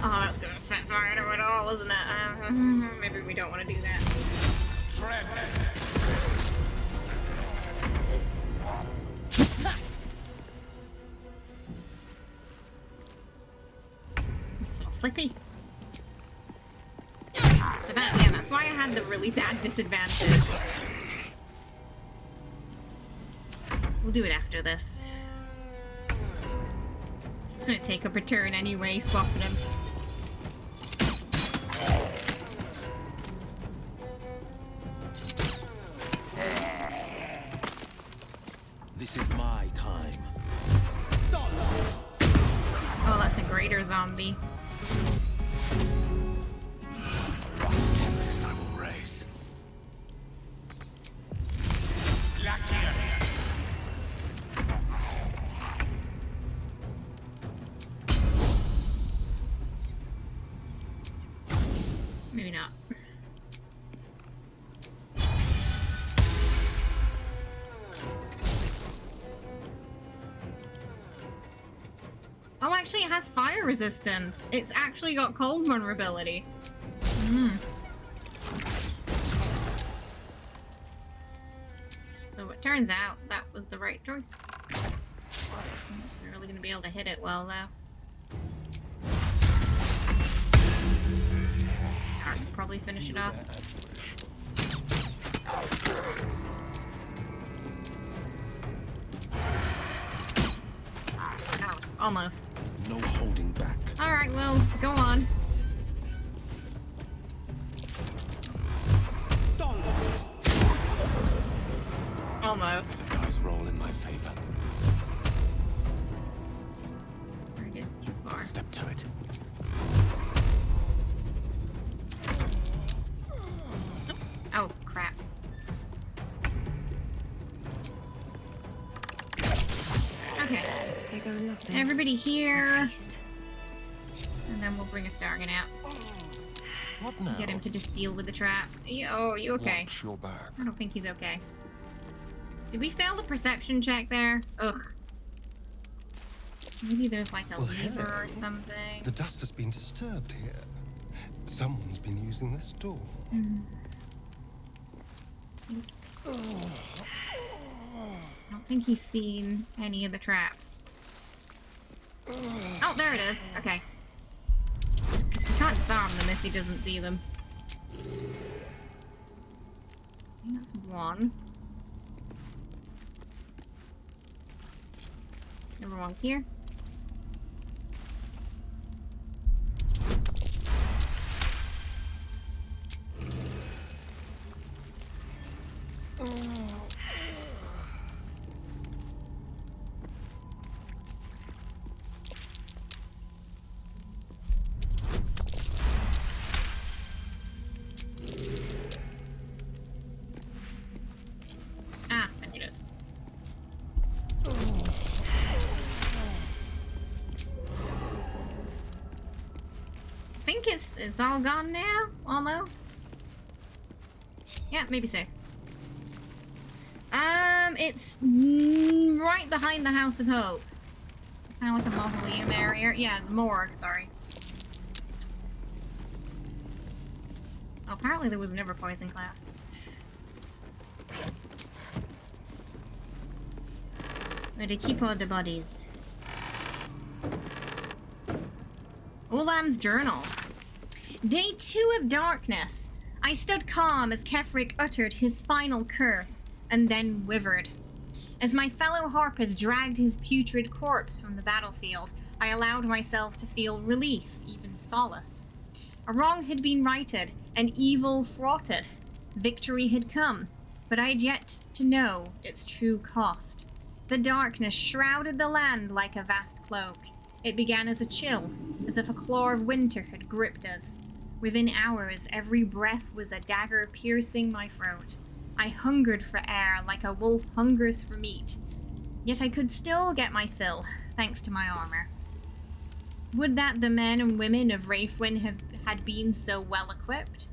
Oh, that's gonna set fire to it all, isn't it? Maybe we don't want to do that. It's all slippy. But that's why I had the really bad disadvantage. We'll do it after this. It's gonna take up a turn anyway, swapping him. This is my time. Oh, that's a greater zombie. Tempest I will raise. Maybe not. Oh, actually, it has fire resistance. It's actually got cold vulnerability. So it turns out that was the right choice. We're really going to be able to hit it well, though. Alright, we'll probably finish it off. Oh, almost. No holding back. Alright, well, go on. Almost. The dice roll in my favor. It's too far. Step to it. Oh, crap. Okay. Everybody here. And then we'll bring Astarion out. What now? Get him to just deal with the traps. Oh, you okay? Watch your back. I don't think he's okay. Did we fail the perception check there? Ugh. Maybe there's like a Well, lever hey, or something. The dust has been disturbed here. Someone's been using this door. I don't think he's seen any of the traps. Oh, there it is. Okay. Because we can't disarm them if he doesn't see them. I think that's one. Number one here. Ah, there it is. I think it's all gone now, almost. Yeah, maybe so. It's right behind the House of Hope. Kind of like a mausoleum area. Yeah, the morgue, sorry. Oh, apparently there was never poison cloud. Where to keep all the bodies? Ulam's journal. Day 2 of darkness. I stood calm as Kefric uttered his final curse, and then withered. As my fellow harpers dragged his putrid corpse from the battlefield, I allowed myself to feel relief, even solace. A wrong had been righted, an evil thwarted. Victory had come, but I had yet to know its true cost. The darkness shrouded the land like a vast cloak. It began as a chill, as if a claw of winter had gripped us. Within hours, every breath was a dagger piercing my throat. I hungered for air like a wolf hungers for meat. Yet I could still get my fill, thanks to my armor. Would that the men and women of Wraithwyn had been so well equipped?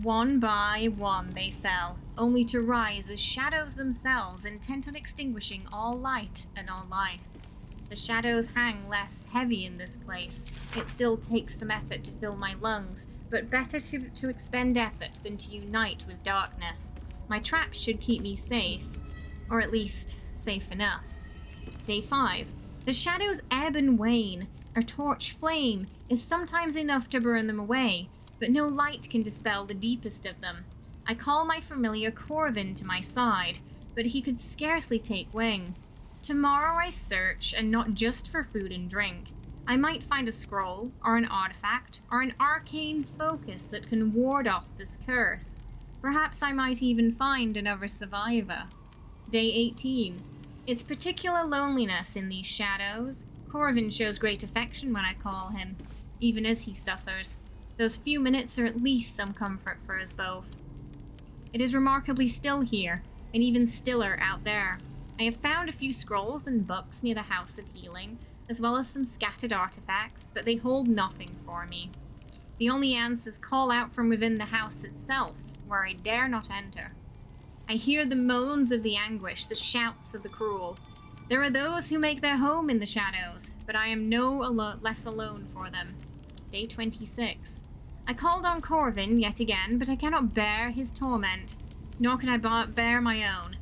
One by one they fell, only to rise as shadows themselves, intent on extinguishing all light and all life. The shadows hang less heavy in this place. It still takes some effort to fill my lungs, but better to expend effort than to unite with darkness. My traps should keep me safe, or at least safe enough. Day 5. The shadows ebb and wane. A torch flame is sometimes enough to burn them away, but no light can dispel the deepest of them. I call my familiar Corvin to my side, but he could scarcely take wing. Tomorrow I search, and not just for food and drink. I might find a scroll, or an artifact, or an arcane focus that can ward off this curse. Perhaps I might even find another survivor. Day 18. It's particular loneliness in these shadows. Corvin shows great affection when I call him, even as he suffers. Those few minutes are at least some comfort for us both. It is remarkably still here, and even stiller out there. I have found a few scrolls and books near the House of Healing, as well as some scattered artifacts, but they hold nothing for me. The only answers call out from within the house itself, where I dare not enter. I hear the moans of the anguish, the shouts of the cruel. There are those who make their home in the shadows, but I am no less alone for them. Day 26. I called on Corvin yet again, but I cannot bear his torment, nor can I bear my own.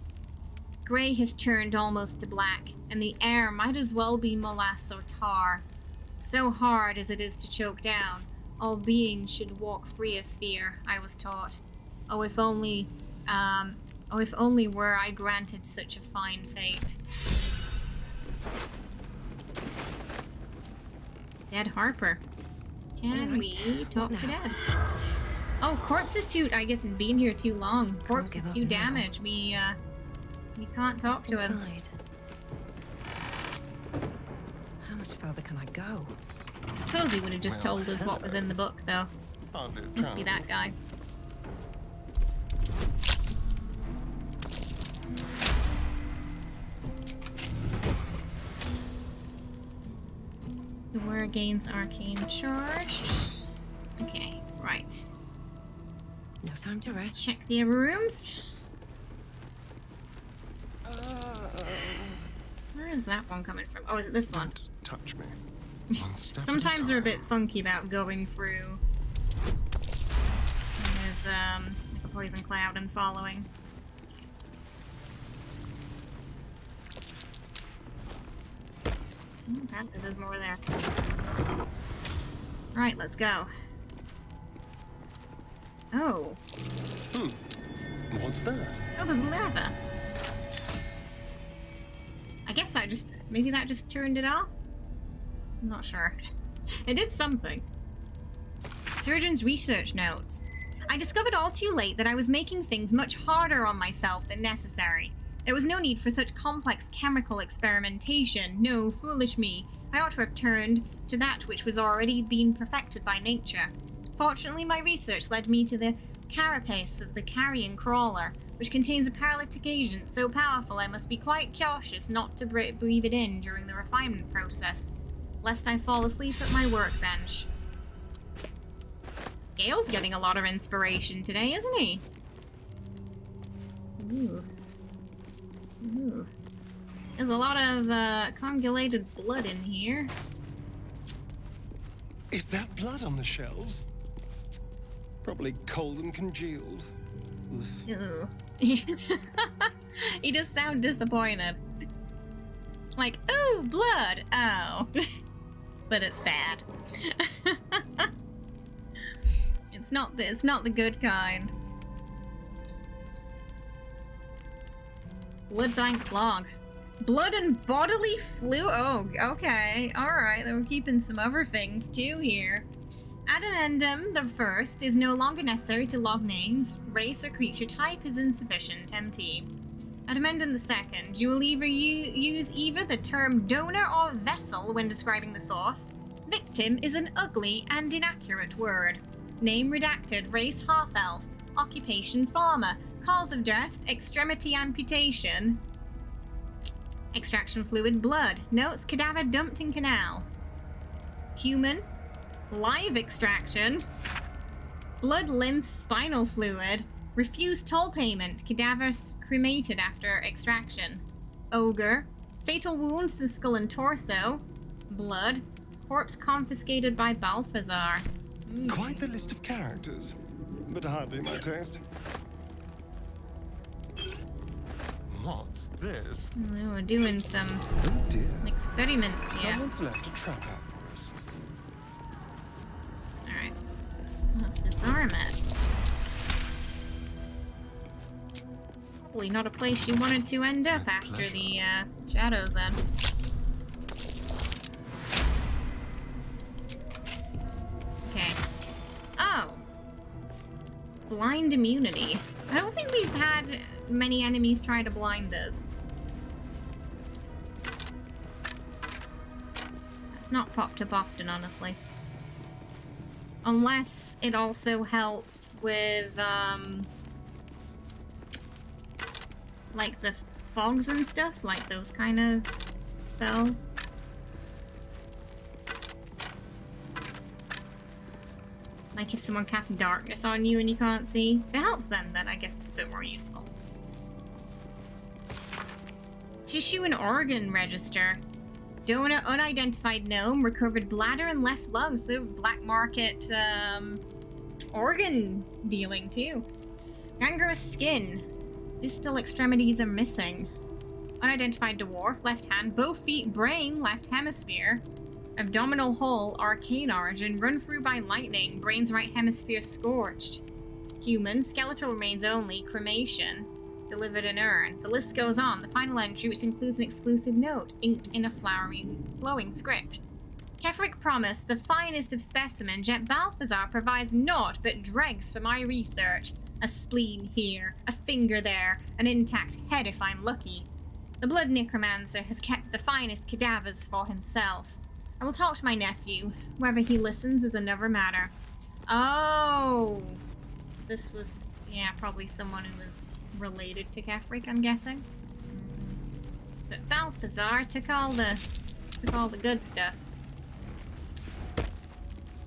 Grey has turned almost to black, and the air might as well be molass or tar. So hard as it is to choke down, all beings should walk free of fear, I was taught. Oh, if only were I granted such a fine fate. Dead Harper. Can we talk to Dead? Oh, Corpse is too... I guess he's been here too long. Corpse is too damaged. We can't talk to him. How much further can I go? I suppose he would have just told us what was in the book, though. Must be that guy. The war gains arcane charge. Okay, right. No time to rest. Let's check the other rooms. Where is that one coming from? Oh, is it this one? touch me. Sometimes they're a bit funky about going through. There's like a poison cloud and following. Apparently there's more there. Right, let's go. Oh. What's that? Oh, there's lava. I guess that just... maybe that just turned it off? I'm not sure. It did something. Surgeon's research notes. I discovered all too late that I was making things much harder on myself than necessary. There was no need for such complex chemical experimentation. No, foolish me. I ought to have turned to that which was already being perfected by nature. Fortunately, my research led me to the carapace of the carrion crawler, which contains a paralytic agent so powerful I must be quite cautious not to breathe it in during the refinement process, lest I fall asleep at my workbench. Gale's getting a lot of inspiration today, isn't he? Ooh. Ooh. There's a lot of coagulated blood in here. Is that blood on the shelves? Probably cold and congealed. Ooh. He does sound disappointed. Like, ooh, blood. Oh. But it's bad. It's not the good kind. Blood bank log. Blood and bodily fluid. Oh, okay. Alright, then we're keeping some other things too here. Addendum the first is no longer necessary to log names. Race or creature type is insufficient. MT. Addendum the second. You will use either the term donor or vessel when describing the source. Victim is an ugly and inaccurate word. Name redacted. Race half-elf. Occupation farmer. Cause of death extremity amputation. Extraction fluid blood. Notes cadaver dumped in canal. Human. Live extraction. Blood lymph spinal fluid. Refused toll payment. Cadavers cremated after extraction. Ogre. Fatal wounds to the skull and torso. Blood. Corpse confiscated by Balthazar. Quite the list of characters, but hardly my taste. What's this? Oh, we're doing some experiments here. Someone's left a trap out for us. Alright. Let's disarm it. Probably not a place you wanted to end up after the shadows then. Okay. Oh. Blind immunity. I don't think we've had many enemies try to blind us. It's not popped up often, honestly. Unless it also helps with, like the fogs and stuff, like those kind of spells. Like if someone casts darkness on you and you can't see. If it helps then I guess it's a bit more useful. Tissue and organ register. Donor unidentified gnome recovered bladder and left lung. So black market organ dealing too. Gangrenous skin. Distal extremities are missing. Unidentified dwarf, left hand, both feet, brain, left hemisphere. Abdominal hole, arcane origin, run through by lightning, brain's right hemisphere scorched. Human, skeletal remains only, cremation. Delivered in urn. The list goes on. The final entry, which includes an exclusive note, inked in a flowing script. Kefric promised the finest of specimens, yet Balthazar provides naught but dregs for my research. A spleen here, a finger there, an intact head if I'm lucky. The blood necromancer has kept the finest cadavers for himself. I will talk to my nephew. Whether he listens is another matter. Oh! So this was, yeah, probably someone who was related to Kefric, I'm guessing. But Balthazar took all the good stuff.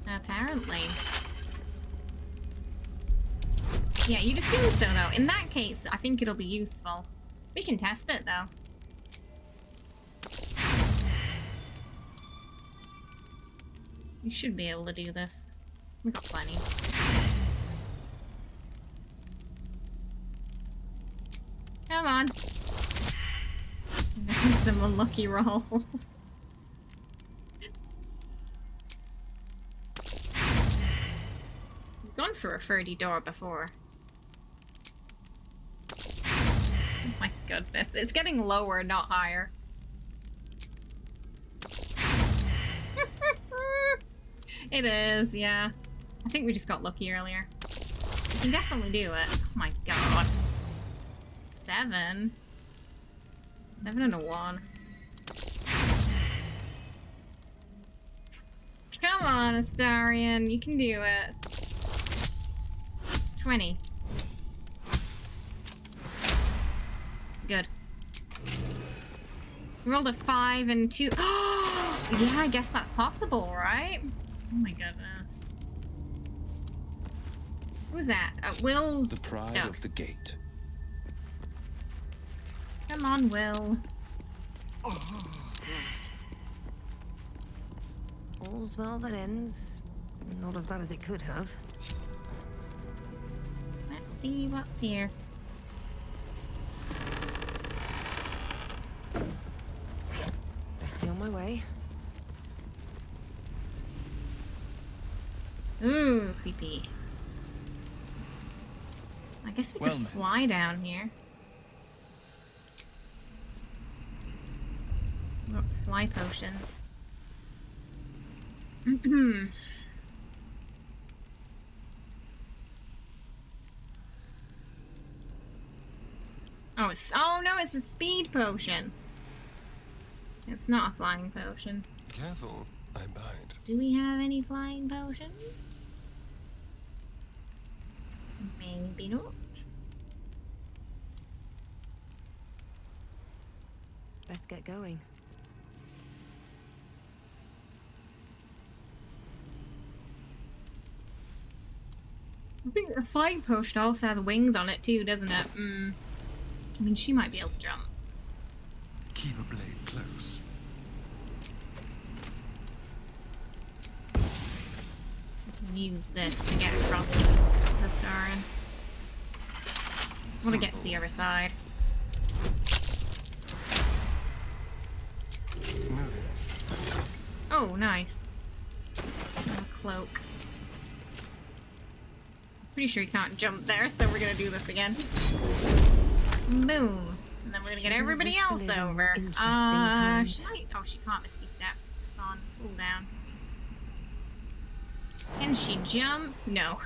Apparently. Yeah, you'd assume so, though. In that case, I think it'll be useful. We can test it, though. We should be able to do this. We've got plenty. Come on. Some unlucky rolls. We've gone for a 30 door before. Oh my goodness. It's getting lower, not higher. It is, yeah. I think we just got lucky earlier. We can definitely do it. Oh my god. 7? 7 and a 1. Come on, Astarion. You can do it. 20. Good. We rolled a 5 and 2. Oh, yeah, I guess that's possible, right? Oh my goodness. Who's that? Will's the pride stuff. of the gate. Come on, Will. All's well that ends. Not as bad as it could have. Let's see what's here. Best be on my way. Ooh, creepy. I guess we could fly down here. Oh, fly potions. Oh no, it's a speed potion. It's not a flying potion. Careful, I bite. Do we have any flying potions? Maybe not. Let's get going. I think the flying potion also has wings on it too, doesn't it? I mean, she might be able to jump. Keep a blade close. We can use this to get across the Astarion. I want to get to the other side. Oh, nice. A cloak. Pretty sure you can't jump there, so we're gonna do this again. Boom. And then we're gonna get everybody else over. She might. Oh, she can't Misty Step because it's on cooldown. Can she jump? No.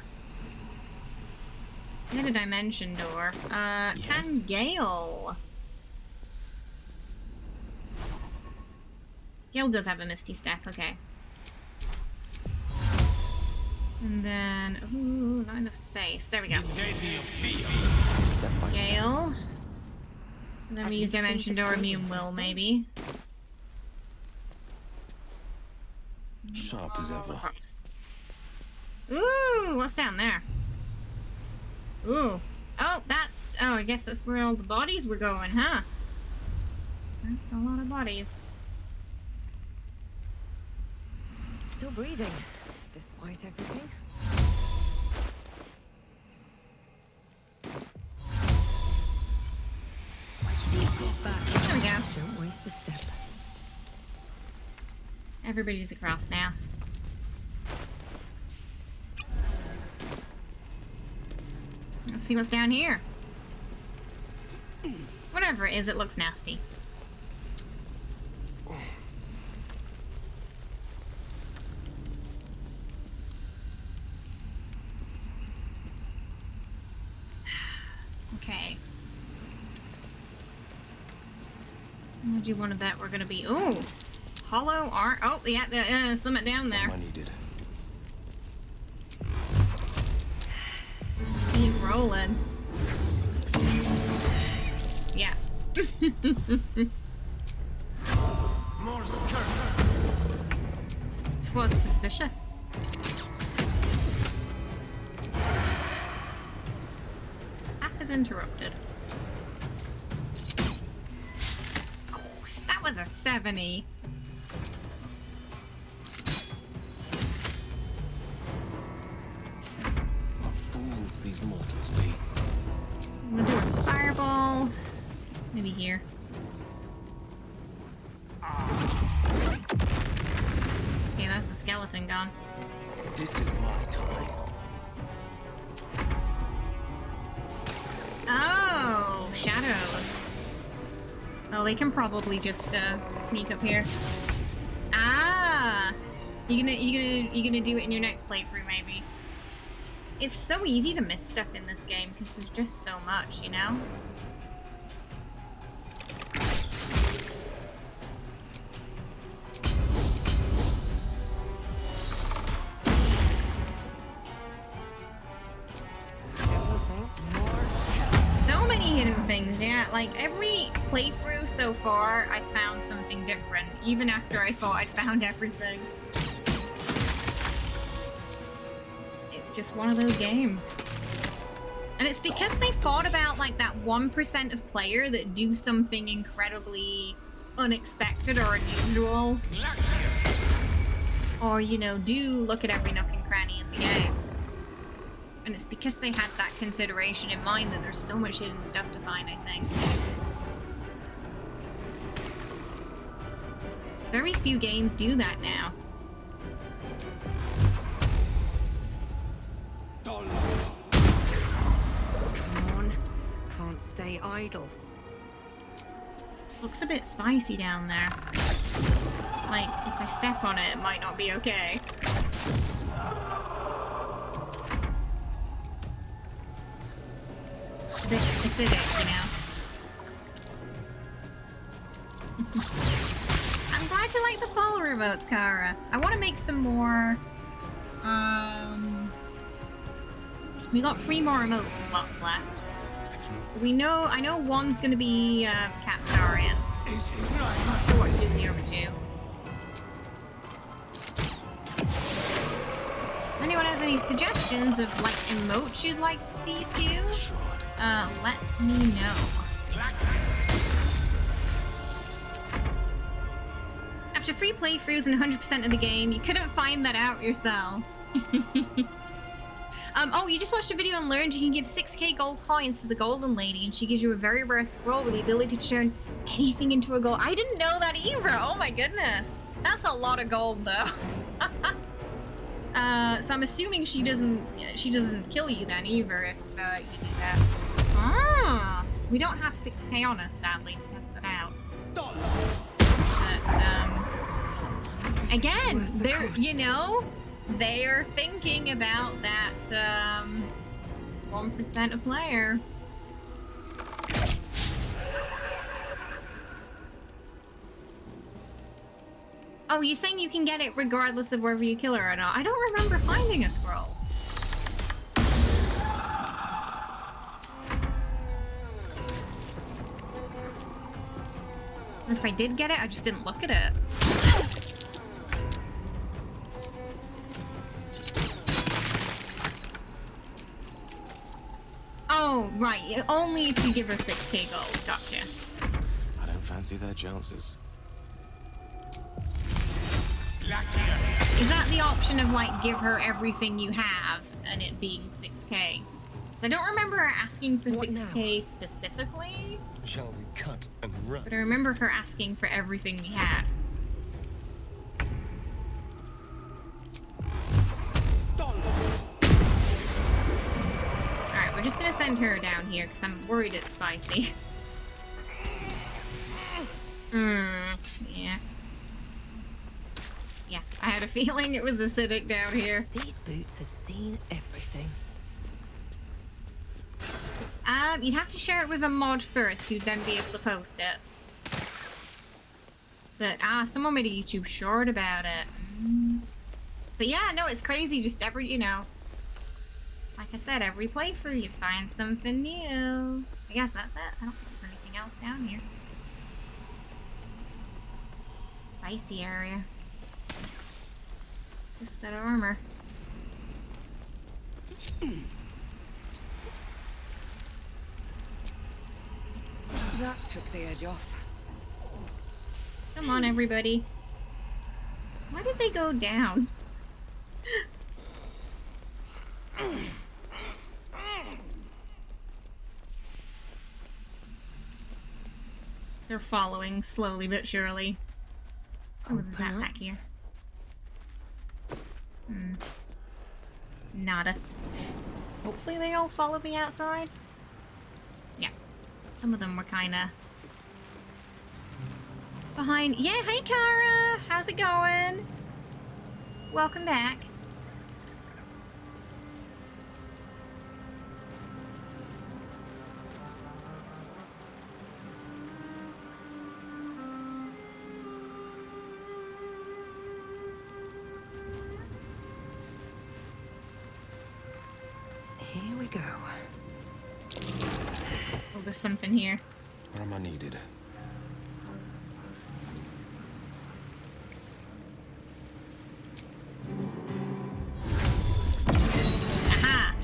Get a dimension door. Can Gale? Gale does have a Misty Step, okay. And then, ooh, not enough space. There we go. Gale. And then we use Dimension Door, Immune Will, maybe. Sharp as ever. Ooh, what's down there? Ooh. Oh, that's... Oh, I guess that's where all the bodies were going, huh? That's a lot of bodies. Still breathing, despite everything. There we go. Don't waste a step. Everybody's across now. Let's see what's down here. Whatever it is, it looks nasty. Okay. What do you want to bet we're gonna be? Ooh, hollow art. Oh, yeah, something down there. I needed. Keep rolling. Yeah. Twas suspicious. Path is interrupted. Oh, that was a 70. these mortals be? I'm gonna do a fireball. Maybe here. Okay, that's the skeleton gone. This is my time. Oh, shadows. Oh, they can probably just sneak up here. Ah, you gonna do it in your next playthrough, maybe? It's so easy to miss stuff in this game because there's just so much, you know. So many hidden things, yeah. Like every playthrough so far, I found something different, even after I thought I'd found everything. It's just one of those games. And it's because they thought about like that 1% of player that do something incredibly unexpected or unusual. Or, you know, do look at every nook and cranny in the game. And it's because they had that consideration in mind that there's so much hidden stuff to find, I think. Very few games do that now. Come on, can't stay idle. Looks a bit spicy down there. Like, if I step on it, it might not be okay. A bit acidic, you know. I'm glad you like the follower remotes, Kara. I want to make some more. We got 3 more remote slots left. I know one's gonna be Astarion. I'm not sure what to do with the other 2. If anyone has any suggestions of like emotes you'd like to see too, let me know. After 3 playthroughs and 100% of the game, you couldn't find that out yourself. Oh, you just watched a video and learned you can give 6k gold coins to the Golden Lady, and she gives you a very rare scroll with the ability to turn anything into a gold. I didn't know that either. Oh my goodness, that's a lot of gold, though. So I'm assuming she doesn't kill you then either if you do that. Ah, we don't have 6k on us, sadly, to test that out. But again, they're they're thinking about that 1% of player. Oh, you're saying you can get it regardless of whether you kill her or not? I don't remember finding a scroll. Or if I did get it, I just didn't look at it. Oh, right. Only if you give her 6k gold. Gotcha. I don't fancy their chances. Is that the option of, like, give her everything you have and it being 6k? So I don't remember her asking for 6k specifically. Shall we cut and run? But I remember her asking for everything we had. Alright, we're just gonna send her down here because I'm worried it's spicy. Yeah. Yeah, I had a feeling it was acidic down here. These boots have seen everything. You'd have to share it with a mod first who'd then be able to post it. But, someone made a YouTube short about it. But yeah, no, it's crazy. Just every, like I said, every playthrough you find something new. I guess that's it. I don't think there's anything else down here. Spicy area. Just that armor. That took the edge off. Come on, everybody. Why did they go down? They're following slowly but surely. Oh, there's a backpack here. Nada. Hopefully they all follow me outside. Yeah. Some of them were kind of behind. Yeah, hey Kara! How's it going? Welcome back. Here we go. Oh, there's something here. Where am I needed? Aha!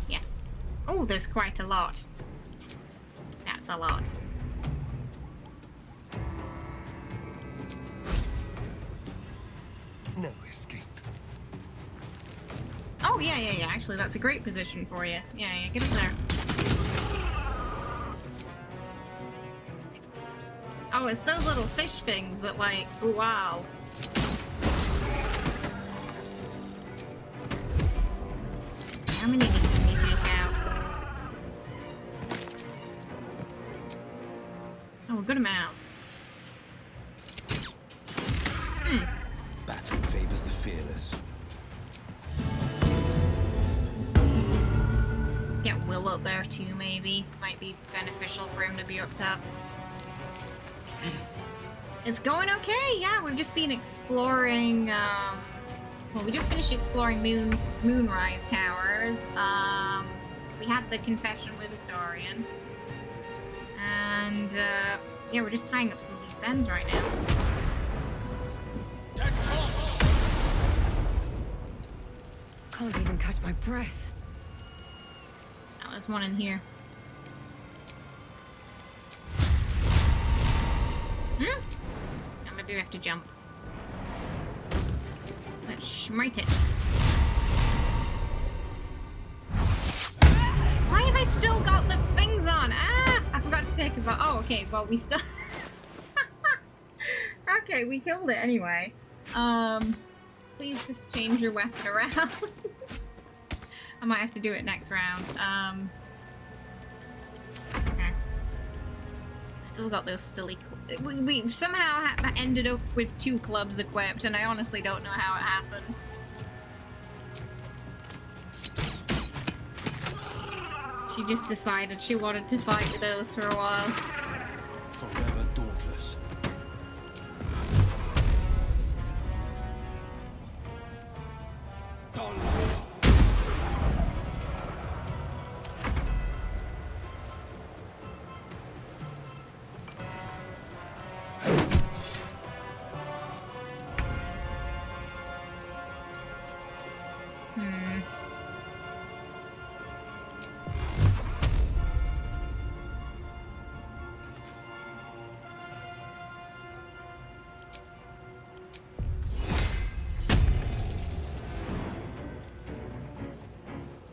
Yes. Oh, there's quite a lot. That's a lot. No escape. Oh, yeah. Actually, that's a great position for you. Yeah, get up there. Oh, it's those little fish things that, like, ooh, wow. How many of these can you take out? Oh, a good amount. Battle favors the fearless. Get Will up there too, maybe. Might be beneficial for him to be up top. It's going okay, yeah. We've just been exploring, well, we just finished exploring Moonrise Towers. We had the confession with Astarion. And, yeah, we're just tying up some loose ends right now. Can't even catch my breath. Oh, there's one in here. Oh, maybe we have to jump. Let's smite it. Why have I still got the things on? Ah! I forgot to take it off. Oh, okay. Well, we still... Okay, we killed it anyway. Please just change your weapon around. I might have to do it next round. Okay. Still got those silly... We somehow ended up with 2 clubs equipped, and I honestly don't know how it happened. She just decided she wanted to fight with those for a while. Forever dauntless.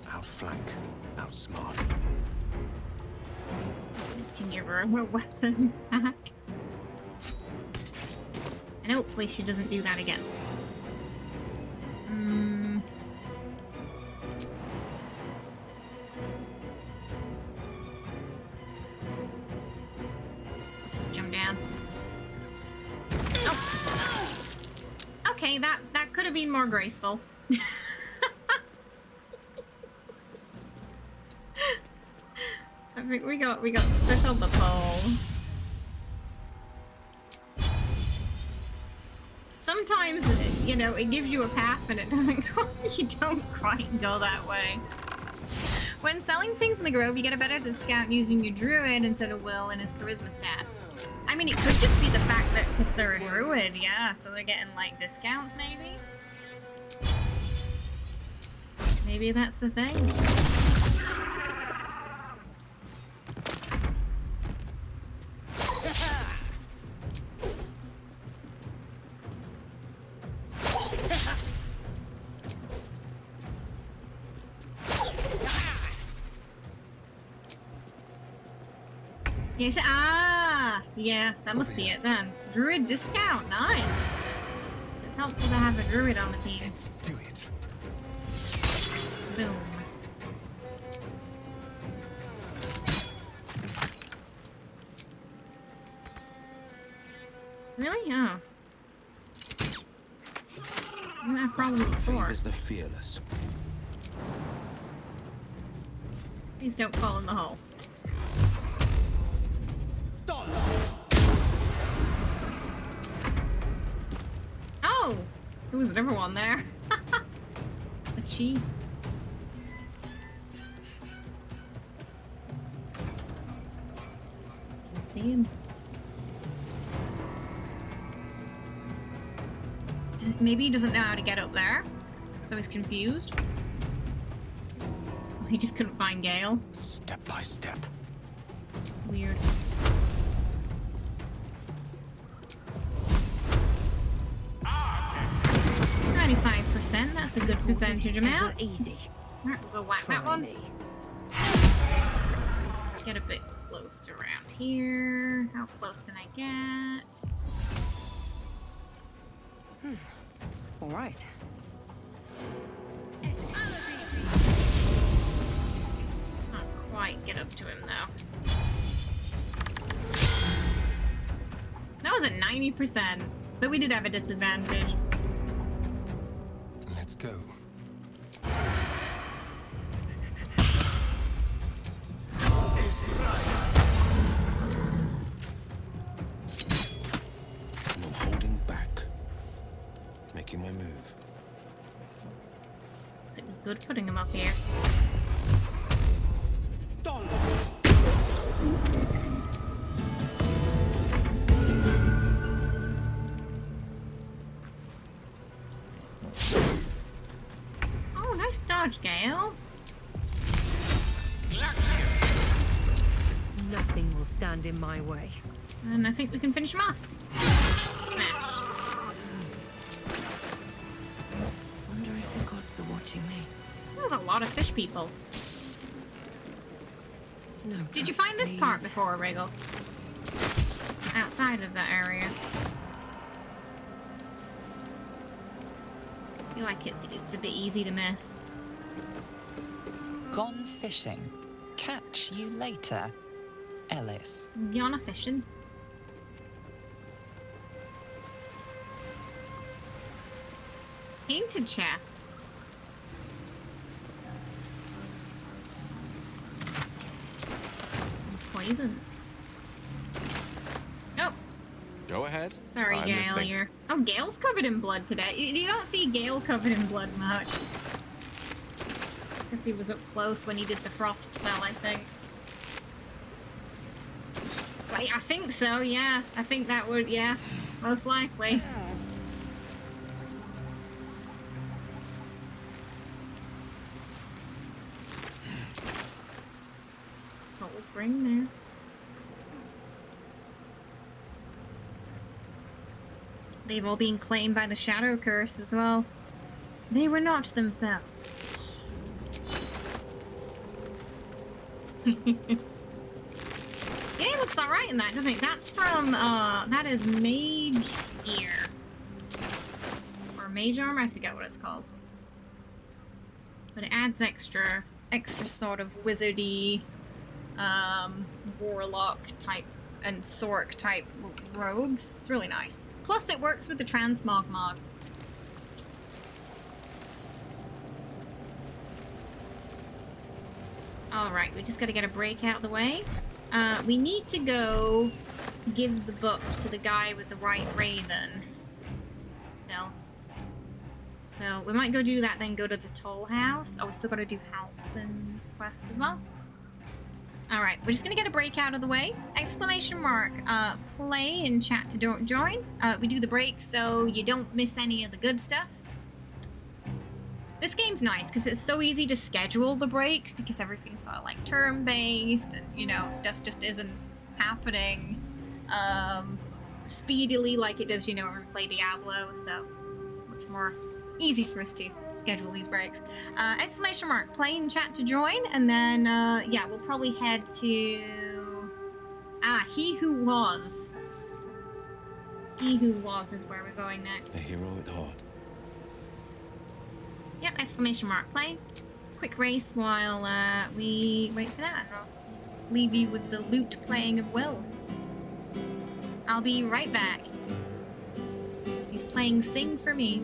Outflank, outsmart. Can give her a weapon back. And hopefully she doesn't do that again. Let's just jump down. Oh. Okay, that could have been more graceful. I think we got stuck on the pole. Sometimes, you know, it gives you a path and it doesn't go, you don't quite go that way. When selling things in the Grove, you get a better discount using your druid instead of Will and his charisma stats. I mean, it could just be the fact that, because they're a druid, yeah, so they're getting, like, discounts, maybe? Maybe that's the thing. Yes, yeah, that must be it then. Druid discount, nice. So it's helpful to have a druid on the team. Let's do it. Boom. Really? Oh. I have problems before. Favors the fearless. Please don't fall in the hole. Oh! There was another one there. A chi. Didn't see him. Maybe he doesn't know how to get up there, so he's confused. He just couldn't find Gale. Step by step. Weird. %, that's a good percentage amount. Easy. Alright, we'll go whack that one. Get a bit close around here. How close can I get? All right. Not quite get up to him though. That was at 90%, but we did have a disadvantage. Let's go. No holding back. Making my move. So it was good putting him up here. Oh, nice dodge, Gale. Nothing will stand in my way. And I think we can finish him off. Smash. Wonder if the gods are watching me. There's a lot of fish people. No. Did you find this part before, Wriggle? Outside of that area. I feel like it's a bit easy to miss. Gone fishing. Catch you later, Ellis. Yana fishing. Painted chest. Poisons. Oh. Go ahead. Sorry, I'm Gale. listening. You're. Oh, Gale's covered in blood today. You don't see Gale covered in blood much. Because he was up close when he did the frost spell, I think. Right, I think so, yeah. I think that would, yeah. Most likely. What we'll bring there. They've all been claimed by the Shadow Curse as well. They were not themselves. Yeah, it looks alright in that, doesn't it? That's from, that is Mage Ear. Or Mage Armor? I forget what it's called. But it adds extra sort of wizardy, warlock type and sork type robes. It's really nice. Plus it works with the transmog mod. Alright, we just gotta get a break out of the way. We need to go give the book to the guy with the white raven. Still. So we might go do that, then go to the toll house. Oh, we still gotta do Halsin's quest as well. Alright, we're just gonna get a break out of the way. Exclamation mark, play in chat to don't join. We do the break so you don't miss any of the good stuff. This game's nice because it's so easy to schedule the breaks because everything's sort of like turn-based and, you know, stuff just isn't happening speedily like it does, you know, when we play Diablo, so much more easy for us to schedule these breaks. Exclamation mark, play in chat to join, and then, yeah, we'll probably head to Ah, He Who Was. He Who Was is where we're going next. A hero at heart. Yep, exclamation mark. Play. Quick race while we wait for that. And I'll leave you with the lute playing of Will. I'll be right back. He's playing Sing for Me.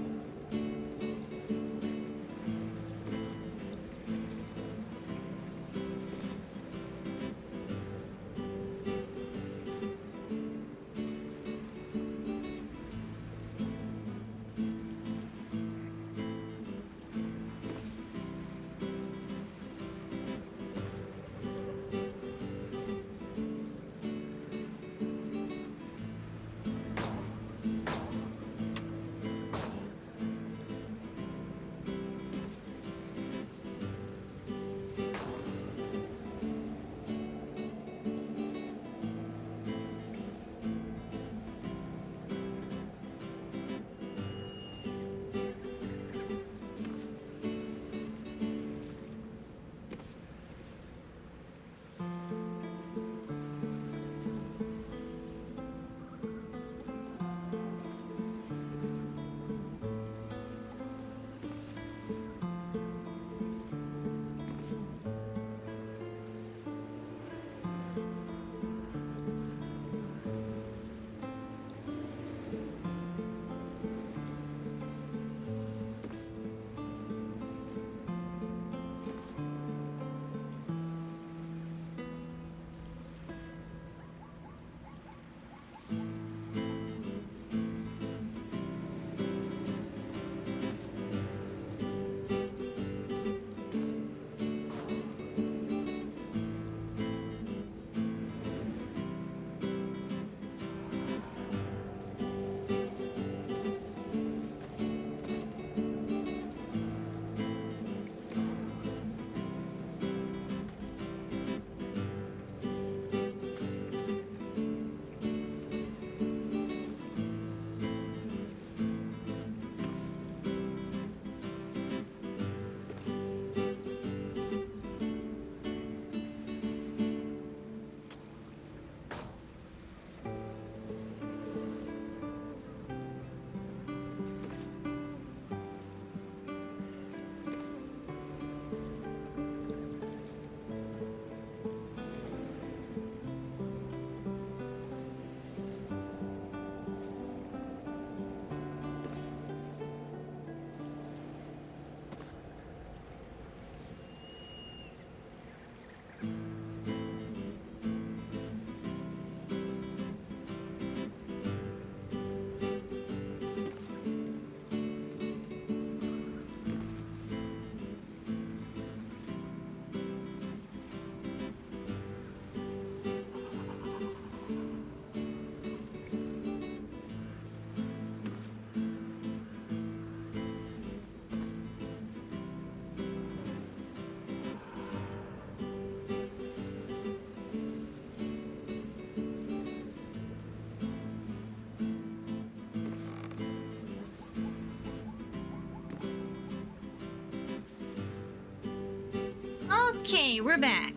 Okay, we're back.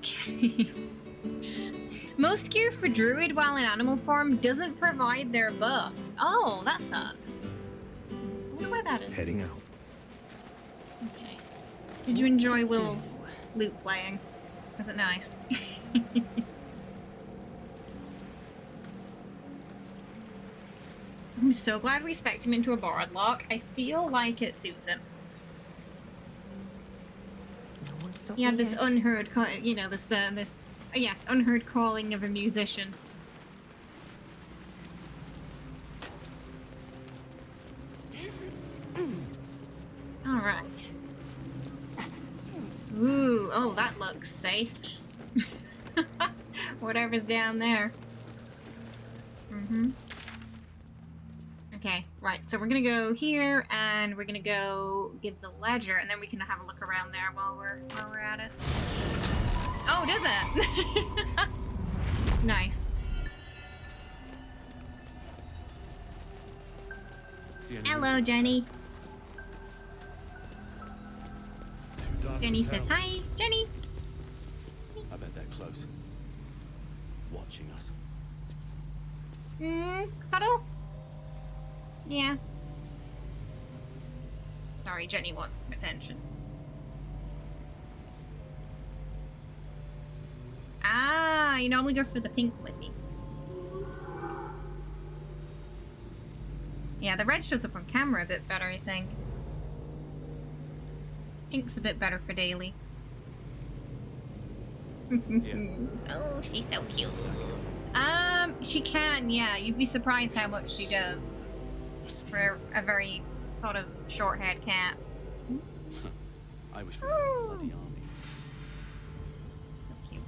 Most gear for Druid while in animal form doesn't provide their buffs. Oh, that sucks. I wonder why that is. Heading out. Okay. Did you enjoy Will's lute playing? Was it nice? I'm so glad we spec'd him into a bard lock. I feel like it suits him. He had this unheard, you know, this yes, unheard calling of a musician. All right. Ooh, oh, that looks safe. Whatever's down there. Okay, right, so we're gonna go here, and we're gonna go give the ledger, and then we can have a look around there while we're at it. Oh, does it? Nice. Hello, Jenny. Jenny says hi. Jenny. I bet they're close. Watching us. Cuddle? Yeah. Sorry, Jenny wants some attention. Ah, you normally go for the pink Lippy. Yeah, the red shows up on camera a bit better, I think. Pink's a bit better for daily. Oh, she's so cute. She can, yeah. You'd be surprised how much she does. For a very sort of short-haired cat. I wish we had a bloody army. So cute.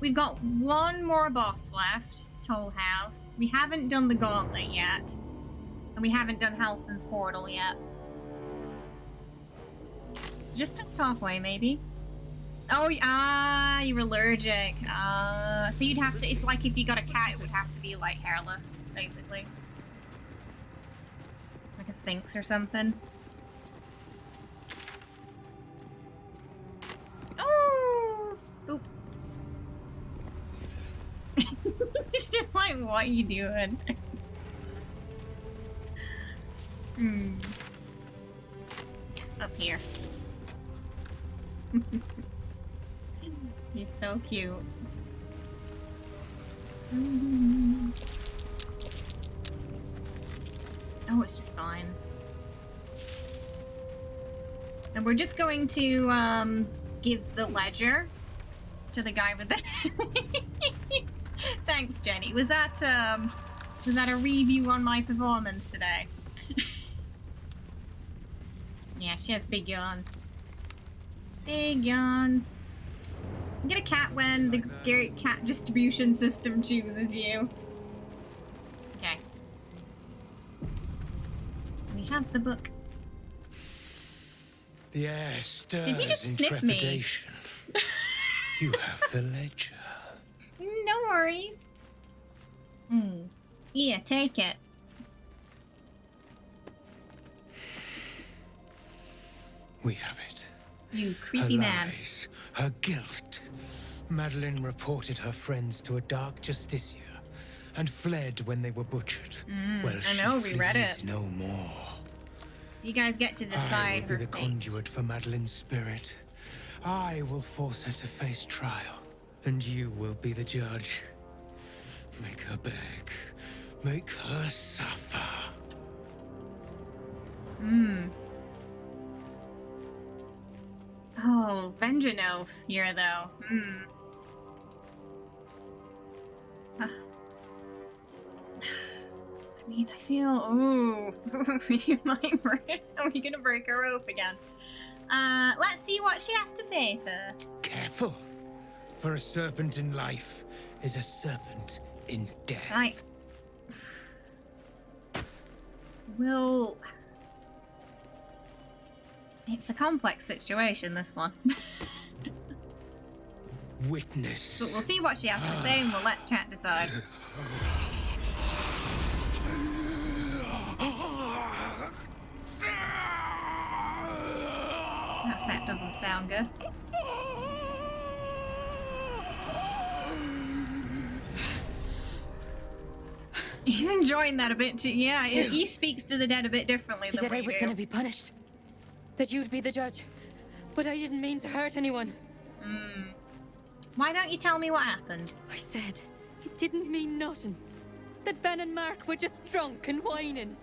We've got one more boss left, Toll House. We haven't done the Gauntlet yet. And we haven't done Halsin's Portal yet. So just past halfway, maybe. Oh, you're allergic. So you'd have to, if you got a cat, it would have to be like hairless, basically. Like a sphinx or something. Oh! Oop. It's just like, what are you doing? Up here. You're so cute. Oh, it's just fine. And we're just going to give the ledger to the guy with the Thanks, Jenny. Was that a review on my performance today? Yeah, she has big yawns. Big yawns. You get a cat when the cat distribution system chooses you. Okay. We have the book. The air stirs Did he just in sniff me? trepidation. You have the ledger. No worries. Yeah, take it. We have it. You creepy her man. Lies, her guilt. Madeline reported her friends to a dark justiciar and fled when they were butchered. Well, I know, we read it. no more. So you guys get to I decide will her be the fate. conduit for Madeline's spirit. I will force her to face trial, and you will be the judge. Make her beg. Make her suffer. Oh, Vengeance here, though. I mean, I feel... Ooh. You might break... Are we gonna break her rope again? Let's see what she has to say first. Careful, for a serpent in life is a serpent in death. Right. Well... It's a complex situation, this one. Witness. But we'll see what she has to say and we'll let chat decide. That doesn't sound good. He's enjoying that a bit too. Yeah, he speaks to the dead a bit differently He than said I we was do. going to be punished. That you'd be the judge. But I didn't mean to hurt anyone. Why don't you tell me what happened? I said it didn't mean nothing. That Ben and Mark were just drunk and whining.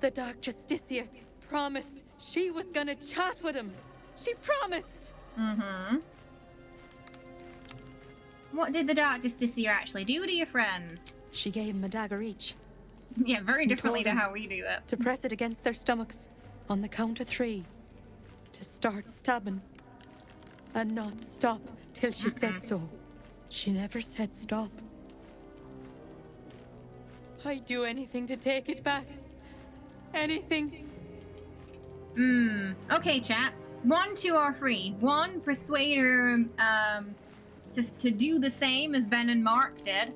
The Dark Justiciar promised she was gonna chat with him. She promised. What did the Dark Justiciar actually do to your friends? She gave them a dagger each. Yeah, very And differently to told them how we do it. To press it against their stomachs on the count of 3. To start stabbing. And not stop till she said so. She never said stop. I'd do anything to take it back. Anything. Okay, chat. 1, 2, or 3. 1, persuade her to do the same as Ben and Mark did.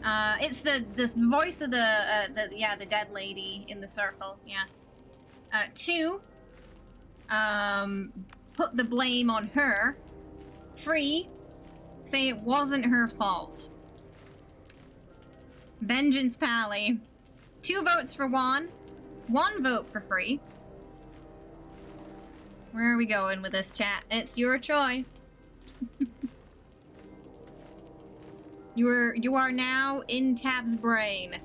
It's the voice of the dead lady in the circle. Yeah. 2. Put the blame on her. 3. Say it wasn't her fault. Vengeance Pally. 2 votes for Juan. 1 vote for Free. Where are we going with this, chat? It's your choice. You are now in Tab's brain,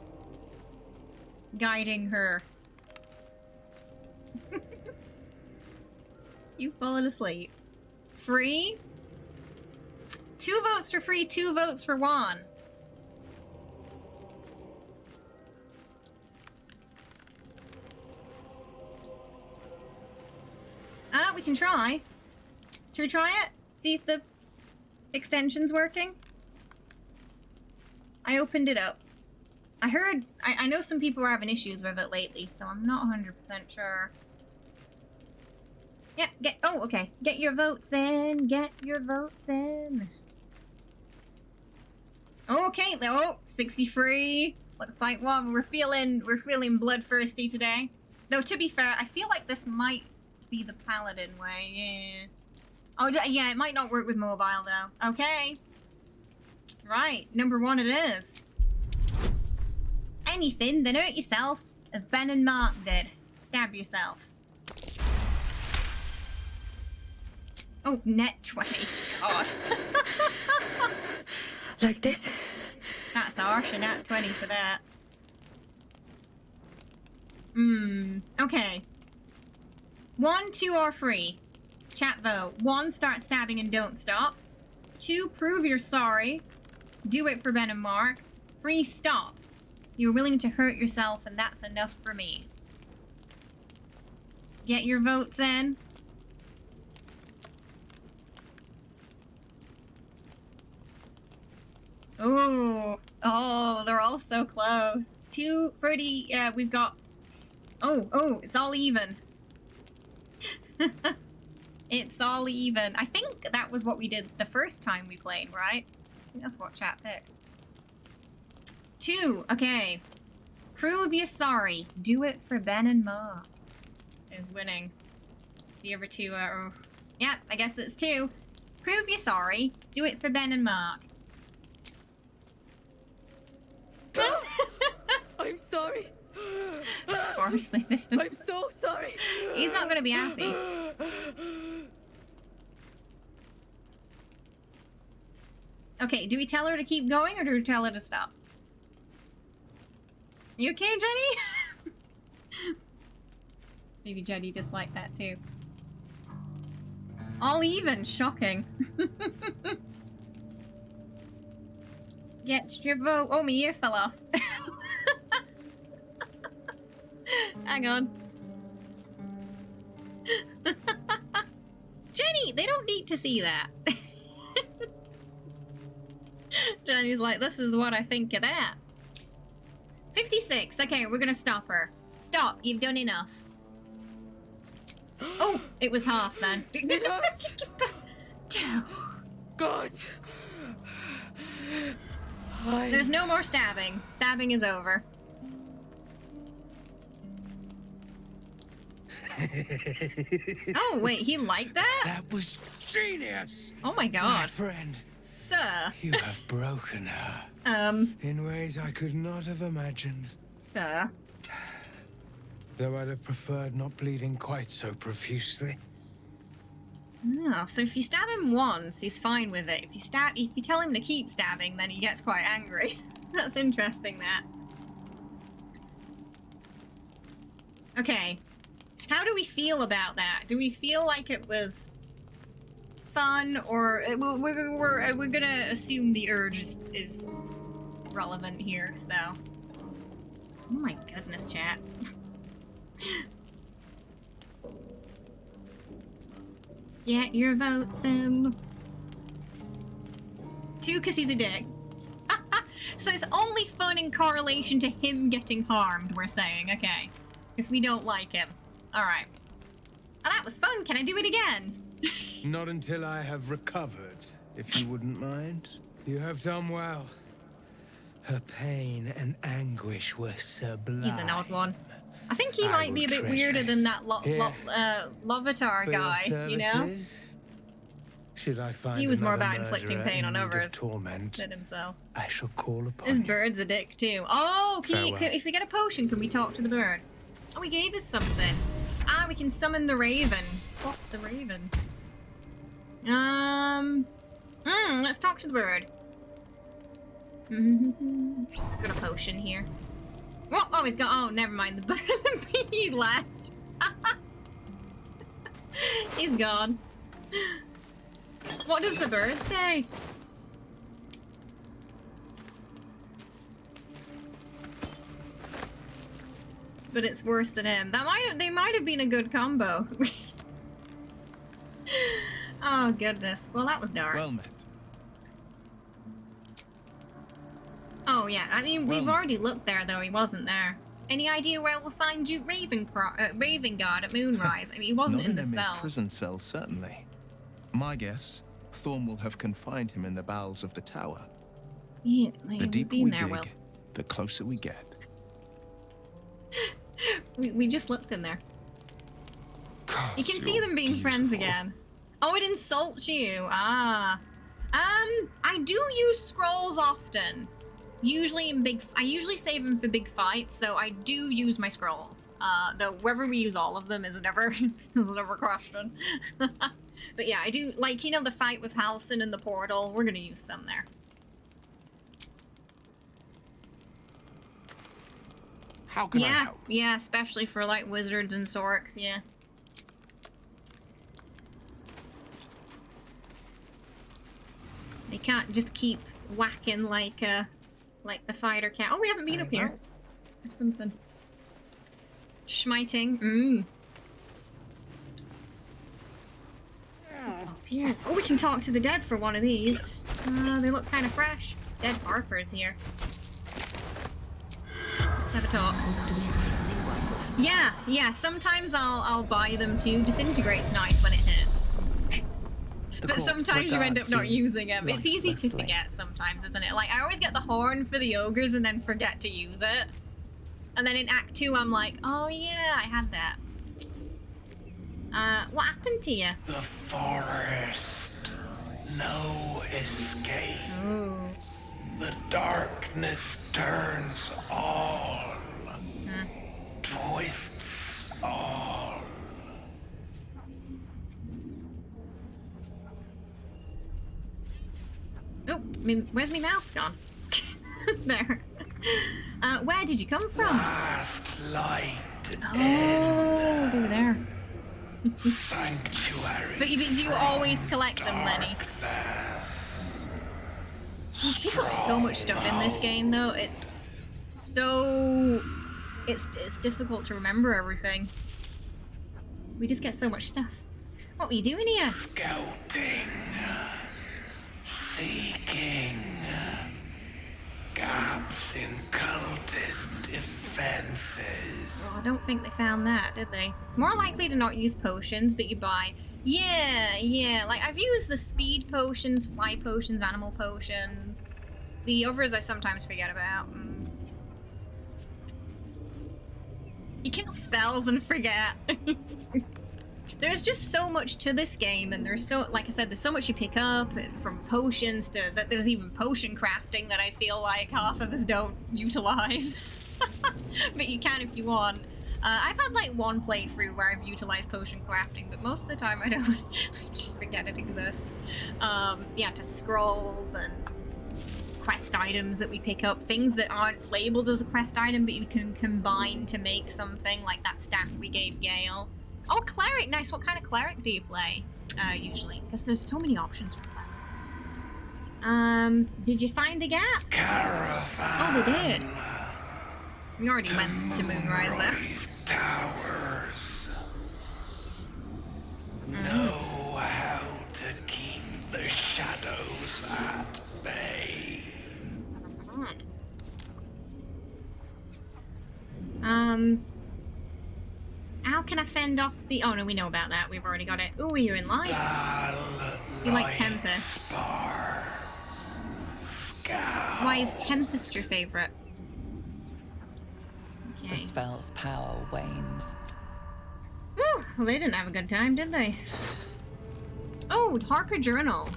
guiding her. You've fallen asleep. Free. 2 votes for Free, 2 votes for Juan. We can try. Should we try it? See if the extension's working? I opened it up. I heard... I know some people are having issues with it lately, so I'm not 100% sure. Yeah, oh, okay. Get your votes in. Get your votes in. Okay, oh, 63. Looks like one. We're feeling bloodthirsty today. Though, to be fair, I feel like this might be the paladin way, yeah. Oh, yeah, it might not work with mobile, though. Okay. Right, number 1 it is. Anything that hurt yourself, as Ben and Mark did. Stab yourself. Oh, net 20. God. Like this? That's harsh, a nat 20 for that. Okay. 1, 2, or 3. Chat vote. 1, start stabbing and don't stop. 2, prove you're sorry. Do it for Ben and Mark. 3, stop. You're willing to hurt yourself, and that's enough for me. Get your votes in. Oh, they're all so close. 2, 30, we've got... Oh, it's all even. It's all even. I think that was what we did the first time we played, right? I think that's what chat picked. 2, okay. Prove you're sorry. Do it for Ben and Ma. Is winning. The other 2 are... Yeah, I guess it's 2. Prove you're sorry. Do it for Ben and Mark. I'm sorry. Of course they did. I'm so sorry. He's not gonna be happy. Okay, do we tell her to keep going or do we tell her to stop? You okay, Jenny? Maybe Jenny disliked that too. All even, shocking. Get your vote. Oh, my ear fell off. Hang on. Jenny, they don't need to see that. Jenny's like, this is what I think of that. 56. Okay, we're gonna stop her. Stop. You've done enough. Oh, it was half then. God. There's no more stabbing. Stabbing is over. Oh, wait, he liked that? That was genius! Oh my god. My friend. Sir. You have broken her. In ways I could not have imagined. Sir. Though I'd have preferred not bleeding quite so profusely. No, so if you stab him once, he's fine with it. If you tell him to keep stabbing, then he gets quite angry. That's interesting, that. Okay. How do we feel about that? Do we feel like it was fun, or we're gonna assume the urge is relevant here, so. Oh my goodness, chat. Get your votes in. 2, because he's a dick. So it's only fun in correlation to him getting harmed, we're saying. Okay. Because we don't like him. Alright. Oh, that was fun. Can I do it again? Not until I have recovered, if you wouldn't mind. You have done well. Her pain and anguish were sublime. He's an odd one. I think he might be a bit weirder than that Lovatar guy, you know? Should I find he was more another about inflicting pain on others than himself. I shall call upon This you. bird's a dick too. Oh, if we get a potion, can we talk to the bird? Oh, he gave us something. Ah, we can summon the raven. What the raven? Let's talk to the bird. Got a potion here. Oh, he's got. Oh, never mind. The bird. He left. He's gone. What does the bird say? But it's worse than him. They might have been a good combo. Oh goodness. Well, that was dark. Well met. Oh yeah, I mean we've already looked there though. He wasn't there. Any idea where we'll find Duke Ravengard at Moonrise? I mean, he wasn't in the cell. Prison cell, certainly. My guess, Thorm will have confined him in the bowels of the tower. Yeah, like, The deeper been we there, dig, Will. the closer we get. We just looked in there. You can see them being friends again. Oh, it insults you. Ah. I do use scrolls often. Usually I usually save them for big fights, so I do use my scrolls. Though whether we use all of them is never a question. But yeah, I do, like, you know, the fight with Halsin in the portal, we're gonna use some there. How can I help? Yeah, especially for like wizards and sorks, yeah. They can't just keep whacking like the fighter can. Oh, we haven't been up here. There's something. Schmiting. What's up here? Oh, we can talk to the dead for one of these. They look kind of fresh. Dead Harper's here. Let's have a talk. Yeah. Sometimes I'll buy them too. Disintegrate's nice when it hits. But sometimes you end up not using them. It's easy to forget sometimes, isn't it? Like, I always get the horn for the ogres and then forget to use it. And then in Act 2, I'm like, oh yeah, I had that. What happened to you? The forest. No escape. Ooh. The darkness turns all. Twists all. Oh, where's my mouse gone? There. Where did you come from? Last light. Oh, over there. Sanctuary. But do you always collect them, Lenny? You pick up so much stuff in this game, though. It's so... It's difficult to remember everything. We just get so much stuff. What were you doing here? Scouting. Seeking. Gaps in cultist defenses. Well, I don't think they found that, did they? More likely to not use potions, but you buy... Yeah. Like, I've used the speed potions, fly potions, animal potions. The others I sometimes forget about. You kill spells and forget. There's just so much to this game, and there's so, like I said, there's so much you pick up, from potions to that. There's even potion crafting that I feel like half of us don't utilize. But you can if you want. I've had like one playthrough where I've utilized potion crafting, but most of the time I don't. I just forget it exists. Yeah, to scrolls and quest items that we pick up, things that aren't labeled as a quest item, but you can combine to make something, like that staff we gave Gale. Oh, cleric, nice. What kind of cleric do you play, usually? Because there's so many options for that. Did you find a gap? Caravan. Oh, we did. We already went to Moonrise there. Towers. Know how to keep the shadows at bay. How can I fend off the... Oh, no, we know about that. We've already got it. Ooh, you're in line. You like Tempest. Why is Tempest your favorite? The spell's power wanes. Whew, well, they didn't have a good time, did they? Oh, Harper Journal.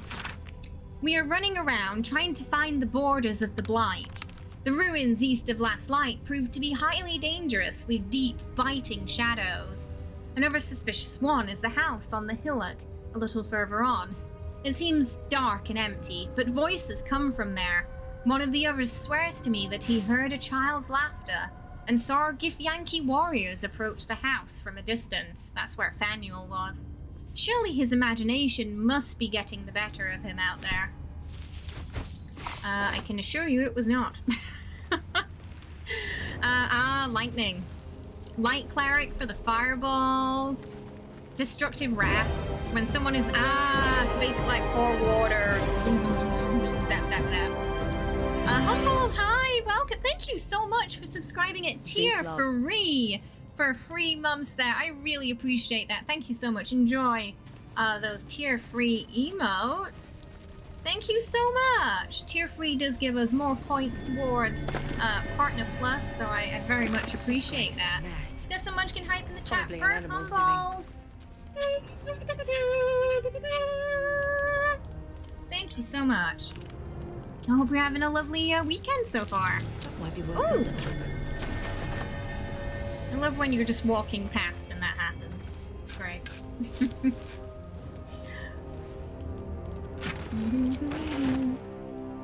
We are running around trying to find the borders of the Blight. The ruins east of Last Light proved to be highly dangerous with deep, biting shadows. Another suspicious one is the house on the hillock a little further on. It seems dark and empty, but voices come from there. One of the others swears to me that he heard a child's laughter and saw Githyanki warriors approach the house from a distance. That's where Fanuel was. Surely his imagination must be getting the better of him out there. I can assure you it was not. Lightning. Light Cleric for the fireballs. Destructive Wrath. When someone is, it's basically like pour water. Zoom, zoom, zoom, zoom, zoom, zap, zap, zap. Humboldt, hi, welcome. Thank you so much for subscribing at tier free for 3 months there. I really appreciate that. Thank you so much. Enjoy those tier free emotes. Thank you so much. Tier free does give us more points towards Partner Plus, so I very much appreciate that. There's some Munchkin hype in the chat for Humboldt. Thank you so much. I hope you're having a lovely weekend so far. Ooh! I love when you're just walking past and that happens. It's great.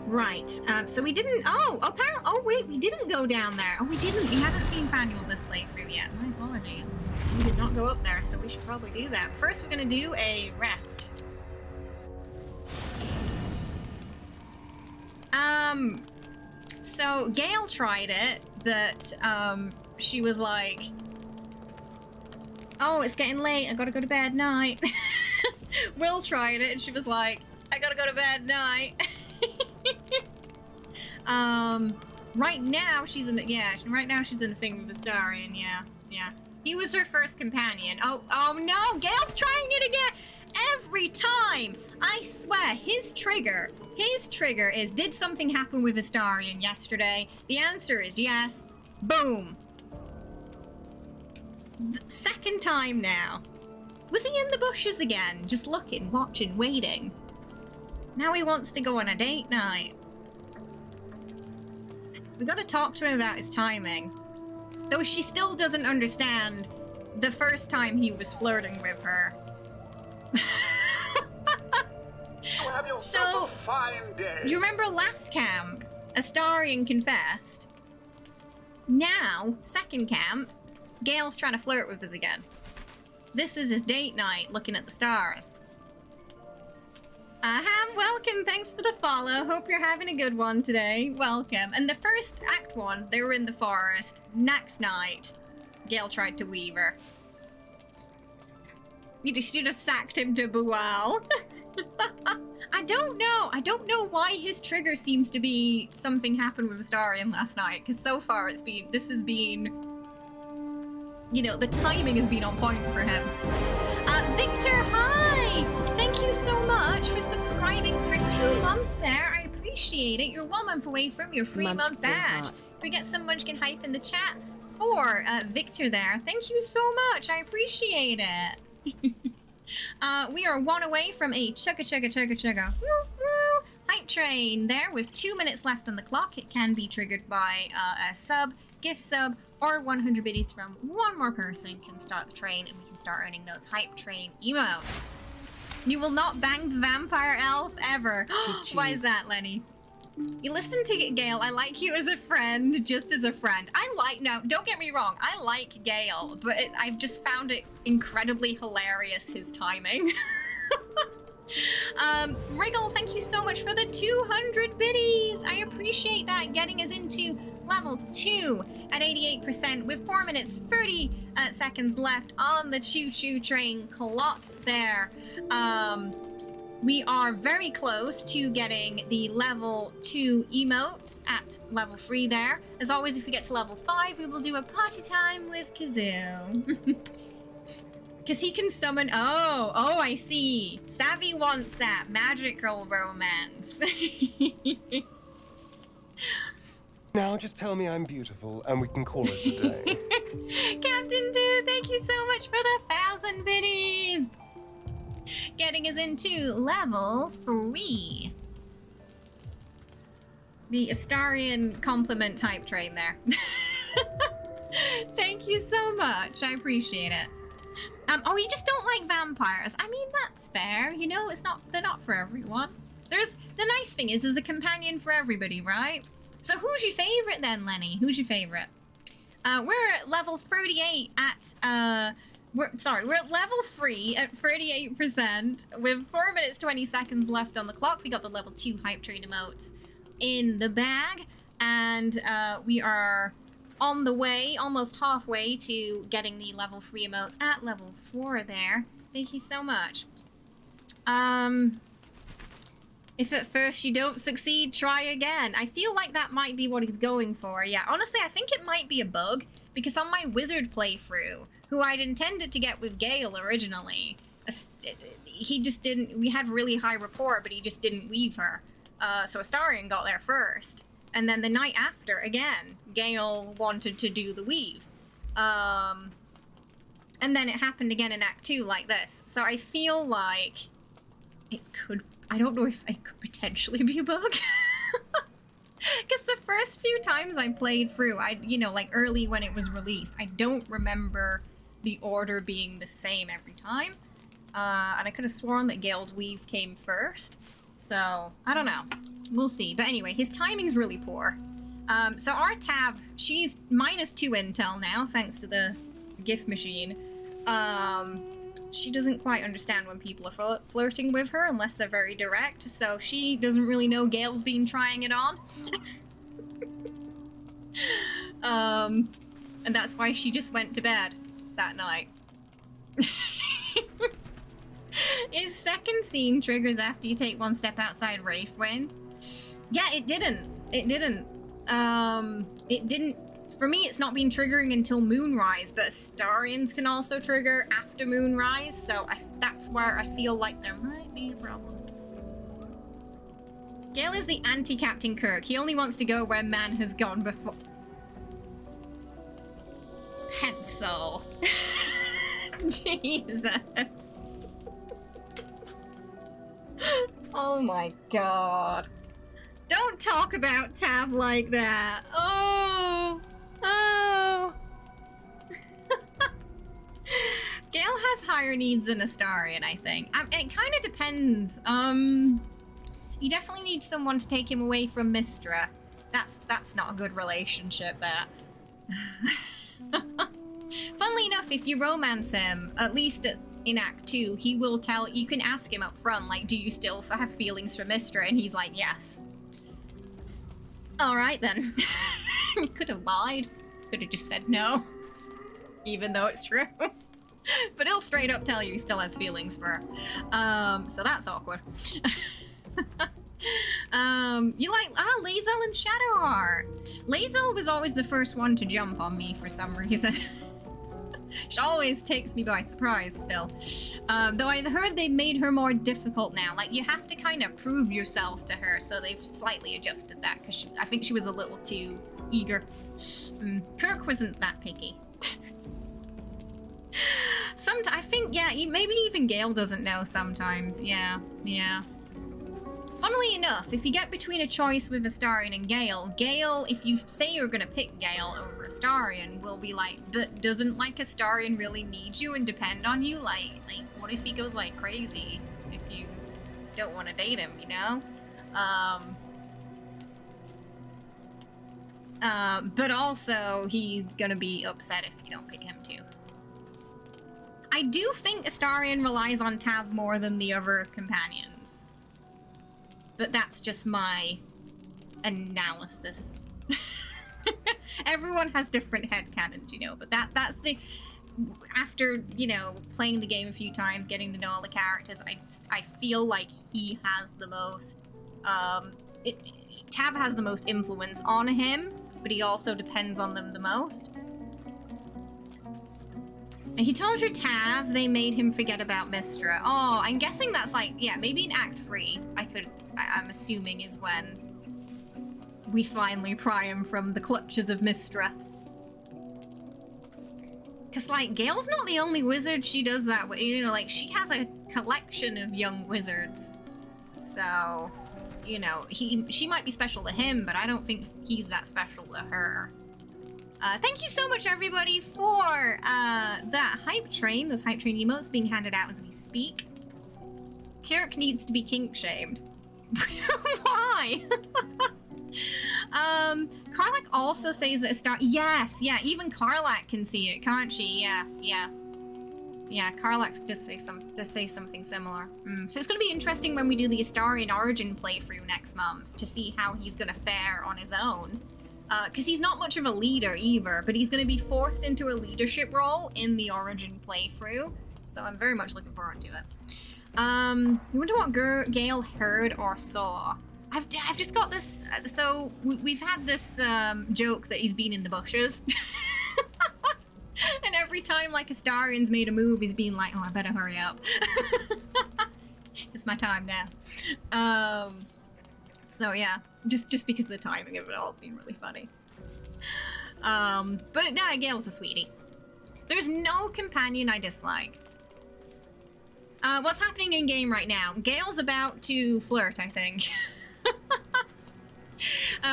Right, so we didn't, apparently, wait, we didn't go down there. Oh, we didn't, we haven't seen Fanuel this playthrough yet. My apologies. We did not go up there, so we should probably do that. First, we're gonna do a rest. So Gale tried it, but, she was like, oh, it's getting late, I gotta go to bed, night. Will tried it, and she was like, I gotta go to bed, night. Right now she's in, right now she's in a thing with Astarion, yeah. He was her first companion. Oh no, Gale's trying it again! Every time! I swear, his trigger is, did something happen with Astarion yesterday? The answer is yes. Boom. Second time now. Was he in the bushes again? Just looking, watching, waiting. Now he wants to go on a date night. We gotta talk to him about his timing. Though she still doesn't understand the first time he was flirting with her. You have yourself a fine day. You remember last camp? Astarion confessed. Now, second camp, Gale's trying to flirt with us again. This is his date night, looking at the stars. Welcome, thanks for the follow. Hope you're having a good one today. Welcome. And the first act one, they were in the forest. Next night, Gale tried to weave her. You should have sacked him to Bual. I don't know why his trigger seems to be something happened with Astarion last night, because so far this has been, you know, the timing has been on point for him. Victor, hi! Thank you so much for subscribing for 2 months there. I appreciate it. You're 1 month away from your 3-month badge. We get some Munchkin hype in the chat for Victor there. Thank you so much. I appreciate it. We are 1 away from a chugga hype train there with 2 minutes left on the clock. It can be triggered by a sub, gift sub, or 100 biddies from 1 more person can start the train, and we can start earning those hype train emotes. You will not bang the vampire elf ever. Why is that, Lenny? You listen to Gale. I like you as a friend, just as a friend. No, don't get me wrong. I like Gale, but I've just found it incredibly hilarious, his timing. Wriggle, thank you so much for the 200 biddies. I appreciate that, getting us into level 2 at 88% with 4 minutes 30 seconds left on the choo-choo train clock there. We are very close to getting the level 2 emotes at level 3 there. As always, if we get to level 5, we will do a party time with Kazoo. Because he can summon... Oh, I see. Savvy wants that magical romance. Now just tell me I'm beautiful and we can call it a day. Captain 2, thank you so much for the 1,000 biddies! Getting us into level 3. The Astarion compliment hype train there. Thank you so much. I appreciate it. Oh, you just don't like vampires. I mean, that's fair. You know, they're not for everyone. The nice thing is there's a companion for everybody, right? So who's your favorite then, Lenny? Who's your favorite? We're at level 38 at, we're at level 3 at 38% with 4 minutes 20 seconds left on the clock. We got the level 2 hype train emotes in the bag, and we are on the way, almost halfway to getting the level 3 emotes at level 4 there. Thank you so much. If at first you don't succeed, try again. I feel like that might be what he's going for. Yeah, honestly, I think it might be a bug, because on my wizard playthrough, who I'd intended to get with Gale originally, he just didn't, we had really high rapport, but he just didn't weave her. So Astarion got there first. And then the night after, again, Gale wanted to do the weave. And then it happened again in Act 2 like this. So I feel like it could, I don't know if it could potentially be a bug. Because the first few times I played through, like early when it was released, I don't remember the order being the same every time. And I could have sworn that Gale's weave came first. So, I don't know. We'll see. But anyway, his timing's really poor. So our Tab, she's -2 intel now, thanks to the gift machine. She doesn't quite understand when people are flirting with her unless they're very direct, so she doesn't really know Gale's been trying it on. And that's why she just went to bed that night. Is second scene triggers after you take one step outside Wraithwind? Yeah, it didn't. It didn't. It didn't. For me, it's not been triggering until Moonrise, but Astarions can also trigger after Moonrise, so that's where I feel like there might be a problem. Gale is the anti-Captain Kirk. He only wants to go where man has gone before. Pencil. Jesus. Oh my god. Don't talk about Tab like that. Oh. Oh. Gale has higher needs than Astarion, I think. It kind of depends. You definitely need someone to take him away from Mystra. That's not a good relationship, that. Funnily enough, if you romance him, at least in Act 2, he will tell, you can ask him up front, like, do you still have feelings for Mystra? And he's like, yes. Alright then. He could have lied. Could have just said no. Even though it's true. But he'll straight up tell you he still has feelings for her. So that's awkward. You like, Lae'zel and Shadowheart. Lae'zel was always the first one to jump on me for some reason. She always takes me by surprise still. Though I heard they made her more difficult now. Like, you have to kind of prove yourself to her, so they've slightly adjusted that, because I think she was a little too eager. Kirk wasn't that picky. I think, yeah, maybe even Gale doesn't know sometimes. Yeah. Funnily enough, if you get between a choice with Astarion and Gale, if you say you're gonna pick Gale over Astarion, will be like, but doesn't like Astarion really need you and depend on you? Like, what if he goes like crazy if you don't want to date him, you know? But also, he's gonna be upset if you don't pick him too. I do think Astarion relies on Tav more than the other companions. But that's just my analysis. Everyone has different headcanons, you know, but that's the... After, you know, playing the game a few times, getting to know all the characters, I feel like he has the most... Tav has the most influence on him, but he also depends on them the most. He told your Tav they made him forget about Mystra. Oh, I'm guessing that's like, yeah, maybe in Act 3, I'm assuming is when we finally pry him from the clutches of Mystra. Because, like, Gale's not the only wizard she does that with. You know, like, she has a collection of young wizards. So, you know, she might be special to him, but I don't think he's that special to her. Thank you so much, everybody, for that hype train. Those hype train emotes being handed out as we speak. Kirk needs to be kink-shamed. Why? Karlak also says that yes, yeah, even Karlak can see it, can't she? Yeah. Karlak's just say something similar. So it's gonna be interesting when we do the Astarion Origin playthrough next month to see how he's gonna fare on his own. Because he's not much of a leader either, but he's gonna be forced into a leadership role in the Origin playthrough. So I'm very much looking forward to it. You wonder what Gale heard or saw? I've just got this. So we've had this joke that he's been in the bushes, and every time like Astarion's made a move, he's been like, "Oh, I better hurry up. It's my time now." So yeah, just because of the timing of it all, it's been really funny. But nah, Gale's a sweetie. There's no companion I dislike. What's happening in game right now? Gale's about to flirt, I think.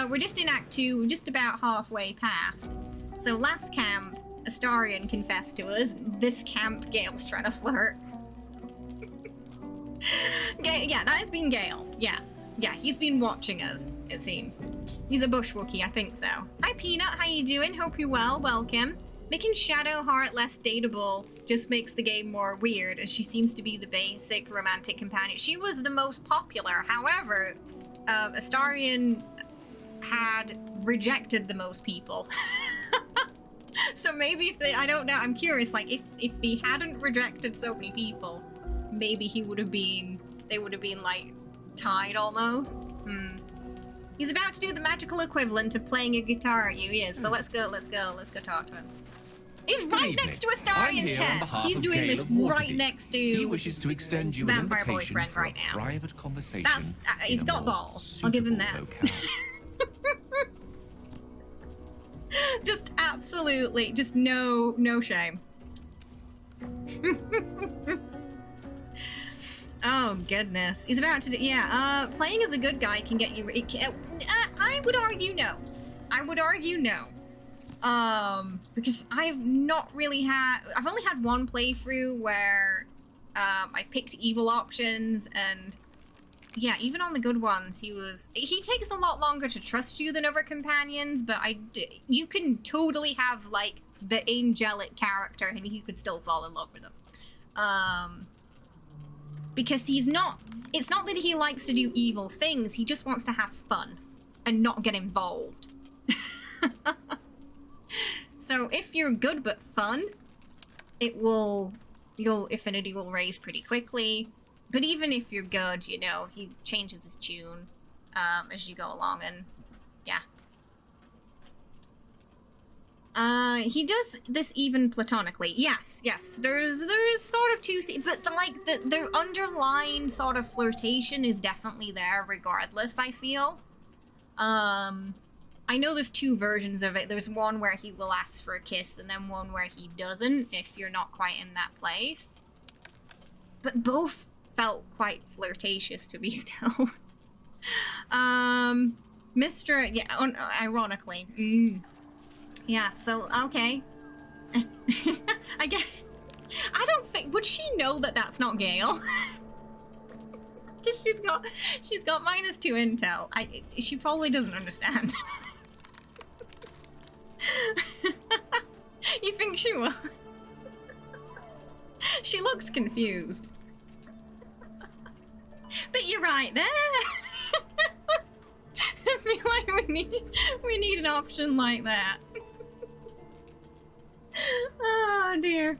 We're just in Act 2, we're just about halfway past. So last camp, Astarion confessed to us. This camp, Gale's trying to flirt. Yeah, that has been Gale. Yeah, he's been watching us, it seems. He's a bush Wookiee, I think so. Hi Peanut, how you doing? Hope you're well, welcome. Making Shadowheart less dateable just makes the game more weird, as she seems to be the basic romantic companion. She was the most popular, however, Astarion had rejected the most people. So maybe if they, I don't know, I'm curious, like, if he hadn't rejected so many people, maybe they would have been, like, tied almost. He's about to do the magical equivalent of playing a guitar at you, he is, so let's go talk to him. He's right next to Astarion's tent. He's doing this right next to He wishes to extend you an Vampire invitation Boyfriend for right a now. private conversation. That's he's got balls. I'll give him that. Just absolutely, just no shame. Oh goodness, he's about to do, yeah. Playing as a good guy can get you. I would argue no. Because I've not really had. I've only had one playthrough where I picked evil options, and yeah, even on the good ones, he takes a lot longer to trust you than other companions. But you can totally have like the angelic character, and you could still fall in love with him. Because he's not. It's not that he likes to do evil things. He just wants to have fun and not get involved. So if you're good but fun, your affinity will raise pretty quickly. But even if you're good, you know, he changes his tune as you go along, and yeah. He does this even platonically. Yes. There's sort of two, but the underlying sort of flirtation is definitely there regardless, I feel. I know there's two versions of it. There's one where he will ask for a kiss, and then one where he doesn't, if you're not quite in that place. But both felt quite flirtatious to me still. Mr. Yeah, ironically. Yeah, so, okay. I guess, I don't think, would she know that that's not Gale? Because she's got -2 intel. She probably doesn't understand. You think she will? She looks confused. But you're right there. I feel like we need an option like that. Oh dear.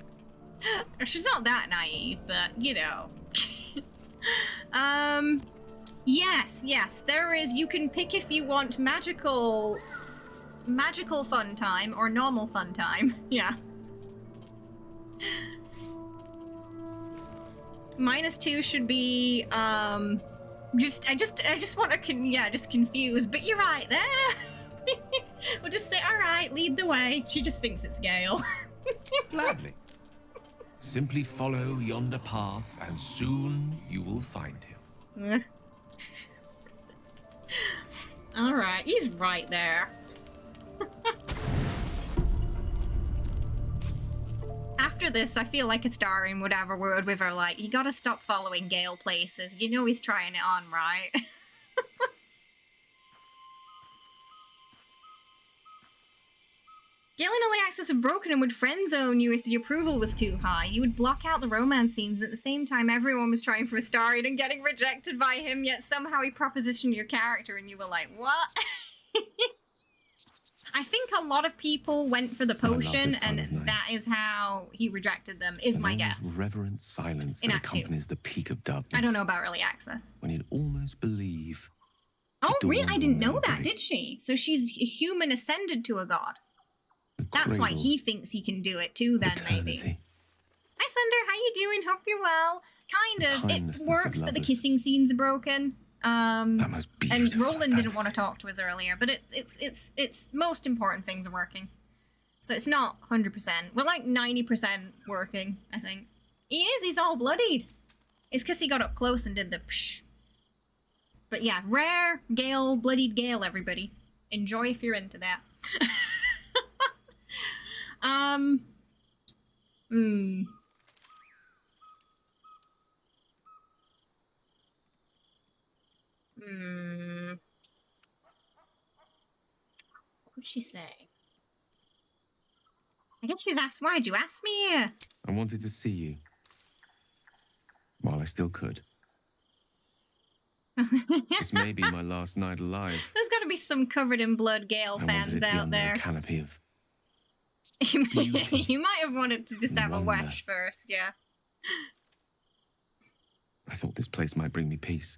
She's not that naive, but you know. Yes, there is. You can pick if you want magical fun time or normal fun time. Yeah. -2 should be I just want to, just confused. But you're right there. We'll just say, all right, lead the way. She just thinks it's Gale. Gladly. Simply follow yonder path, and soon you will find him. All right, he's right there. After this, I feel like Astarion would have a word with her, like, you gotta stop following Gale places. You know he's trying it on, right? Gale and only acts as a broken and would friend zone you if the approval was too high. You would block out the romance scenes. At the same time, everyone was trying for Astarion and getting rejected by him, yet somehow he propositioned your character and you were like, what? I think a lot of people went for the potion, and that is how he rejected them, is my guess. Reverent silence that accompanies the peak of darkness. I don't know about early access. When you'd almost believe. Oh, really? I didn't know that, did she? So she's a human ascended to a god. That's why he thinks he can do it too, then, maybe. Hi, Sunder. How you doing? Hope you're well. Kind of. It works, but the kissing scene's broken. And Roland didn't want to talk to us earlier, but it's most important things are working. So it's not 100%. We're like 90% working, I think. He is, he's all bloodied. It's because he got up close and did the psh. But yeah, rare Gale, bloodied Gale, everybody. Enjoy if you're into that. What'd she say? I guess she's asked, why'd you ask me? I wanted to see you. While I still could. This may be my last night alive. There's got to be some covered in blood Gale fans out there. A canopy of you might have wanted to just have a wesh first, yeah. I thought this place might bring me peace.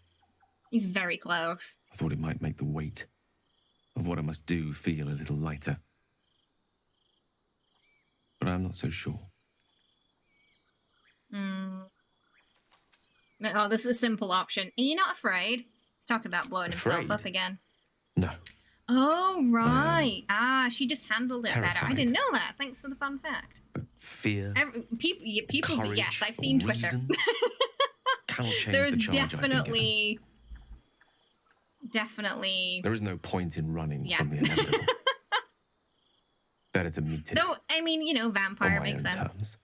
He's very close. I thought it might make the weight of what I must do feel a little lighter. But I'm not so sure. Oh, this is a simple option. Are you not afraid? He's talking about blowing himself up again. No. Oh, right. She just handled it better. I didn't know that. Thanks for the fun fact. Fear. People courage, yes, I've seen Twitter. Cannot change There's the charge definitely. There is no point in running from the inevitable. Better to meet it. No, I mean, vampire makes sense. Terms.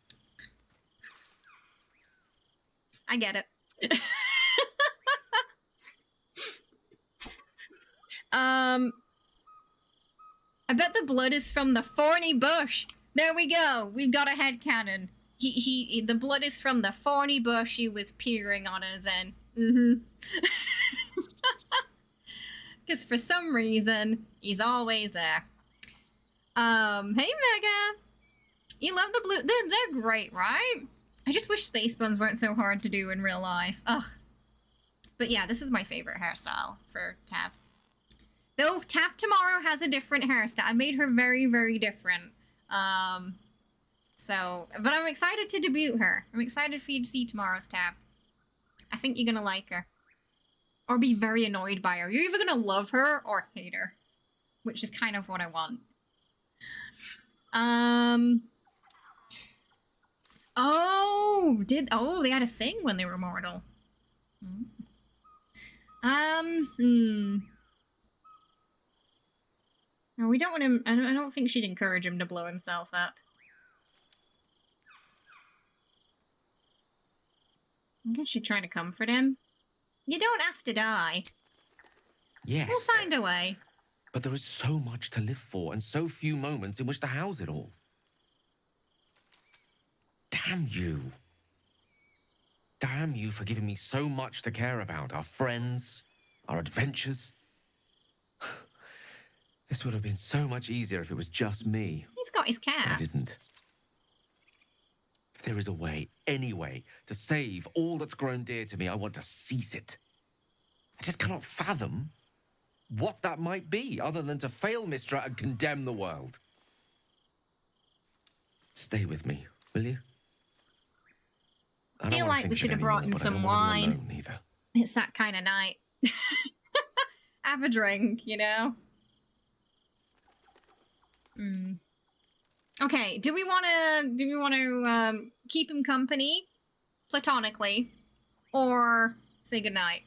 I get it. I bet the blood is from the thorny bush. There we go. We've got a headcanon. The blood is from the thorny bush he was peering on us in. Because for some reason, he's always there. Hey, Mega. You love the blue. They're great, right? I just wish space buns weren't so hard to do in real life. Ugh. But yeah, this is my favorite hairstyle for Tav. Though Tav tomorrow has a different hairstyle. I made her very, very different. But I'm excited to debut her. I'm excited for you to see tomorrow's Tav. I think you're gonna like her. Or be very annoyed by her. You're either gonna love her or hate her. Which is kind of what I want. They had a thing when they were mortal. No, we don't want him. I don't think she'd encourage him to blow himself up. I guess she'd try to comfort him. You don't have to die. Yes. We'll find a way. But there is so much to live for, and so few moments in which to house it all. Damn you. Damn you for giving me so much to care about. Our friends, our adventures. This would have been so much easier if it was just me. He's got his cat. But it isn't. If there is a way, any way, to save all that's grown dear to me, I want to seize it. I just cannot fathom what that might be, other than to fail Mystra and condemn the world. Stay with me, will you? I feel like we should have brought him some wine. It's that kind of night. Have a drink, you know? Okay, do we want to keep him company platonically or say goodnight?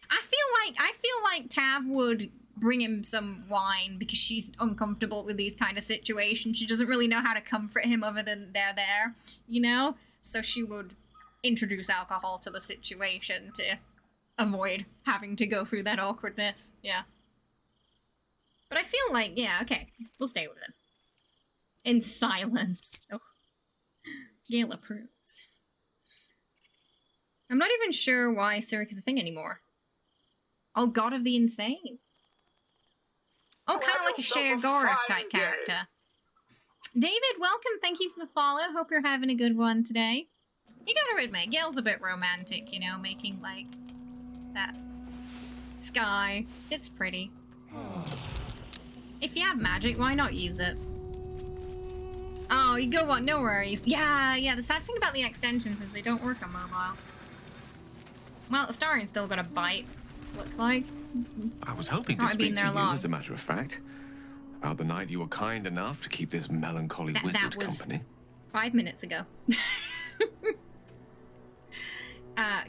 I feel like Tav would bring him some wine because she's uncomfortable with these kind of situations. She doesn't really know how to comfort him other than they're there, you know? So she would introduce alcohol to the situation to avoid having to go through that awkwardness. Yeah. But I feel like, yeah, okay, we'll stay with him. In silence. Oh. Gale approves. I'm not even sure why Sirik is a thing anymore. Oh, God of the Insane. Oh, kind of like a Shea Gorath type character. David, welcome. Thank you for the follow. Hope you're having a good one today. You gotta admit, Gale's a bit romantic, you know, making, like, that sky. It's pretty. If you have magic, why not use it? Oh, you go on, no worries. Yeah, the sad thing about the extensions is they don't work on mobile. Well, Astarion's still got a bite, looks like. I was hoping to speak to you, as a matter of fact, about the night you were kind enough to keep this melancholy wizard company. 5 minutes ago.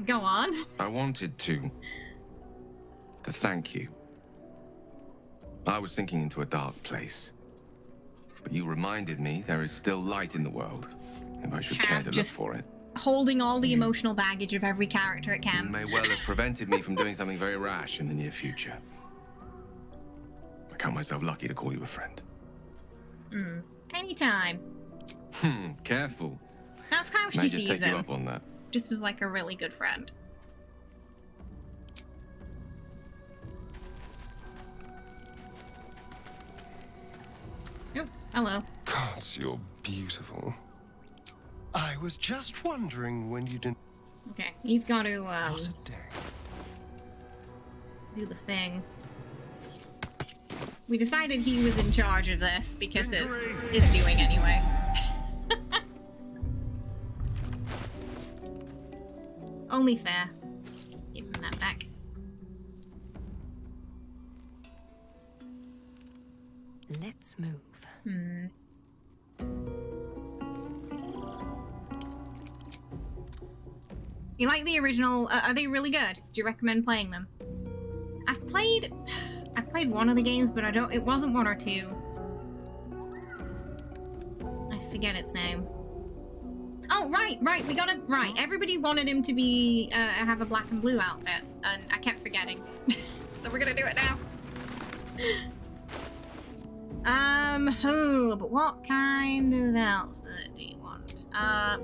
Go on. I wanted to thank you. I was sinking into a dark place, but you reminded me there is still light in the world, if I should care to look for it. Holding all the emotional baggage of every character it can. You may well have prevented me from doing something very rash in the near future. I count myself lucky to call you a friend. Anytime. Careful. That's how she sees take him. You up on that. Just as like a really good friend. Oh, hello. God, you're beautiful. I was just wondering when you didn't. Okay, he's got to do the thing. We decided he was in charge of this because it's doing anyway. Only fair. Give him that back. Let's move. You like the original? Are they really good? Do you recommend playing them? I've played one of the games, but it wasn't one or two. I forget its name. Oh, right, we got it right. Everybody wanted him to be, have a black and blue outfit, and I kept forgetting. So we're gonna do it now. But what kind of outfit do you want?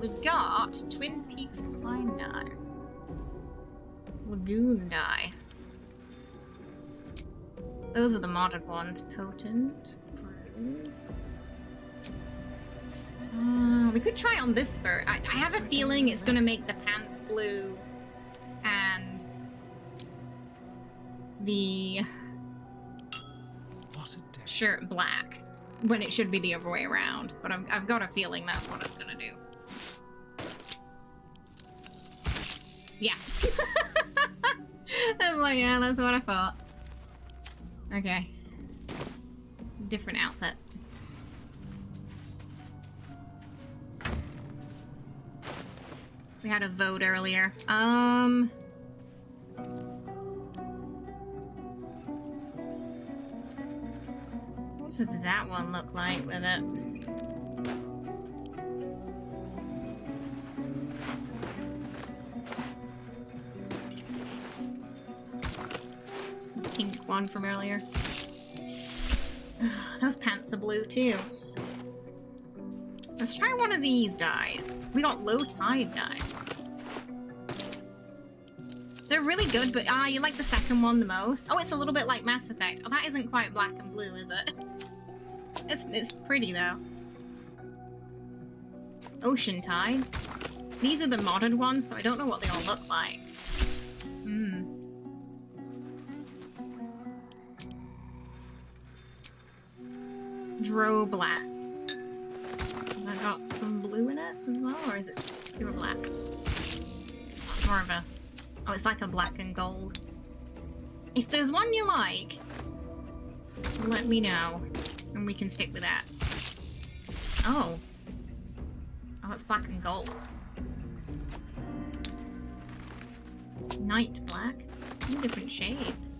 We've got Twin Peaks Klein dye. Lagoon dye. Those are the modded ones. Potent. Bruise. We could try on this fur. I have a feeling it's gonna make the pants blue and the shirt black when it should be the other way around. But I've got a feeling that's what it's gonna do. Yeah. I was like, yeah, that's what I thought. Okay. Different outfit. We had a vote earlier. What does that one look like with it? The pink one from earlier. Those pants are blue too. Let's try one of these dyes. We got low tide dye. They're really good, but you like the second one the most. Oh, it's a little bit like Mass Effect. Oh, that isn't quite black and blue, is it? It's pretty though. Ocean tides. These are the modded ones, so I don't know what they all look like. Dro black. Has that got some blue in it as well, or is it just pure black? More of a Oh, it's like a black and gold. If there's one you like, let me know, and we can stick with that. Oh. Oh, it's black and gold. Night black. Two different shades.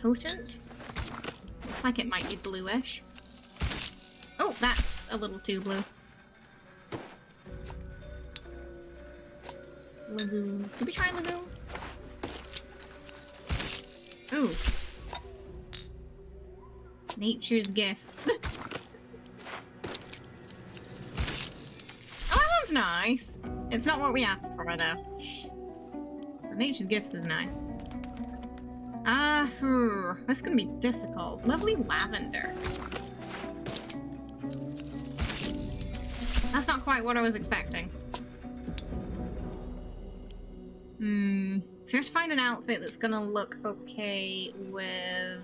Potent? Looks like it might be bluish. Oh, that's a little too blue. Lagoon. Did we try Lagoon? Ooh. Nature's Gifts. Oh, that one's nice. It's not what we asked for, though. So Nature's Gifts is nice. This is gonna be difficult. Lovely lavender. That's not quite what I was expecting. So we have to find an outfit that's gonna look okay with...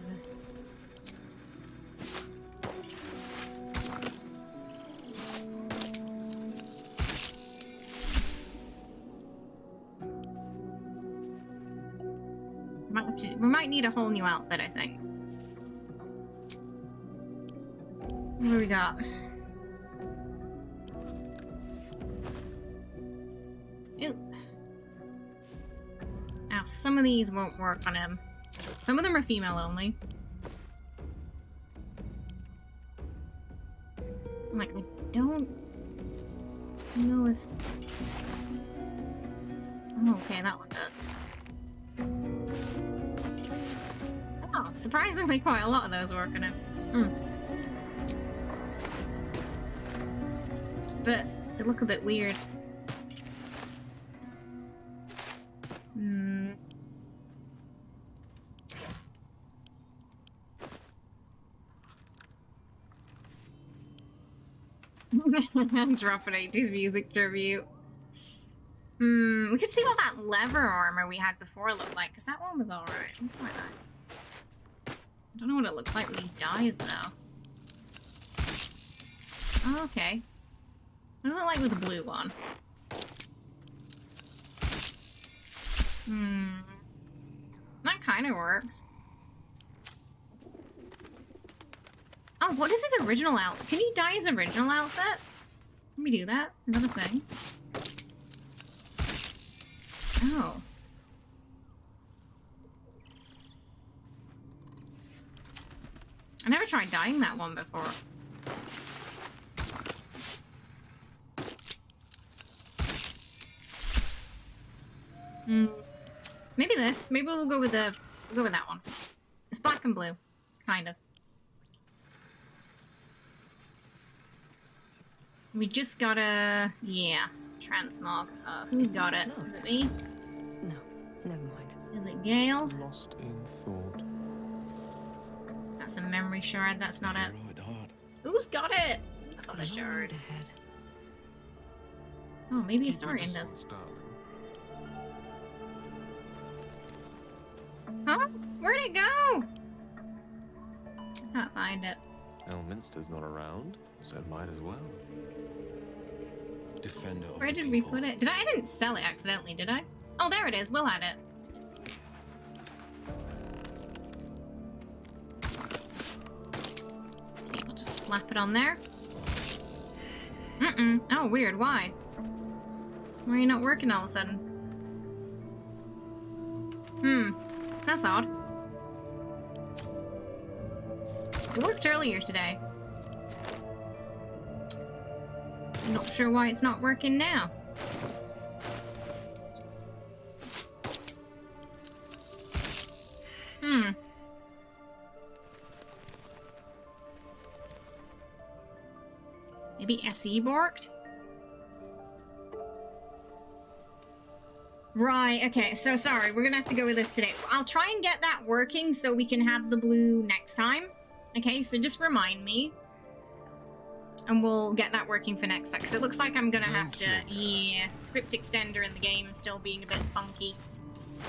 We might need a whole new outfit, I think. What do we got? Ew. Now, some of these won't work on him. Some of them are female only. Like, I don't know if... Oh, okay, that one does. Oh, surprisingly quite a lot of those work on him. But they look a bit weird. Drop an 80s music tribute. We could see what that leather armor we had before looked like, because that one was alright. Quite nice. I don't know what it looks like with these dyes, though. Oh, okay. What does it look like with the blue one? That kind of works. Oh, what is his original outfit? Can you dye his original outfit? Can we do that? Is that a thing? Oh. I never tried dyeing that one before. Maybe this. Maybe we'll go with that one. It's black and blue, kind of. We just gotta, yeah, transmog. Who's got it? Is it me? No, never mind. Is it Gale? Lost in thought. That's a memory shard. That's not it. Who's got it? Who's got the shard? Oh, maybe Astarion does. Huh? Where'd it go? I can't find it. Elminster's not around, so might as well. Defender of Where did we put it? I didn't sell it accidentally, did I? Oh, there it is. We'll add it. Okay, we'll just slap it on there. Oh, weird. Why? Why are you not working all of a sudden? That's odd. It worked earlier today. I'm not sure why it's not working now. Maybe SE borked? Right, okay, so sorry, we're gonna have to go with this today. I'll try and get that working so we can have the blue next time. Okay, so just remind me. And we'll get that working for next time, because it looks like I'm gonna have to, yeah, script extender in the game is still being a bit funky.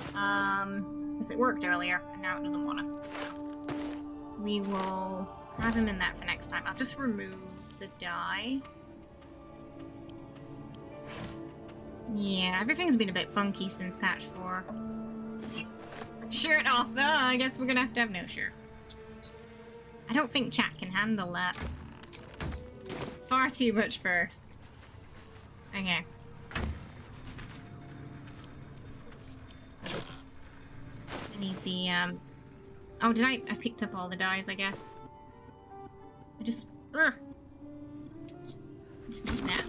Because it worked earlier, and now it doesn't wanna, so. We will have him in that for next time. I'll just remove the die. Yeah, everything's been a bit funky since patch 4. Shirt off though, I guess we're gonna have no shirt. I don't think chat can handle that. Far too much first. Okay. I need the, oh, did I picked up all the dyes, I guess. I just need that.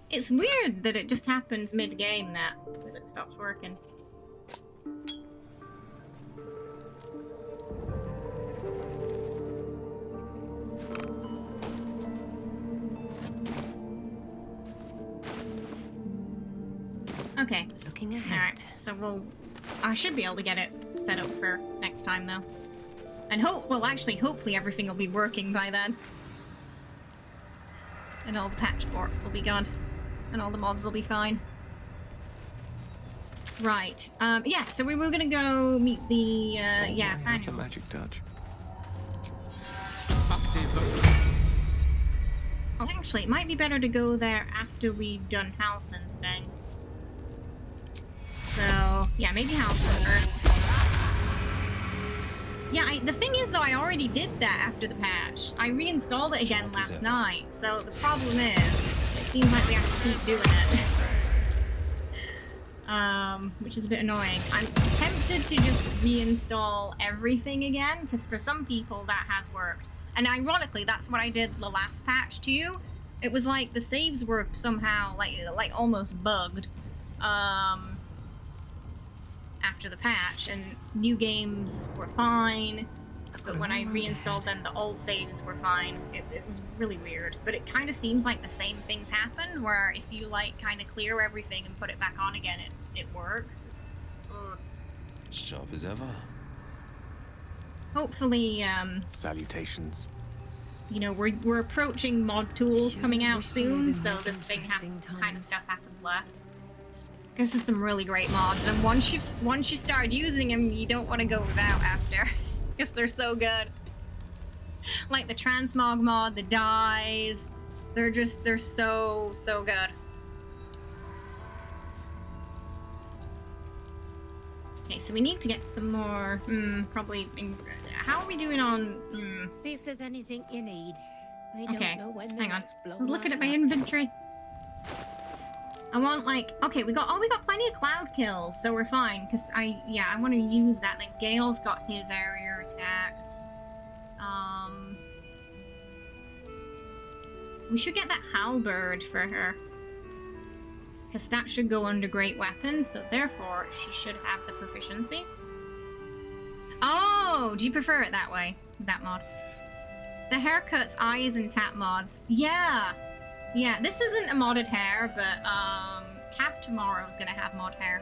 It's weird that it just happens mid-game that it stops working. Okay. Looking ahead. Alright, so I should be able to get it set up for next time though. And hopefully everything will be working by then. And all the patch ports will be gone. And all the mods will be fine. Right. Yeah, so we were gonna go meet the, manual. Magic touch. Oh, actually, it might be better to go there after we've done Halsin's thing. So, yeah, maybe Halsin first. Yeah, the thing is, though, I already did that after the patch. I reinstalled it again last night, so the problem is, it seems like we have to keep doing it. Which is a bit annoying. I'm tempted to just reinstall everything again, because for some people that has worked. And ironically, that's what I did the last patch too. It was like the saves were somehow like almost bugged after the patch, and new games were fine, but when I reinstalled them, the old saves were fine. It was really weird, but it kind of seems like the same things happen, where if you like kind of clear everything and put it back on again, it works. It's sharp as ever. Hopefully, salutations. You know, we're approaching mod tools coming out soon, so this thing kind of stuff happens less. Because there's some really great mods, and once you start using them, you don't want to go without after, because they're so good. Like the transmog mod, the dyes, they're so good. Okay, so we need to get some more, probably, how are we doing on, See if there's anything you need. Okay, hang on. I was looking at my inventory. I want okay, we got plenty of cloud kills, so we're fine, because I want to use that. Like, Gale's got his area attacks. We should get that halberd for her. Because that should go under great weapons, so therefore she should have the proficiency. Oh, do you prefer it that way? That mod. The haircuts, eyes, and tap mods. Yeah. Yeah, this isn't a modded hair, but Tab tomorrow's gonna have mod hair.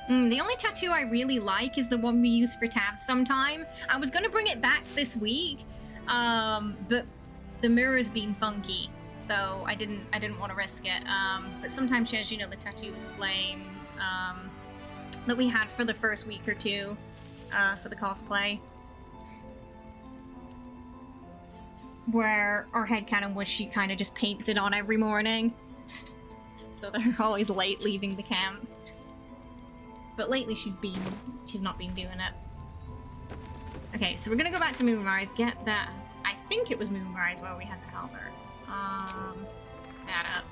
The only tattoo I really like is the one we use for Tab sometime. I was gonna bring it back this week, but the mirror's been funky, so I didn't want to risk it. But sometimes she has, you know, the tattoo with the flames that we had for the first week or two for the cosplay. Where our headcanon was she kind of just paints it on every morning. So they're always late leaving the camp. But lately she's not been doing it. Okay, so we're gonna go back to Moonrise, get that. I think it was Moonrise where we had the halberd. That up.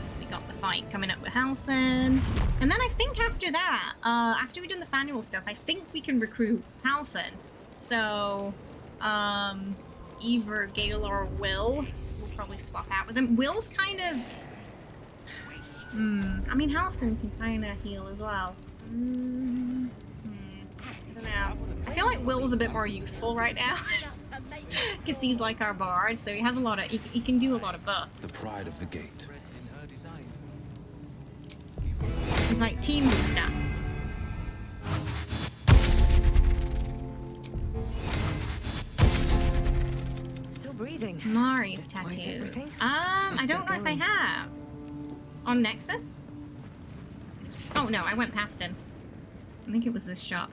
So we got the fight coming up with Halsin. And then I think after that, after we've done the Fanuel stuff, I think we can recruit Halsin. So, either Gale or Will. We'll probably swap out with him. Will's kind of... I mean, Halsin can kind of heal as well. I don't know. I feel like Will's a bit more useful right now. Because he's like our bard, so he has a lot of... He can do a lot of buffs. The pride of the gate. He's like team booster. Breathing. Mari's tattoos. I don't know if I have. On Nexus? Oh no, I went past him. I think it was this shop.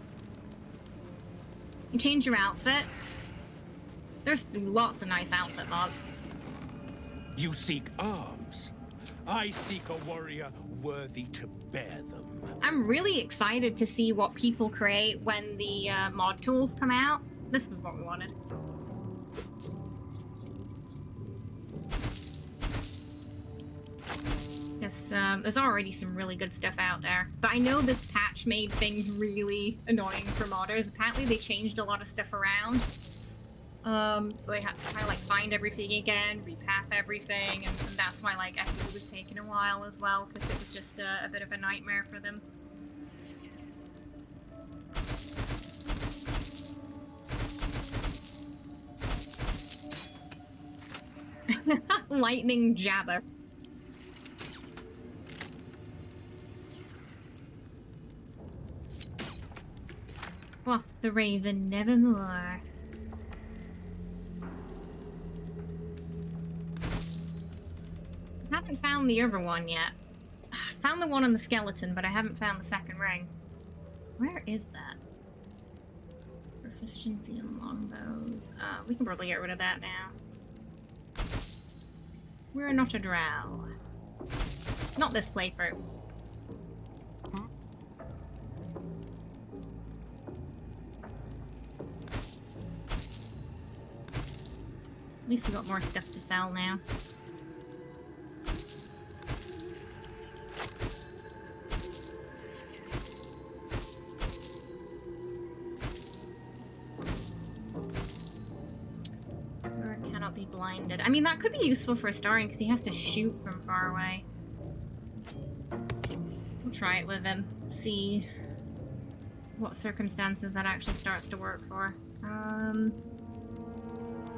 You change your outfit. There's lots of nice outfit mods. You seek arms. I seek a warrior worthy to bear them. I'm really excited to see what people create when the mod tools come out. This was what we wanted. Because there's already some really good stuff out there. But I know this patch made things really annoying for modders. Apparently they changed a lot of stuff around. So they had to kind of like find everything again, repath everything, and that's why like FE was taking a while as well, because it was just a bit of a nightmare for them. Lightning jabber. Quaff the raven nevermore. I haven't found the other one yet. I found the one on the skeleton, but I haven't found the second ring. Where is that? Proficiency in longbows. We can probably get rid of that now. We're not a drow. Not this playthrough. At least we got more stuff to sell now. Or cannot be blinded. I mean, that could be useful for Astarion because he has to shoot from far away. We'll try it with him. See what circumstances that actually starts to work for. I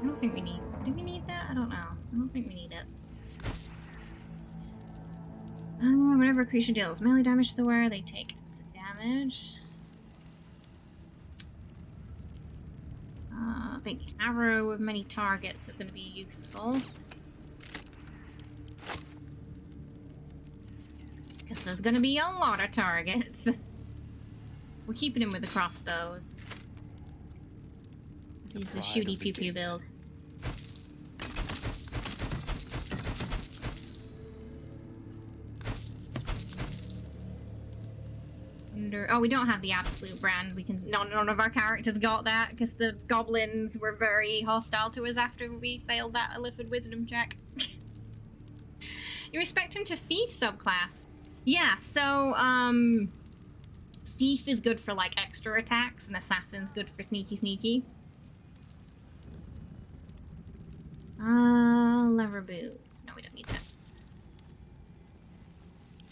don't think we need... Do we need that? I don't know. I don't think we need it. Whenever a creature deals melee damage to the wearer, they take acid damage. I think arrow with many targets is going to be useful. Because there's going to be a lot of targets. We're keeping him with the crossbows. This is the shooty pew pew build. Oh, we don't have the absolute brand. We can. None of our characters got that because the goblins were very hostile to us after we failed that Illithid wisdom check. You respect him to thief subclass. Yeah. So thief is good for like extra attacks, and assassin's good for sneaky sneaky. Leather boots. No, we don't need that.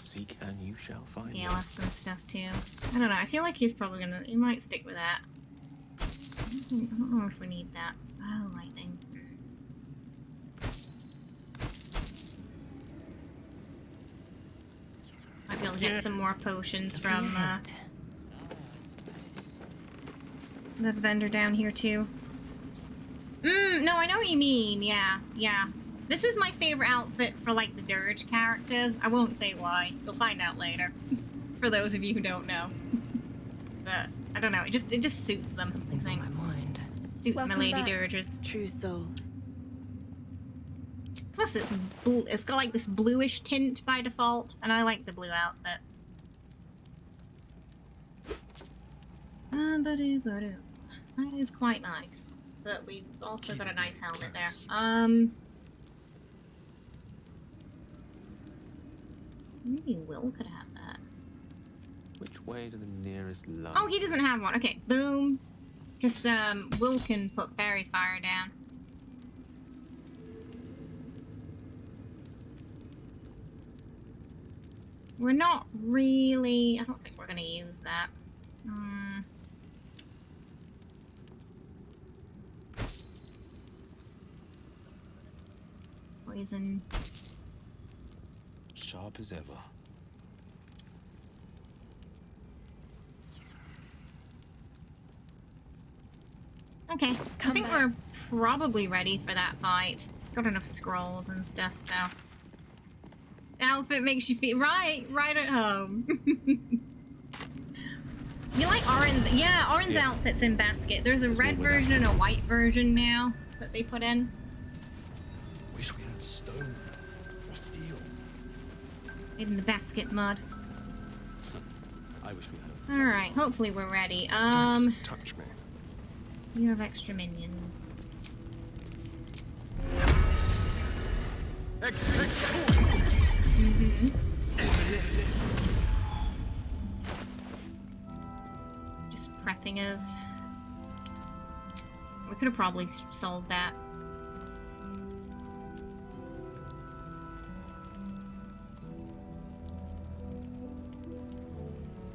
Seek and you shall find. Yeah, that's some stuff too. I don't know. I feel like he's probably gonna. He might stick with that. I don't know if we need that. Oh, lightning. Might be able to get some more potions from the vendor down here too. No, I know what you mean. Yeah, yeah. This is my favorite outfit for, like, the Dirge characters. I won't say why. You'll find out later. For those of you who don't know. But, I don't know. It just suits them. Something's on my mind. Suits my lady Dirgers. True soul. Plus, it's got, like, this bluish tint by default. And I like the blue outfits. That is quite nice. But we've also got a nice helmet there. Maybe Will could have that. Which way to the nearest line? Oh, he doesn't have one. Okay, boom. Because Will can put fairy fire down. We're not really... I don't think we're going to use that. Poison. Sharp as ever. Okay, I think we're probably ready for that fight. Got enough scrolls and stuff, so... outfit makes you feel right at home. You like Orin's? Yeah, Orin's outfit's in basket. There's a red version and a white version now that they put in. Wish we had stone or steel. In the basket mud. I wish we had. All right, hopefully we're ready. Don't touch me. You have extra minions. Just prepping us. We could have probably solved that.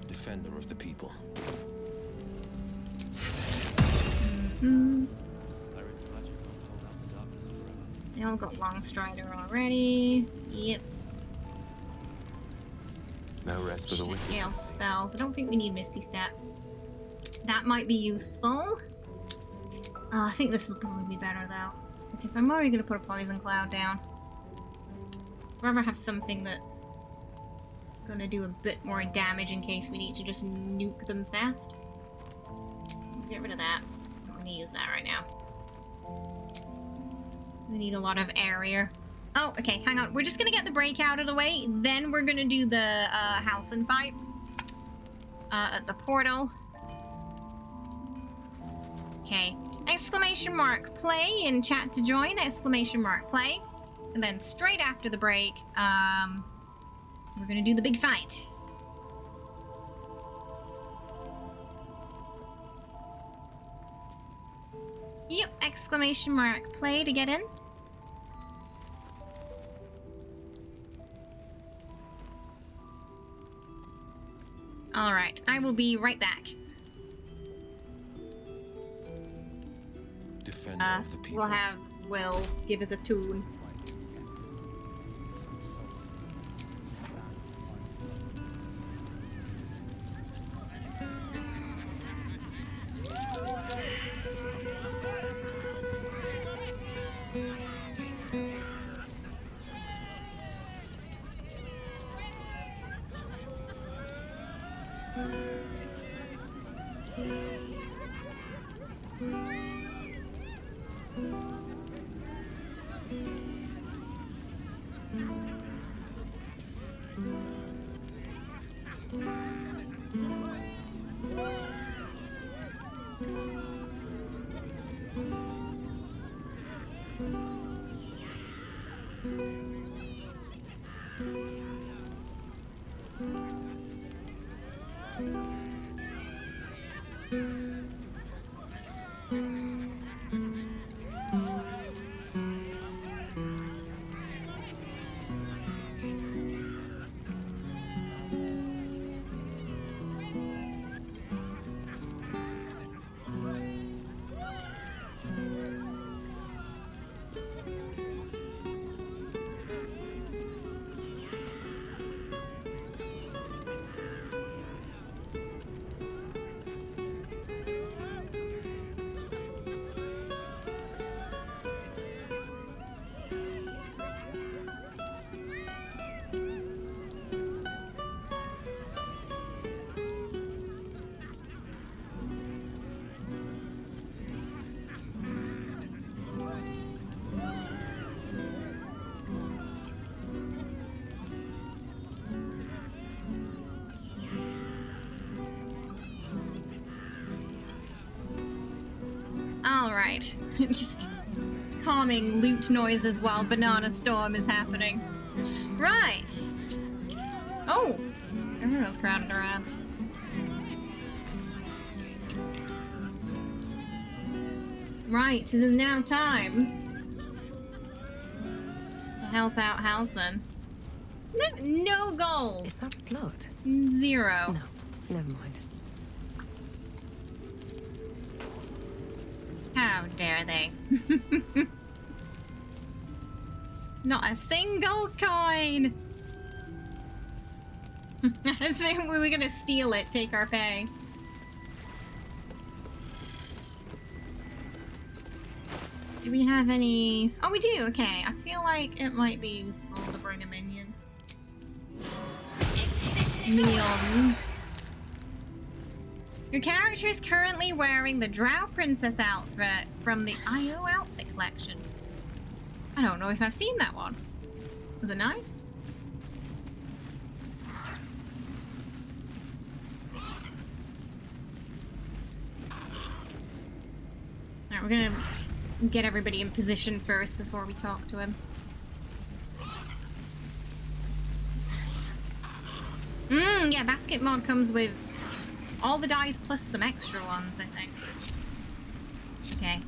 Defender of the people. They all got Long Strider already. Yep. No rest for the wicked. Gale spells. I don't think we need Misty Step. That might be useful. I think this will probably be better though. Because if I'm already going to put a Poison Cloud down, I'd rather have something that's going to do a bit more damage in case we need to just nuke them fast. Get rid of that. I'm going to use that right now. We need a lot of area. Oh, okay, hang on. We're just gonna get the break out of the way, then we're gonna do the Halcyon fight at the portal. Okay, exclamation mark play in chat to join, exclamation mark play. And then straight after the break, we're gonna do the big fight. Yep, exclamation mark play to get in. Alright, I will be right back. Defender of the people. We'll have Will give us a tune. Alright. Just calming loot noises while Banana Storm is happening. Right! Oh! Everyone's crowded around. Right, it is now time to help out Halcyon. No gold! Is that blood? 0. No, never mind. How dare they? Not a single coin! We were gonna steal it, take our pay. Do we have any... Oh, we do, okay. I feel like it might be useful to bring a minion. minions. Your character is currently wearing the Drow Princess outfit from the IO outfit collection. I don't know if I've seen that one. Was it nice? Alright, we're gonna get everybody in position first before we talk to him. Yeah, basket mod comes with all the dice plus some extra ones, I think. Okay.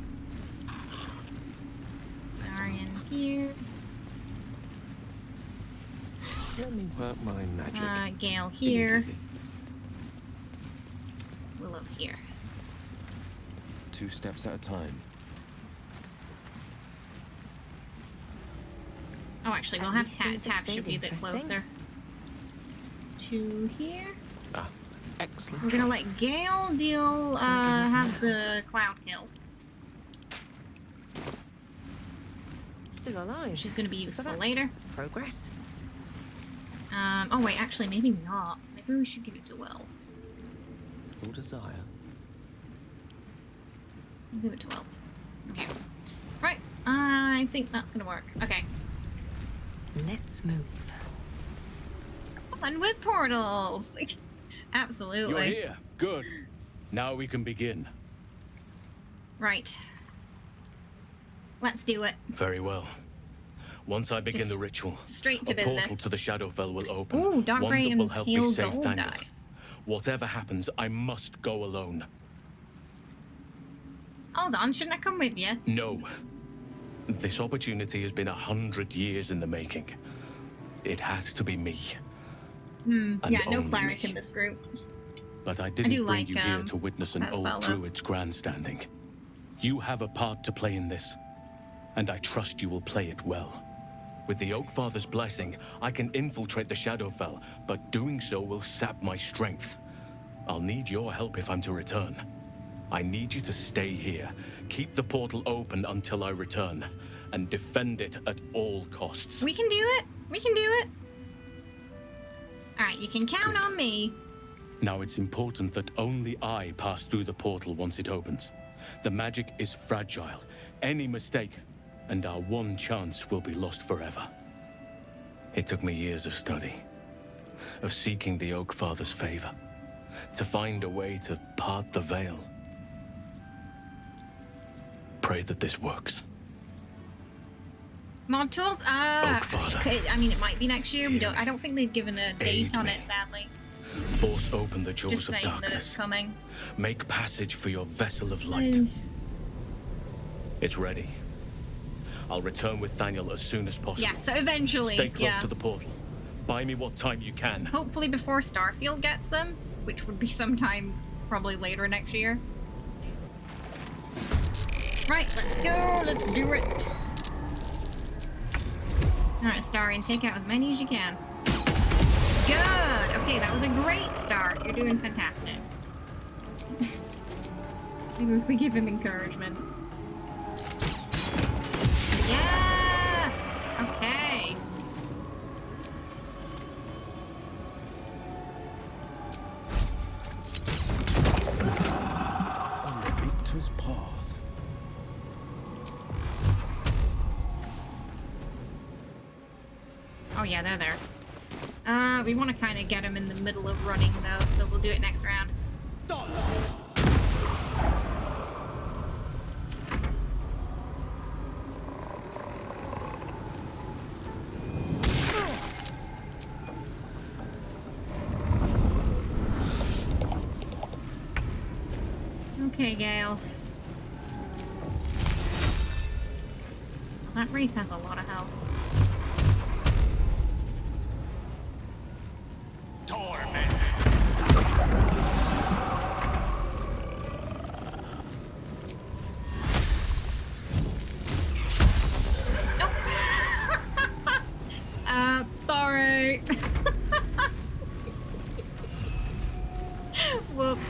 Astarion here. Let me work my magic. Gale here. Willow here. 2 steps at a time. Oh, actually, we'll have Tab should be a bit closer. 2 here. Excellent. We're gonna let Gale deal, have the cloud kill. Still alive. She's gonna be useful later. Progress. Oh wait, actually, maybe not. Maybe we should give it to Will. Your desire. I'll give it to Will. Okay. Right. I think that's gonna work. Okay. Let's move. Fun with portals. Absolutely. You're here. Good. Now we can begin. Right. Let's do it. Very well. Once I begin the ritual, straight to a business. portal to the Shadowfell will open. Ooh, dark one gray that and will help me pale save gold Daniel. dice. Whatever happens, I must go alone. Hold on, shouldn't I come with you? No. This opportunity has been 100 years in the making. It has to be me. And yeah, no only cleric me. in this group. But I didn't do bring like, you here to witness an that old spell, though. druid's grandstanding. You have a part to play in this, and I trust you will play it well. With the Oakfather's blessing, I can infiltrate the Shadowfell, but doing so will sap my strength. I'll need your help if I'm to return. I need you to stay here, keep the portal open until I return, and defend it at all costs. We can do it. We can do it. Alright, you can count on me. Now it's important that only I pass through the portal once it opens. The magic is fragile. Any mistake, and our one chance will be lost forever. It took me years of study, of seeking the Oakfather's favor, to find a way to part the veil. Pray that this works. Mod tools? Oakfather. I mean, it might be next year. I don't think they've given a date on it, sadly. Force open the jaws Just of saying darkness. that it's coming. Make passage for your vessel of light. It's ready. I'll return with Thaniel as soon as possible. Yeah, so eventually, Stay close yeah. to the portal. Buy me what time you can. Hopefully before Starfield gets them, which would be sometime probably later next year. Right, let's go. Let's do it. Alright, Astarion, take out as many as you can. Good! Okay, that was a great start. You're doing fantastic. Maybe if we give him encouragement. Yes! Okay. On the victor's path. Oh yeah, they're there. We want to kind of get him in the middle of running though, so we'll do it next round. Okay, Gale. That Wraith has a lot of health. Sorry. Whoops.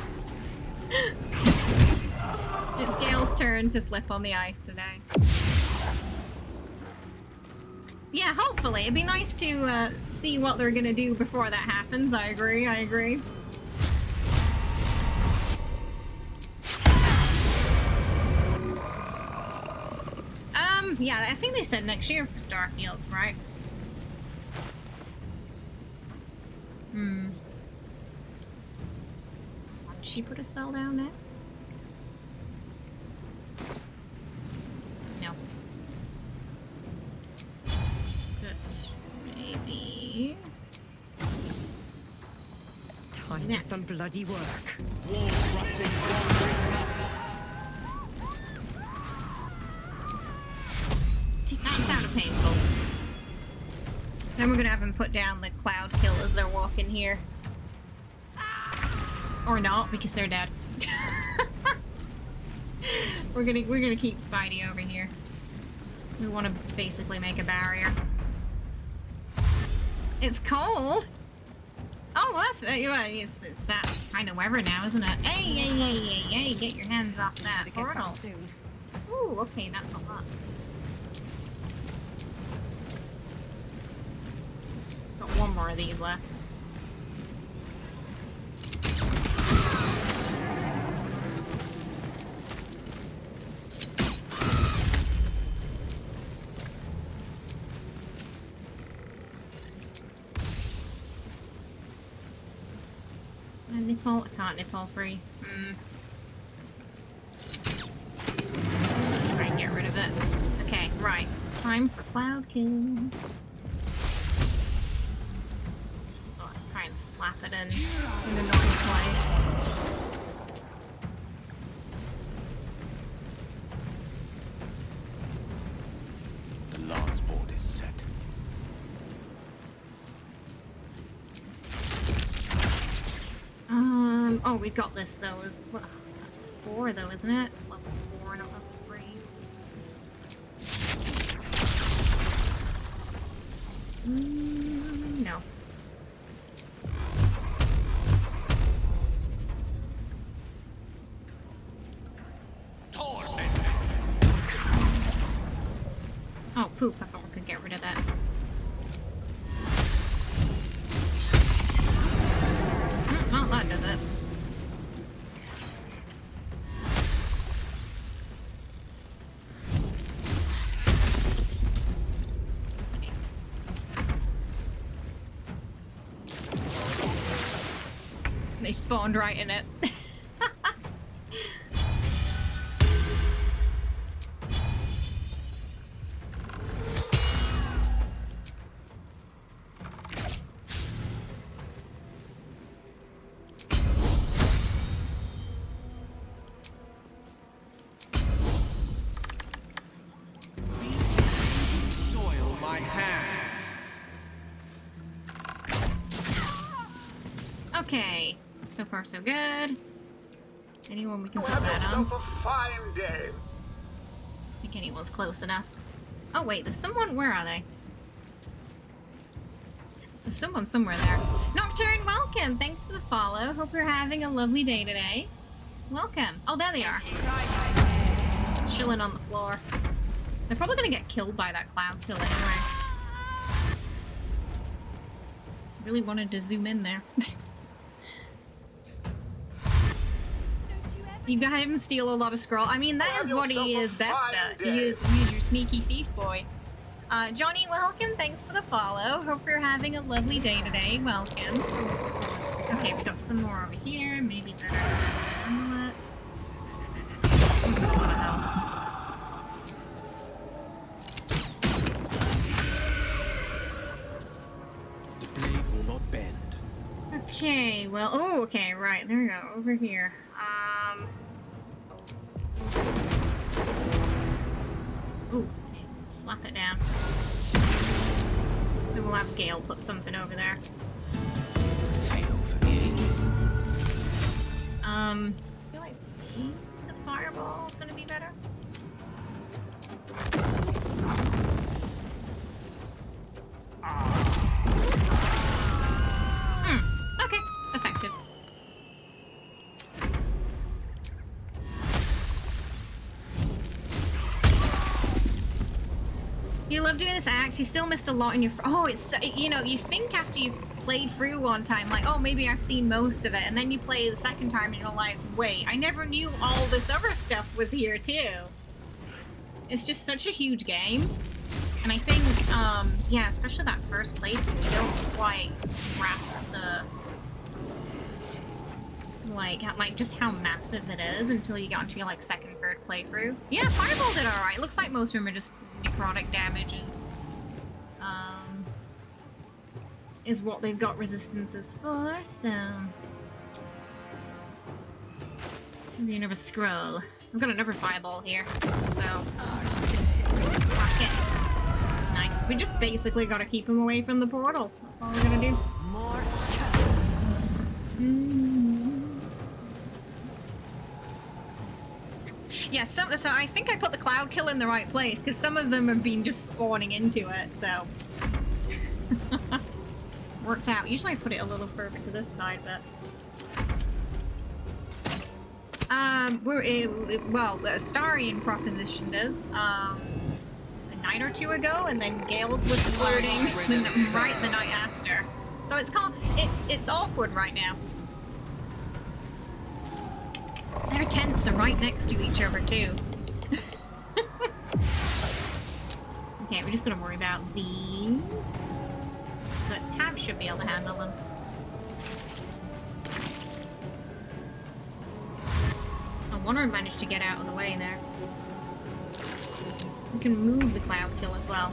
It's Gale's turn to slip on the ice today. Yeah, hopefully. It'd be nice to see what they're gonna do before that happens. I agree, I agree. Yeah, I think they said next year for Starfields, right? Did she put a spell down now? No. But maybe... Time for some bloody work. That sounded painful. Then we're gonna have him put down the cloud kill as they're walking here. Or not, because they're dead. we're gonna keep Spidey over here. We want to basically make a barrier. It's cold. Oh, well, that's it's that kind of weather now, isn't it? Hey, get your hands off that portal. Ooh, okay, that's a lot. Got one more of these left. Nipple? I can't nipple free. Just try and get rid of it. Okay, right. Time for cloud kill. So let's try and slap it in the normal place. The lance board is set. Oh, we've got this though. Well, that's 4 though, isn't it? It's level 4, not level 3. No. Oh, poop. I thought we could get rid of that. Well, that does it. They spawned right in it. Soil my hands. Okay. So far, so good. Anyone we can put Have that on? yourself a fine day. I think anyone's close enough. Oh wait, there's someone. Where are they? There's someone somewhere there. Nocturne, welcome. Thanks for the follow. Hope you're having a lovely day today. Welcome. Oh, there they are. Just chilling on the floor. They're probably gonna get killed by that cloud kill anyway. Really wanted to zoom in there. You got him steal a lot of scroll. I mean, that is what he is best at. He's your sneaky thief boy. Johnny, welcome. Thanks for the follow. Hope you're having a lovely day today. Welcome. Okay, we got some more over here. Maybe better amulet. He's got a lot of health. The blade will not bend. Okay, well, oh, okay, right, there we go, over here. Ooh, okay, slap it down. Then we'll have Gale put something over there. Tail for the ages. I feel like the fireball is gonna be better. Okay, effective. You love doing this act. You still missed a lot in your... Oh, it's... You know, you think after you've played through one time, like, oh, maybe I've seen most of it. And then you play the second time and you're like, wait, I never knew all this other stuff was here, too. It's just such a huge game. And I think, yeah, especially that first playthrough, you don't quite grasp the... Like, just how massive it is until you get onto your, like, second, third playthrough. Yeah, Fireball did alright. Looks like most of them are just necrotic damages. Is what they've got resistances for, so... Maybe another scroll. I've got another Fireball here, so... Fuck it. Nice. We just basically gotta keep him away from the portal. That's all we're gonna do. More Yeah, so I think I put the cloud kill in the right place, because some of them have been just spawning into it, so... Worked out. Usually I put it a little further to this side, but... well, the Astarion propositioned us, a night or two ago, and then Gale was flirting right the night after. So it's awkward right now. Their tents are right next to each other, too. Okay, we're just gonna worry about these. But Tab should be able to handle them. I wonder if I managed to get out of the way there. We can move the cloud kill as well.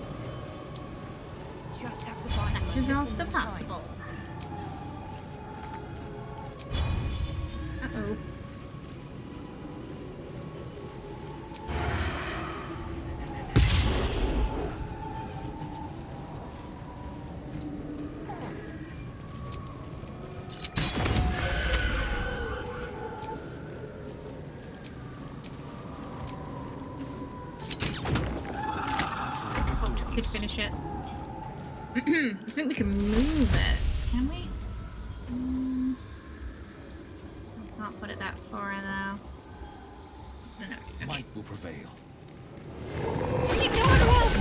Just have to find that is also possible. Uh-oh. Could finish it. I think we can move it. Can we? I can't put it that far though. No, okay. Might will prevail. What are you doing, Wolf?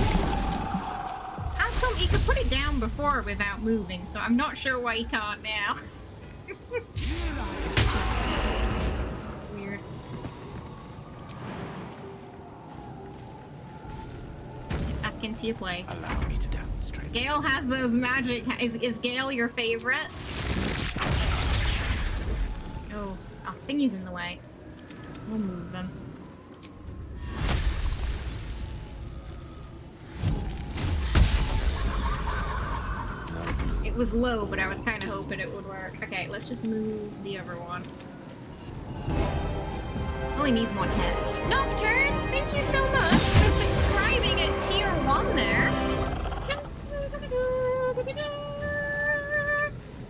How come you could put it down before without moving? So I'm not sure why you can't now. Weird. Get back into your place. Allow me to demonstrate. Gale has those magic. Is Gale your favorite? Oh, thingy's in the way. We'll move them. It was low, but I was kind of hoping it would work. Okay, let's just move the other one. Only needs one hit. Nocturne, thank you so much for subscribing at tier 1 there.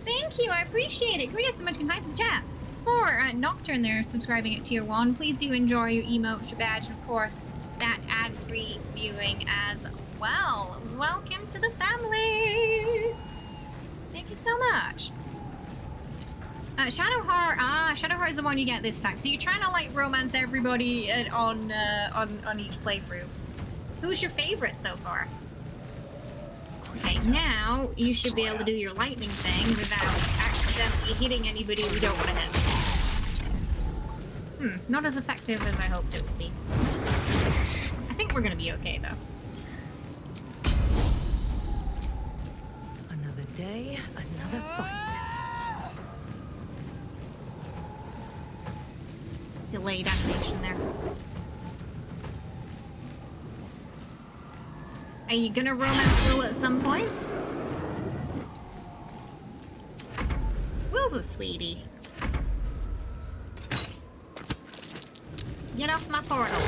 Thank you, I appreciate it. Can we get so much hype in chat? For Nocturne there, subscribing at tier 1. Please do enjoy your emote, your badge, and of course, that ad-free viewing as well. Welcome to the family. Thank you so much. Shadowheart is the one you get this time. So you're trying to like romance everybody on each playthrough. Who's your favorite so far? Okay, now you should be able to do your lightning thing without accidentally hitting anybody we don't want to hit. Not as effective as I hoped it would be. I think we're gonna be okay though. Another day, another fight. Delayed animation there. Are you gonna romance Will at some point? Will's a sweetie. Get off my portal.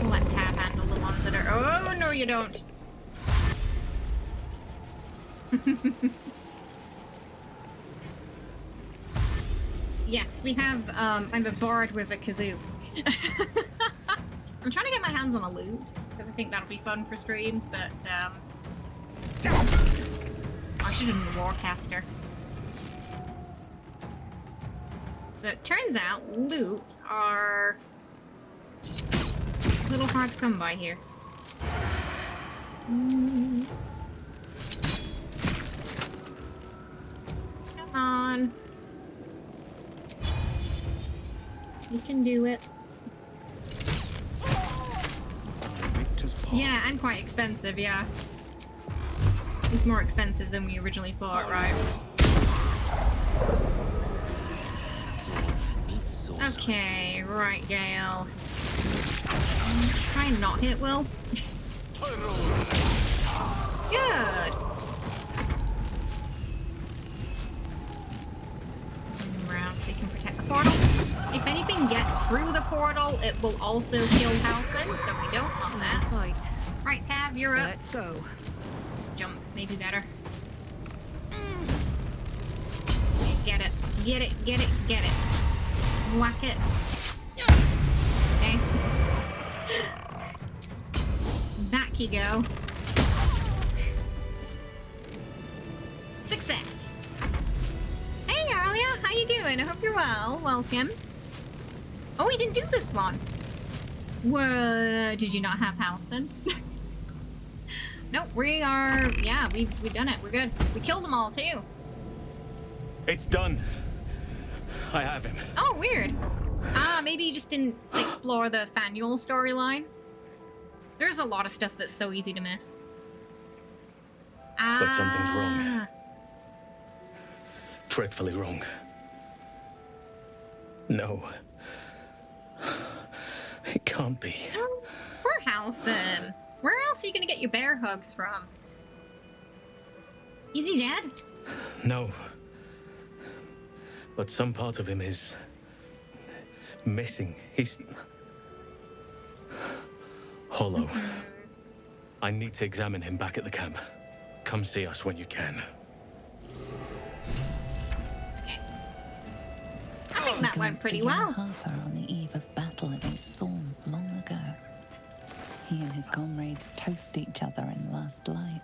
We'll let Tab handle the ones that are... Oh, no you don't. Yes, we have, I'm a bard with a kazoo. I'm trying to get my hands on a lute, because I think that'll be fun for streams, but, I should have been a warcaster. But it turns out lutes are little hard to come by here. Come on. You can do it. Yeah, and quite expensive, yeah. It's more expensive than we originally thought, right? Okay, right, Gale. Try and not hit Will. Good. Around so you can protect the portal. If anything gets through the portal, it will also kill Halcyon, so we don't want that. Right, Tav, you're up. Let's go. Just jump, maybe better. Get it, get it, get it, get it. Whack it. Okay. Back you go. Success. Hey, Arlia, how you doing? I hope you're well. Welcome. Oh, we didn't do this one. What? Did you not have Halcyon? Nope, we are. Yeah, we've done it. We're good. We killed them all too. It's done. I have him. Oh, weird. Ah, maybe you just didn't explore the Fanuel storyline. There's a lot of stuff that's so easy to miss. But something's wrong. Dreadfully wrong. No. It can't be. Poor Halcyon. Where else are you gonna get your bear hugs from? Is he dead? No. But some part of him is missing. He's hollow. I need to examine him back at the camp. Come see us when you can. Okay. I think that went pretty well. Harper on the eve of battle against Thorn long ago. He and his comrades toast each other in last light.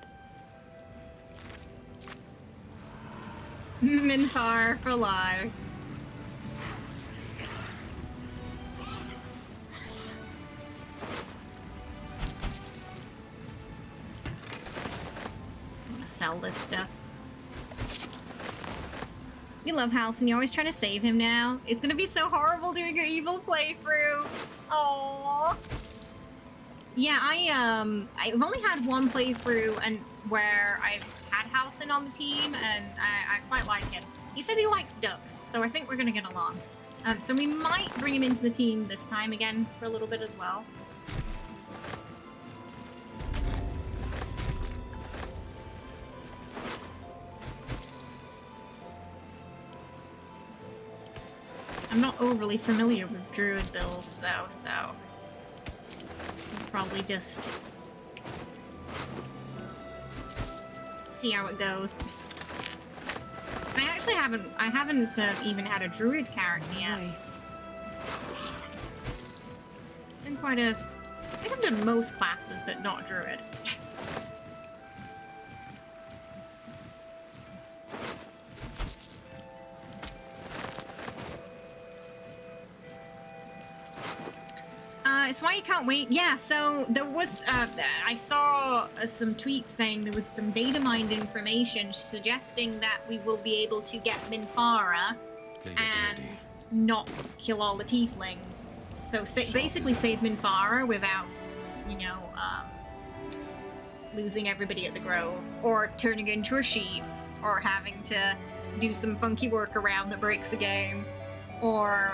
Minthar for life. I'm gonna sell this stuff. You love Halcyon, you're always trying to save him now. It's gonna be so horrible doing an evil playthrough. Aww. Yeah, I've only had one playthrough and where I've had Halcyon on the team, and I quite like him. He says he likes ducks, so I think we're gonna get along. So we might bring him into the team this time again for a little bit as well. I'm not overly familiar with druid builds though, so probably just see how it goes. I actually haven't even had a druid character yet. Been quite a, I think I've done most classes, but not druid. It's why you can't wait. Yeah, so there was, I saw some tweets saying there was some data mined information suggesting that we will be able to get Minthara and not kill all the tieflings. So basically save Minthara without, you know, losing everybody at the Grove, or turning into a sheep, or having to do some funky workaround that breaks the game. Or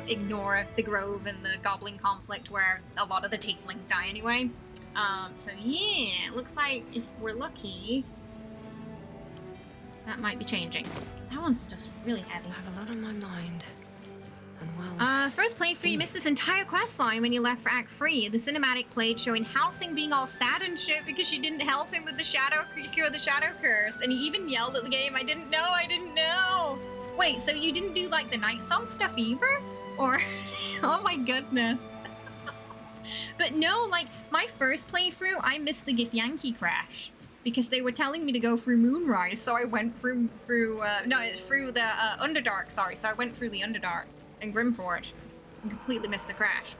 ignore the Grove and the Goblin conflict where a lot of the tieflings die anyway. So yeah, it looks like if we're lucky, that might be changing. That one's just really heavy. I have a lot on my mind. And well... first playthrough, you missed this entire quest line when you left for Act 3. The cinematic played showing Halcyon being all sad and shit because she didn't help him with the cure the shadow curse. And he even yelled at the game, I didn't know! Wait, so you didn't do, like, the Night Song stuff either? Or... oh my goodness. But no, like, my first playthrough, I missed the Githyanki crash. Because they were telling me to go through Moonrise, so I went through the Underdark, sorry. So I went through the Underdark and Grimforge and completely missed the crash.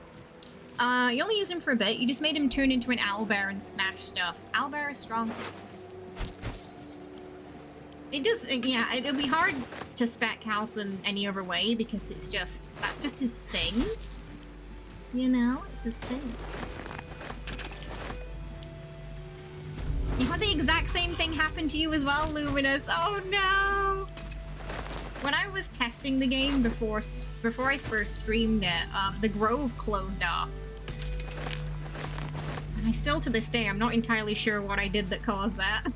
You only used him for a bit. You just made him turn into an owlbear and smash stuff. Owlbear is strong. It does, yeah, it'll be hard to spec Halsin any other way because it's just, that's just his thing. You know, it's his thing. You had the exact same thing happen to you as well, Luminous. Oh no! When I was testing the game before I first streamed it, the Grove closed off. And I still, to this day, I'm not entirely sure what I did that caused that.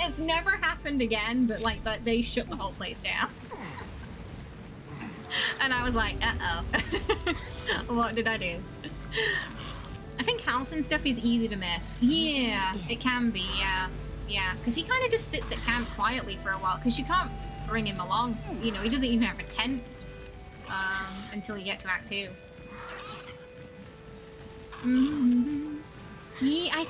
It's never happened again, but like, but they shut the whole place down. And I was like, uh-oh. What did I do? I think Halsin stuff is easy to miss. Yeah, it can be, yeah. Yeah, because he kind of just sits at camp quietly for a while, because you can't bring him along. You know, he doesn't even have a tent until you get to Act 2. Yeah,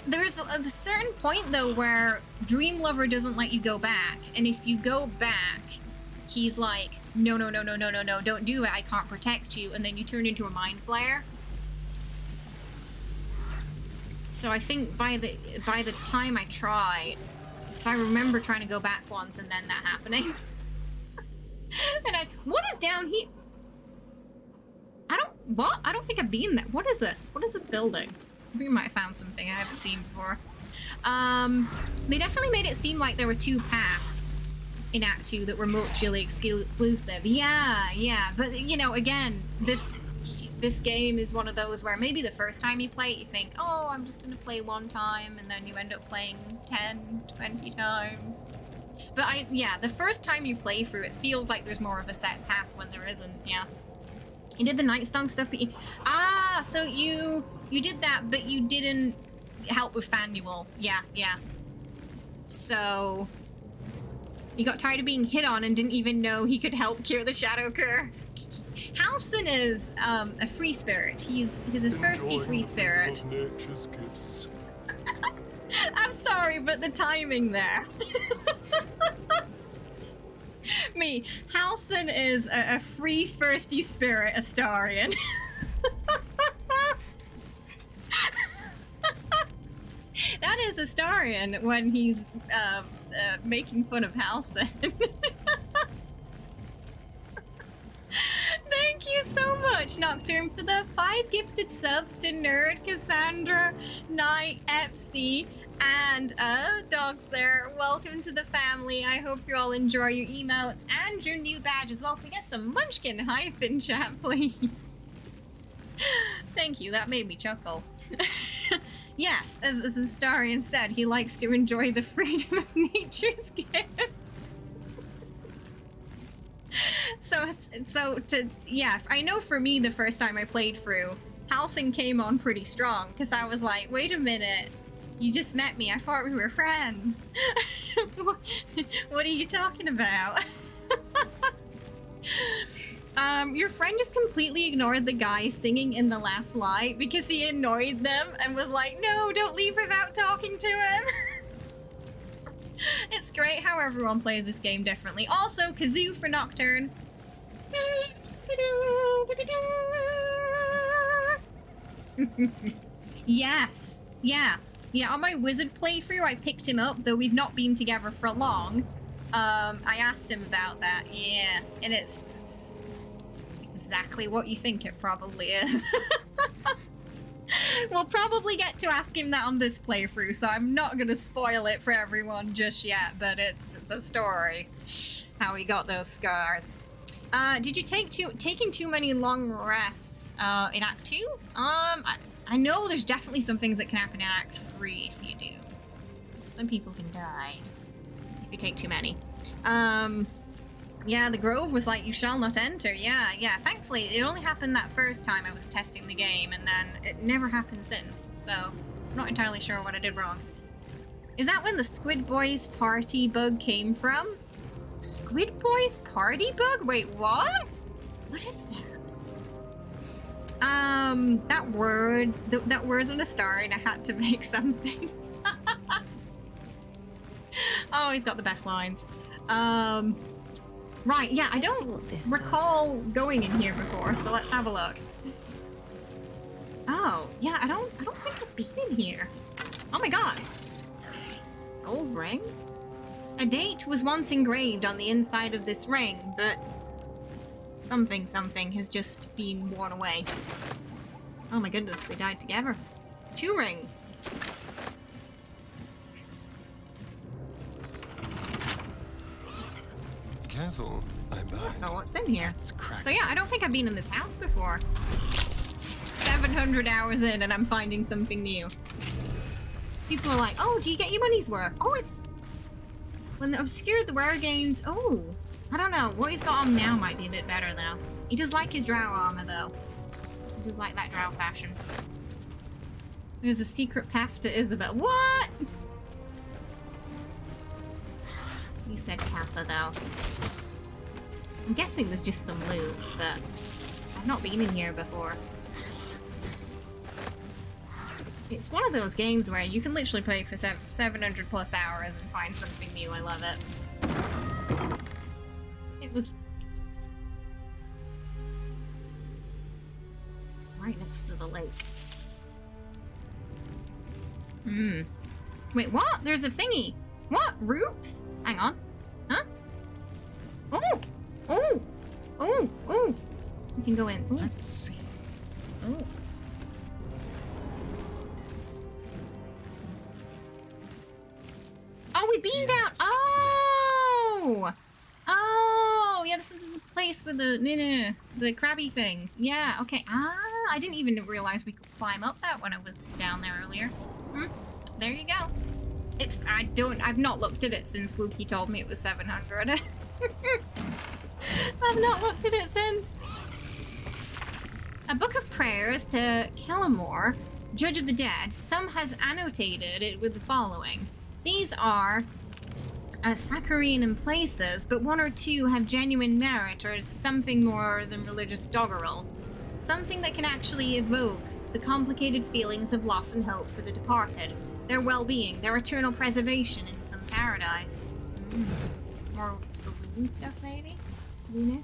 there's a certain point though where Dream Lover doesn't let you go back, and if you go back, he's like, no, don't do it, I can't protect you, and then you turn into a mind flayer. So I think by the time I tried, because I remember trying to go back once and then that happening. And what is down here? I don't think I've been there. What is this? What is this building? I think we might have found something I haven't seen before. They definitely made it seem like there were two paths in Act 2 that were mutually exclusive. Yeah, but you know, again, this game is one of those where maybe the first time you play it, you think, oh, I'm just gonna play one time, and then you end up playing 10, 20 times. But the first time you play through, it feels like there's more of a set path when there isn't, yeah. You did the Nightstone stuff, but so you did that, but you didn't help with Fanuel. Yeah. So you got tired of being hit on and didn't even know he could help cure the Shadow Curse. Halsin is a free spirit. He's a thirsty free spirit. Nature's gifts. I'm sorry, but the timing there. Me, Halsin is a free thirsty spirit Astarion. That is Astarion when he's making fun of Halsin. Thank you so much, Nocturne, for the 5 gifted subs to Nerd, Cassandra, Knight, Epsy, and Dogs there. Welcome to the family. I hope you all enjoy your email and your new badge as well. If we get some Munchkin hype in chat, please. Thank you, that made me chuckle. Yes, as Astarion said, he likes to enjoy the freedom of nature's gifts. I know for me the first time I played through, Halsin came on pretty strong, because I was like, wait a minute, you just met me, I thought we were friends. What are you talking about? Your friend just completely ignored the guy singing in the last light because he annoyed them and was like, no, don't leave without talking to him. It's great how everyone plays this game differently. Also, kazoo for Nocturne. Yes. Yeah, on my wizard playthrough, I picked him up, though we've not been together for long. I asked him about that, yeah, and it's exactly what you think it probably is. We'll probably get to ask him that on this playthrough, so I'm not gonna spoil it for everyone just yet, but it's the story. How he got those scars. Did you taking too many long rests in Act 2? I know there's definitely some things that can happen in Act 3 if you do. Some people can die if you take too many. Yeah, the Grove was like, you shall not enter. Yeah. Thankfully, it only happened that first time I was testing the game, and then it never happened since. So, I'm not entirely sure what I did wrong. Is that when the Squid Boys party bug came from? Squid Boys party bug? Wait, what? What is that? That word, that word's on a star, and I had to make something. Oh, he's got the best lines. Right, yeah, I don't recall going in here before, so let's have a look. Oh, yeah, I don't think I've been in here. Oh my god. Gold ring? A date was once engraved on the inside of this ring, but something has just been worn away. Oh my goodness, they died together. 2 rings. Careful, I might. Oh, what's in here? So yeah, I don't think I've been in this house before. 700 hours in and I'm finding something new. People are like, oh, do you get your money's worth? Oh, it's... When the obscured the rare gains... Oh, I don't know. What he's got on now might be a bit better, though. He does like his drow armor, though. He does like that drow fashion. There's a secret path to Isabel. What? You said Kappa, though. I'm guessing there's just some loot, but I've not been in here before. It's one of those games where you can literally play for 700 plus hours and find something new. I love it. It was right next to the lake. Wait, what? There's a thingy. What? Roots? Hang on. Huh? Oh! Oh! Oh! Oh! You can go in. Ooh. Let's see. Oh. Oh, we beamed out. Oh! Oh! Yeah, this is the place with the crabby things. Yeah, okay. Ah, I didn't even realize we could climb up that when I was down there earlier. There you go. I've not looked at it since Wookie told me it was 700. I've not looked at it since. A book of prayers to Kellamore, Judge of the Dead. Some has annotated it with the following. These are saccharine in places, but 1 or 2 have genuine merit or something more than religious doggerel. Something that can actually evoke the complicated feelings of loss and hope for the departed, their well-being, their eternal preservation in some paradise. More saloon stuff, maybe? Saloon?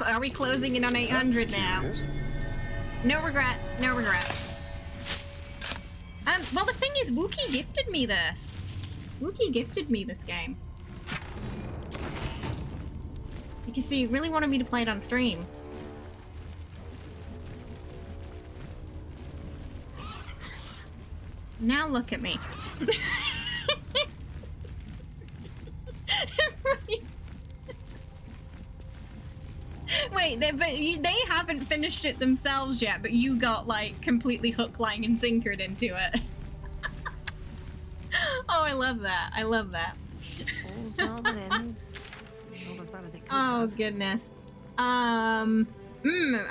Are we closing in on 800 now? No regrets, no regrets. Well, the thing is, Wookie gifted me this. Wookie gifted me this game. Because he really wanted me to play it on stream. Now look at me. Wait, they haven't finished it themselves yet, but you got, like, completely hook, line, and sinkered into it. Oh, I love that. I love that. All's well that ends. Not as bad as it could Oh, have. goodness.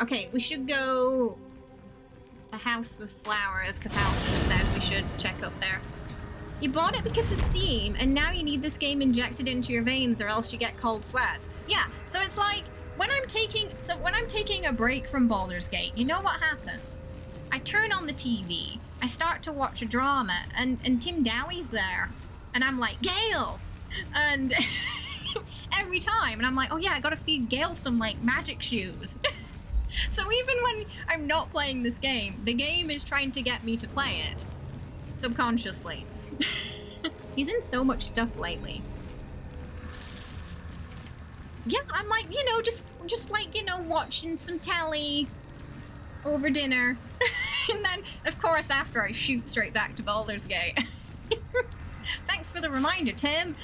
Okay, we should go a house with flowers, because Allison said we should check up there. You bought it because of Steam, and now you need this game injected into your veins or else you get cold sweats. Yeah, so it's like, when I'm taking a break from Baldur's Gate, you know what happens? I turn on the TV, I start to watch a drama, and Tim Dowie's there, and I'm like, Gale! And every time, and I'm like, oh yeah, I gotta feed Gale some, like, magic shoes. So even when I'm not playing this game, the game is trying to get me to play it. Subconsciously. He's in so much stuff lately. Yeah, I'm like, you know, just like, you know, watching some telly over dinner. And then, of course, after I shoot straight back to Baldur's Gate. Thanks for the reminder, Tim.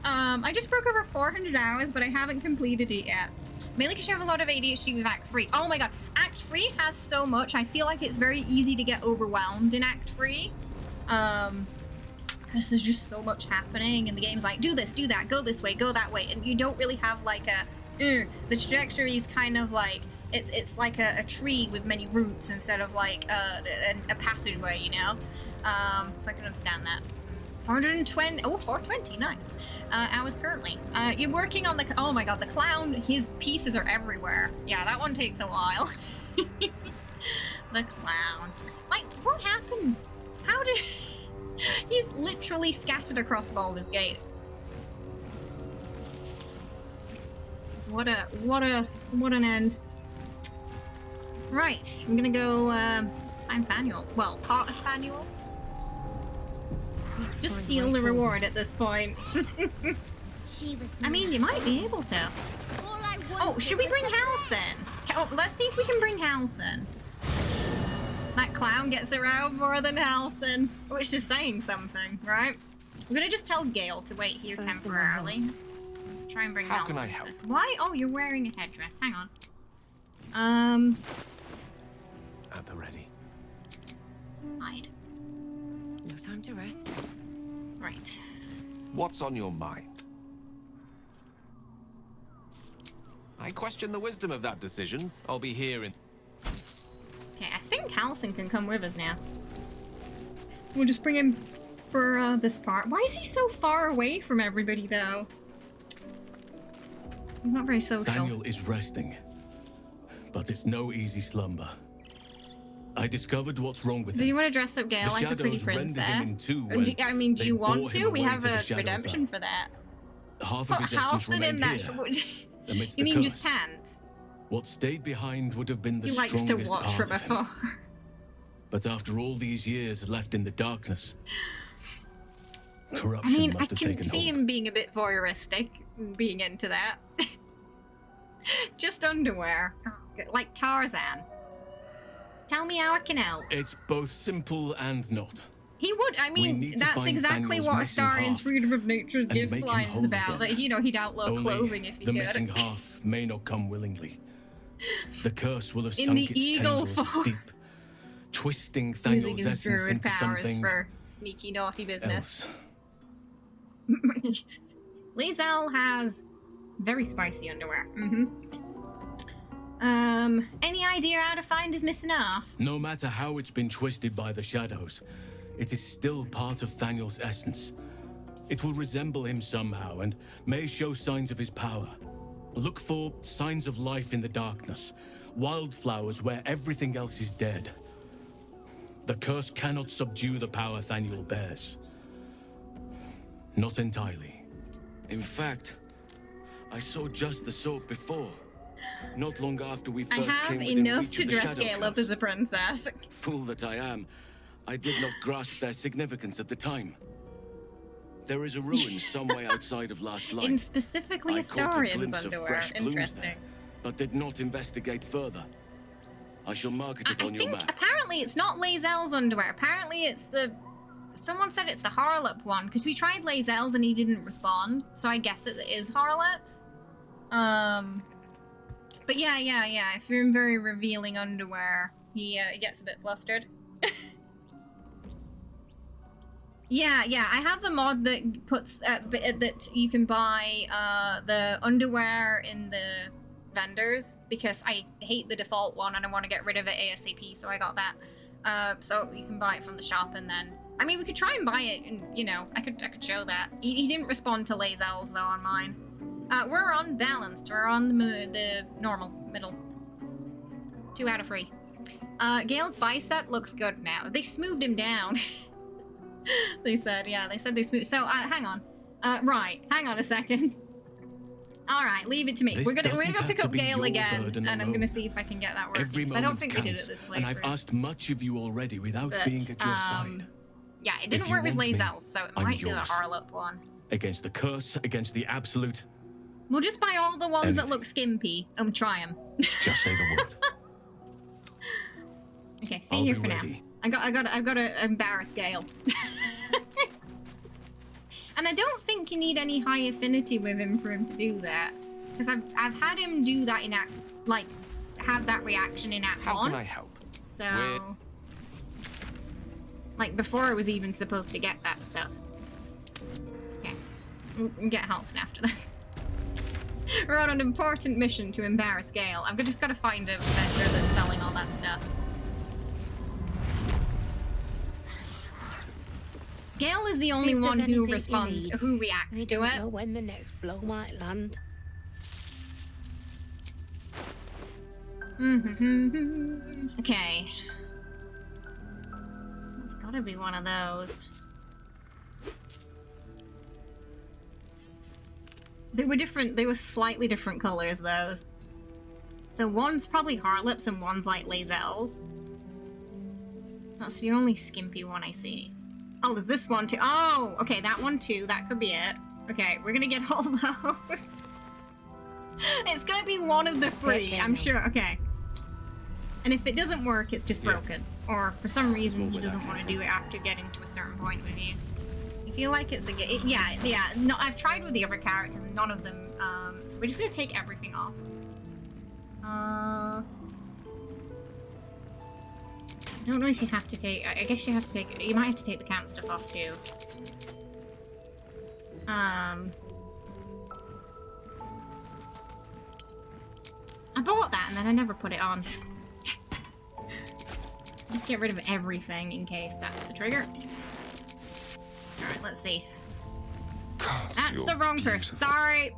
I just broke over 400 hours, but I haven't completed it yet. Mainly because you have a lot of ADHD with Act 3. Oh my god, Act 3 has so much. I feel like it's very easy to get overwhelmed in Act 3. Because there's just so much happening, and the game's like, do this, do that, go this way, go that way, and you don't really have like a... the trajectory is kind of like... It's like a tree with many roots instead of like a passageway, you know? So I can understand that. 420... Oh, 420, nice. Hours currently. You're working on the... Oh my god, the clown, his pieces are everywhere. Yeah, that one takes a while. The clown. Like, what happened? How did... He's literally scattered across Baldur's Gate. What an end. Right, I'm gonna go find Fanuel. Well, part of Fanuel. Just steal the reward at this point. I mean, you might be able to. Oh, should we bring Halson? Oh, let's see if we can bring Halson. That clown gets around more than Halson, which is saying something, right? I'm gonna just tell Gale to wait here temporarily. Try and bring Halson. How can I help? Why? Oh, you're wearing a headdress. Hang on. At the ready. Hide. No time to rest. Right. What's on your mind? I question the wisdom of that decision. I'll be here in... Okay, I think Halson can come with us now. We'll just bring him for this part. Why is he so far away from everybody, though? He's not very social. Daniel is resting, but it's no easy slumber. I discovered what's wrong with him. Do you want to dress up Gale like a pretty princess? I mean, do you want to? We have a redemption for that. Half of his essence remained here, amidst You the mean curse. just pants? What stayed behind would have been the He likes strongest to watch part from of him. afar. But after all these years left in the darkness, I corruption mean, I must have can taken see hold. him being a bit voyeuristic, being into that. Just underwear. Oh, good. Like Tarzan. Tell me how I can help. It's both simple and not. He would, I We mean, need to that's find exactly Daniel's what missing Astarion's half freedom of nature's and gifts make him line is whole about. again. That, you know, he'd outlaw Only clothing if he the could. missing half may not come willingly. The curse will have In sunk the its eagle tendrils form. deep, twisting Using Daniel's his essence druid into powers something for sneaky, naughty business. else. Lae'zel has very spicy underwear. Any idea how to find his missing half? No matter how it's been twisted by the shadows, it is still part of Daniel's essence. It will resemble him somehow and may show signs of his power. Look for signs of life in the darkness, wildflowers where everything else is dead. The curse cannot subdue the power Daniel bears. Not entirely. In fact, I saw just the sort before. Not long after we I first have came within enough reach to of the dress shadow Gale up curse. as a princess. Fool that I am, I did not grasp their significance at the time. There is a ruin some way outside of Last Light. In specifically I caught a Astarion's glimpse of underwear. fresh blooms Interesting. there, but did not investigate further. I shall mark it upon your map. Apparently it's not Lae'zel's underwear. Apparently it's the... Someone said it's the Harlop one, because we tried Lae'zel's and he didn't respond, so I guess it is Harlop's. But yeah, if you're in very revealing underwear, he gets a bit flustered. Yeah, I have the mod that puts that you can buy the underwear in the vendors because I hate the default one and I want to get rid of it ASAP, so I got that. So you can buy it from the shop and then... I mean, we could try and buy it and, you know, I could show that. He didn't respond to Lae'zel's though on mine. We're unbalanced. We're on the normal, middle. 2 out of 3. Gale's bicep looks good now. They smoothed him down. They said they smoothed. So, hang on. Right, hang on a second. Alright, leave it to me. We're gonna go pick up Gale again, and I'm gonna see if I can get that working. Every I don't moment think we did counts, it this playthrough. and I've asked much of you already without But, being at your side. Yeah, it didn't If you work with want me, Lae'zel, so it I'm might be the yours. Harlop one. Against the curse, against the absolute, We'll just buy all the ones that look skimpy and try them. just say the word. Okay, see I'll you be for ready. now. I've got to embarrass Gale. And I don't think you need any high affinity with him for him to do that, because I've had him do that in act, like have that reaction in Act 1. How can I help? So, like before I was even supposed to get that stuff. Okay, we'll get Halson after this. We're on an important mission to embarrass Gale. I've just got to find a vendor that's selling all that stuff. Gale is the only one who responds, who reacts to it. I don't know when the next blow might land. Okay. It's gotta be one of those. They were different. They were slightly different colors, those. So one's probably Heartlips and one's like Lazelles. That's the only skimpy one I see. Oh, there's this one too. Oh, okay, that one too. That could be it. Okay, we're gonna get all those. It's gonna be one of the three, I'm sure. Okay. And if it doesn't work, it's just broken. Or for some reason he doesn't want to do it after getting to a certain point with you. I feel like it's a yeah. No, I've tried with the other characters and none of them. So we're just gonna take everything off. I don't know if you have to take. I guess you have to take. You might have to take the count stuff off too. I bought that and then I never put it on. Just get rid of everything in case that's the trigger. Alright, let's see. That's the wrong person. Sorry.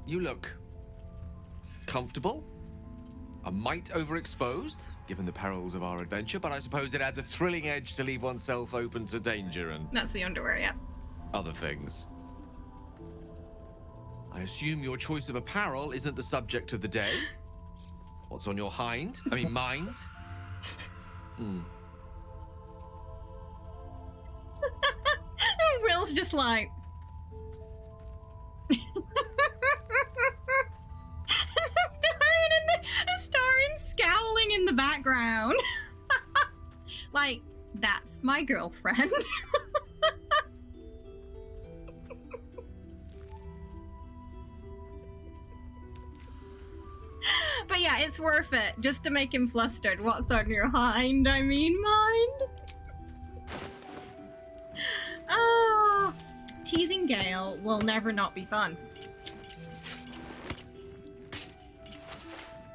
You look comfortable, a mite overexposed, given the perils of our adventure, but I suppose it adds a thrilling edge to leave oneself open to danger and... That's the underwear, yeah. Other things. I assume your choice of apparel isn't the subject of the day? What's on your mind? Will's just like... Astarion scowling in the background. Like, that's my girlfriend. But yeah, it's worth it, just to make him flustered. What's on your mind? I mean, mind. Oh, teasing Gale will never not be fun.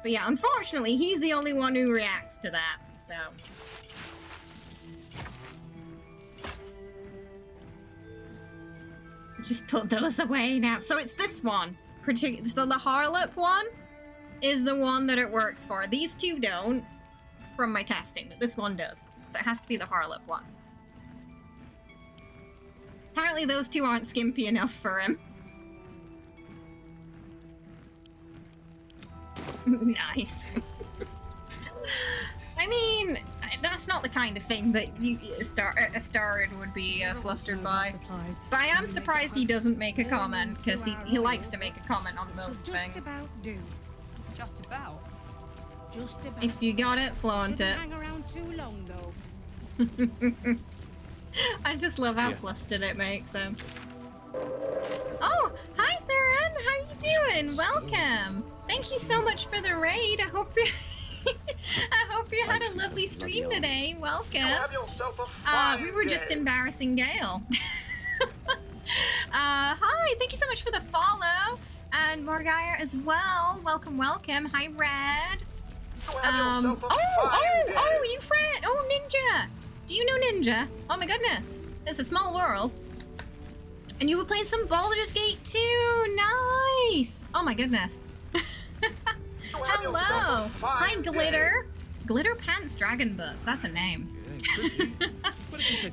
But yeah, unfortunately, he's the only one who reacts to that, so... Just put those away now. So it's this one. So the Harlop one is the one that it works for. These two don't, from my testing, but this one does. So it has to be the Harlop one. Apparently those two aren't skimpy enough for him. Nice. I mean, that's not the kind of thing that Astarion would be flustered by. But I am surprised he doesn't make a comment, because he likes to make a comment on most things. Just about do. Just about? Just about. If you got it, flaunt it. Hang around too long, though. I just love how flustered it makes him. Oh, hi, Theron. How you doing? Welcome. Thank you so much for the raid. I hope you had a lovely stream today. Welcome. Have yourself a fine we were just embarrassing Gale. Hi, thank you so much for the follow. And Morgire as well. Welcome, welcome. Hi, Red. You Fred. Oh, Ninja. Do you know Ninja? Oh my goodness. It's a small world. And you were playing some Baldur's Gate too. Nice. Oh my goodness. Hello. Hi, Glitter. Glitter Pants Dragon Bus. That's a name.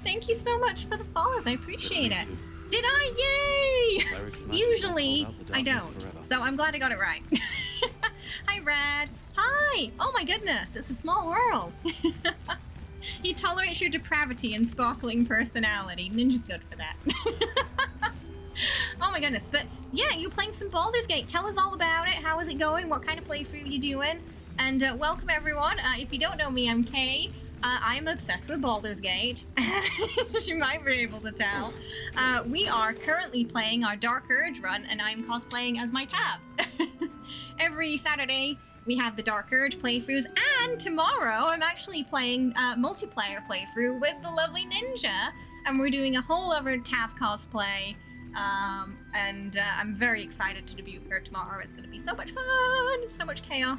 Thank you so much for the follows. I appreciate it. Did I? Yay! Usually, I don't. So I'm glad I got it right. Hi, Red. Hi. Oh my goodness. It's a small world. He tolerates your depravity and sparkling personality. Ninja's good for that. Oh my goodness. But yeah, you playing some Baldur's Gate. Tell us all about it. How is it going? What kind of playthrough are you doing? And welcome everyone. If you don't know me, I'm Kay. I'm obsessed with Baldur's Gate, as you might be able to tell. We are currently playing our Dark Urge run, and I'm cosplaying as my tab. Every Saturday, we have the Dark Urge playthroughs, and tomorrow I'm actually playing multiplayer playthrough with the lovely Ninja, and we're doing a whole other tab cosplay. I'm very excited to debut her tomorrow. It's going to be so much fun, so much chaos.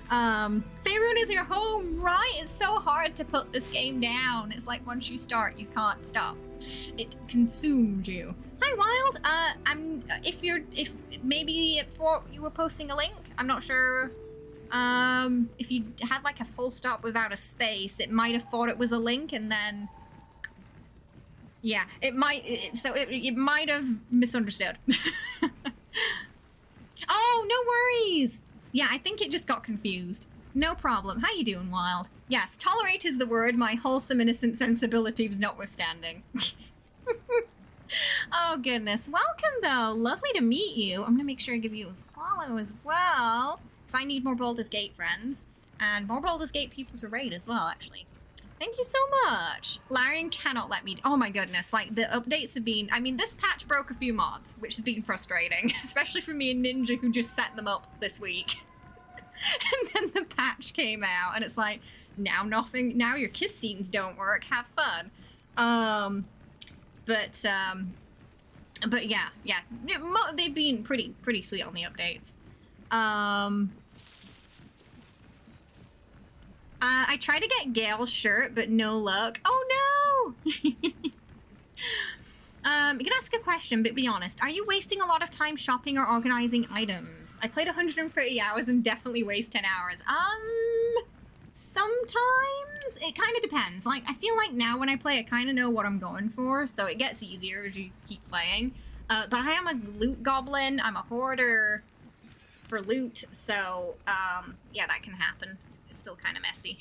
Faerun is your home, right? It's so hard to put this game down. It's like once you start, you can't stop. It consumed you. Hi, Wild. If maybe before you were posting a link, I'm not sure. If you had like a full stop without a space, it might have thought it was a link, and then Yeah, it might have misunderstood. Oh, no worries. Yeah, I think it just got confused. No problem. How you doing, Wild? Yes, tolerate is the word, my wholesome innocent sensibilities notwithstanding. Oh, goodness. Welcome, though. Lovely to meet you. I'm going to make sure I give you a follow as well. So I need more Baldur's Gate friends. And more Baldur's Gate people to raid as well, actually. Thank you so much. Larian cannot let me... Oh, my goodness. Like, the updates have been... I mean, this patch broke a few mods, which has been frustrating. Especially for me and Ninja, who just set them up this week. And then the patch came out, and it's like, now nothing... Now your kiss scenes don't work. Have fun. But yeah. They've been pretty sweet on the updates. I tried to get Gale's shirt, but no luck. Oh no! You can ask a question, but be honest. Are you wasting a lot of time shopping or organizing items? I played 130 hours and definitely waste 10 hours. Sometimes it kind of depends. Like, I feel like now when I play, I kind of know what I'm going for, so it gets easier as you keep playing. But I am a loot goblin. I'm a hoarder for loot, so yeah, that can happen. It's still kind of messy.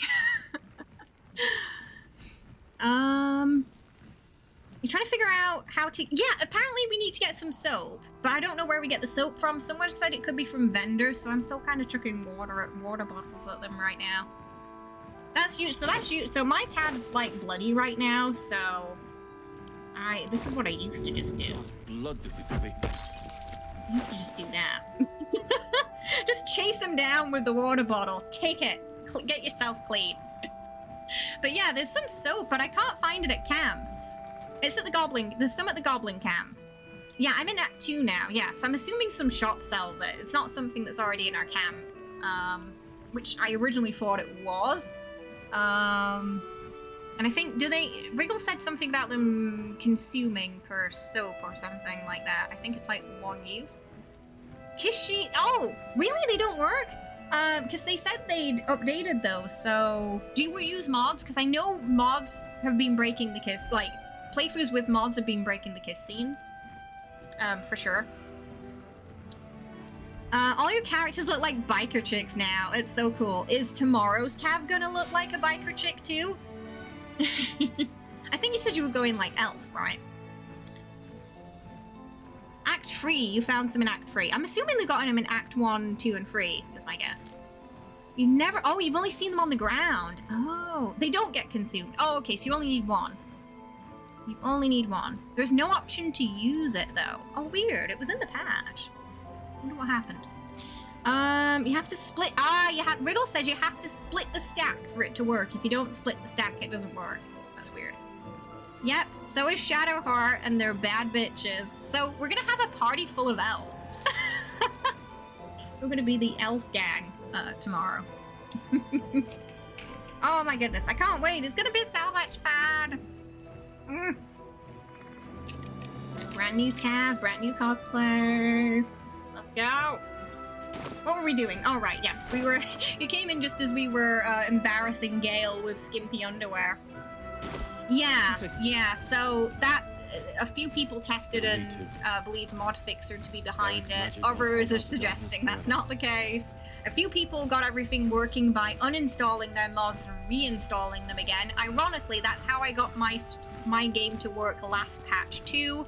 You're trying to figure out how to... Yeah, apparently we need to get some soap, but I don't know where we get the soap from. Someone said it could be from vendors, so I'm still kind of chucking water bottles at them right now. That's you. So that's you. So my tab's like bloody right now, so this is what I used to just do. Blood, this is heavy. I used to just do that. Just chase him down with the water bottle. Take it. Get yourself clean. But yeah, there's some soap, but I can't find it at camp. It's at the Goblin. There's some at the Goblin camp. Yeah, I'm in Act 2 now. Yeah, so I'm assuming some shop sells it. It's not something that's already in our camp, which I originally thought it was. And I think, Wriggle said something about them consuming per soap or something like that. I think it's like one use. Kiss sheet, oh, really? They don't work? Because they said they'd updated those, so do you use mods? Because I know mods have been breaking the kiss, like, playthroughs with mods have been breaking the kiss scenes. For sure. All your characters look like biker chicks now. It's so cool. Is tomorrow's tab gonna look like a biker chick too? I think you said you were going like elf, right? Act 3, you found some in Act 3. I'm assuming they've gotten them in Act 1, 2, and 3, is my guess. You've never... Oh, you've only seen them on the ground. Oh, they don't get consumed. Oh, okay, so you only need one. You only need one. There's no option to use it, though. Oh, weird. It was in the patch. I wonder what happened. You have to split... Wriggle says you have to split the stack for it to work. If you don't split the stack, it doesn't work. That's weird. Yep, so is Shadowheart, and they're bad bitches. So we're gonna have a party full of elves. We're gonna be the elf gang tomorrow. Oh my goodness, I can't wait. It's gonna be so much fun. Brand new tab, brand new cosplay. Let's go. What were we doing? Oh, right, yes. You came in just as we were embarrassing Gale with skimpy underwear. Yeah, so that a few people tested and believe Modfixer to be behind it. Others are suggesting that's not the case. A few people got everything working by uninstalling their mods and reinstalling them again. Ironically, that's how I got my game to work last patch too.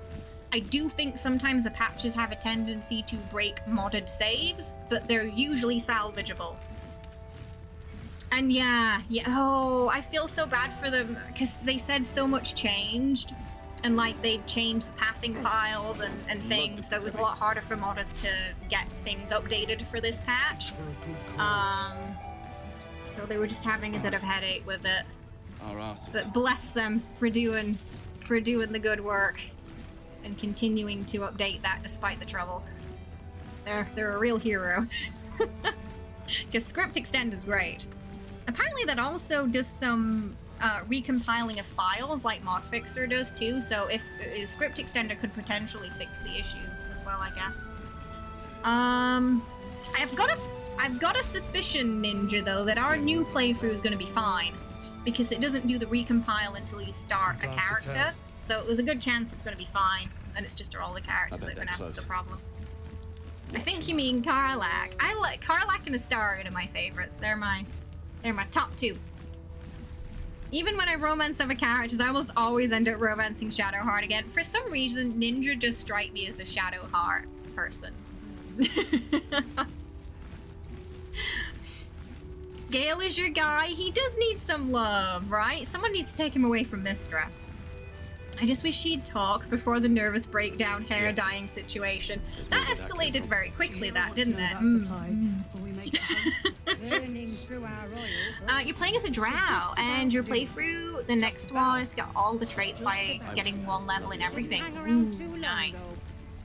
I do think sometimes the patches have a tendency to break modded saves, but they're usually salvageable. And yeah, oh, I feel so bad for them because they said so much changed, and like they changed the pathing files and things, so it was a lot harder for modders to get things updated for this patch. So they were just having a bit of headache with it. But bless them for doing the good work and continuing to update that despite the trouble. They're a real hero. Because Script Extend is great. Apparently that also does some recompiling of files like Modfixer does too, so if Script Extender could potentially fix the issue as well, I guess. I've got a suspicion, Ninja, though, that our new playthrough is going to be fine, because it doesn't do the recompile until you start a character. so there's a good chance it's going to be fine, and it's just all the characters that are going to have the problem. I think you mean Karlach. I like Karlach and Astarion are my favorites. They're my top two. Even when I romance other characters, I almost always end up romancing Shadowheart again. For some reason, Ninja just strike me as a Shadowheart person. Gale is your guy. He does need some love, right? Someone needs to take him away from Mystra. I just wish he'd talk before the nervous breakdown hair dyeing situation. That escalated very quickly, that, didn't it? You're playing as a drow, and your playthrough, the next one, has got all the traits by getting 1 level in everything. Nice.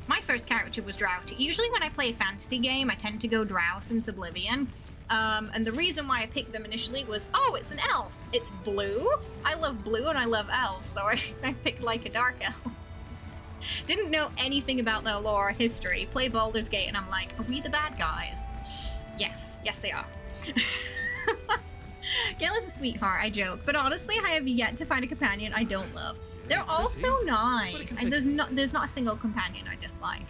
My first character was drow. Usually when I play a fantasy game, I tend to go drow since Oblivion. And the reason why I picked them initially was, oh, it's an elf. It's blue. I love blue and I love elves, so I picked like a dark elf. Didn't know anything about their lore or history. Play Baldur's Gate and I'm like, are we the bad guys? Yes, they are. Gale is a sweetheart, I joke, but honestly, I have yet to find a companion I don't love. They're all so nice, and there's not a single companion I dislike.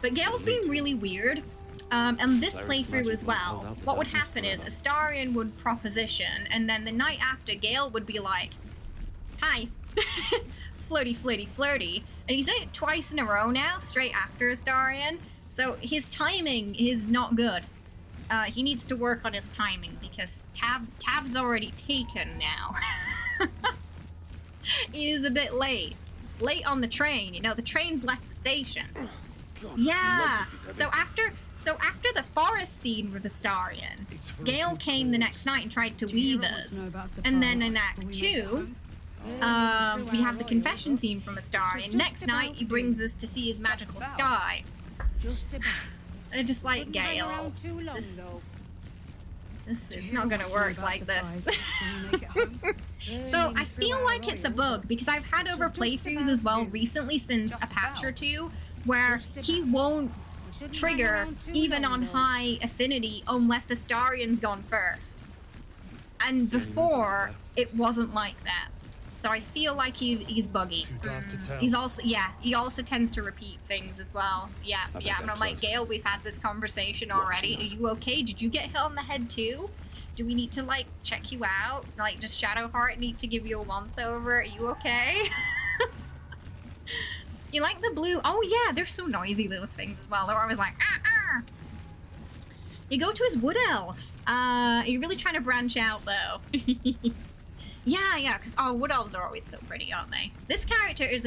But Gale's been really weird. And this playthrough as well, what would happen is Astarion would proposition, and then the night after, Gale would be like, hi, flirty, flirty, flirty. And he's done it twice in a row now, straight after Astarion. So his timing is not good. He needs to work on his timing, because Tav's already taken now. He is a bit late. Late on the train, you know, the train's left the station. God, yeah, so after the forest scene with Astarion, Gale came the next night and tried to weave us. And then in Act 2, we have the confession scene from Astarion. Next night, he brings us to see his magical sky. I just like Gale. It's not gonna work like this. So I feel like it's a bug, because I've had over playthroughs as well recently since a patch or two, where he won't trigger even on high affinity unless Astarion's gone first. And before, it wasn't like that. So I feel like he's buggy. He's also, he also tends to repeat things as well. Yeah, and I'm like, Gale, we've had this conversation already. Are you okay? Did you get hit on the head too? Do we need to, like, check you out? Like, does Shadowheart need to give you a once-over? Are you okay? You like the blue? Oh yeah, they're so noisy, those things as well. They're always like, ah. You go to his wood elf. You're really trying to branch out though. Yeah, because wood elves are always so pretty, aren't they? This character is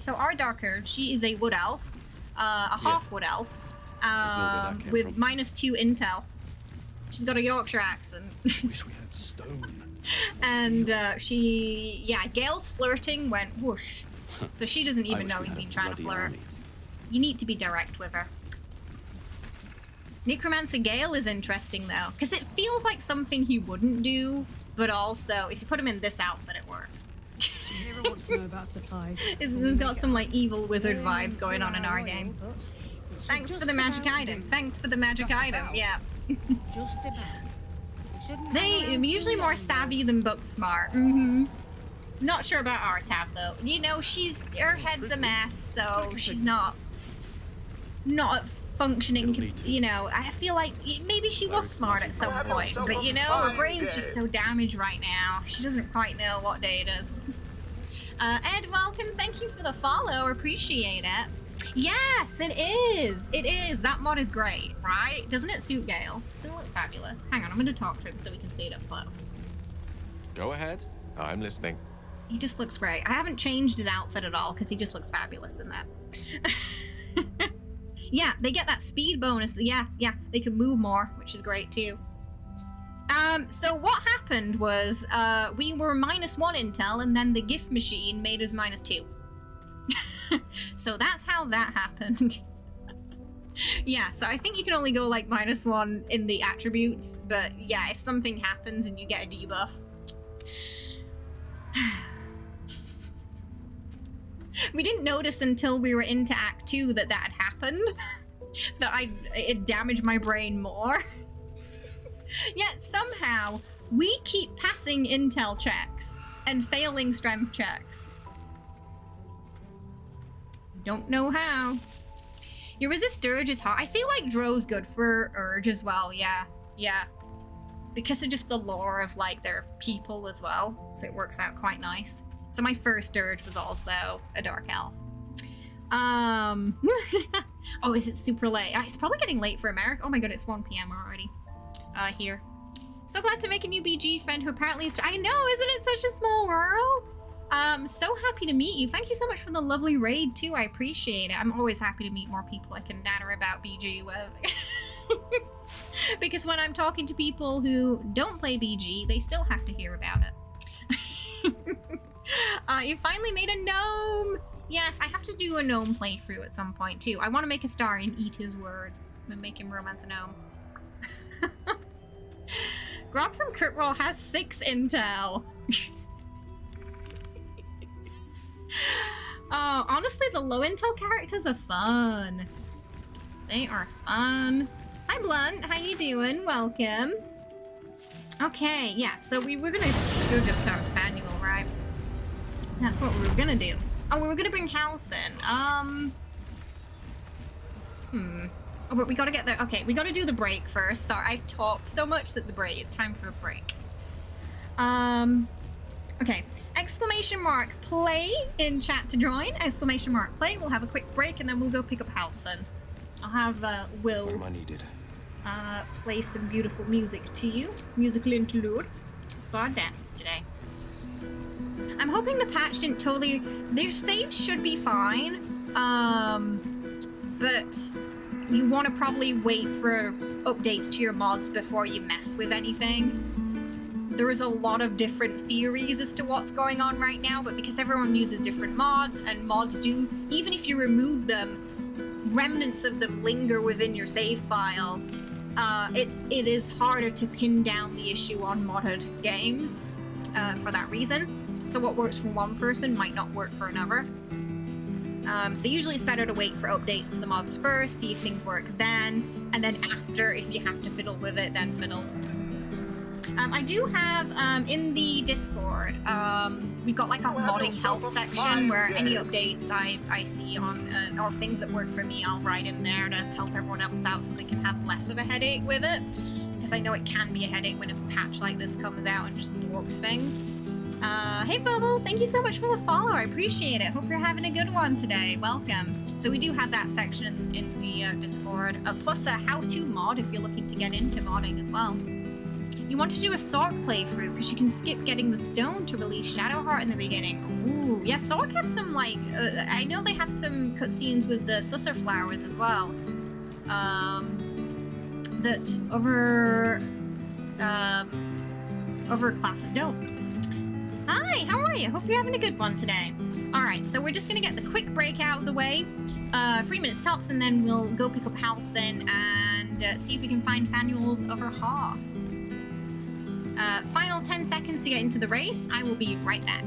our Darker, she is a wood elf, a half wood elf, with -2 intel. She's got a Yorkshire accent. Wish we had stone. And Gale's flirting went whoosh. So she doesn't even know he's been trying to flirt. You need to be direct with her. Necromancer Gale is interesting though, because it feels like something he wouldn't do, but also if you put him in this outfit, it works. Hero wants to know about supplies. It's got some like evil wizard vibes going on in our game. Thanks for the magic item. Thanks for the magic item. Yeah. They are usually more savvy than book smart. Not sure about our Tav though. You know, her head's a mess, so she's not functioning. You know, I feel like maybe she was smart at some point, but you know, her brain's just so damaged right now. She doesn't quite know what day it is. Ed, welcome. Thank you for the follow. Appreciate it. Yes, it is. It is. That mod is great, right? Doesn't it suit Gale? Doesn't it look fabulous? Hang on, I'm going to talk to him so we can see it up close. Go ahead. I'm listening. He just looks great. I haven't changed his outfit at all because he just looks fabulous in that. Yeah, they get that speed bonus. Yeah, they can move more, which is great too. So what happened was we were -1 intel, and then the gift machine made us -2. So that's how that happened. Yeah, so I think you can only go like -1 in the attributes, but yeah, if something happens and you get a debuff. We didn't notice until we were into Act 2 that had happened. That it damaged my brain more. Yet somehow, we keep passing intel checks and failing strength checks. Don't know how. You resist Urge is hard. I feel like Dro's good for Urge as well, yeah. Yeah. Because of just the lore of, like, their people as well. So it works out quite nice. So my first Urge was also a Dark Elf. Oh, is it super late? It's probably getting late for America. Oh my god, it's 1 p.m. already. Here. So glad to make a new BG friend who apparently is... I know, isn't it such a small world? So happy to meet you. Thank you so much for the lovely raid too. I appreciate it. I'm always happy to meet more people I can natter about BG with. Because when I'm talking to people who don't play BG, they still have to hear about it. You finally made a gnome! Yes, I have to do a gnome playthrough at some point too. I want to make Astarion eat his words and make him romance a gnome. Grog from Crit Roll has 6 intel. Oh, honestly, the low intel characters are fun. They are fun. Hi, Blunt. How you doing? Welcome. Okay, yeah. So we're gonna go just talk to Manuel, right? That's what we were gonna do. Oh, we were gonna bring House in. Oh, but we gotta get there. Okay, we gotta do the break first. Sorry, I've talked so much that the break. It's time for a break. Okay. Exclamation mark play in chat to join. Exclamation mark play. We'll have a quick break and then we'll go pick up Halson. I'll have Will What am I needed? Play some beautiful music to you. Musical interlude for our dance today. I'm hoping the patch didn't totally... Their saves should be fine. But you want to probably wait for updates to your mods before you mess with anything. There is a lot of different theories as to what's going on right now, but because everyone uses different mods, and mods do, even if you remove them, remnants of them linger within your save file, it is harder to pin down the issue on modded games for that reason. So what works for one person might not work for another. So usually it's better to wait for updates to the mods first, see if things work then, and then after, if you have to fiddle with it, then fiddle. I do have, in the Discord, we've got like a modding help section where any updates I see on, or things that work for me, I'll write in there to help everyone else out so they can have less of a headache with it. Because I know it can be a headache when a patch like this comes out and just warps things. Hey Bubble, thank you so much for the follow, I appreciate it. Hope you're having a good one today, welcome. So we do have that section in the Discord, plus a how-to mod if you're looking to get into modding as well. You want to do a Sork playthrough because you can skip getting the stone to release Shadowheart in the beginning. Ooh, yeah, Sork have some like, I know they have some cutscenes with the Susser flowers as well. That other classes don't. Hi, how are you? Hope you're having a good one today. Alright, so we're just gonna get the quick break out of the way. 3 minutes tops, and then we'll go pick up Halcyon and see if we can find Fanuel's other half. Final 10 seconds to get into the race. I will be right back.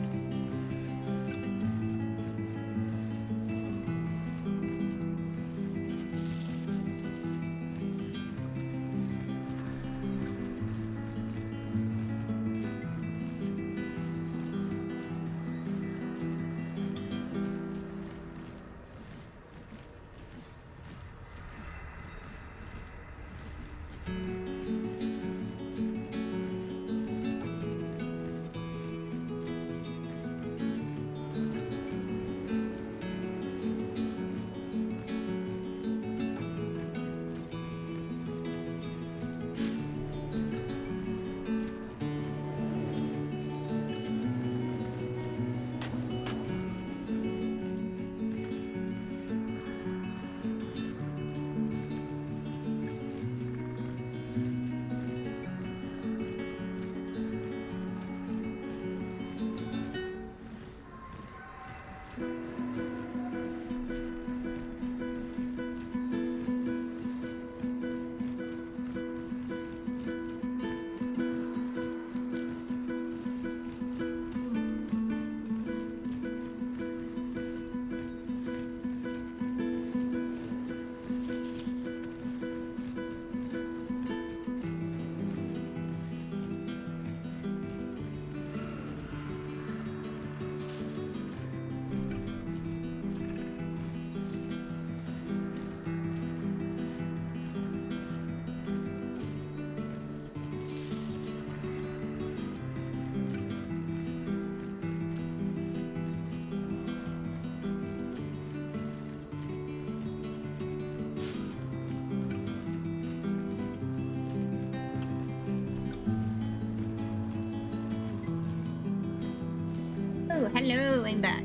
Hello, I'm back.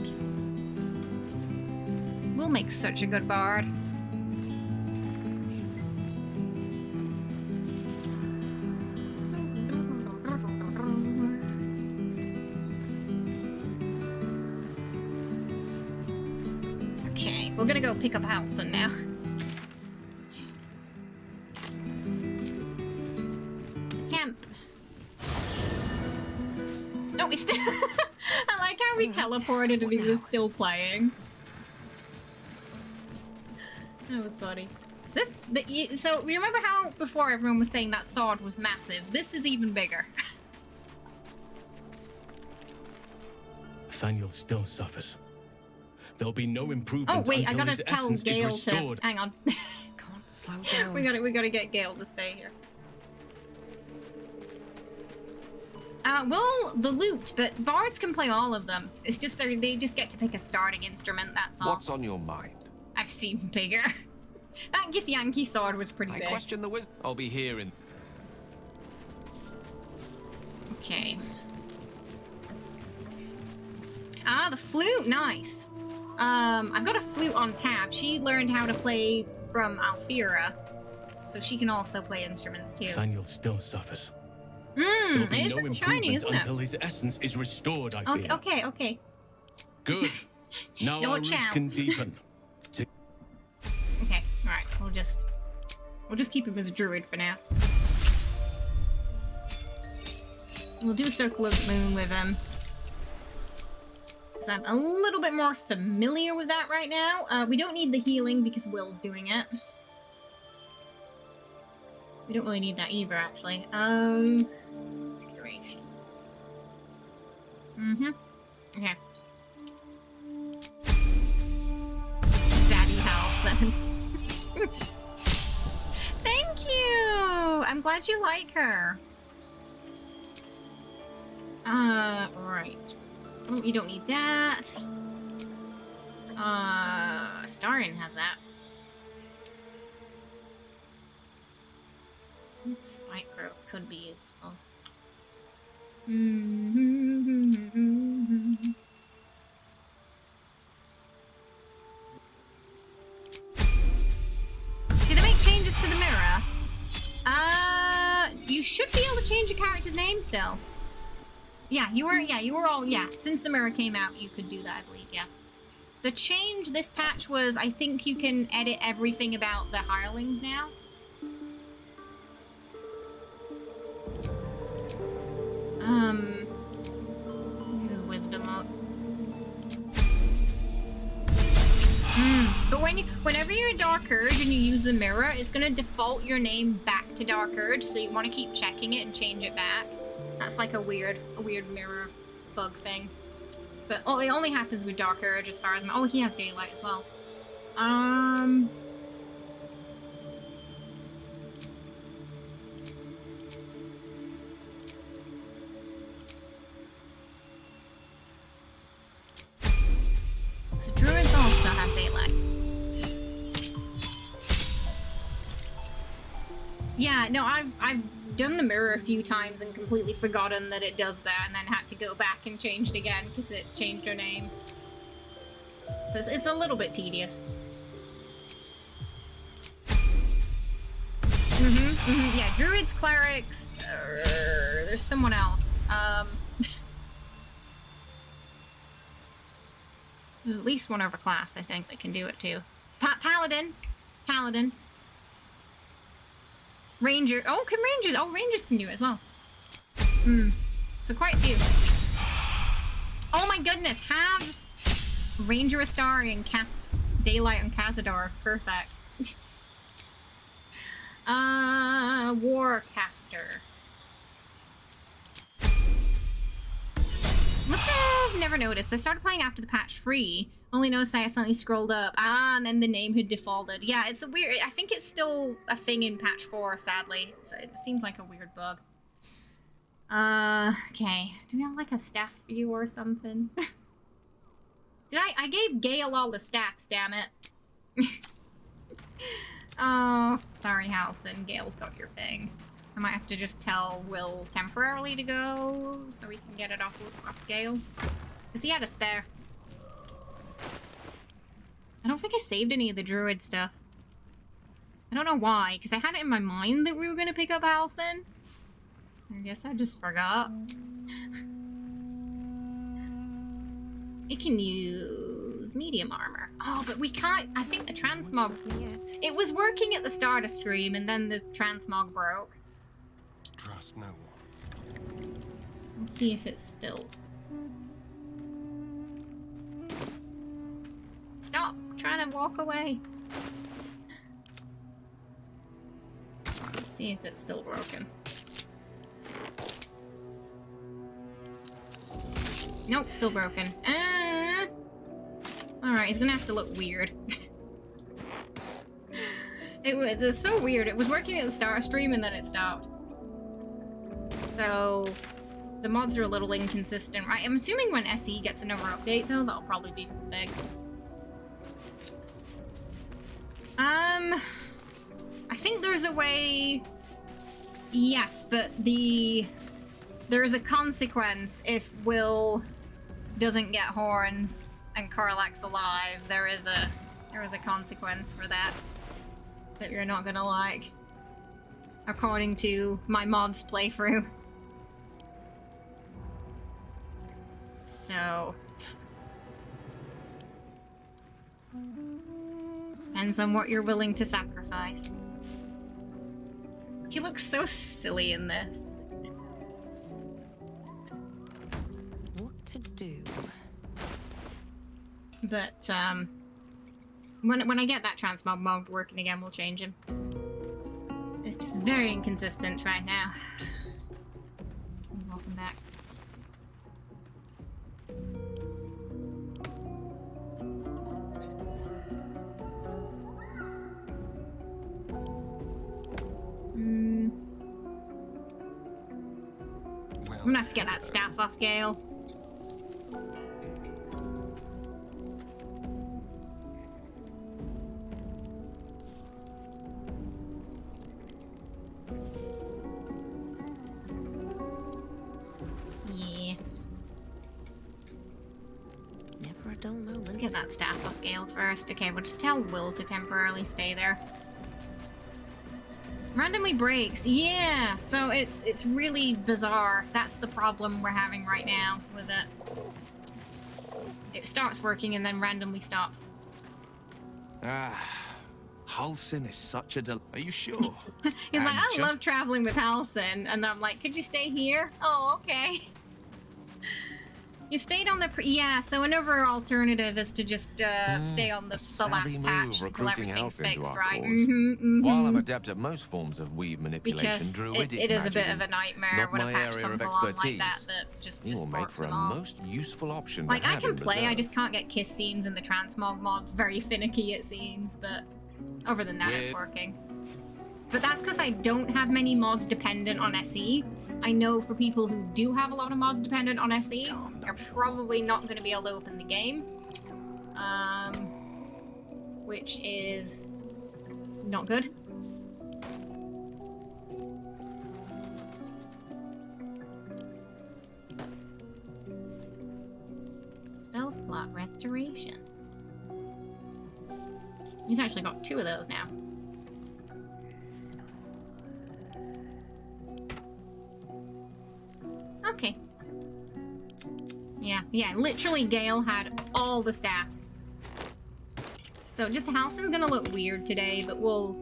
We'll make such a good bard. Okay, we're gonna go pick up Halson now. Camp. No, we still. I like how we teleported and he was still playing. That was funny. So remember how before everyone was saying that sword was massive? This is even bigger. Nathaniel still suffers. There'll be no improvement. Oh wait, I until gotta his tell essence is Gale to restored. hang on. Can't slow down. we gotta get Gale to stay here. Well, the lute, but bards can play all of them. It's just they just get to pick a starting instrument, that's all. What's on your mind? I've seen bigger. That Gif Yankee sword was pretty big. I question the wisdom. I'll be here in... Okay. Ah, the flute, nice. I've got a flute on tap. She learned how to play from Alfira, so she can also play instruments too. Nathaniel still suffers. It is no pretty shiny, isn't it? until his essence is restored, I fear. Okay. Good. Now Don't our roots shout. can deepen. Okay, alright, we'll just keep him as a druid for now. We'll do Circle of the Moon with him. Because I'm a little bit more familiar with that right now. We don't need the healing because Will's doing it. We don't really need that either, actually. Securation. Okay. Zaddy Halson. Thank you! I'm glad you like her. Right. Oh, you don't need that. Astarion has that. Spike Grove could be useful. Did they make changes to the mirror? You should be able to change your character's name still. Yeah, you were all, since the mirror came out, you could do that, I believe, yeah. The change this patch was, I think you can edit everything about the hirelings now. Use wisdom up. But whenever you're a Dark Urge and you use the mirror, it's gonna default your name back to Dark Urge, so you want to keep checking it and change it back. That's like a weird mirror bug thing. But it only happens with Dark Urge as far as oh, he has daylight as well. So druids also have daylight. Yeah, no, I've done the mirror a few times and completely forgotten that it does that, and then had to go back and change it again because it changed her name. So it's a little bit tedious. Yeah, druids, clerics. There's someone else. There's at least one other class, I think, that can do it too. Paladin. Ranger. Oh, can rangers? Oh, rangers can do it as well. So quite a few. Oh my goodness, have Ranger Astarion cast Daylight on Cazador. Perfect. Warcaster. Must have never noticed. I started playing after the patch 3. Only noticed I accidentally scrolled up. And then the name had defaulted. Yeah, it's a weird... I think it's still a thing in patch 4, sadly. It seems like a weird bug. Okay. Do we have like a staff view or something? I gave Gale all the stacks, damn it. Oh, sorry, Halson. Gale's got your thing. I might have to just tell Will temporarily to go so we can get it off Gale. Because he had a spare. I don't think I saved any of the druid stuff. I don't know why, because I had it in my mind that we were going to pick up Halsin. I guess I just forgot. It can use medium armor. Oh, but we can't. I think the transmog's... It was working at the start of stream, and then the transmog broke. Trust no one. We'll see if it's still... Stop trying to walk away. Let's see if it's still broken. Nope, still broken. Alright, he's gonna have to look weird. It's so weird. It was working at the start of stream and then it stopped. So, the mods are a little inconsistent, right? I'm assuming when SE gets another update, though, that'll probably be fixed. I think there's a way... Yes, but there is a consequence if Will doesn't get horns and Karlach's alive. There is a consequence for that you're not gonna like, according to my mods playthrough. So depends on what you're willing to sacrifice. He looks so silly in this. What to do? But when I get that transmog mod working again, we'll change him. It's just very inconsistent right now. Welcome back. I'm gonna have to get that staff off Gale. Yeah. Never a dull moment. Let's get that staff off Gale first. Okay, we'll just tell Will to temporarily stay there. Randomly breaks, yeah. So it's really bizarre. That's the problem we're having right now with it. It starts working and then randomly stops. Halsin is such a Are you sure? He's like, I love traveling with Halsin, and I'm like, could you stay here? Oh, okay. You stayed on the yeah. So another alternative is to just stay on the last patch until everything's fixed, right? While I'm adept at most forms of weave manipulation, because druidic it is a bit of a nightmare when a patch comes along like that just will make for a most useful option. Like I can play, I just can't get kiss scenes in the transmog mods. Very finicky it seems, but other than that, it's working. But that's because I don't have many mods dependent on SE. I know for people who do have a lot of mods dependent on SE, are probably not going to be able to open the game. Which is not good. Spell slot restoration. He's actually got 2 of those now. Okay. Yeah, literally Gale had all the staffs. So just Halsin's gonna look weird today, but we'll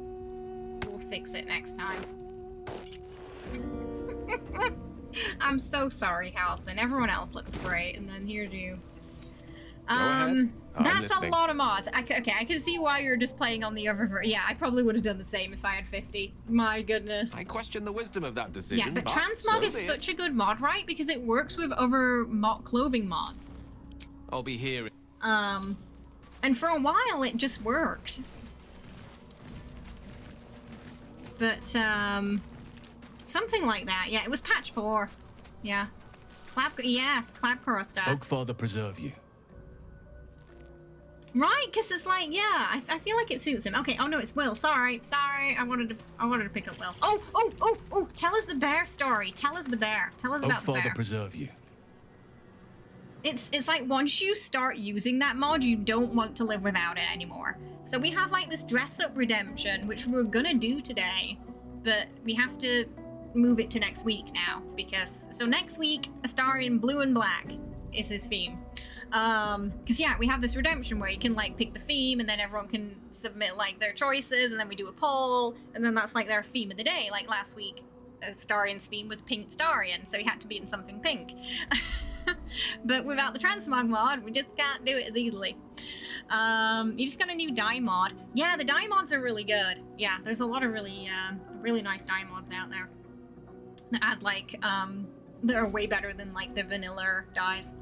fix it next time. I'm so sorry, Halsin. Everyone else looks great, and then here's you. That's a lot of mods. Okay, I can see why you're just playing on the other. Yeah, I probably would have done the same if I had 50. My goodness. I question the wisdom of that decision. Yeah, but transmog is such a good mod, right? Because it works with other clothing mods. I'll be here. And for a while it just worked. But something like that. Yeah, it was patch 4. Yeah. Clapcore stuff. Oakfather preserve you. Right, because it's like, yeah, I feel like it suits him. Okay, oh no, it's Will. Sorry. I wanted to pick up Will. Oh, tell us the bear story. Tell us the bear. Tell us about the bear. Oakfather preserve you. It's like once you start using that mod, you don't want to live without it anymore. So we have like this dress up redemption, which we're gonna do today, but we have to move it to next week now because so next week Astarion blue and black is his theme. Because yeah, we have this redemption where you can like pick the theme and then everyone can submit like their choices and then we do a poll and then that's like their theme of the day. Like last week, Astarion's theme was Pink Starion, so he had to be in something pink. But without the transmog mod, we just can't do it as easily. You just got a new dye mod. Yeah, the dye mods are really good. Yeah, there's a lot of really nice dye mods out there that add like that are way better than like the vanilla dyes.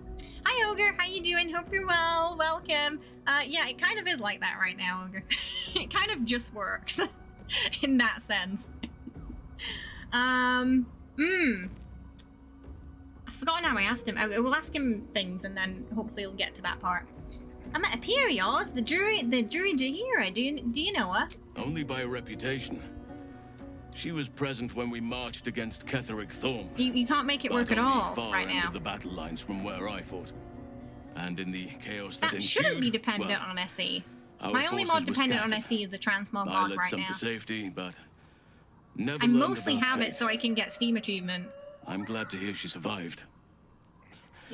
Hi Ogre, how you doing? Hope you're well. Welcome. Yeah, it kind of is like that right now, Ogre. It kind of just works in that sense. I've forgotten how I asked him. I will ask him things and then hopefully we'll get to that part. I met Aperios, the druid Jahira. Do you know her? Only by reputation. She was present when we marched against Ketheric Thorm. You can't make it work at all right now. Of the battle lines from where I fought, and in the chaos that ensued, shouldn't be dependent on SE. My only mod dependent on SE is the transmog mod led right some now. To safety, but never I mostly about have fate. it so I can get Steam achievements. I'm glad to hear she survived.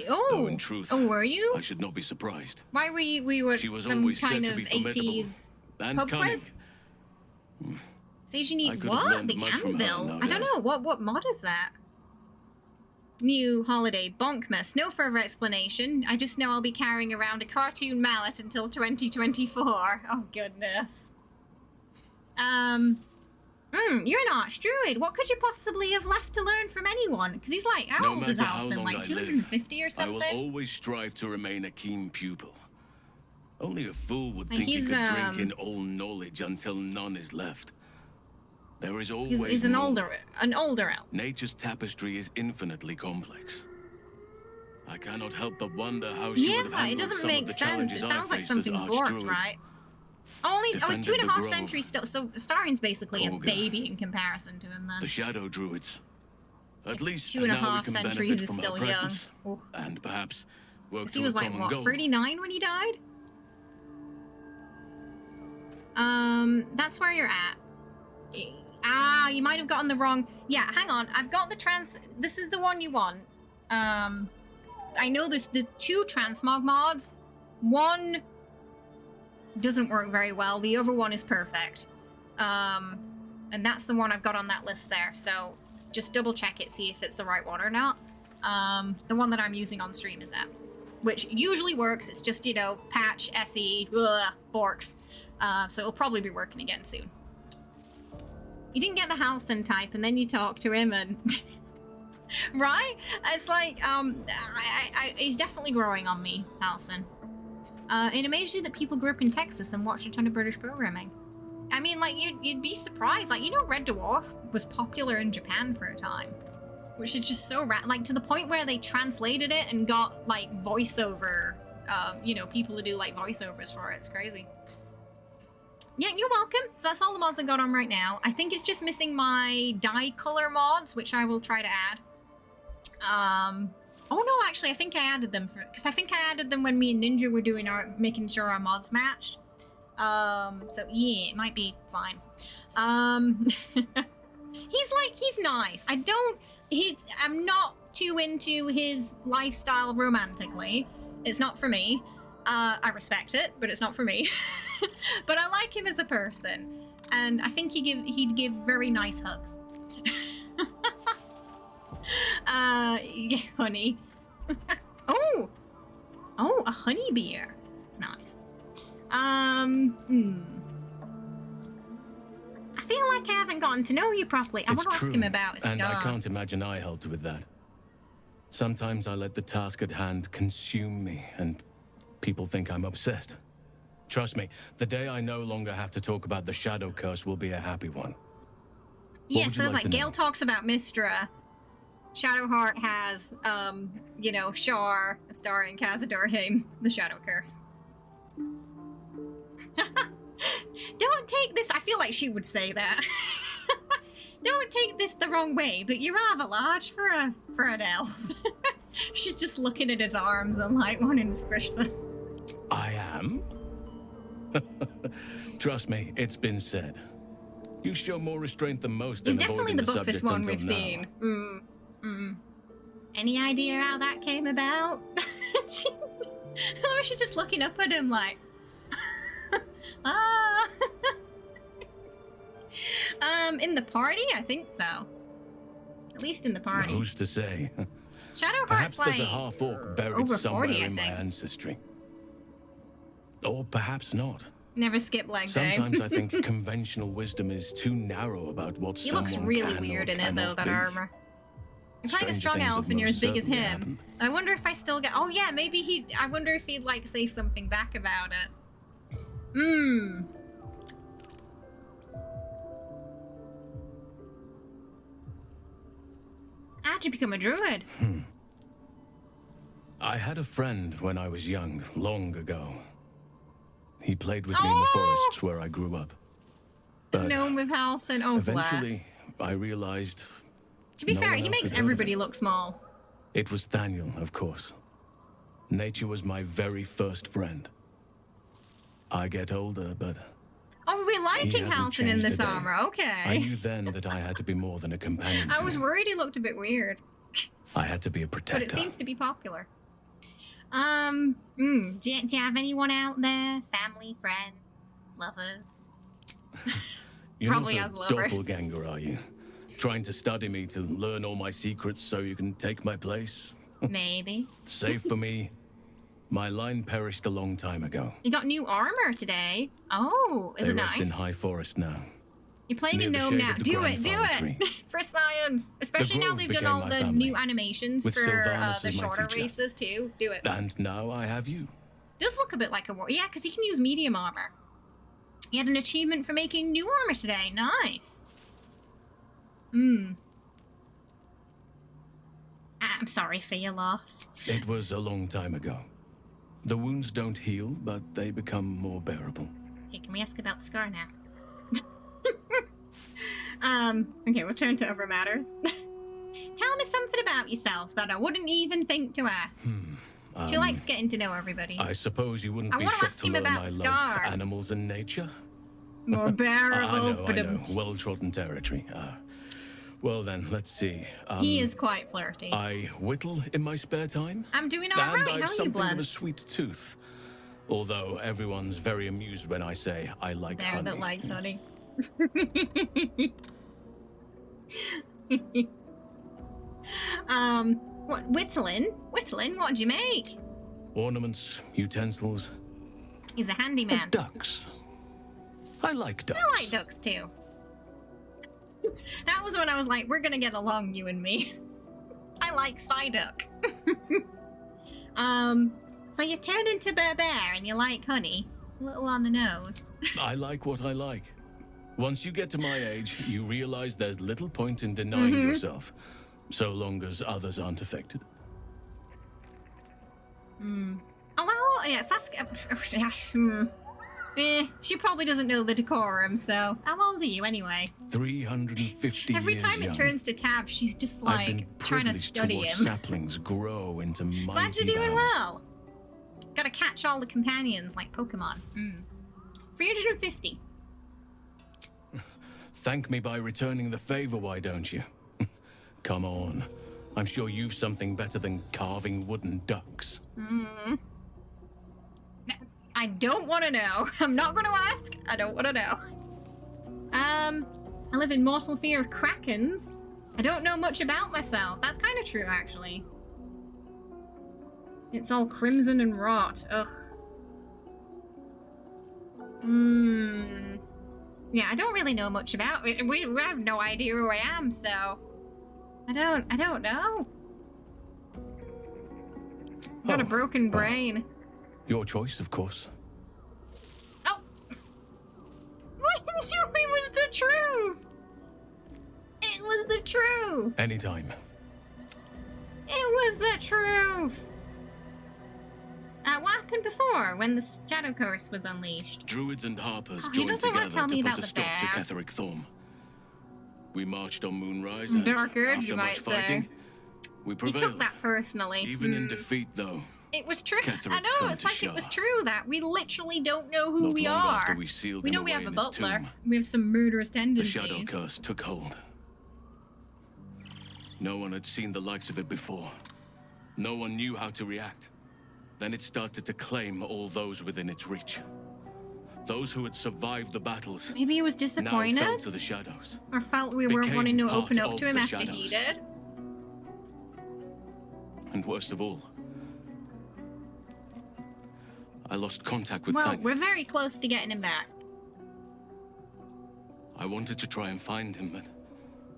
Oh, Though in truth, were you? I should not be surprised. Why were you? We were She was some always kind said of to be formidable 80s and pub cunning. quiz. Says you I need could have what? learned The much from her, anvil? no I don't doubt. know. What mod is that? New holiday Bonkmas. No further explanation. I just know I'll be carrying around a cartoon mallet until 2024. Oh goodness. You're an archdruid. What could you possibly have left to learn from anyone? Because he's like, how No old is matter how Alison? long Like I 250 or I something? will always strive to remain a keen pupil. Only a fool would Like think he he's, could drink in all knowledge until none is left. There is always He's an more. older elf. Nature's tapestry is infinitely complex. I cannot help but wonder how she would have Yeah, handled it doesn't some make of the sense. challenges It sounds I like faced as something's borked, Archdruid. right? I was Defended 2.5 the grove. centuries still, so Starion's basically a Ogre. baby in comparison to him then. The Shadow Druids. At least 2.5 now we can centuries benefit is from her still young. presence, and perhaps work 'Cause to he was a like, common what, goal. 39 when he died? That's where you're at. You might have gotten the wrong... Yeah, hang on. I've got the This is the one you want. I know there's the 2 transmog mods. One doesn't work very well. The other one is perfect. And that's the one I've got on that list there. So just double check it, see if it's the right one or not. The one that I'm using on stream is that. Which usually works. It's just, patch, SE, borks. So it'll probably be working again soon. You didn't get the Halcyon type, and then you talk to him, and right? It's like he's definitely growing on me, Halcyon. It amazes you that people grew up in Texas and watched a ton of British programming. I mean, like you'd be surprised. Like Red Dwarf was popular in Japan for a time, which is just so like to the point where they translated it and got like voiceover. People to do like voiceovers for it. It's crazy. Yeah, you're welcome. So that's all the mods I got on right now. I think it's just missing my dye color mods, which I will try to add. Oh no, actually, I think I added them because I think I added them when me and Ninja were doing making sure our mods matched. So yeah, it might be fine. He's nice. I'm not too into his lifestyle romantically. It's not for me. I respect it, but it's not for me. But I like him as a person, and I think he'd give very nice hugs. Yeah, honey. Oh, a honey beer. That's nice. I feel like I haven't gotten to know you properly. I want to ask him about his and scars. I can't imagine I helped with that. Sometimes I let the task at hand consume me, and people think I'm obsessed. Trust me, the day I no longer have to talk about the Shadow Curse will be a happy one. Yeah, so it's like Gale talks about Mystra. Shadowheart has, Shar, Astarion, Cazador, him, the Shadow Curse. Don't take this, I feel like she would say that. Don't take this the wrong way, but you're rather large for an elf. She's just looking at his arms and like wanting to squish them. I am? Trust me, it's been said. You show more restraint than most. He's definitely the buffest one we've seen. Any idea how that came about? She's just looking up at him like, ah. In the party, I think so. At least in the party. Who's to say? Shadowheart's like there's a half-orc buried over somewhere 40, I in my think. ancestry. Or perhaps not. Never skip leg day. Sometimes I think conventional wisdom is too narrow about what He someone looks really can weird or in it though, cannot that be. armor. You're playing a Stranger strong things elf have and you're as most big as certainly him. happened. I wonder if I still get. Oh yeah, maybe he. I wonder if he'd like say something back about it. How'd you become a druid? I had a friend when I was young, long ago. He played with me in the forests where I grew up. But Gnome with house and oh eventually, bless. I realized. To be no fair, one he else makes had heard of everybody it. look small. It was Daniel, of course. Nature was my very first friend. I get older, but Oh, we're he liking hasn't Halson in changed this a day. armor. I Okay. knew then that I had to be more than a companion. I to was him. worried he looked a bit weird, I had to be a but protector. it seems to be popular. Do you have anyone out there? Family, friends, lovers? You're Probably not has a lovers. doppelganger, are you? Trying to study me to learn all my secrets so you can take my place? Maybe. Save for me, my line perished a long time ago. You got new armor today. Oh, is They it rest in nice? High Forest now. You're playing a near the gnome shade now. of the Do it, grandfather do it tree. for science. Especially now grove they've done became all my the family, new animations with for Sylvanas the as my shorter teacher. races too. Do it. And now I have you. Does look a bit like a war. Yeah, because he can use medium armor. He had an achievement for making new armor today. Nice. I'm sorry for your loss. It was a long time ago. The wounds don't heal, but they become more bearable. Okay, can we ask about the scar now? Okay, we'll turn to other matters. Tell me something about yourself that I wouldn't even think to ask. She likes getting to know everybody. I suppose you wouldn't I be wanna shocked ask to him learn about I the love scar. animals and nature. More bearable, I know. Well-trodden territory. Well then, let's see. he is quite flirty. I whittle in my spare time. I'm doing all And right. I've How are you, something of a Blend? sweet tooth. Although everyone's very amused when I say I like There, honey. that likes honey. What, whittling? Whittling? What'd you make? Ornaments, utensils, He's a handyman. ducks. I like ducks. I like ducks too. That was when I was like, we're gonna get along, you and me. I like Psyduck. So you turn into Bear and you like honey. A little on the nose. I like what I like. Once you get to my age, you realize there's little point in denying yourself, so long as others aren't affected. Oh, well, yeah, she probably doesn't know the decorum, so how old are you anyway? 350 Every years time young. it turns to Tav, she's just I've been like trying to privileged study to watch him. saplings grow into mighty Glad you're doing boughs. well. Gotta catch all the companions like Pokemon. 350. Thank me by returning the favor, why don't you? Come on. I'm sure you've something better than carving wooden ducks. I don't want to know. I'm not going to ask. I don't want to know. I live in mortal fear of krakens. I don't know much about myself. That's kind of true, actually. It's all crimson and rot. Ugh. Yeah, I don't really know much about it. We have no idea who I am, so I don't know. I've got a broken brain. Your choice, of course. Oh! What I'm doing was the truth! It was the truth! Anytime. It was the truth! What happened before, when the Shadow Curse was unleashed? Druids and Harpers Oh, he joined doesn't wanna together tell to me put about a the stop to bear. Catherick Thorm. We marched on Moonrise and Dark Urge, after you much might say. fighting, We You prevailed. took that personally. Even in defeat, though. It was true. Ketheric I know, turned it's to like it was Shah. true that we literally don't know who Not we long are. after we sealed We him know we away have a in his butler. tomb, We have some murderous The tendencies. shadow curse took hold. No one had seen the likes of it before. No one knew how to react. Then it started to claim all those within its reach. Those who had survived the battles Maybe he was now disappointed fell to the shadows. or felt we weren't Became wanting to part open up of to him the after he shadows. did. And worst of all, I lost contact with Well, Tanya. we're very close to getting him back. I wanted to try and find him, but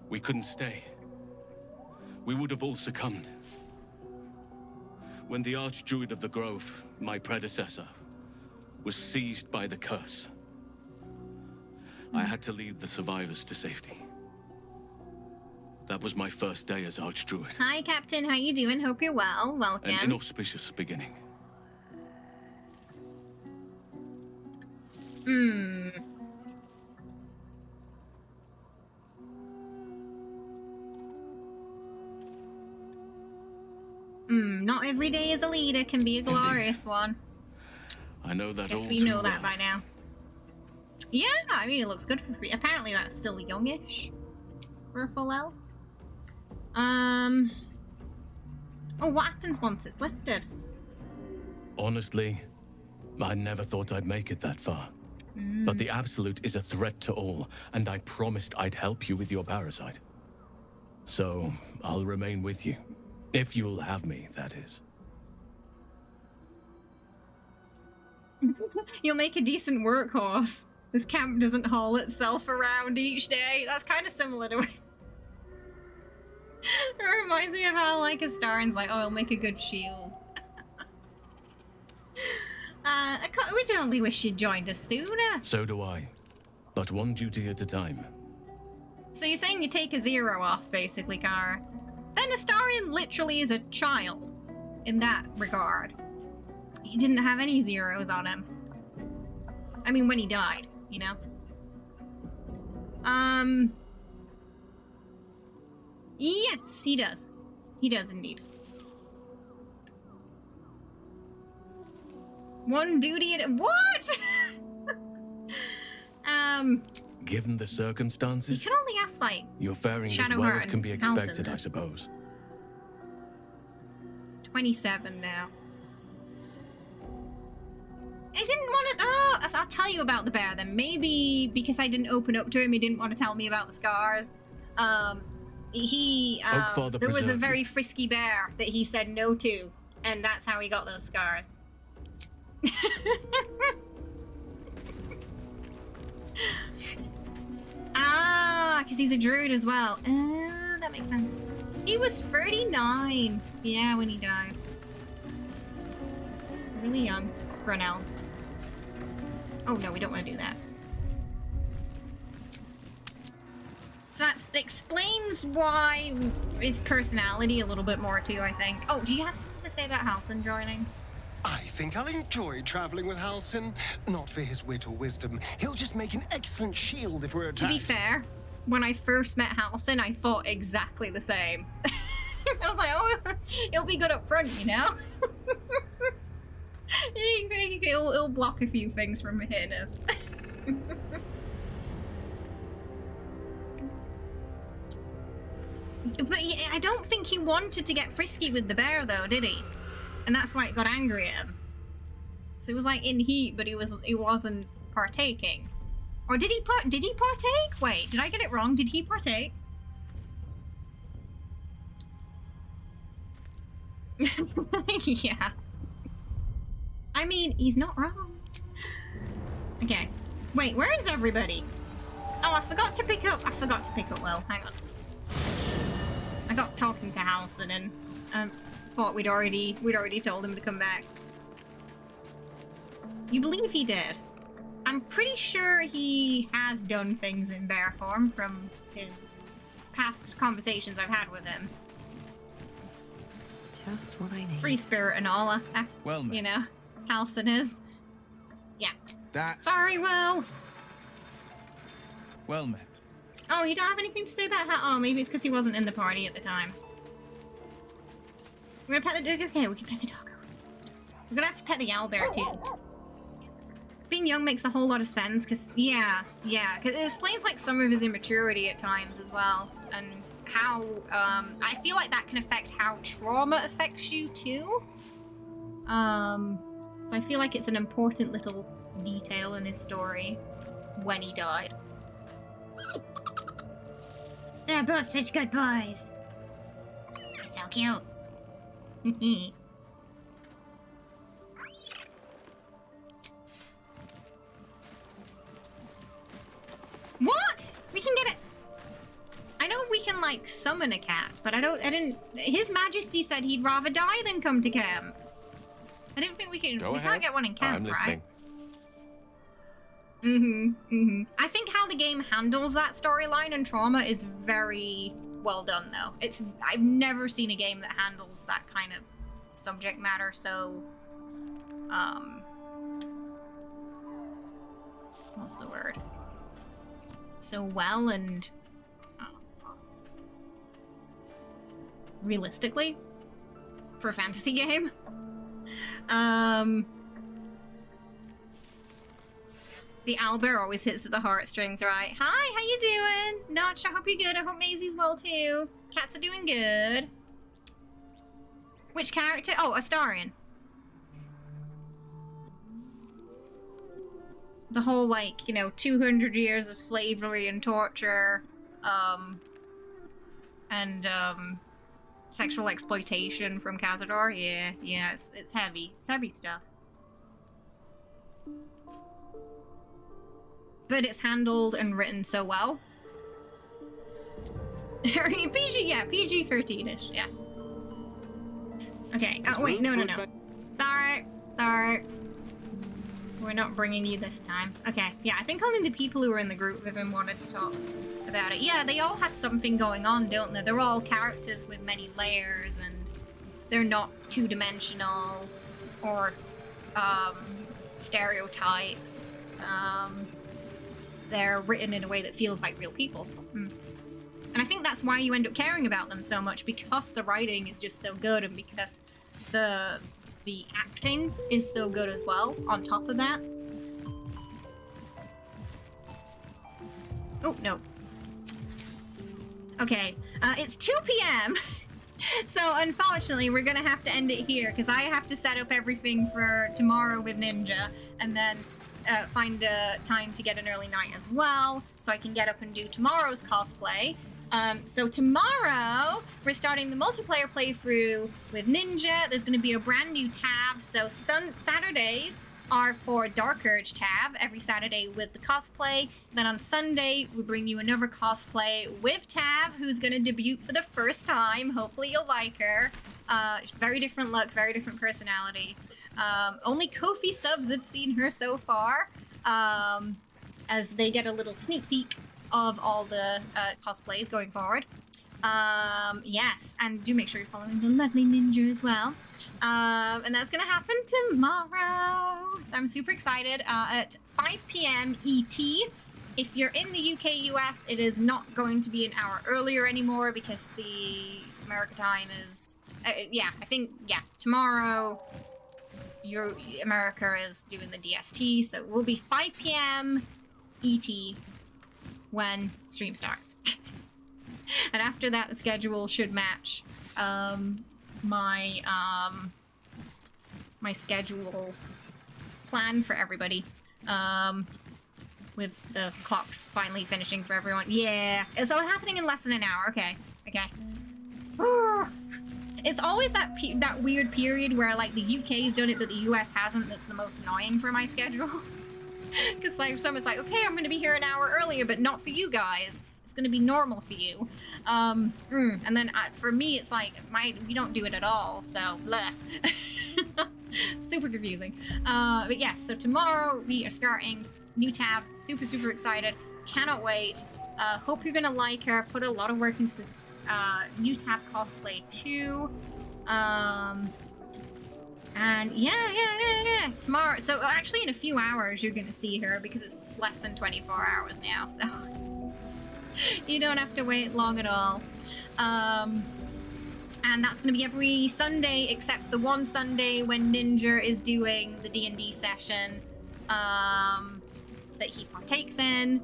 we couldn't stay. We would have all succumbed. When the Archdruid of the Grove, my predecessor, was seized by the curse, I had to lead the survivors to safety. That was my first day as Archdruid. Hi, Captain. How you doing? Hope you're well. Welcome. An inauspicious beginning. Not every day as a leader can be a glorious one. I know that all Guess we too know that well. by now. Yeah, I mean, it looks good for free. Apparently that's still youngish for a full elf. Oh, what happens once it's lifted? Honestly, I never thought I'd make it that far. But the Absolute is a threat to all, and I promised I'd help you with your parasite. So, I'll remain with you. If you'll have me, that is. You'll make a decent workhorse. This camp doesn't haul itself around each day. That's kind of similar to it. It reminds me of how, like, Astarion's like, oh, it'll make a good shield. We only wish you'd joined us sooner. So do I. But one duty at a time. So you're saying you take a 0 off, basically, Kara. Then Astarion literally is a child in that regard. He didn't have any 0s on him. I mean, when he died, you know? Yes, he does. He does indeed. One duty at what? Given the You circumstances, can only ask, like, you're faring as Shadowheart well as can be and expected, I Halsinus. suppose. 27 now. I didn't want to. Oh, I'll tell you about the bear then. Maybe because I didn't open up to him, he didn't want to tell me about the scars. There was a preserve very frisky bear that he said no to, and that's how he got those scars. Because he's a druid as well. That makes sense. He was 39. Yeah, when he died. Really young for an elf. Oh no, we don't want to do that. So that explains why his personality a little bit more too, I think. Oh, do you have something to say about Halsin joining? I think I'll enjoy traveling with Halsin. Not for his wit or wisdom. He'll just make an excellent shield if we're attacked. To be fair, when I first met Halsin, I thought exactly the same. I was like, oh, he'll be good up front, you know? He'll block a few things from hitting us. But yeah, I don't think he wanted to get frisky with the bear, though, did he? And that's why it got angry at him. So it was like in heat, but he wasn't partaking. Or did he partake? Wait, did I get it wrong? Did he partake? Yeah. I mean, he's not wrong. Okay. Wait, where is everybody? Oh, I forgot to pick up Will. Hang on. I got talking to Halsin and thought we'd already told him to come back. You believe he did? I'm pretty sure he has done things in bear form from his past conversations I've had with him. Just what I need. Free spirit and all, Well met. you know, Halsin is. Yeah. That's Sorry, Will. well met. Oh, you don't have anything to say about how? Oh, maybe it's because he wasn't in the party at the time. We're gonna pet the dog. Okay, we can pet the dog. We're gonna have to pet the owlbear too. Being young makes a whole lot of sense, because, yeah, because it explains, like, some of his immaturity at times as well, and how, I feel like that can affect how trauma affects you, too. So I feel like it's an important little detail in his story when he died. They're both such good boys. They're so cute. What? We can get it. I know we can, like, summon a cat, but I didn't. His Majesty said he'd rather die than come to camp. I didn't think we can. We can't get one in camp, right? I think how the game handles that storyline and trauma is very well done, though. I've never seen a game that handles that kind of subject matter so, what's the word? So well and realistically for a fantasy game. The owlbear always hits at the heartstrings, right? Hi, how you doing? Notch, I hope you're good. I hope Maisie's well too. Cats are doing good. Which character? Oh, Astarion. The whole, like, 200 years of slavery and torture, and sexual exploitation from Cazador. Yeah, it's heavy. It's heavy stuff. But it's handled and written so well. PG, yeah, PG-13ish, yeah. Okay, wait, no. Sorry. We're not bringing you this time. Okay, yeah, I think only the people who were in the group with him wanted to talk about it. Yeah, they all have something going on, don't they? They're all characters with many layers, and they're not two-dimensional or stereotypes. They're written in a way that feels like real people. And I think that's why you end up caring about them so much, because the writing is just so good, and because the acting is so good as well, on top of that. Oh, no. Okay, it's 2 p.m. So unfortunately, we're gonna have to end it here, because I have to set up everything for tomorrow with Ninja, and then find a time to get an early night as well, so I can get up and do tomorrow's cosplay. So tomorrow, we're starting the multiplayer playthrough with Ninja. There's going to be a brand new tab. So Saturdays are for Dark Urge tab, every Saturday with the cosplay. Then on Sunday, we bring you another cosplay with Tab, who's going to debut for the first time. Hopefully you'll like her. Very different look, very different personality. Only Ko-fi subs have seen her so far, as they get a little sneak peek of all the cosplays going forward. Yes, and do make sure you're following the lovely Ninja as well. And that's gonna happen tomorrow. So I'm super excited. At 5 p.m. ET. If you're in the UK, US, it is not going to be an hour earlier anymore, because the America time is, tomorrow America is doing the DST, so it will be 5 p.m. ET when stream starts. And after that, the schedule should match my schedule plan for everybody, with the clocks finally finishing for everyone. Yeah, it's all happening in less than an hour. Okay. It's always that weird period where, like, the UK's done it but the US hasn't. That's the most annoying for my schedule. Because, like, someone's like, okay, I'm going to be here an hour earlier, but not for you guys. It's going to be normal for you. And then for me, it's like, we don't do it at all, so blah. Super confusing. But yeah, so tomorrow we are starting new tab. Super, super excited. Cannot wait. Hope you're going to like her. Put a lot of work into this new tab cosplay too. And yeah. Tomorrow, so actually in a few hours you're gonna see her, because it's less than 24 hours now, so you don't have to wait long at all. And that's going to be every Sunday except the one Sunday when Ninja is doing the D&D session that he partakes in.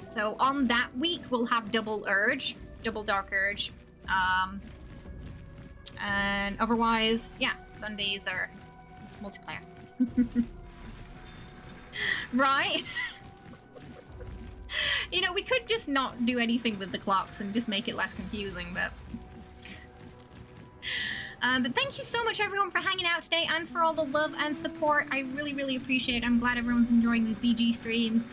So on that week, we'll have double Dark Urge. And otherwise, yeah, Sundays are multiplayer. Right? You know, we could just not do anything with the clocks and just make it less confusing, but thank you so much, everyone, for hanging out today and for all the love and support. I really, really appreciate it. I'm glad everyone's enjoying these BG streams.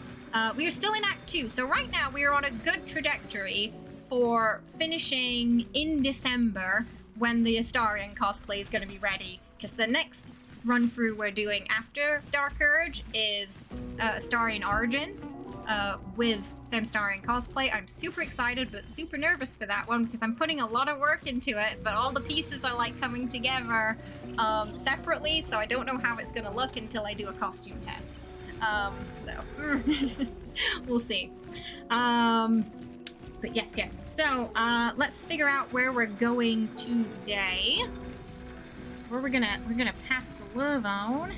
We are still in Act 2, so right now we are on a good trajectory for finishing in December when the Astarion cosplay is going to be ready, because the next run-through we're doing after Dark Urge is Astarion Origin with Astarion cosplay. I'm super excited but super nervous for that one because I'm putting a lot of work into it, but all the pieces are like coming together separately, so I don't know how it's going to look until I do a costume test. So we'll see. But yes. So let's figure out where we're going today. Where we're gonna pass the love on.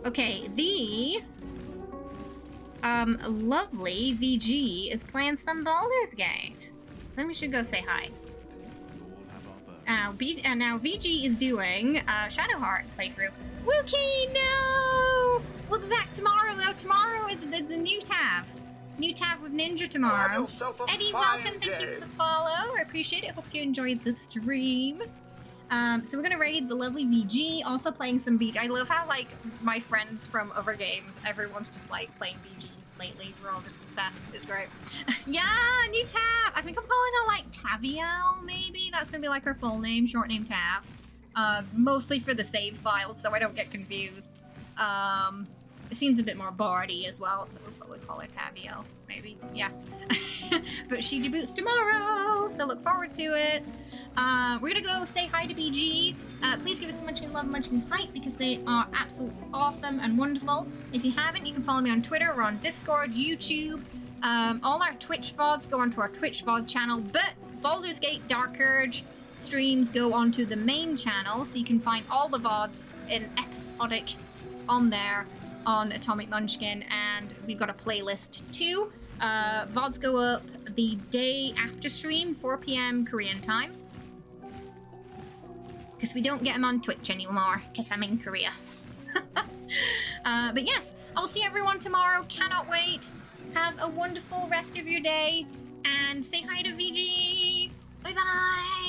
Okay, the lovely VG is playing some Baldur's Gate. So then we should go say hi. Now VG is doing Shadowheart playthrough. Wookie, no! We'll be back tomorrow, though. Tomorrow is the new tab. New tab with Ninja tomorrow. Eddie, welcome. Thank you for the follow. I appreciate it. Hope you enjoyed the stream. So we're gonna raid the lovely VG. Also playing some VG. I love how, like, my friends from other games, everyone's just, like, playing VG lately. We're all just obsessed. It's great. Yeah, new tab. I think I'm calling her, like, Taviel, maybe? That's gonna be, like, her full name, short name Tab. Mostly for the save file, so I don't get confused. It seems a bit more bardy as well, so we'll probably call her Taviel, maybe. Yeah. But she debuts tomorrow, so look forward to it. We're gonna go say hi to BG. Please give us some munchkin love, munchkin hype, because they are absolutely awesome and wonderful. If you haven't, you can follow me on Twitter. We're on Discord, YouTube. All our Twitch VODs go onto our Twitch VOD channel, but Baldur's Gate Dark Urge streams go onto the main channel, so you can find all the VODs in episodic on there on Atomic Munchkin, and we've got a playlist too. VODs go up the day after stream, 4 p.m. Korean time, because we don't get them on Twitch anymore, because I'm in Korea. But yes, I will see everyone tomorrow. Cannot wait. Have a wonderful rest of your day, and say hi to VG. Bye-bye.